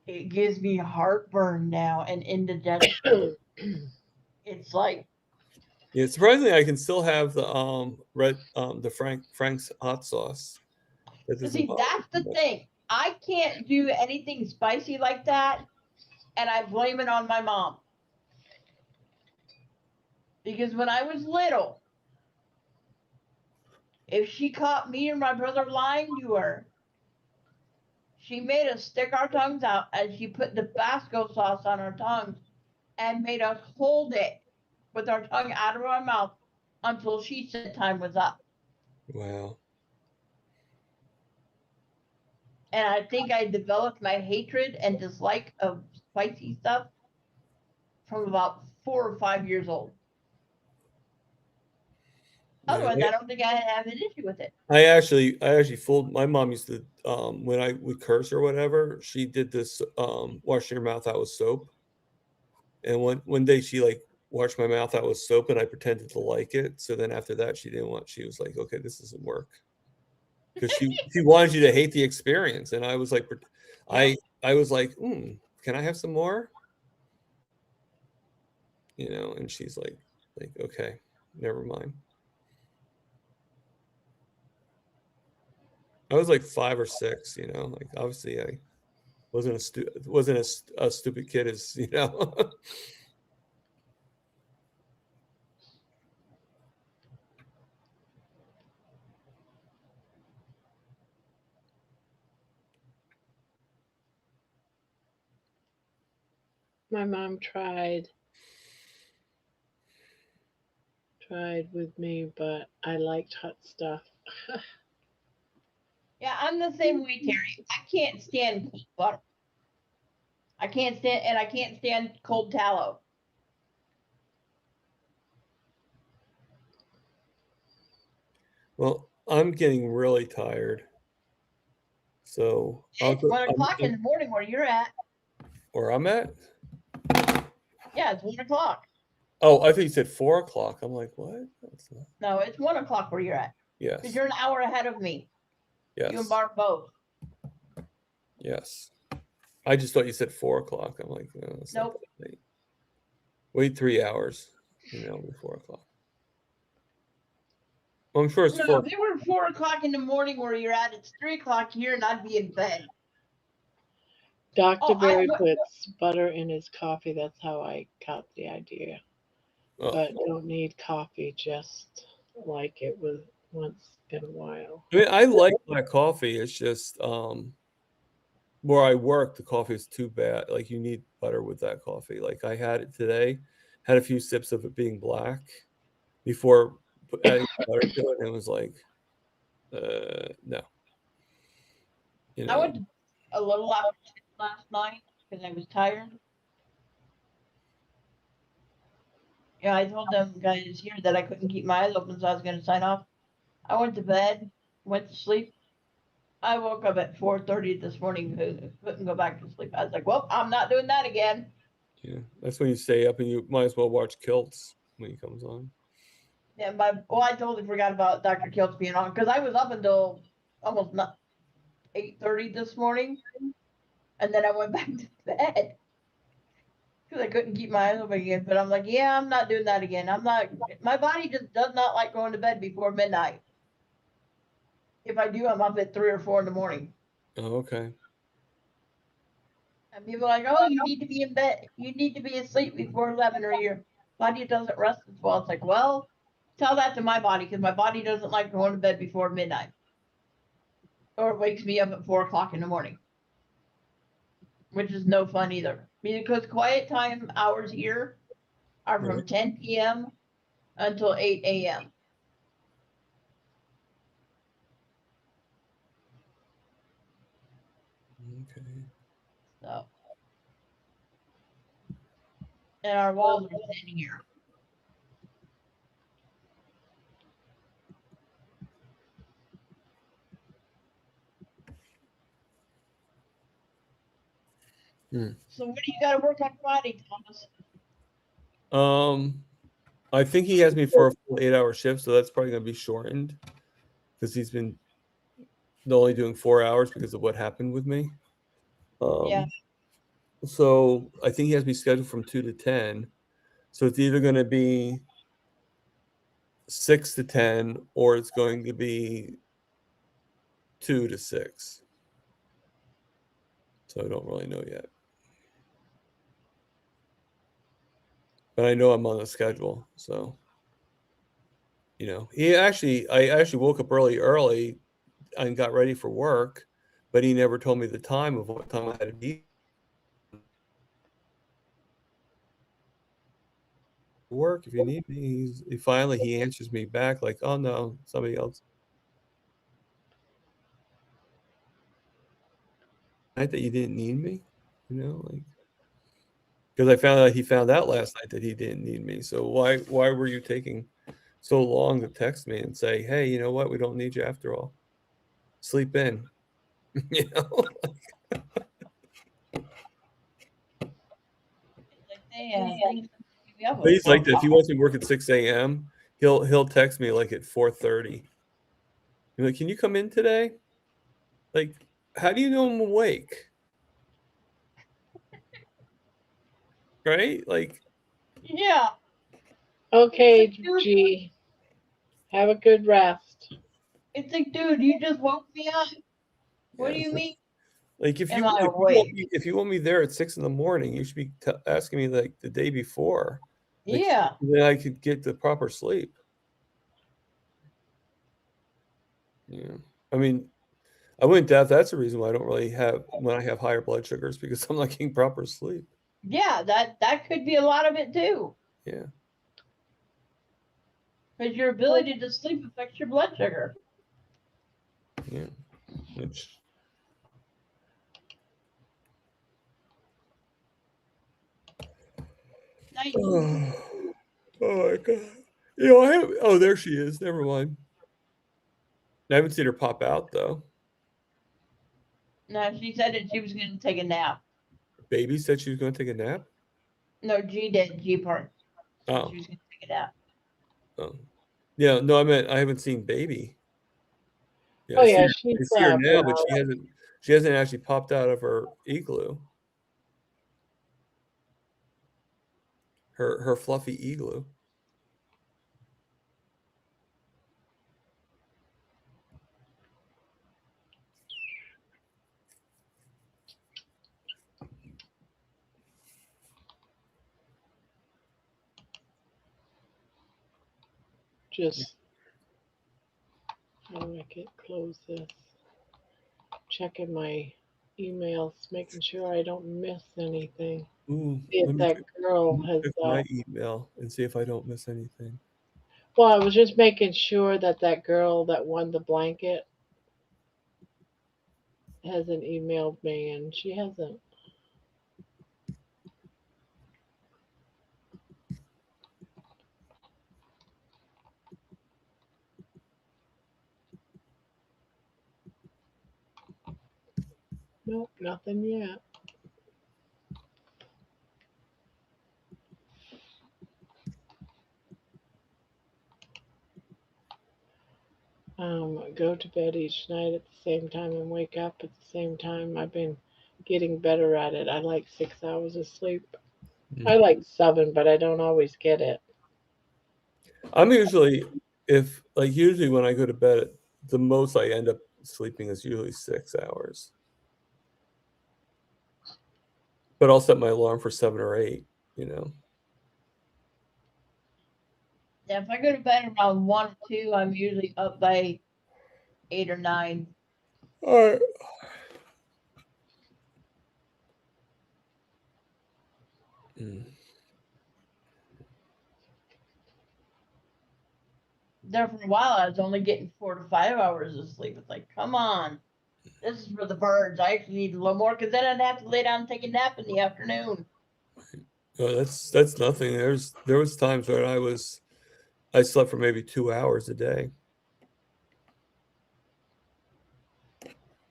It gives me heartburn now and indigestion. It's like, Yeah, surprisingly, I can still have the Frank's hot sauce. That doesn't see, bother that's me the too much. thing. I can't do anything spicy like that, and I blame it on my mom. Because when I was little, if she caught me or my brother lying to her, She made us stick our tongues out and she put Tabasco sauce on our tongues and made us hold it with our tongue out of our mouth until she said time was up. Wow. And I think I developed my hatred and dislike of spicy stuff from about 4 or 5 years old. Otherwise, I don't think I have an issue with it. I actually fooled my mom. Used to when I would curse or whatever, she did this washing her mouth out with soap. And one day she like washed my mouth out with soap, and I pretended to like it. So then after that, she didn't want. She was like, "Okay, this doesn't work," because she wanted you to hate the experience. And I was like, I was like, "Can I have some more?" You know, and she's like, "Okay, never mind." I was like 5 or 6, you know, like obviously I wasn't a stupid kid as, you know. My mom tried with me, but I liked hot stuff. Yeah, I'm the same way, Terry. I can't stand cold butter. I can't stand cold tallow. Well, I'm getting really tired. So It's 1 o'clock in the morning where you're at. Where I'm at? Yeah, it's 1 o'clock. Oh, I think you said 4 o'clock. I'm like, what? No, it's 1 o'clock where you're at. Yes. Because you're an hour ahead of me. Yes. You and Barb both. Yes. I just thought you said 4 o'clock. I'm like, no, it's nope. Not late. Wait 3 hours, you know, before 4 o'clock. Well, I'm sure it's 4. If it were 4 o'clock in the morning where you're at, it's 3 o'clock here and I'd be in bed. Dr. Barry puts butter in his coffee. That's how I got the idea. Oh. But don't need coffee, just like it was once in a while. I mean, I like black coffee. It's just where I work, the coffee is too bad. Like you need butter with that coffee. Like I had it today, had a few sips of it being black before adding butter to it, and it was like, no. You know, I went a little after last night because I was tired. Yeah, I told them guys here that I couldn't keep my eyes open, so I was going to sign off. I went to bed, went to sleep. I woke up at 4:30 this morning, couldn't go back to sleep. I was like, well, I'm not doing that again. Yeah, that's when you stay up and you might as well watch Kilts when he comes on. Yeah, I totally forgot about Dr. Kilts being on because I was up until almost 8:30 this morning, and then I went back to bed because I couldn't keep my eyes open again. But I'm like, yeah, I'm not doing that again. I'm not. My body just does not like going to bed before midnight. If I do, I'm up at 3 or 4 in the morning. Oh, okay. And people are like, oh, you need to be in bed. You need to be asleep before 11 or your body doesn't rest as well. It's like, well, tell that to my body because my body doesn't like going to bed before midnight. Or it wakes me up at 4 o'clock in the morning. Which is no fun either. Because quiet time hours here are from 10 p.m. until 8 a.m. Okay. So, and our walls are thin here. So what do you got to work on Friday, Thomas? I think he has me for a full 8-hour shift, so that's probably going to be shortened because he's been only doing 4 hours because of what happened with me. Yeah. So I think he has me scheduled from 2 to 10. So it's either going to be 6 to 10 or it's going to be 2 to 6. So I don't really know yet. But I know I'm on the schedule, so you know, I actually woke up early and got ready for work, but he never told me the time of what time I had to be. Work if you need me. He answers me back like, oh no, somebody else. Night that you didn't need me, you know, like, because he found out last night that he didn't need me. So why were you taking so long to text me and say, hey, you know what, we don't need you after all. Sleep in. You know? But he's like that. If he wants to work at 6 a.m., he'll text me like at 4:30. You're like, can you come in today? Like, how do you know I'm awake? Right? Like, Yeah. Okay, G. Have a good rest. It's like, dude, you just woke me up. What do you mean? Like if you want me there at 6 a.m, you should be asking me like the day before. Like, Yeah. then I could get the proper sleep. Yeah. I mean, I wouldn't doubt that's the reason why I don't really have when I have higher blood sugars, because I'm not getting proper sleep. Yeah, that could be a lot of it too. Yeah. Because your ability to sleep affects your blood sugar. Yeah. Which. Oh my god. You know, I have. Oh, there she is. Never mind. I haven't seen her pop out though. No, she said that she was going to take a nap. Baby said she was going to take a nap. No, G did. G part. Oh. She was going to take a nap. Oh. Yeah. No, I meant I haven't seen Baby. Yeah, Oh I yeah, see her now, but she hasn't actually popped out of her igloo. Her fluffy igloo. Just how do I close this? Checking my emails, making sure I don't miss anything. Ooh, See if that girl has. Check my email and see if I don't miss anything. Well, I was just making sure that that girl that won the blanket hasn't emailed me, and she hasn't. Nope, nothing yet. Go to bed each night at the same time and wake up at the same time. I've been getting better at it. I like 6 hours of sleep. I like 7, but I don't always get it. I'm usually, usually when I go to bed, the most I end up sleeping is usually 6 hours. But I'll set my alarm for 7 or 8, you know. Yeah, if I go to bed around 1 or 2, I'm usually up by 8 or 9. All right. There for a while, I was only getting 4 to 5 hours of sleep. It's like, come on. This is for the birds. I actually need a little more because then I'd have to lay down and take a nap in the afternoon. No, that's nothing. There was times where I slept for maybe 2 hours a day.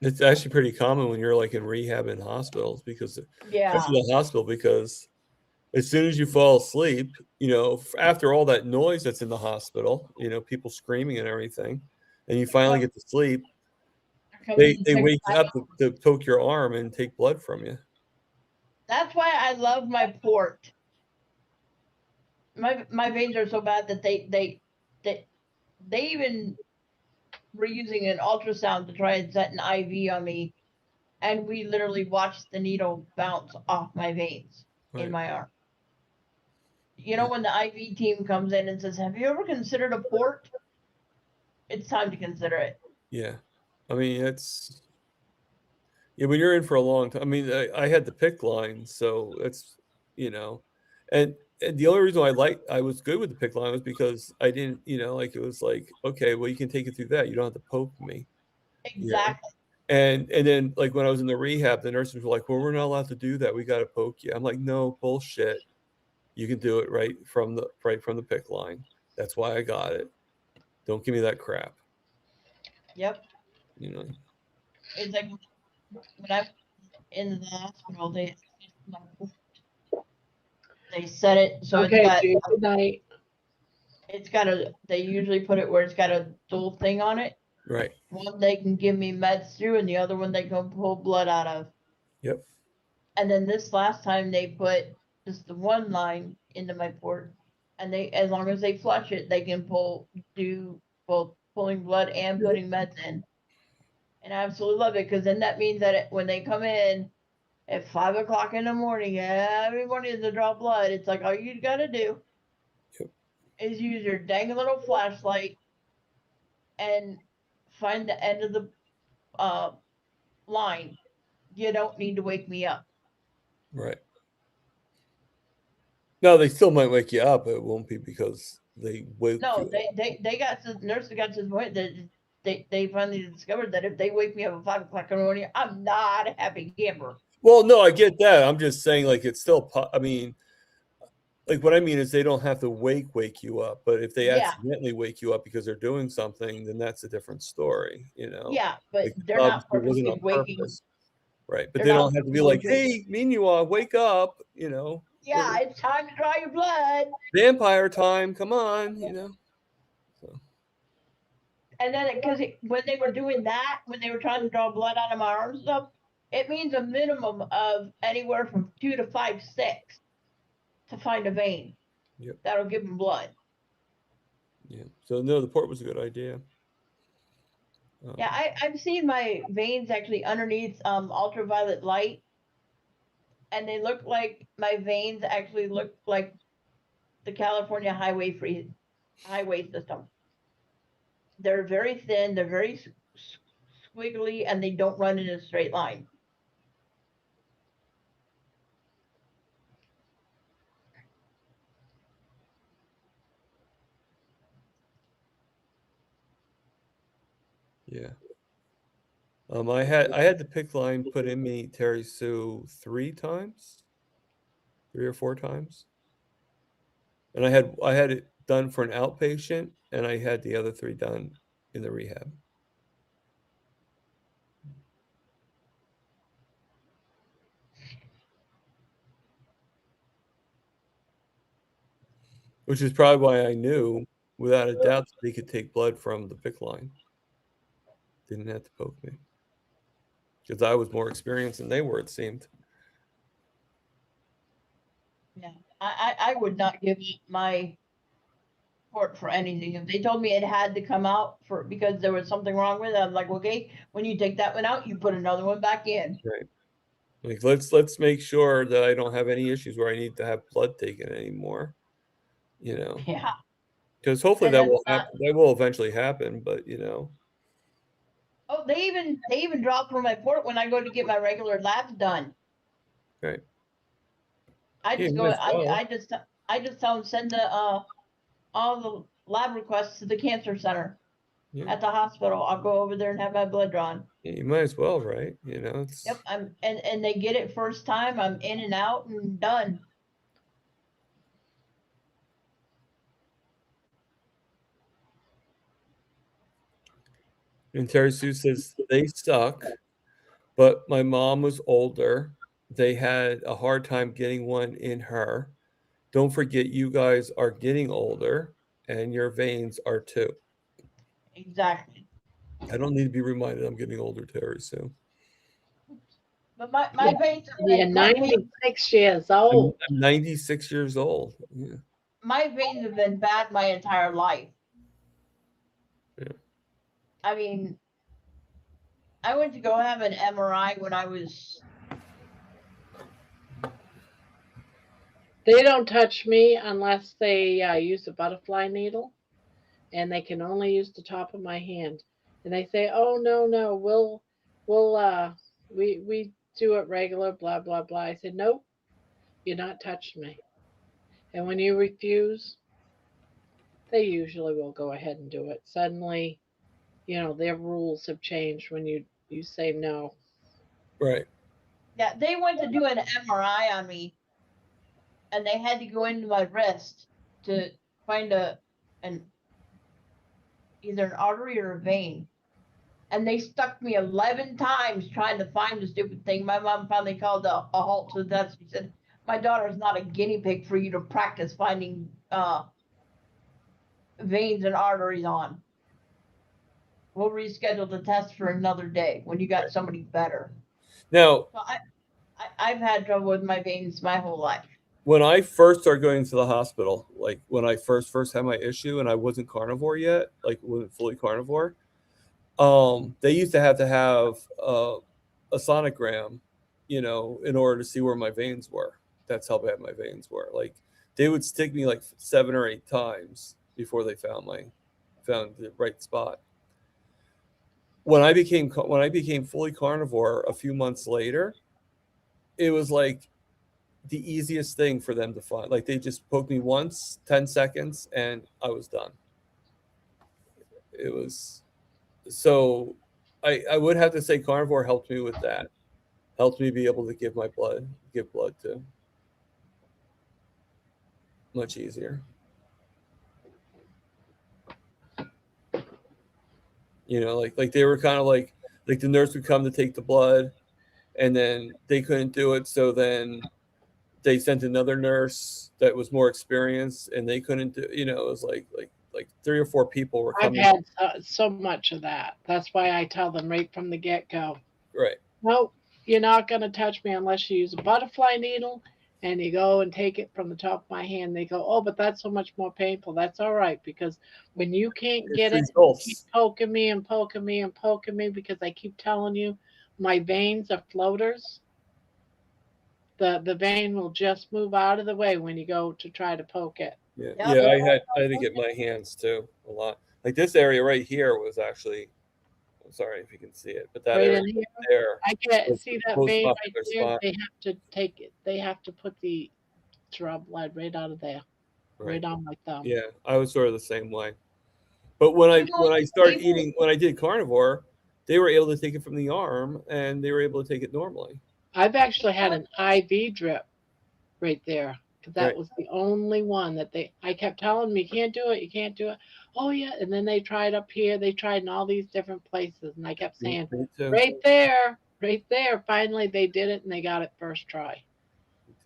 It's actually pretty common when you're like in rehab in hospitals because especially the hospital, because as soon as you fall asleep, you know, after all that noise that's in the hospital, you know, people screaming and everything, and you finally get to sleep, they wake you up to poke your arm and take blood from you. That's why I love my port. My veins are so bad that they even were using an ultrasound to try and set an IV on me, and we literally watched the needle bounce off my veins in my arm. You know, when the IV team comes in and says, "Have you ever considered a port?" It's time to consider it. Yeah, I mean Yeah, when you're in for a long time. I mean, I had the PICC line, so it's, you know, and the only reason I was good with the PICC line was because I didn't, like it was like, okay, well, you can take it through that. You don't have to poke me. Exactly. And then like when I was in the rehab, the nurses were like, well, we're not allowed to do that. We got to poke you. I'm like, no, bullshit. You can do it right from the PICC line. That's why I got it. Don't give me that crap. Yep. You know. It's like when I was in the hospital, they set it so Okay, Judy, good night. they usually put it where it's got a dual thing on it. Right. One they can give me meds through, and the other one they can pull blood out of. Yep. And then this last time they put just the one line into my port, and they, as long as they flush it, they can do both pulling blood and putting meds in. And I absolutely love it, because then that means that when they come in at 5 o'clock in the morning, every morning to draw blood, it's like all you got to do is use your dang little flashlight and find the end of the line. You don't need to wake me up. Right. No, they still might wake you up. It won't be because they wake you up. They got to, the nurses got to the point that they finally discovered that if they wake me up at 5 o'clock in the morning, I'm not a happy camper. Well, no, I get that. I'm just saying, like, it's still, I mean, like, what I mean is they don't have to wake you up, but if they accidentally wake you up because they're doing something, then that's a different story, Yeah, but like, they're not it wasn't purposely on waking. purpose. Right, but they don't have to be like, hey, Meanwhile, wake up, Yeah, it's time to draw your blood. Vampire time, come on, So. And then, because when they were doing that, when they were trying to draw blood out of my arms and stuff, it means a minimum of anywhere from 2 to 5 sticks to find a vein. Yep. That'll give them blood. Yeah. So no, the port was a good idea. Yeah, I've seen my veins actually underneath ultraviolet light, and they look like my veins actually look like the California highway system. They're very thin, they're very squiggly, and they don't run in a straight line. Yeah. I had the PICC line put in me, Terry Sue, 3 or 4 times. And I had it done for an outpatient, and I had the other 3 done in the rehab. Which is probably why I knew, without a doubt, that they could take blood from the PICC line. Didn't have to poke me. Because I was more experienced than they were, it seemed. Yeah, I would not give my port for anything. If they told me it had to come out because there was something wrong with it, I'm like, okay, when you take that one out, you put another one back in. Right. Like, let's make sure that I don't have any issues where I need to have blood taken anymore. Yeah. Because hopefully that will happen. That will eventually happen, but Oh, they even drop from my port when I go to get my regular labs done. Right. I just go. I just tell them send all the lab requests to the cancer center at the hospital. I'll go over there and have my blood drawn. Yeah, you might as well, right? Yep. And they get it first time. I'm in and out and done. And Terry Sue says they suck, but my mom was older. They had a hard time getting one in her. Don't forget, you guys are getting older, and your veins are too. Exactly. I don't need to be reminded I'm getting older, Terry Sue. But my veins are 96 years old. I'm 96 years old. Yeah. My veins have been bad my entire life. Yeah. I mean, I went to go have an MRI when I was. They don't touch me unless they use a butterfly needle, and they can only use the top of my hand. And they say, "Oh no, we'll we do it regular, blah blah blah. I said, nope, you're not touching me. And when you refuse, they usually will go ahead and do it. Suddenly, their rules have changed when you say no. Right. Yeah, they went to do an MRI on me, and they had to go into my wrist to find an either an artery or a vein. And they stuck me 11 times trying to find the stupid thing. My mom finally called a halt to that. She said, "My daughter's not a guinea pig for you to practice finding veins and arteries on. We'll reschedule the test for another day when you got somebody better." Now, So I've had trouble with my veins my whole life. when I first started going to the hospital, like when I first had my issue and I wasn't carnivore yet, like wasn't fully carnivore, they used to have a sonogram, in order to see where my veins were. That's how bad my veins were. Like they would stick me like 7 or 8 times before they found the right spot. When I became fully carnivore a few months later, it was like the easiest thing for them to find. Like they just poked me once, 10 seconds, and I was done. It was so I would have to say carnivore helped me with that. Helped me be able to give blood to much easier. Like they were kind of like the nurse would come to take the blood, and then they couldn't do it, so then they sent another nurse that was more experienced, and they couldn't do. It was like 3 or 4 people were I've coming. had so much of that. That's why I tell them right from the get go. Right. Nope, you're not going to touch me unless you use a butterfly needle and you go and take it from the top of my hand. They go, oh, but that's so much more painful. That's all right, because when you can't get it, you keep poking me and poking me and poking me because I keep telling you my veins are floaters. The vein will just move out of the way when you go to try to poke it. Yeah, Yep. yeah. I had to get my hands too a lot. Like this area right here was actually. I'm sorry if you can see it, but that Right area in here, there I get was see the that most vein right muscular there. spot. They have to take it. They have to put the draw blood right out of there, Right. right on my thumb. Yeah, I was sort of the same way. But when I started eating, when I did carnivore, they were able to take it from the arm, and they were able to take it normally. I've actually had an IV drip right there because that Right. was the only one that I kept telling them, you can't do it, you can't do it. Oh yeah, and then they tried up here, they tried in all these different places, and I kept saying, Me too. right there, right there. Finally, they did it, and they got it first try.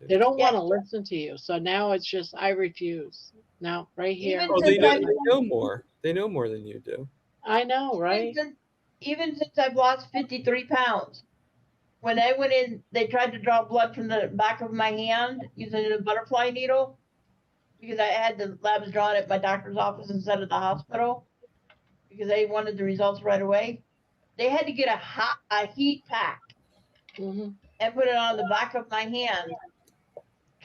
They don't want to listen to you, so now it's just I refuse. Now, right here. Even Oh, since they know more. They know more than you do. I know, right? even since I've lost 53 pounds, when I went in, they tried to draw blood from the back of my hand using a butterfly needle because I had the labs drawn at my doctor's office instead of the hospital because they wanted the results right away. They had to get a heat pack Hmm. and put it on the back of my hand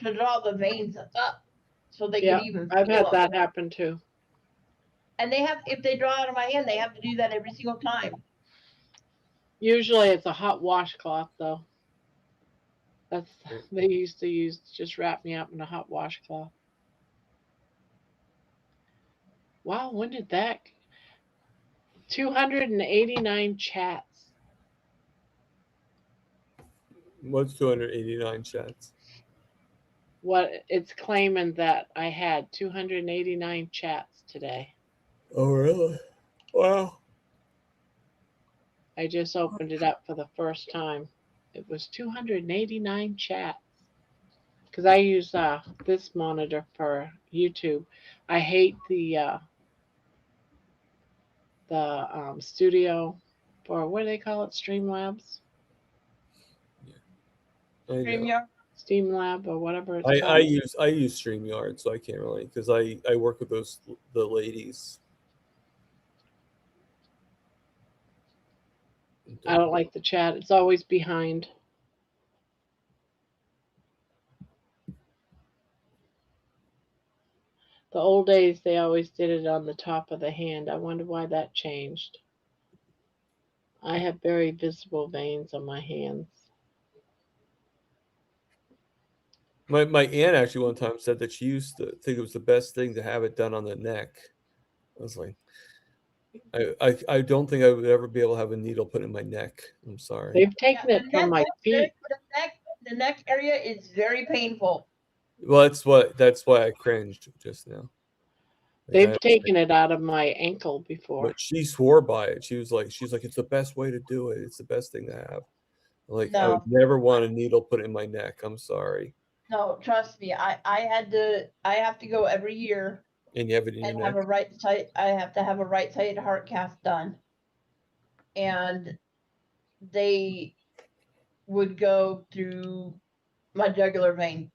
to draw the veins up so they Yeah, could even I've feel had them. that happen too. And they have, if they draw out of my hand, they have to do that every single time. Usually it's a hot washcloth though. That's they used to use just wrap me up in a hot washcloth. Wow, when did that 289 chats. What's 289 chats? What it's claiming that I had 289 chats today. Oh, really? Wow. I just opened it up for the first time. It was 289 chats. Because I use this monitor for YouTube. I hate the studio for what do they call it? Streamlabs, I know. StreamYard. Steamlab, or whatever it's I called. use StreamYard, so I can't really because I work with the ladies. I don't like the chat. It's always behind. The old days, they always did it on the top of the hand. I wonder why that changed. I have very visible veins on my hands. My aunt actually one time said that she used to think it was the best thing to have it done on the neck. I was like, I don't think I would ever be able to have a needle put in my neck. I'm sorry. They've taken it from my feet. The neck area is very painful. Well, that's why I cringed just now. Like, They've taken it out of my ankle before. But she swore by it. She's like, it's the best way to do it. It's the best thing to have. Like, I would never want a needle put in my neck. I'm sorry. No, trust me. I have to go every year. And you have it in your neck? I have to have a right-sided heart cath done. And they would go through my jugular vein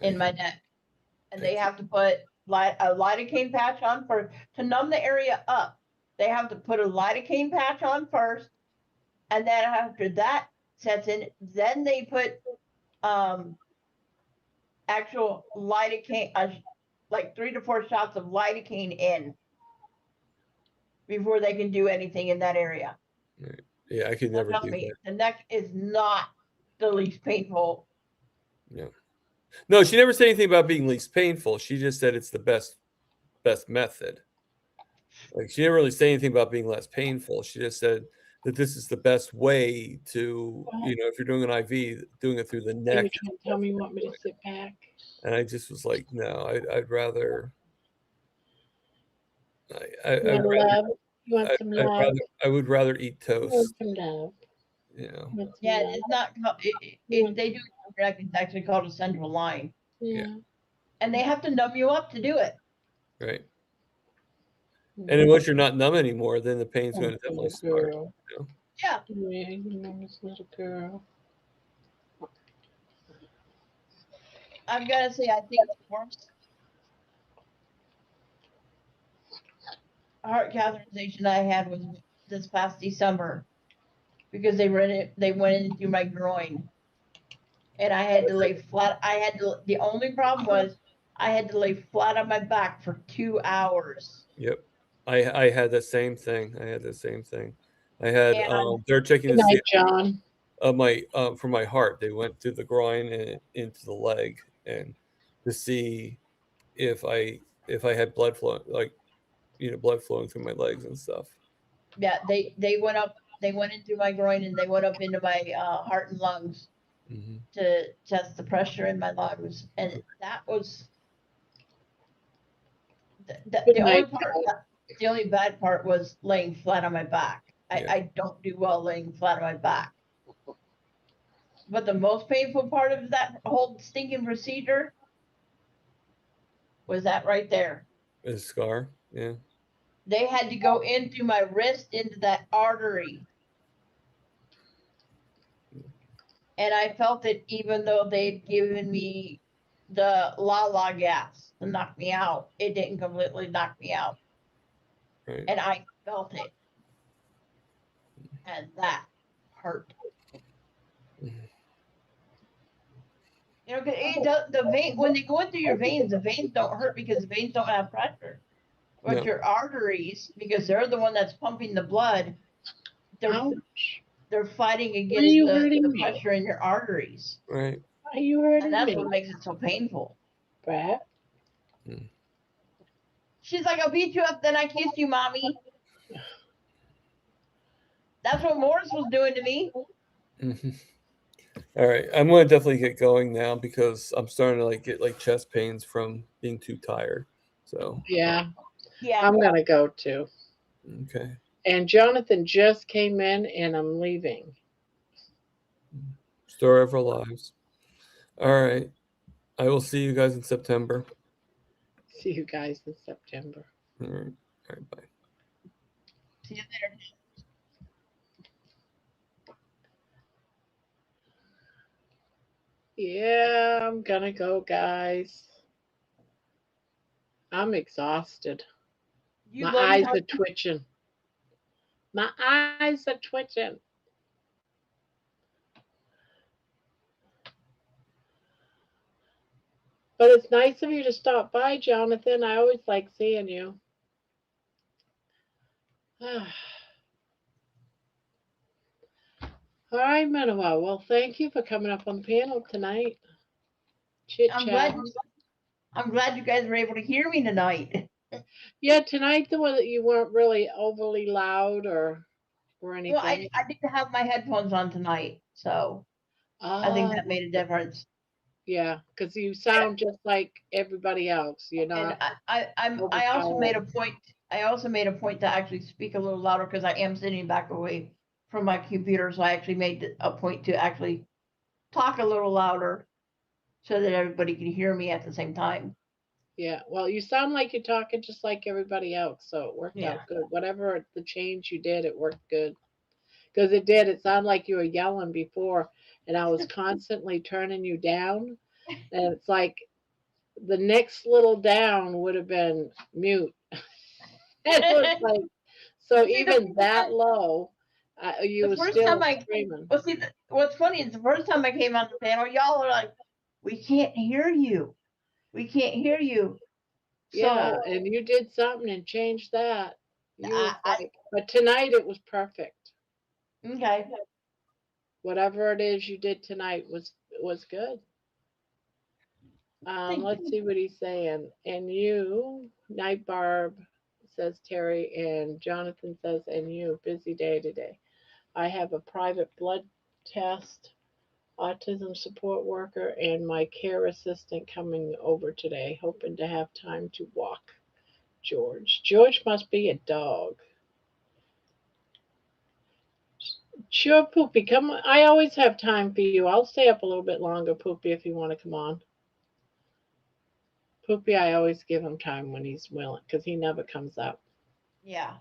in my neck. And they have to put a lidocaine patch on to numb the area up. They have to put a lidocaine patch on first. And then after that sets in, then they put actual lidocaine, like 3 to 4 shots of lidocaine in before they can do anything in that area. Right. Yeah, I could never do that. The neck is not the least painful. No, she never said anything about being least painful. She just said it's the best method. Like, she didn't really say anything about being less painful. She just said that this is the best way to, if you're doing an IV, doing it through the neck. Are you trying to tell me you want me to sit back? And I just was like, no, I'd rather. I would rather eat toast. Some love. Yeah, it's not. If they do it, it's actually called a central line. Yeah. And they have to numb you up to do it. Right. And then once you're not numb anymore, then the pain's going to definitely start. Yeah. Yeah, you know this little girl. I've got to say, I think the worst heart catheterization I had was this past December, because they went in through my groin, and I had to lay flat. The only problem was I had to lay flat on my back for 2 hours. Yep. I had the same thing. I had they're checking to see John. For my heart. They went through the groin and into the leg, and to see if I had blood flow, blood flowing through my legs and stuff. Yeah, they went in through my groin, and they went up into my heart and lungs to test the pressure in my lungs, and that was the only bad part was laying flat on my back. I don't do well laying flat on my back. But the most painful part of that whole stinking procedure was that right there. A scar, yeah. They had to go in through my wrist into that artery. And I felt it, even though they'd given me the la gas to knock me out. It didn't completely knock me out. Right. And I felt it. And that hurt. The vein, when they go into your veins, the veins don't hurt because the veins don't have pressure. But your arteries, because they're the one that's pumping the blood, they're fighting against the pressure in your arteries. Right. Are you hurting And that's me? what makes it so painful. Brad? She's like, I'll beat you up, then I kiss you, mommy. That's what Morris was doing to me. All right, I'm going to definitely get going now because I'm starting to get chest pains from being too tired. So yeah, I'm going to go too. Okay. And Jonathan just came in, and I'm leaving. Story of our lives. All right, I will see you guys in September. See you guys in September. All right, bye. See you later. Yeah, I'm gonna go, guys. I'm exhausted. My eyes are twitching. My eyes are twitching. But it's nice of you to stop by, Jonathan. I always like seeing you. All right, Manoa. Well, thank you for coming up on the panel tonight. Chit I'm chat. glad. I'm glad you guys were able to hear me tonight. Yeah, tonight the one that you weren't really overly loud or Well, anything. I didn't have my headphones on tonight, so I think Ah, that made a difference. yeah, because you And, sound just like everybody else. You're and not I also made overpowered. a point. I also made a point to actually speak a little louder because I am sitting back away from my computer, so I actually made a point to actually talk a little louder so that everybody can hear me at the same time. Yeah, well, you sound like you're talking just like everybody else, so it worked Yeah. out good. Whatever the change you did, it worked good. Because it did. It sounded like you were yelling before, and I was constantly turning you down. And it's like the next little down would have been mute. It was like, so See, even that low, you the were first time still I screaming. well, see, what's funny is the first time I came on the panel, y'all are like, "We can't hear you. We can't hear you." Yeah, So and you did something and changed that. You was I like, but tonight it was perfect. okay. Whatever it is you did tonight was good. Thank Let's you. see what he's saying. And you, Night Barb, says Terry, and Jonathan says, and you, busy day today. I have a private blood test, autism support worker, and my care assistant coming over today, hoping to have time to walk. George. George must be a dog. Sure, Poopy, come on. I always have time for you. I'll stay up a little bit longer, Poopy, if you want to come on. Poopy, I always give him time when he's willing, because he never comes up. Yeah.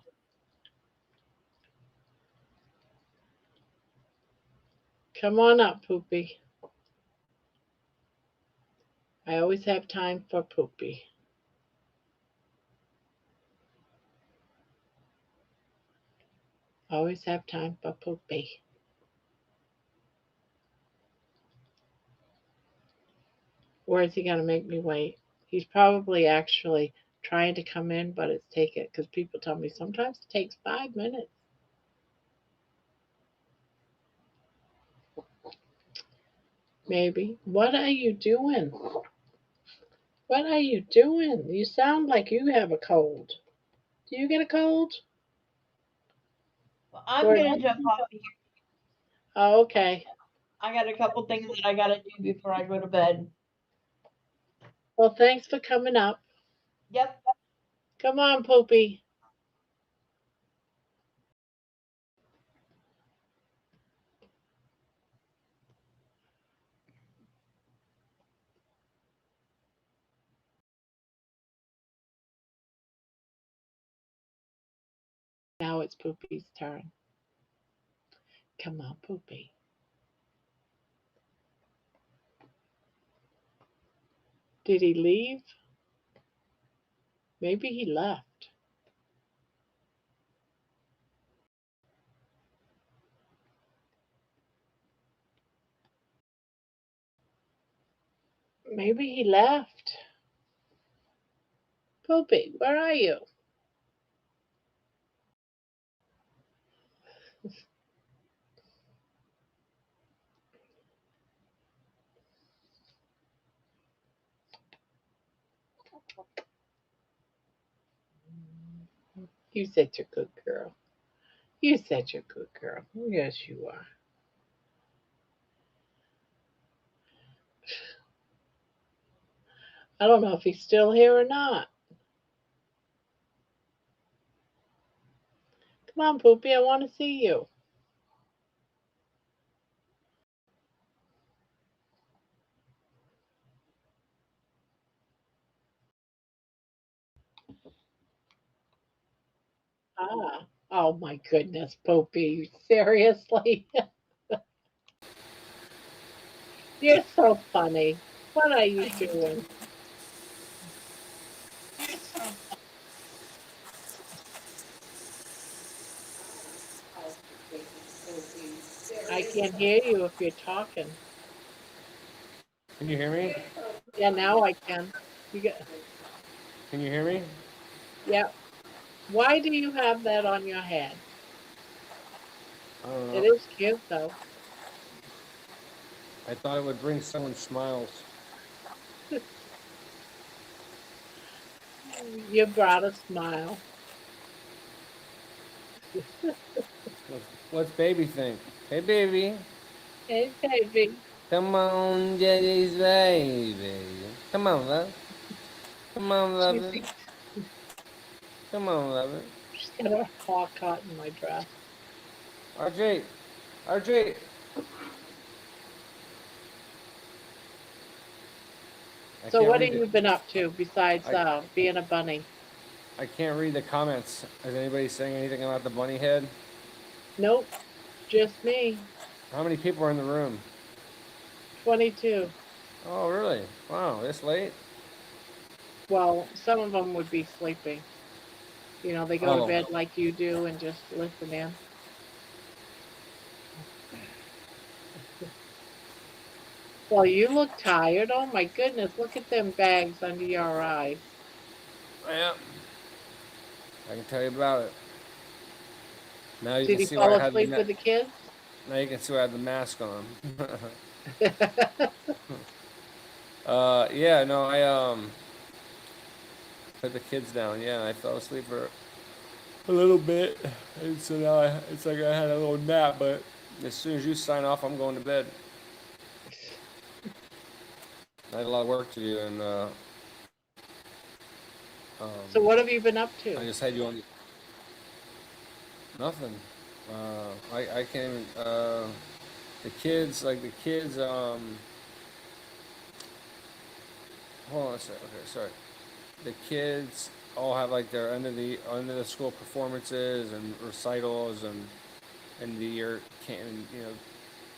Come on up, Poopy. I always have time for Poopy. Always have time for Poopy. Or is he going to make me wait? He's probably actually trying to come in, but it's taken, because people tell me sometimes it takes 5 minutes. Maybe. What are you doing? What are you doing? You sound like you have a cold. Do you get a cold? Well, I'm Or gonna jump off of here. oh, okay. I got a couple things that I gotta do before I go to bed. Well, thanks for coming up. Yep. Come on, Poopy. Now it's Poopy's turn. Come on, Poopy. Did he leave? Maybe he left. Maybe he left. Poopy, where are you? You said you're a good girl. You said you're a good girl. Yes, you are. I don't know if he's still here or not. Come on, Poopy, I want to see you. Ah, oh my goodness, Poopy, seriously? You're so funny. What are you doing? Oh my goodness, Poopy. I can't hear you if you're talking. Can you hear me? Yeah, now I can. You get, Can you hear me? yeah. Why do you have that on your head? I don't It know. is cute though. I thought it would bring someone smiles. You brought a smile. What's baby think? Hey, baby. Hey, baby. Come on, Daddy's baby. Come on, love. Come on, She love it. thinks Come on, love it. she's got her paw caught in my dress. RJ. RJ. So what have you been up to besides being a bunny? I can't read the comments. Is anybody saying anything about the bunny head? Nope, just me. How many people are in the room? 22. Oh, really? Wow, this late? Well, some of them would be sleeping. You know, they go to Oh. bed like you do and just listen in. Well, you look tired. Oh my goodness, look at them bags under your eyes. Yeah. I can tell you about it. Now you Did can he see why fall I had asleep with the kids? Now you can see why I had the mask on. Yeah, no, I put the kids down. Yeah, I fell asleep for a little bit, and so now it's like I had a little nap. But as soon as you sign off, I'm going to bed. I had a lot of work to do, and So what have you been up I to? just had you on. Nothing. I can't. The kids, hold on a sec. Okay, sorry. The kids all have like their end of the school performances and recitals and end of the year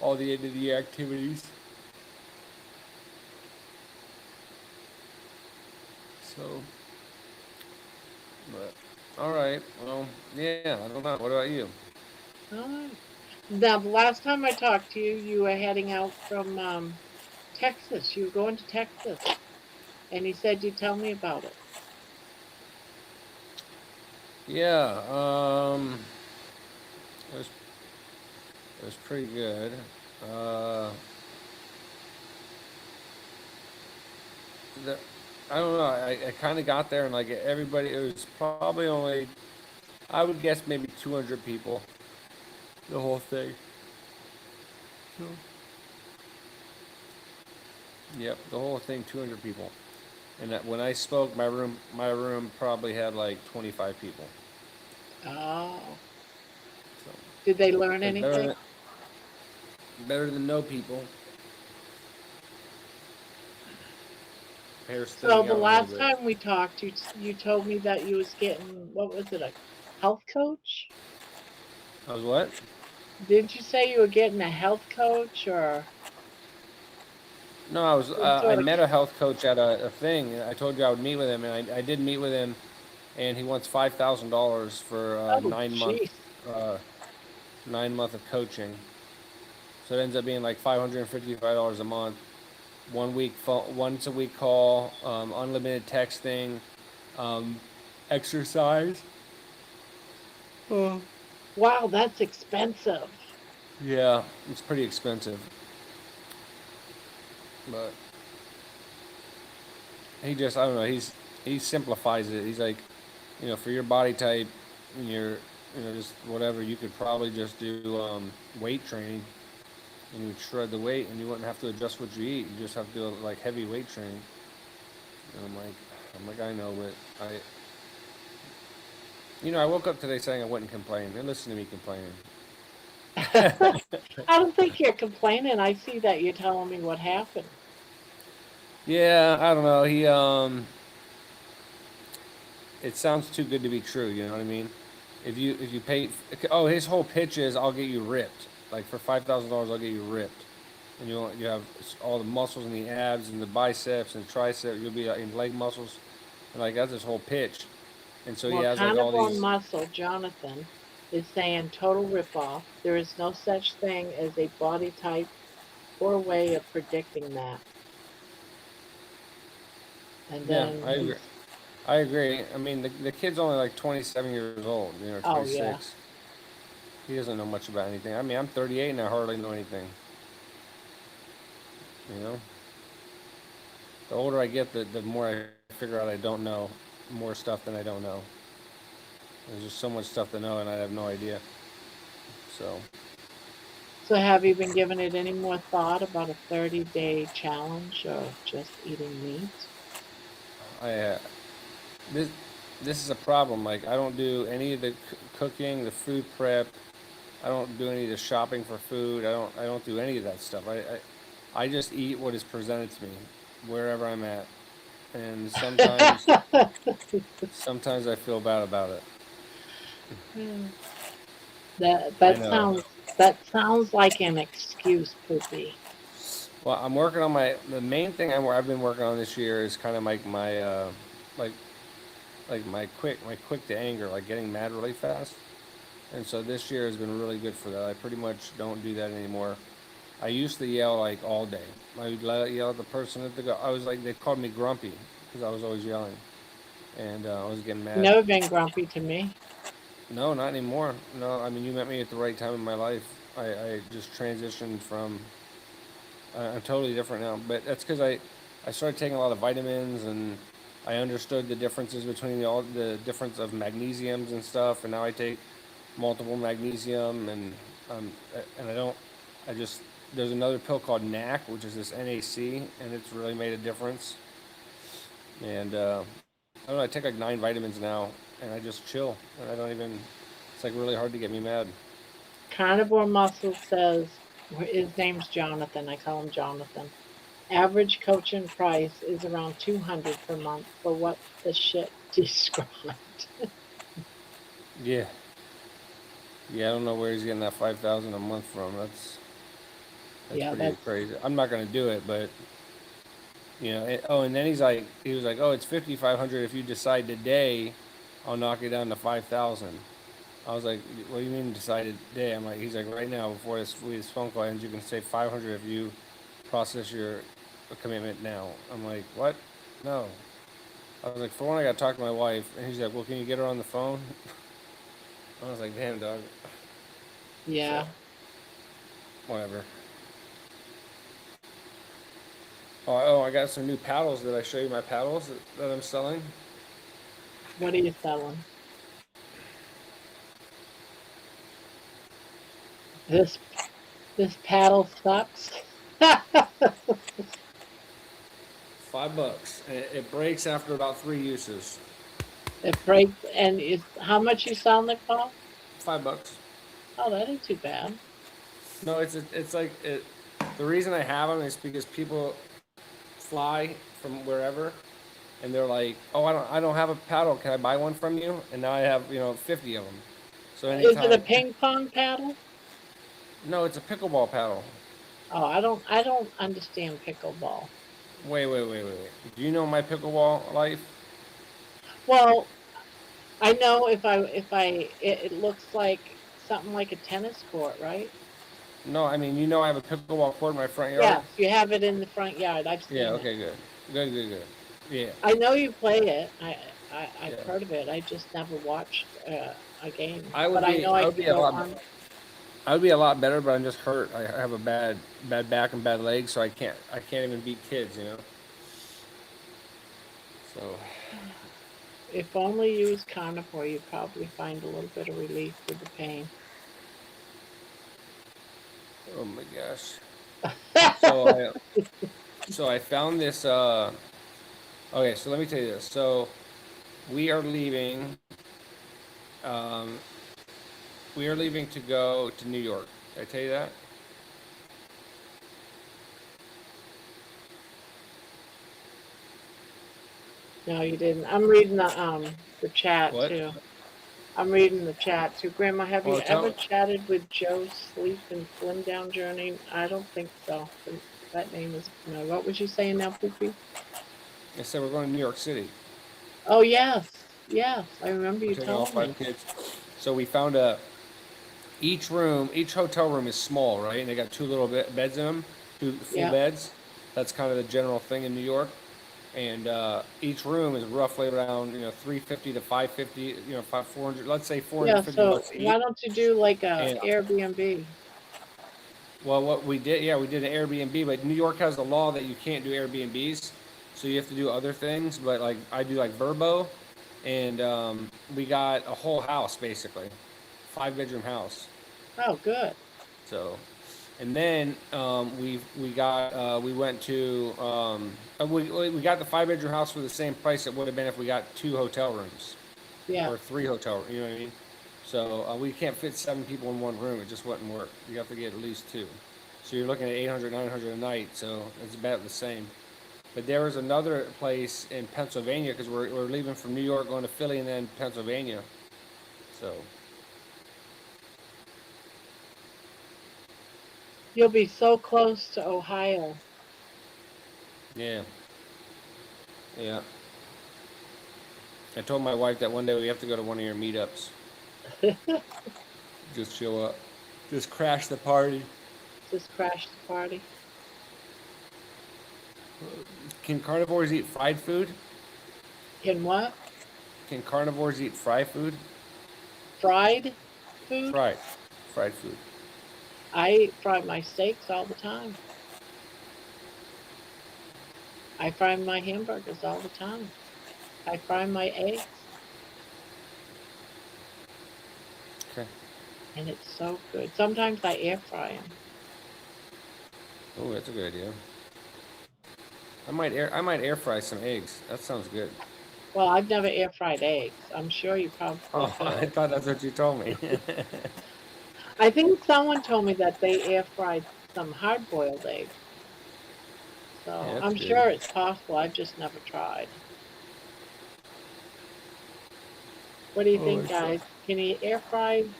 all the end of the year activities. So, but all right. Well, yeah. I don't know. What about you? Oh. Now, the last time I talked to you, you were heading out from Texas. You were going to Texas, and you said you'd tell me about it. Yeah. It was pretty good. Uh, the, I don't know. I kind of got there and like everybody. It was probably only, I would guess maybe 200 people. The whole thing. So, yep, the whole thing, 200 people. And when I spoke, my room probably had like 25 people. Oh. So, Did they learn like anything? better than no people. Hair So thinning the out a last little bit. time we talked, you told me that you was getting, what was it, a health coach? I was what? Didn't you say you were getting a health coach or No, I was. some I sort of? met a health coach at a thing. I told you I would meet with him, and I did meet with him, and he wants $5,000 for Oh, jeez. 9 month of coaching. So it ends up being like $555 a month. Once a week call, unlimited texting, exercise. Oh. Wow, that's expensive. Yeah, it's pretty expensive. But I don't know, he simplifies it. He's like, for your body type and just whatever, you could probably just do weight training and you would shred the weight and you wouldn't have to adjust what you eat. You just have to do like heavy weight training. And I'm like, I know, but I woke up today saying I wouldn't complain, and listen to me complaining. I don't think you're complaining. I see that you're telling me what happened. Yeah, I don't know. It sounds too good to be true. You know what I mean? If you pay, his whole pitch is I'll get you ripped. Like for $5,000, I'll get you ripped, and you have all the muscles and the abs and the biceps and triceps. You'll be in leg muscles, and like that's his whole pitch. And so he Well, has like all carnivore these. muscle, Jonathan, is saying total ripoff. There is no such thing as a body type or way of predicting that. And Yeah, then I agree. I agree. I mean, the kid's only like 27 years old. oh yeah. 26. He doesn't know much about anything. I mean, I'm 38 and I hardly know anything. You know, the older I get, the more I figure out I don't know more stuff than I don't know. There's just so much stuff to know, and I have no idea. So So have you been giving it any more thought about a 30-day challenge or just eating meat? I this this is a problem. Like I don't do any of the cooking, the food prep. I don't do any of the shopping for food. I don't do any of that stuff. I just eat what is presented to me wherever I'm at. And sometimes I feel bad about it. Hmm. That I that know. sounds that sounds like an excuse, Poopy. Well, I'm working on the main thing I've been working on this year is kind of like my quick to anger, like getting mad really fast. And so this year has been really good for that. I pretty much don't do that anymore. I used to yell like all day. I would yell at the person at the go. I was like, they called me grumpy because I was always yelling, and I was getting mad. Never been grumpy to me. No, not anymore. No, I mean you met me at the right time in my life. I just transitioned from. I'm totally different now, but that's because I started taking a lot of vitamins and I understood the differences between all the difference of magnesiums and stuff, and now I take multiple magnesium and I don't. I just there's another pill called NAC, which is this NAC, and it's really made a difference. And I don't know. I take like 9 vitamins now, and I just chill, and I don't even. It's like really hard to get me mad. Carnivore Muscle says his name's Jonathan. I call him Jonathan. Average coaching price is around 200 per month for what the shit described. Yeah, yeah. I don't know where he's getting that 5,000 a month from. That's Yeah, pretty that's crazy. I'm not gonna do it, but oh, and then he was like, oh, it's 5,500 if you decide today. I'll knock it down to 5,000. I was like, what do you mean decide today? I'm like, he's like, right now before this phone call ends, you can save 500 if you process your commitment now. I'm like, what? No. I was like, for one, I got to talk to my wife, and he's like, well, can you get her on the phone? I was like, damn, dog. So yeah. whatever. Oh, I got some new paddles. Did I show you my paddles that I'm selling? What are you selling? This this paddle sucks. $5, and it breaks after about 3 uses. It breaks and it's how much you selling it for? $5. Oh, that ain't too bad. No, it's like it. The reason I have them is because people fly from wherever, and they're like, "Oh, I don't have a paddle. Can I buy one from you?" And now I have 50 of them. So Is it a anytime, ping pong paddle? no, it's a pickleball paddle. Oh, I don't understand pickleball. Wait. Do you know my pickleball life? Well, I know it looks like something like a tennis court, right? No, I mean I have a pickleball court in my front yard. Yes, you have it in the front yard. I've Yeah. seen it. Okay. Good. Yeah. I know you play it. I've Yeah. heard of it. I just never watched a game, I but would I be. know I I would can be a go lot. on. I would be a lot better, but I'm just hurt. I have a bad back and bad legs, so I can't even beat kids. So, If only you was carnivore, you'd probably find a little bit of relief with the pain. oh my gosh. So I found this. Okay, so let me tell you this. So we are leaving. Um, we are leaving to go to New York. Did I tell you that? No, you didn't. I'm reading the chat What? too. I'm reading the chat too. Grandma, have you Well, ever chatted with Joe's Sleep and Slim Down Journey? I don't think so. That name is no. What was you saying now, Poopy? I said we're going to New York City. Oh yes. I remember We're you taking all told me. 5 kids. So we found each hotel room is small, right? And they got 2 little beds in them, 2 full Yeah. beds. That's kind of the general thing in New York. And each room is roughly around 350 to 550, 400. Let's say Yeah. 450 So bucks why each. don't you do like a And Airbnb? Well, what we did, yeah, we did an Airbnb, but New York has a law that you can't do Airbnbs, so you have to do other things. But like I do like Verbo, and we got a whole house basically, 5 bedroom house. Oh, good. So, and then we went to we got the 5 bedroom house for the same price it would have been if we got 2 hotel rooms Yeah. or 3 hotel. You know what I mean? So we can't fit 7 people in one room. It just wouldn't work. You have to get at least 2. So you're looking at 800, 900 a night. So it's about the same. But there was another place in Pennsylvania because we're leaving from New York, going to Philly, and then Pennsylvania. So You'll be so close to Ohio. yeah, yeah. I told my wife that one day we have to go to one of your meetups. Just show up. Just crash the party. Just crash the party. Can carnivores eat fried food? Can what? Can carnivores eat fried food? Fried food? Fried food. I fry my steaks all the time. I fry my hamburgers all the time. I fry my eggs. Okay. And it's so good. Sometimes I air fry them. Oh, that's a good idea. I might air fry some eggs. That sounds good. Well, I've never air fried eggs. I'm sure you probably Oh, have. I thought that's what you told me. I think someone told me that they air fried some hard boiled eggs. So Yeah, that's I'm good. sure it's possible. I've just never tried. What do you Oh, think, it's guys? Can you air fry?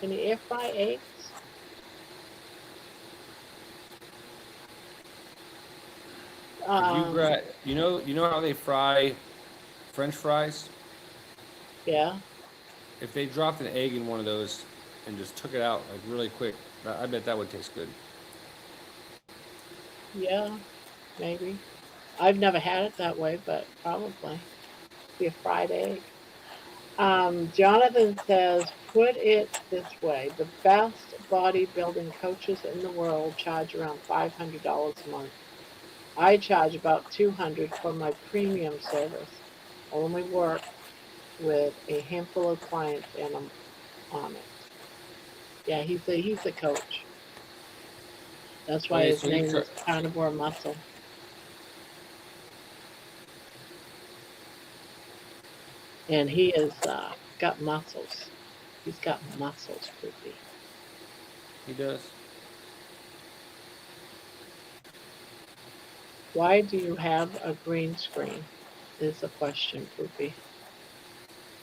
Can you air fry eggs? you know how they fry French fries? Yeah, If they dropped an egg in one of those and just took it out like really quick, I bet that would taste good. yeah, maybe. I've never had it that way, but probably be a fried egg. Jonathan says, put it this way: the best bodybuilding coaches in the world charge around $500 a month. I charge about 200 for my premium service. Only work with a handful of clients, and I'm on it. Yeah, he's a coach. That's why Wait, his so you name is Carnivore Muscle. And he has got muscles. He's got muscles, Poopy. he does? Why do you have a green screen? Is the question, Poopy.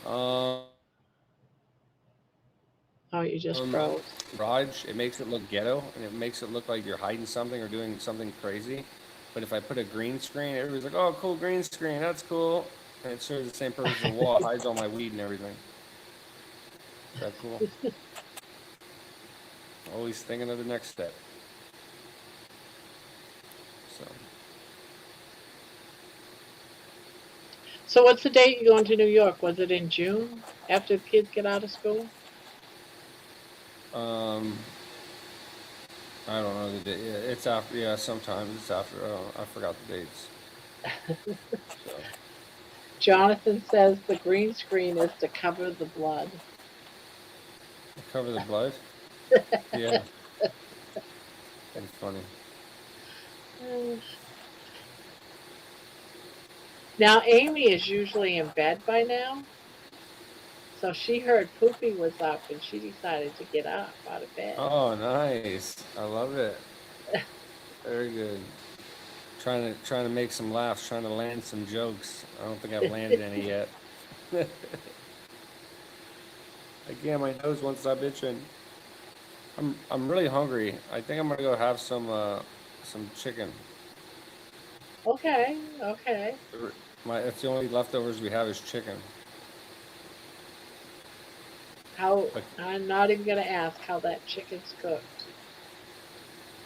Um, Oh, you just froze. Raj, it makes it look ghetto and it makes it look like you're hiding something or doing something crazy. But if I put a green screen, everybody's like, "Oh, cool green screen, that's cool," and it serves the same purpose as a wall. It hides all my weed and everything. Is that cool? Always thinking of the next step. So So what's the date you're going to New York? Was it in June after the kids get out of school? Um, I don't know the date. Yeah, it's after. Yeah, sometimes it's after. I forgot the dates. So Jonathan says the green screen is to cover the blood. cover the blood. Yeah, that's funny. Now Amy is usually in bed by now, so she heard Poopy was up and she decided to get up out of bed. Oh, nice. I love it. Very good. Trying to make some laughs. Trying to land some jokes. I don't think I've landed any yet. Again, my nose won't stop itching. I'm really hungry. I think I'm gonna go have some chicken. Okay, okay. That's the only leftovers we have is chicken. How? Like, I'm not even gonna ask how that chicken's cooked.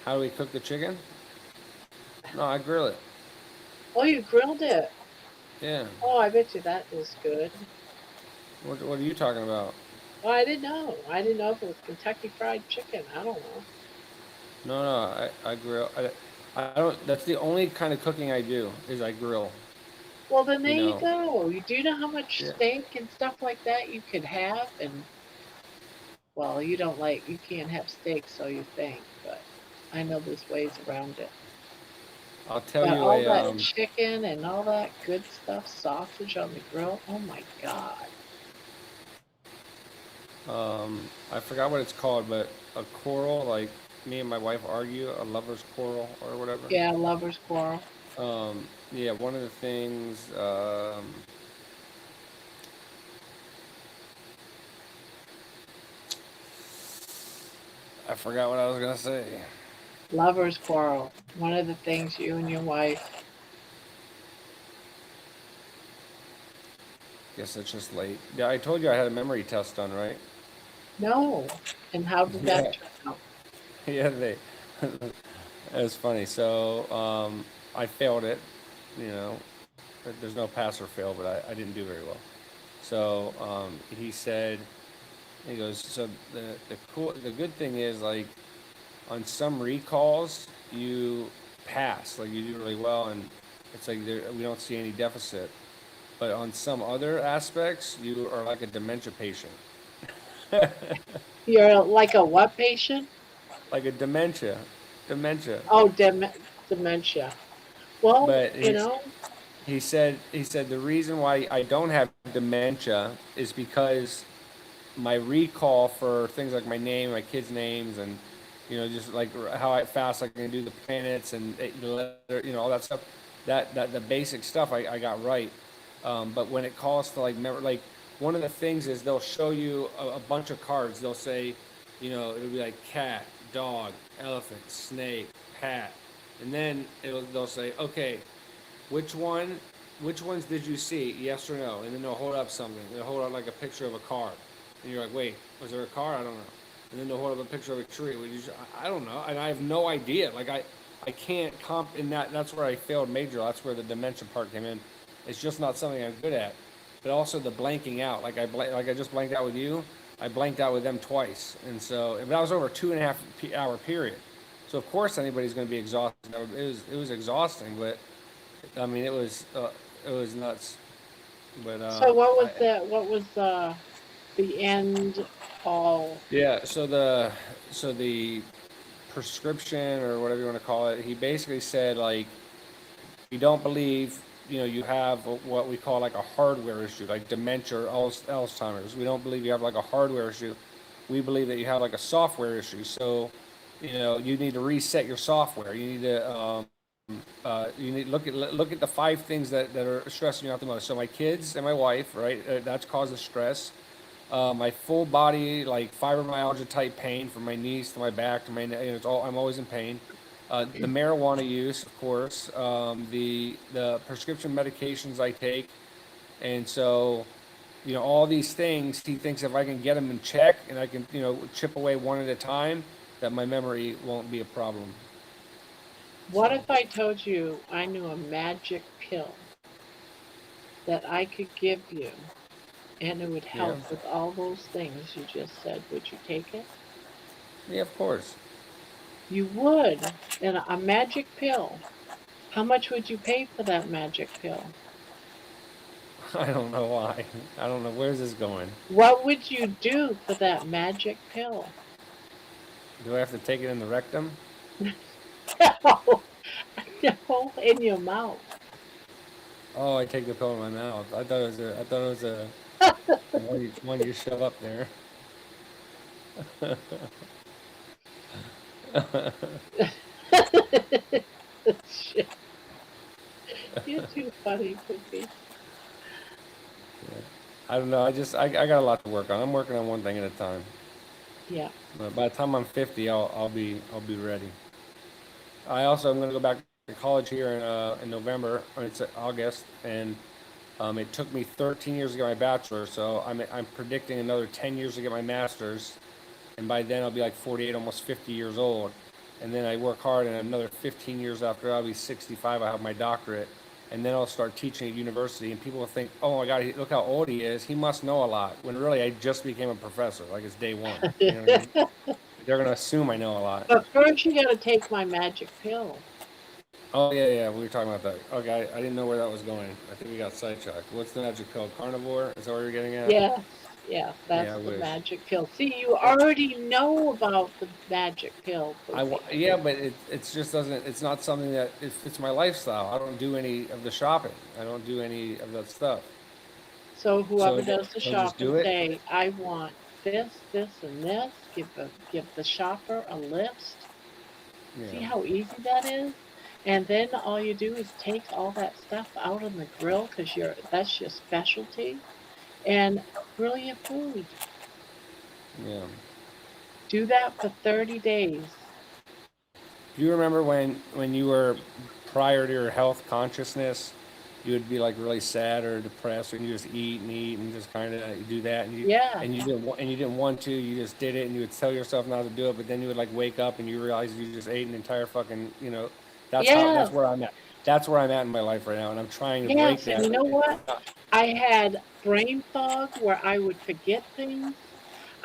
how do we cook the chicken? No, I grill it. Oh, you grilled it. Yeah. Oh, I bet you that is good. What are you talking about? Oh, I didn't know. I didn't know if it was Kentucky Fried Chicken. I don't know. No, I grill. I don't. That's the only kind of cooking I do is I grill. Well, then there You you know. go. You do know how much Yeah. steak and stuff like that you could have, and well, you can't have steak, so you think, but I know there's ways around it. I'll tell But you all a that chicken and all that good stuff, sausage on the grill, oh my God. I forgot what it's called, but a quarrel, like me and my wife argue, a lover's quarrel or whatever. Yeah, lover's quarrel. Yeah, one of the things, I forgot what I was gonna say. Lover's quarrel. One of the things you and your wife. Guess it's just late. Yeah, I told you I had a memory test done, right? No. And how did that Yeah, turn out? yeah, they. It was funny. So, I failed it. You know, there's no pass or fail, but I didn't do very well. So, he said, he goes, so the good thing is like on some recalls you pass, like you do really well, and it's like we don't see any deficit. But on some other aspects, you are like a dementia patient. You're like a what patient? Like a dementia. Oh, dementia. Well, But you know, he said the reason why I don't have dementia is because my recall for things like my name, my kids' names, and just like how fast I can do the planets and the letter, all that stuff. That the basic stuff I got right. But when it calls to like like one of the things is they'll show you a bunch of cards. They'll say, it'll be like cat, dog, elephant, snake, hat, and then they'll say, okay, which one, which ones did you see? Yes or no? And then they'll hold up something. They'll hold up like a picture of a car, and you're like, wait, was there a car? I don't know. And then they'll hold up a picture of a tree. I don't know, and I have no idea. Like I can't comp in that. That's where I failed major. That's where the dementia part came in. It's just not something I'm good at. But also the blanking out. Like I just blanked out with you. I blanked out with them twice, and so that was over a 2.5 hour period. So of course anybody's going to be exhausted. It was exhausting, but I mean it was nuts. But so what was the end all? yeah. So the prescription or whatever you want to call it, he basically said like we don't believe you have what we call like a hardware issue, like dementia or Alzheimer's. We don't believe you have like a hardware issue. We believe that you have like a software issue. So you need to reset your software. You need to look at the 5 things that are stressing you out the most. So my kids and my wife, right? That's causes stress. My full body, like fibromyalgia type pain from my knees to my back to my neck. It's all I'm always in pain. The marijuana use, of course. The prescription medications I take, and so all these things. He thinks if I can get them in check and I can chip away one at a time, that my memory won't be a problem. What So if I told you I knew a magic pill that I could give you and it would yeah, help with all those things you just said? Would you take it? yeah, of course. You would. And a magic pill. How much would you pay for that magic pill? I don't know why. I don't know where's this going. What would you do for that magic pill? Do I have to take it in the rectum? No, no, in your mouth. Oh, I take the pill in my mouth. I thought it was a one you shove up there. Shit, you're too funny, Cookie. I don't know. I got a lot to work on. I'm working on one thing at a time. Yeah. But by the time I'm 50, I'll be ready. I also am going to go back to college here in November. Or it's August, and it took me 13 years to get my bachelor's. So I'm predicting another 10 years to get my master's, and by then I'll be like 48, almost 50 years old. And then I work hard, and another 15 years after I'll be 65, I'll have my doctorate, and then I'll start teaching at university. And people will think, "Oh my God, look how old he is. He must know a lot." When really, I just became a professor. Like it's day one. You know what I mean? they're gonna assume I know a lot. But first, you got to take my magic pill. Oh yeah, we were talking about that. Okay, I didn't know where that was going. I think we got sidetracked. What's the magic pill? Carnivore? Is that what you're getting at? Yes, yes, Yeah, that's I the wish. magic pill. See, you already know about the magic pill, Poopy. Yeah, but it's just doesn't. It's not something that it fits my lifestyle. I don't do any of the shopping. I don't do any of that stuff. So So whoever does the so just shopping do it. say, I want this, and this. Give the shopper a list. See Yeah, how easy that is? And then all you do is take all that stuff out on the grill because that's your specialty and grill your food. yeah. Do that for 30 days. Do you remember when you were prior to your health consciousness, you would be like really sad or depressed, and you just eat and just kind of do that, and Yeah. you didn't want to, you just did it, and you would tell yourself not to do it, but then you would like wake up and you realize you just ate an entire fucking, that's Yes. where I'm at. That's where I'm at in my life right now, and I'm trying to break Yes. And that. you know what? I had brain fog where I would forget things.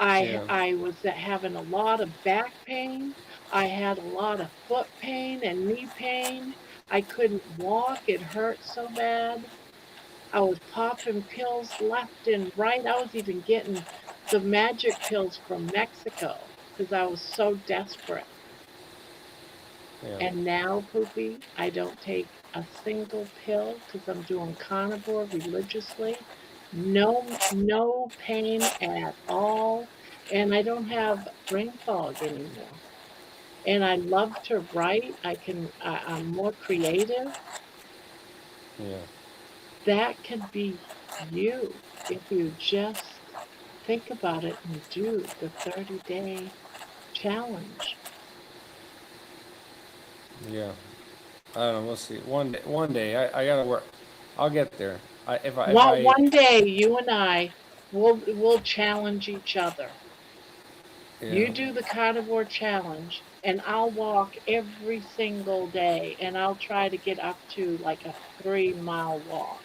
Yeah, I was having a lot of back pain. I had a lot of foot pain and knee pain. I couldn't walk. It hurt so bad. I was popping pills left and right. I was even getting the magic pills from Mexico because I was so desperate. yeah, And now, Poopy, I don't take a single pill because I'm doing carnivore religiously. No pain at all. And I don't have brain fog anymore. And I love to write. I'm more creative. yeah, That could be you if you just think about it and do the 30-day challenge. yeah. I don't know. We'll see. One day, I gotta work. I'll get there. If I, One day, you and I will challenge each other. yeah. You do the carnivore challenge, and I'll walk every single day, and I'll try to get up to like a 3-mile walk.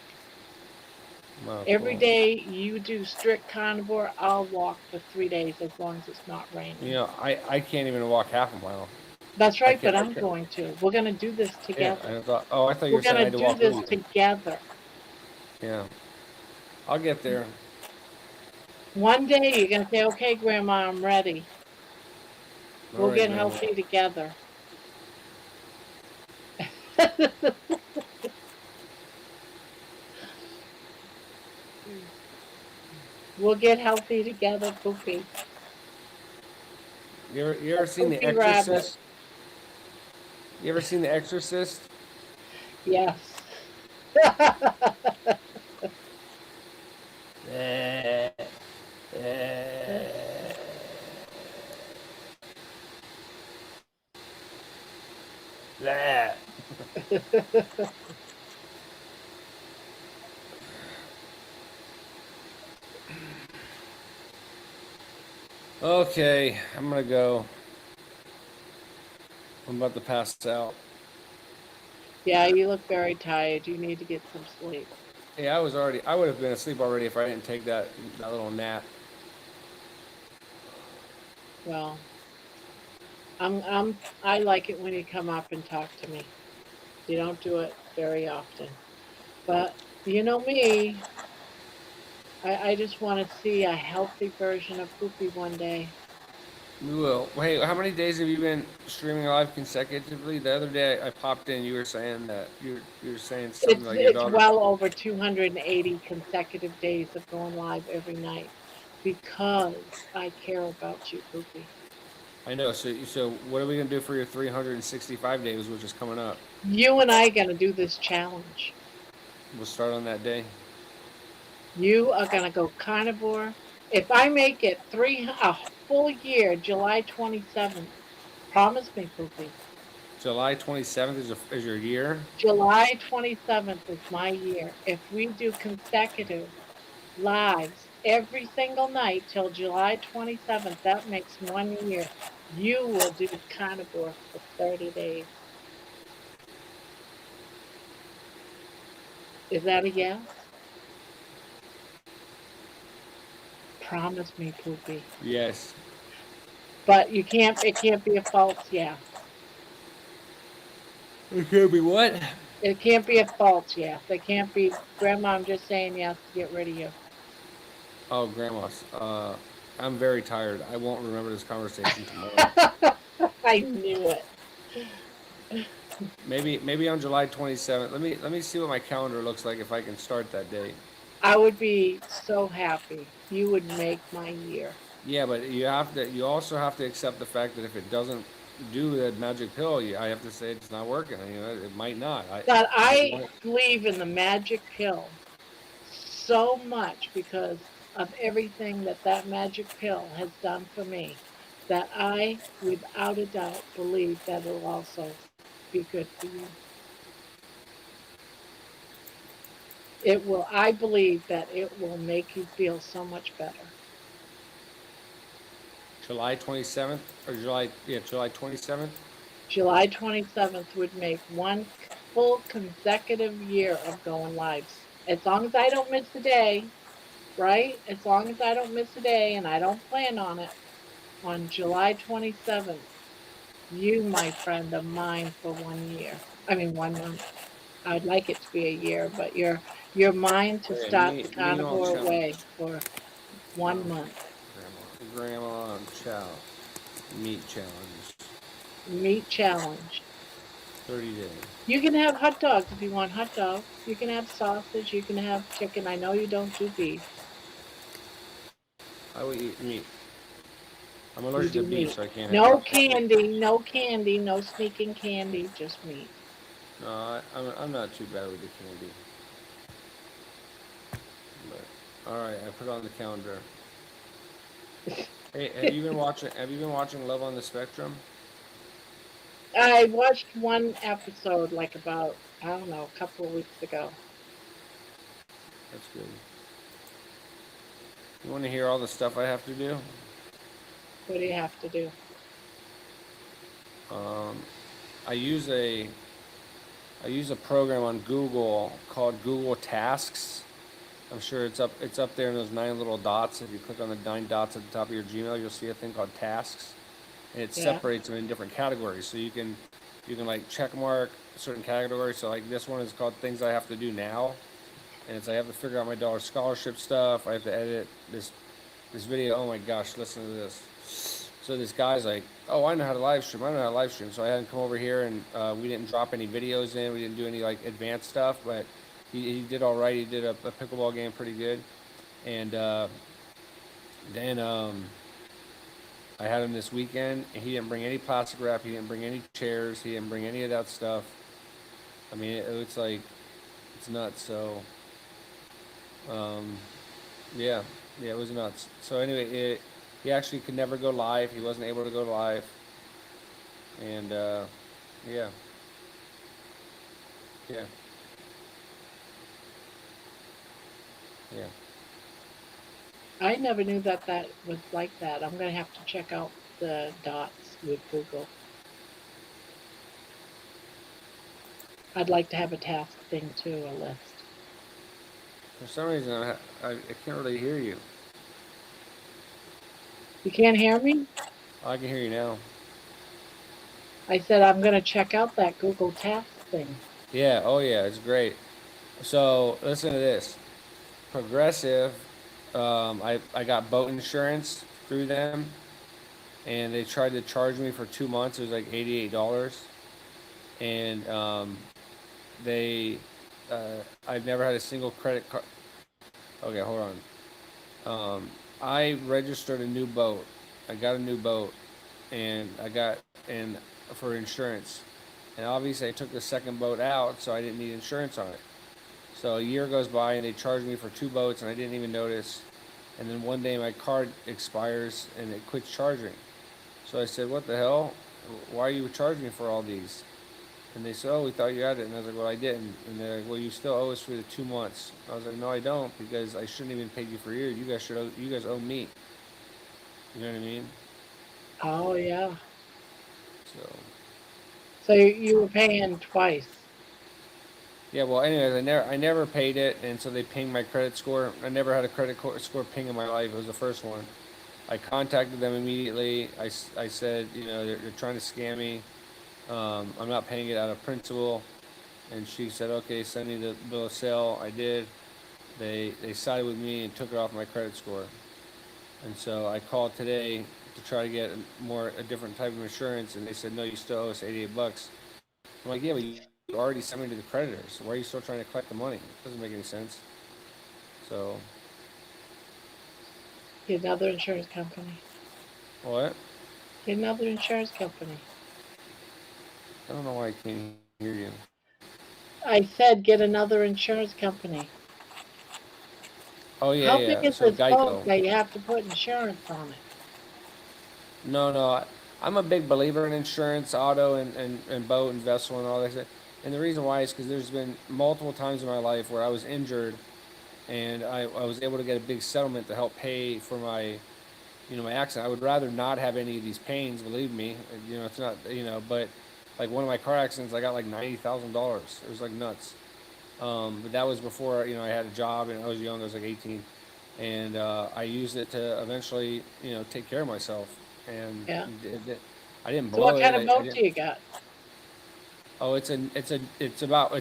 Well, Every cool. day you do strict carnivore, I'll walk for 3 days as long as it's not raining. I can't even walk half a mile. That's I right, can't. but I I'm can't. going to. We're going to do this Yeah, together. I thought. Oh, I thought you We're were saying going I to had to do walk with this you. together. Yeah, I'll get there. One day you're going to say, okay, Grandma, I'm ready. All We'll right, get Grandma. healthy together. We'll get healthy together, Poopy. You ever seen The Poopy Rabbit. Exorcist? You ever seen The Exorcist? Yes. Okay, I'm gonna go. I'm about to pass out. Yeah, you look very tired. You need to get some sleep. Yeah, I would have been asleep already if I didn't take that little nap. Well, I like it when you come up and talk to me. You don't do it very often. But you know me, I just want to see a healthy version of Poopy one day. We will. Hey, how many days have you been streaming live consecutively? The other day I popped in. You were saying that you were saying something like your It's daughter. well over 280 consecutive days of going live every night because I care about you, Poopy. I know. So what are we gonna do for your 365 days, which is coming up? You and I are going to do this challenge. We'll start on that day. You are going to go carnivore. If I make it a full year, July 27th, promise me, Poopy. July 27th is your year. July 27th is my year. If we do consecutive lives every single night till July 27th, that makes 1 year. You will do carnivore for 30 days. Is that a yes? Promise me, Poopy. Yes. But you can't. It can't be a false yes. It could be what? It can't be a false yes. It can't be, Grandma, I'm just saying yes to get rid of you. Oh, grandma's. I'm very tired. I won't remember this conversation tomorrow. I knew it. Maybe on July 27th. Let me see what my calendar looks like if I can start that day. I would be so happy. You would make my year. Yeah, but you also have to accept the fact that if it doesn't do that magic pill, I have to say it's not working. You know, it might not. But I believe in the magic pill so much because of everything that that magic pill has done for me that I, without a doubt, believe that it'll also be good for you. It will, I believe that it will make you feel so much better. July 27th or July 27th. July 27th would make one full consecutive year of going lives. As long as I don't miss a day, right? As long as I don't miss a day and I don't plan on it, on July 27th, you, my friend, are mine for 1 year. I mean, 1 month. I'd like it to be a year, but you're mine to Okay, start the me on carnivore challenge. way for 1 month. Grandma on chow. Meat challenge. Meat challenge. 30 days. You can have hot dogs if you want hot dogs. You can have sausage. You can have chicken. I know you don't do beef. I will eat meat. I'm You allergic do to beef, meat. so I can't have No it. candy. No candy. No sneaking candy. Just meat. No, I'm not too bad with the candy. But all right, I put it on the calendar. Hey, have you been watching? Have you been watching Love on the Spectrum? I watched one episode like about, I don't know, a couple of weeks ago. That's good. You want to hear all the stuff I have to do? What do you have to do? I use a program on Google called Google Tasks. I'm sure it's up there in those 9 little dots. If you click on the 9 dots at the top of your Gmail, you'll see a thing called Tasks, and it separates them in different categories. So you can like check mark certain categories. So like this one is called Things I Have to Do Now, and it's I have to figure out my daughter's scholarship stuff. I have to edit this video. Oh my gosh, listen to this. So this guy's like, oh, I know how to live stream. I know how to live stream. So I had him come over here, and we didn't drop any videos in. We didn't do any like advanced stuff, but he did all right. He did a pickleball game pretty good. And then I had him this weekend, and he didn't bring any plastic wrap. He didn't bring any chairs. He didn't bring any of that stuff. I mean, it's like, it's nuts. So, yeah, it was nuts. So anyway, he actually could never go live. He wasn't able to go live. And, yeah. Yeah. Yeah. I never knew that that was like that. I'm going to have to check out the dots with Google. I'd like to have a task thing too, a list. For some reason, I can't really hear you. You can't hear me? I can hear you now. I said I'm going to check out that Google task thing. Yeah, oh yeah, it's great. So listen to this. Progressive, I got boat insurance through them, and they tried to charge me for 2 months. It was like $88, and I've never had a single credit card. Okay, hold on. I registered a new boat. I got a new boat, and for insurance, and obviously I took the second boat out, so I didn't need insurance on it. So a year goes by, and they charge me for 2 boats, and I didn't even notice. And then one day my card expires, and it quits charging. So I said, what the hell? Why are you charging me for all these? And they said, oh, we thought you had it. And I was like, well, I didn't. And they're like, well, you still owe us for the 2 months. I was like, no, I don't, because I shouldn't even pay you for a year. You guys owe me. You know what I mean? Oh, yeah. So you were paying twice. yeah, well, anyways, I never paid it, and so they pinged my credit score. I never had a credit score ping in my life. It was the first one. I contacted them immediately. I said, you know, they're trying to scam me. I'm not paying it out of principal. And she said, okay, send me the bill of sale. I did. They sided with me and took it off my credit score. And so I called today to try to get a different type of insurance, and they said, no, you still owe us 88 bucks. I'm like, yeah, but you already sent me to the creditors. So why are you still trying to collect the money? It doesn't make any sense. So, Get another insurance company. what? Get another insurance company. I don't know why I can't hear you. I said get another insurance company. Oh, yeah, How big yeah. is So this boat Geico. that you have to put insurance on it? No, no. I'm a big believer in insurance, auto, and boat and vessel and all that. And the reason why is because there's been multiple times in my life where I was injured and I was able to get a big settlement to help pay for my, you know, my accident. I would rather not have any of these pains, believe me. You know, it's not, you know, but like one of my car accidents, I got like $90,000. It was like nuts. But that was before, you know, I had a job and I was young. I was like 18, and I used it to eventually, you know, take care of myself. And Yeah. I didn't So what blow it. kind of I boat do didn't. you got? Oh, it's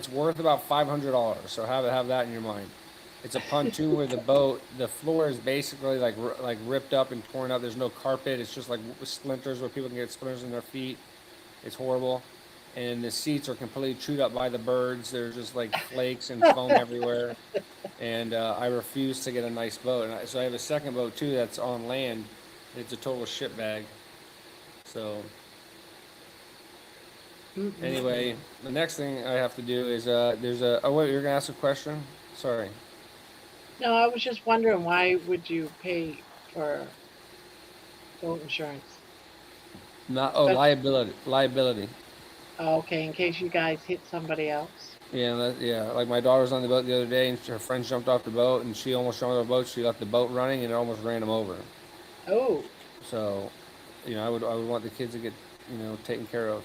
worth about $500. So have that in your mind. It's a pontoon where the floor is basically like ripped up and torn up. There's no carpet. It's just like splinters where people can get splinters in their feet. It's horrible. And the seats are completely chewed up by the birds. There's just like flakes and foam everywhere. And I refuse to get a nice boat. So I have a second boat too that's on land. It's a total shit bag. So Mm-mm. anyway, the next thing I have to do is there's a. Oh wait, you're gonna ask a question? Sorry. No, I was just wondering why would you pay for boat insurance? Not Especially, liability. oh, okay, in case you guys hit somebody else. Yeah, yeah. Like my daughter was on the boat the other day, and her friends jumped off the boat, and she almost jumped off the boat. She left the boat running, and it almost ran them over. Oh, So, you know, I would want the kids to get, you know, taken care of.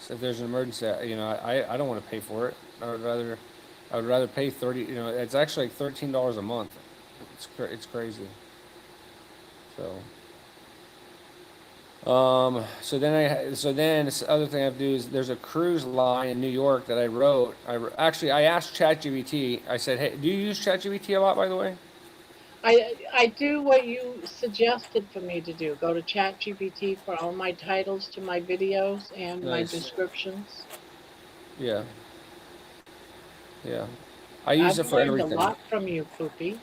So if there's an emergency, you know, I don't want to pay for it. I would rather pay 30. You know, it's actually like $13 a month. It's crazy. So. So then this other thing I have to do is there's a cruise line in New York that I wrote. Actually, I asked ChatGPT. I said, "Hey, do you use ChatGPT a lot, by the way?" I do what you suggested for me to do. Go to ChatGPT for all my titles to my videos and my Nice. descriptions. Yeah, yeah. I use I've it for learned a everything. lot from you, Poopy.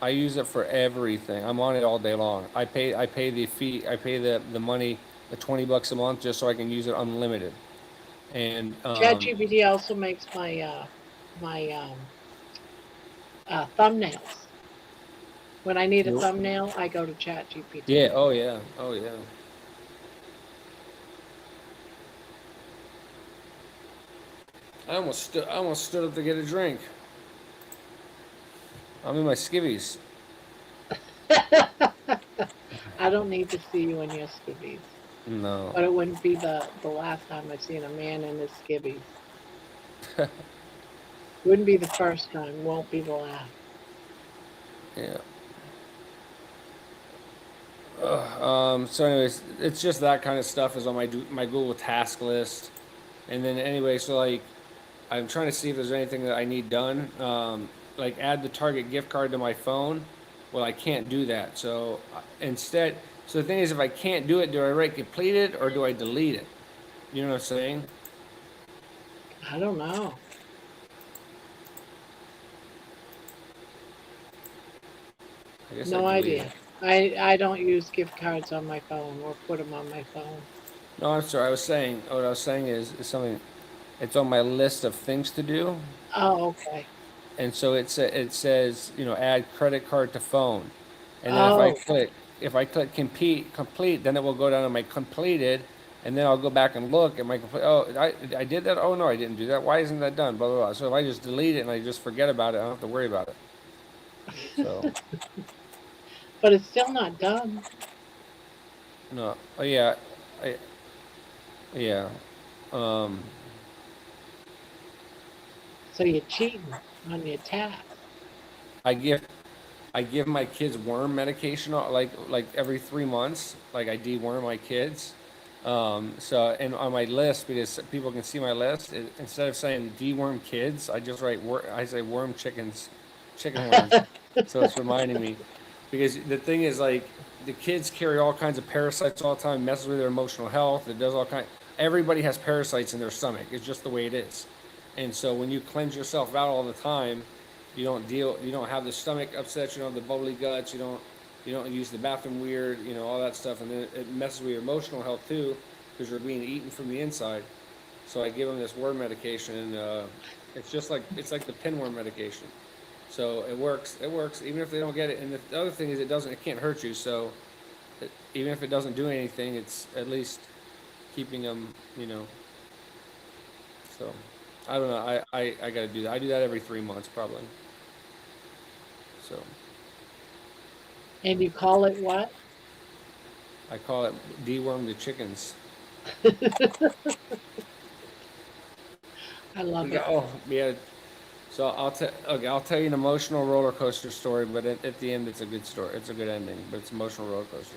I use it for everything. I'm on it all day long. I pay the fee. I pay the money, the $20 a month, just so I can use it unlimited. And ChatGPT also makes my thumbnails. When I need a thumbnail, I go to yeah. ChatGPT. Oh yeah. Oh yeah. I almost stood up to get a drink. I'm in my skivvies. I don't need to see you in your skivvies, No. but it wouldn't be the last time I've seen a man in his skivvies. Wouldn't be the first time. Won't be the last. Yeah. So, anyways, it's just that kind of stuff is on my Google task list, and then anyway, so like I'm trying to see if there's anything that I need done. Like add the Target gift card to my phone. Well, I can't do that. So instead, so the thing is, if I can't do it, do I write completed or do I delete it? You know what I'm saying? I don't know. I guess I No delete it. idea. I don't use gift cards on my phone or put them on my phone. No, I'm sorry. What I was saying is something. It's on my list of things to do, Oh, okay. and so it says, you know, add credit card to phone, and then Oh, if I click complete, then it will go down to my completed, and then I'll go back and look at my complete. Oh, I did that. Oh no, I didn't do that. Why isn't that done? Blah blah blah. So if I just delete it and I just forget about it, I don't have to worry about it. So but it's still not done. no. Oh yeah, I, yeah. Um, So you're cheating on your task. I gift I give my kids worm medication like every 3 months. Like I deworm my kids. So and on my list, because people can see my list, instead of saying deworm kids, I just write I say worm chickens, chicken worms. So it's reminding me, because the thing is, like, the kids carry all kinds of parasites all the time, messes with their emotional health. It does all kind. Everybody has parasites in their stomach. It's just the way it is. And so when you cleanse yourself out all the time, you don't have the stomach upset, you don't have the bubbly guts, you don't use the bathroom weird, all that stuff, and then it messes with your emotional health too, because you're being eaten from the inside. So I give them this worm medication, and it's like the pinworm medication. So it works. It works even if they don't get it. And the other thing is, it can't hurt you. So even if it doesn't do anything, it's at least keeping them, So I don't know. I got to do that. I do that every 3 months probably. So And you call it what? I call it deworm the chickens. I love it. Oh, yeah. So I'll tell you an emotional roller coaster story, but at the end, it's a good story. It's a good ending, but it's an emotional roller coaster.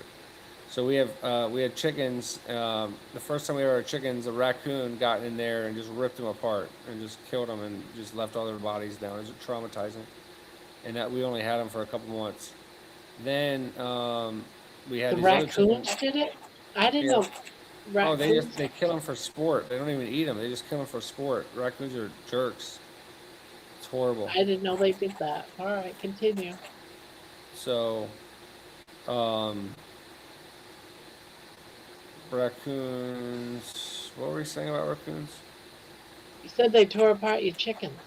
So we had chickens. The first time we had our chickens, a raccoon got in there and just ripped them apart and just killed them and just left all their bodies down. It was traumatizing, and that we only had them for a couple months. Then we had The these other raccoons chickens. did it? I didn't Yeah. know Oh, raccoons. they kill them for sport. They don't even eat them. They just kill them for sport. Raccoons are jerks. It's horrible. I didn't know they did that. All right, continue. So, um, raccoons. What were we saying about raccoons? You said they tore apart your chickens.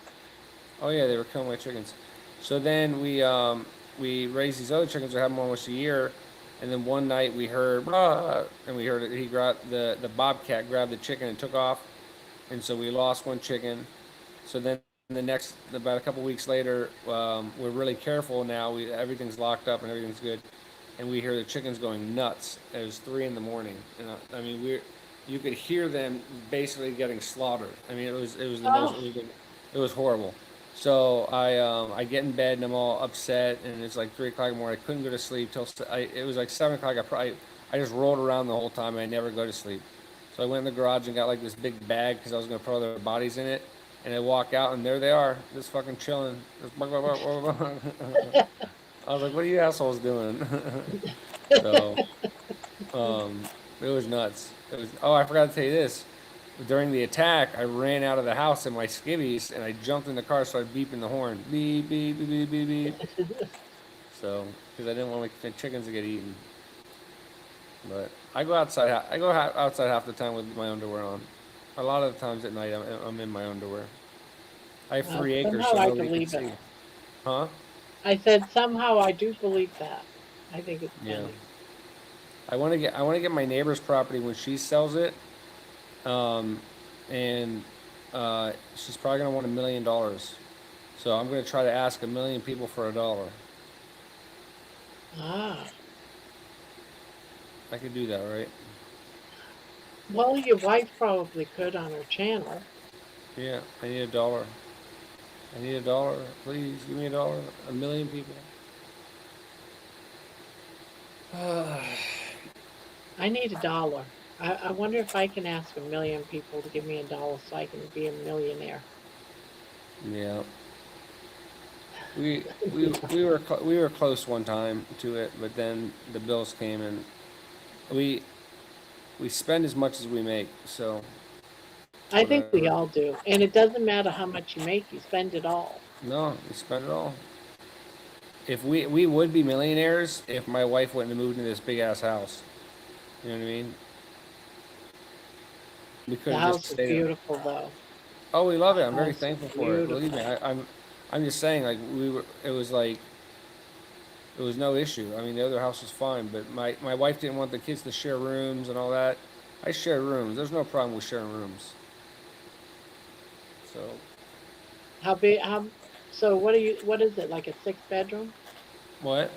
Oh yeah, they were killing my chickens. So then we raised these other chickens. We had them almost a year, and then one night we heard, "Ah," and we heard it. He grabbed the bobcat grabbed the chicken and took off, and so we lost one chicken. So then about a couple weeks later, we're really careful now. Everything's locked up and everything's good, and we hear the chickens going nuts. It was 3 a.m, and I mean you could hear them basically getting slaughtered. I mean it was the most it was horrible. So I get in bed and I'm all upset, and it's like 3 o'clock in the morning. I couldn't go to sleep till it was like 7 o'clock. I just rolled around the whole time and I never go to sleep. So I went in the garage and got like this big bag because I was gonna put all their bodies in it. And I walk out and there they are, just fucking chilling. I was like, "What are you assholes doing?" So it was nuts. Oh, I forgot to tell you this. During the attack, I ran out of the house in my skivvies and I jumped in the car, started beeping the horn, beep beep beep beep beep beep. So, because I didn't want my chickens to get eaten. But I go outside. I go outside half the time with my underwear on. A lot of the times at night, I'm in my underwear. I have 3 acres, somehow so I nobody can believe see. it. Huh? I said somehow I do believe that. I think it's Yeah. funny. I want to get my neighbor's property when she sells it, and she's probably gonna want $1 million. So I'm gonna try to ask 1 million people for $1. Ah. I could do that, right? Well, your wife probably could on her channel. Yeah, I need $1. I need $1. Please give me $1. 1 million people. I need $1. I wonder if I can ask 1 million people to give me $1 so I can be a millionaire. Yeah. We were close one time to it, but then the bills came and we spend as much as we make, so I think we whatever. all do. And it doesn't matter how much you make, you spend it all. No, we spend it all. If we would be millionaires if my wife wouldn't have moved into this big ass house. You know what I mean? We could The have just house is stayed. beautiful, though. Oh, we love it. I'm very House is thankful for it. Believe me, beautiful. I'm just saying, like it was like it was no issue. I mean, the other house was fine, but my wife didn't want the kids to share rooms and all that. I share rooms. There's no problem with sharing rooms. So How big? So what is it, like a 6 bedroom? what?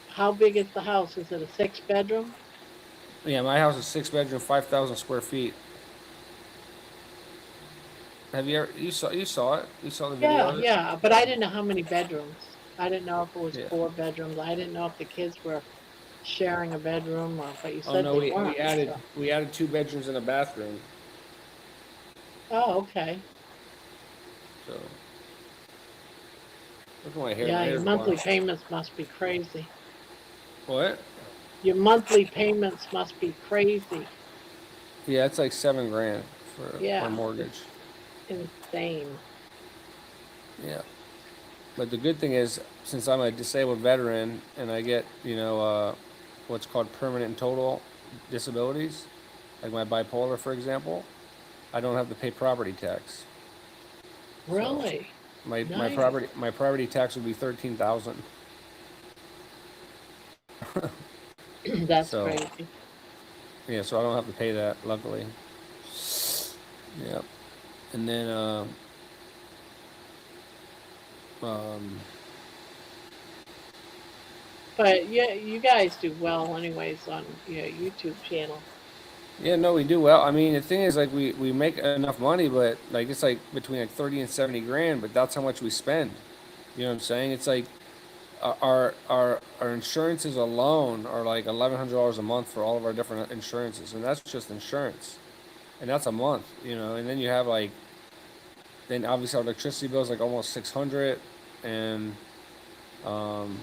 How big is the house? Is it a 6 bedroom? Yeah, my house is 6 bedroom, 5,000 square feet. Have you ever you saw it? You saw the video Yeah, of it? yeah. But I didn't know how many bedrooms. I didn't know if it was Yeah. 4 bedrooms. I didn't know if the kids were sharing a bedroom or, but you Oh said no, they we, weren't. we added So. we added 2 bedrooms and a bathroom. Oh, okay. So look at my hair. Yeah, My your hair's monthly bleached. payments must be crazy. What? Your monthly payments must be crazy. Yeah, it's like 7 grand for my Yeah, mortgage. it's insane. Yeah. But the good thing is, since I'm a disabled veteran and I get, what's called permanent and total disabilities, like my bipolar, for example, I don't have to pay property tax. So Really? my Nice. property tax would be 13,000. That's So crazy. yeah, so I don't have to pay that, luckily. Yeah. And then um, But yeah, you guys do well anyways on your YouTube channel. yeah, no, we do well. I mean, the thing is, like, we make enough money, but like it's like between like 30 and 70 grand, but that's how much we spend. You know what I'm saying? It's like our insurances alone are like $1,100 a month for all of our different insurances, and that's just insurance, and that's a month. And then you have like then obviously our electricity bill is like almost 600, and um,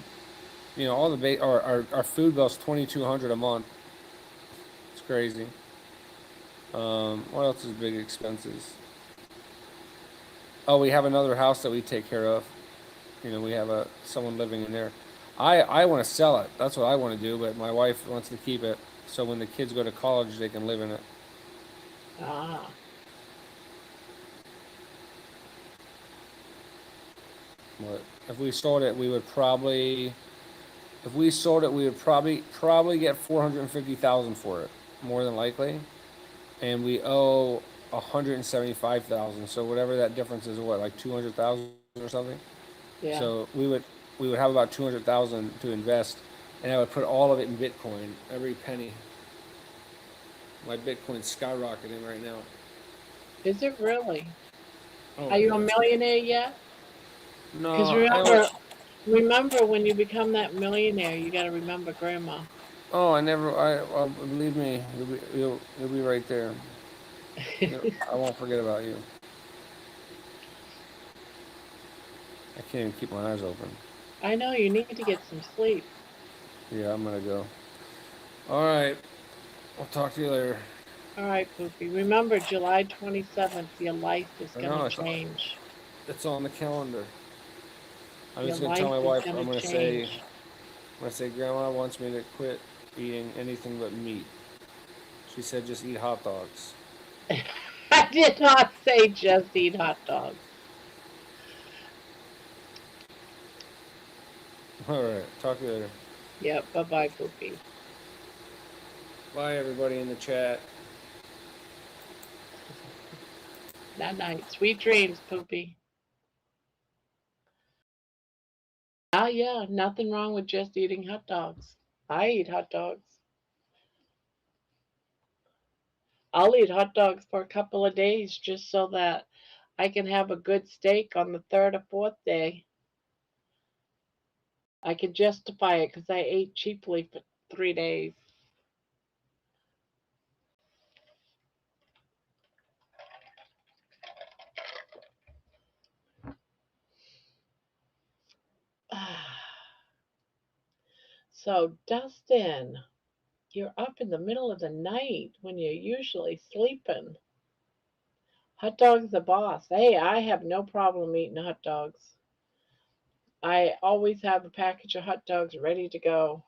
all the our food bill is 2,200 a month. It's crazy. What else is big expenses? Oh, we have another house that we take care of. We have someone living in there. I want to sell it. That's what I want to do, but my wife wants to keep it. So when the kids go to college, they can live in it. Ah, But if we sold it, we would probably, if we sold it, we would probably get 450,000 for it, more than likely. And we owe 175,000. So whatever that difference is, what, like 200,000 or something. yeah. So we would have about 200,000 to invest, and I would put all of it in Bitcoin, every penny. My Bitcoin's skyrocketing right now. Is it really? Oh Are you a yeah. millionaire yet? Because No, I only. remember when you become that millionaire, you got to remember Grandma. Oh, I never. Believe me, you'll be right there. I won't forget about you. I can't even keep my eyes open. I know you need to get some sleep. Yeah, I'm gonna go. All right. I'll talk to you later. All right, Poopy. Remember, July 27th, your life is I going to know change. it's on the calendar. I'm Your just gonna tell life my is wife. going I'm to gonna say. change. I'm gonna say Grandma wants me to quit eating anything but meat. She said just eat hot dogs. I did not say just eat hot dogs. All right. Talk to you later. Yep. Bye bye, Poopy. Bye, everybody in the chat. Night night. Sweet dreams, Poopy. Ah, yeah. Nothing wrong with just eating hot dogs. I eat hot dogs. I'll eat hot dogs for a couple of days just so that I can have a good steak on the third or fourth day. I can justify it because I ate cheaply for 3 days. So, Dustin, you're up in the middle of the night when you're usually sleeping. Hot dog's the boss. Hey, I have no problem eating hot dogs. I always have a package of hot dogs ready to go.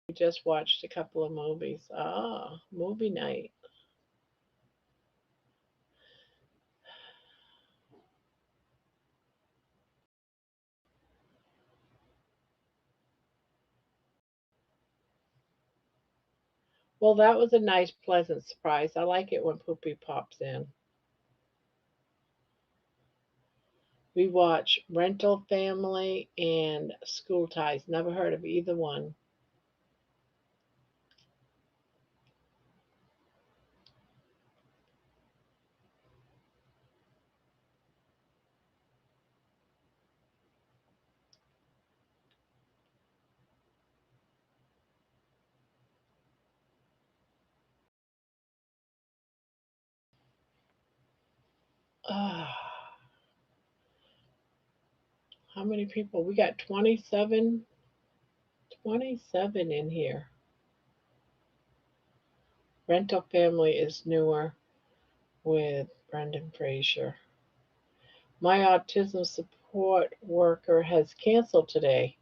We just watched a couple of movies. Ah, movie night. Well, that was a nice, pleasant surprise. I like it when Poopy pops in. We watch Rental Family and School Ties. Never heard of either one. Uh, how many people? We got 27 in here. Rental Family is newer with Brendan Fraser. My autism support worker has canceled today.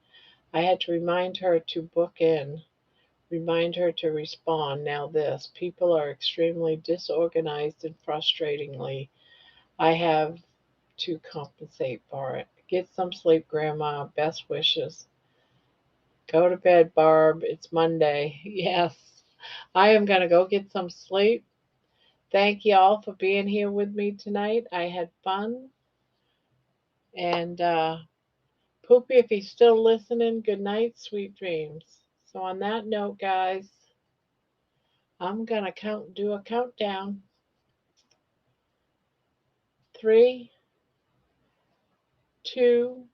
I had to remind her to book in, remind her to respond. Now, this people are extremely disorganized and frustratingly. I have to compensate for it. Get some sleep, Grandma. Best wishes. Go to bed, Barb. It's Monday. Yes, I am going to go get some sleep. Thank you all for being here with me tonight. I had fun. And Poopy, if he's still listening, good night, sweet dreams. So, on that note, guys, I'm going to do a countdown. 3, 2,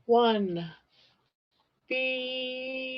1. Be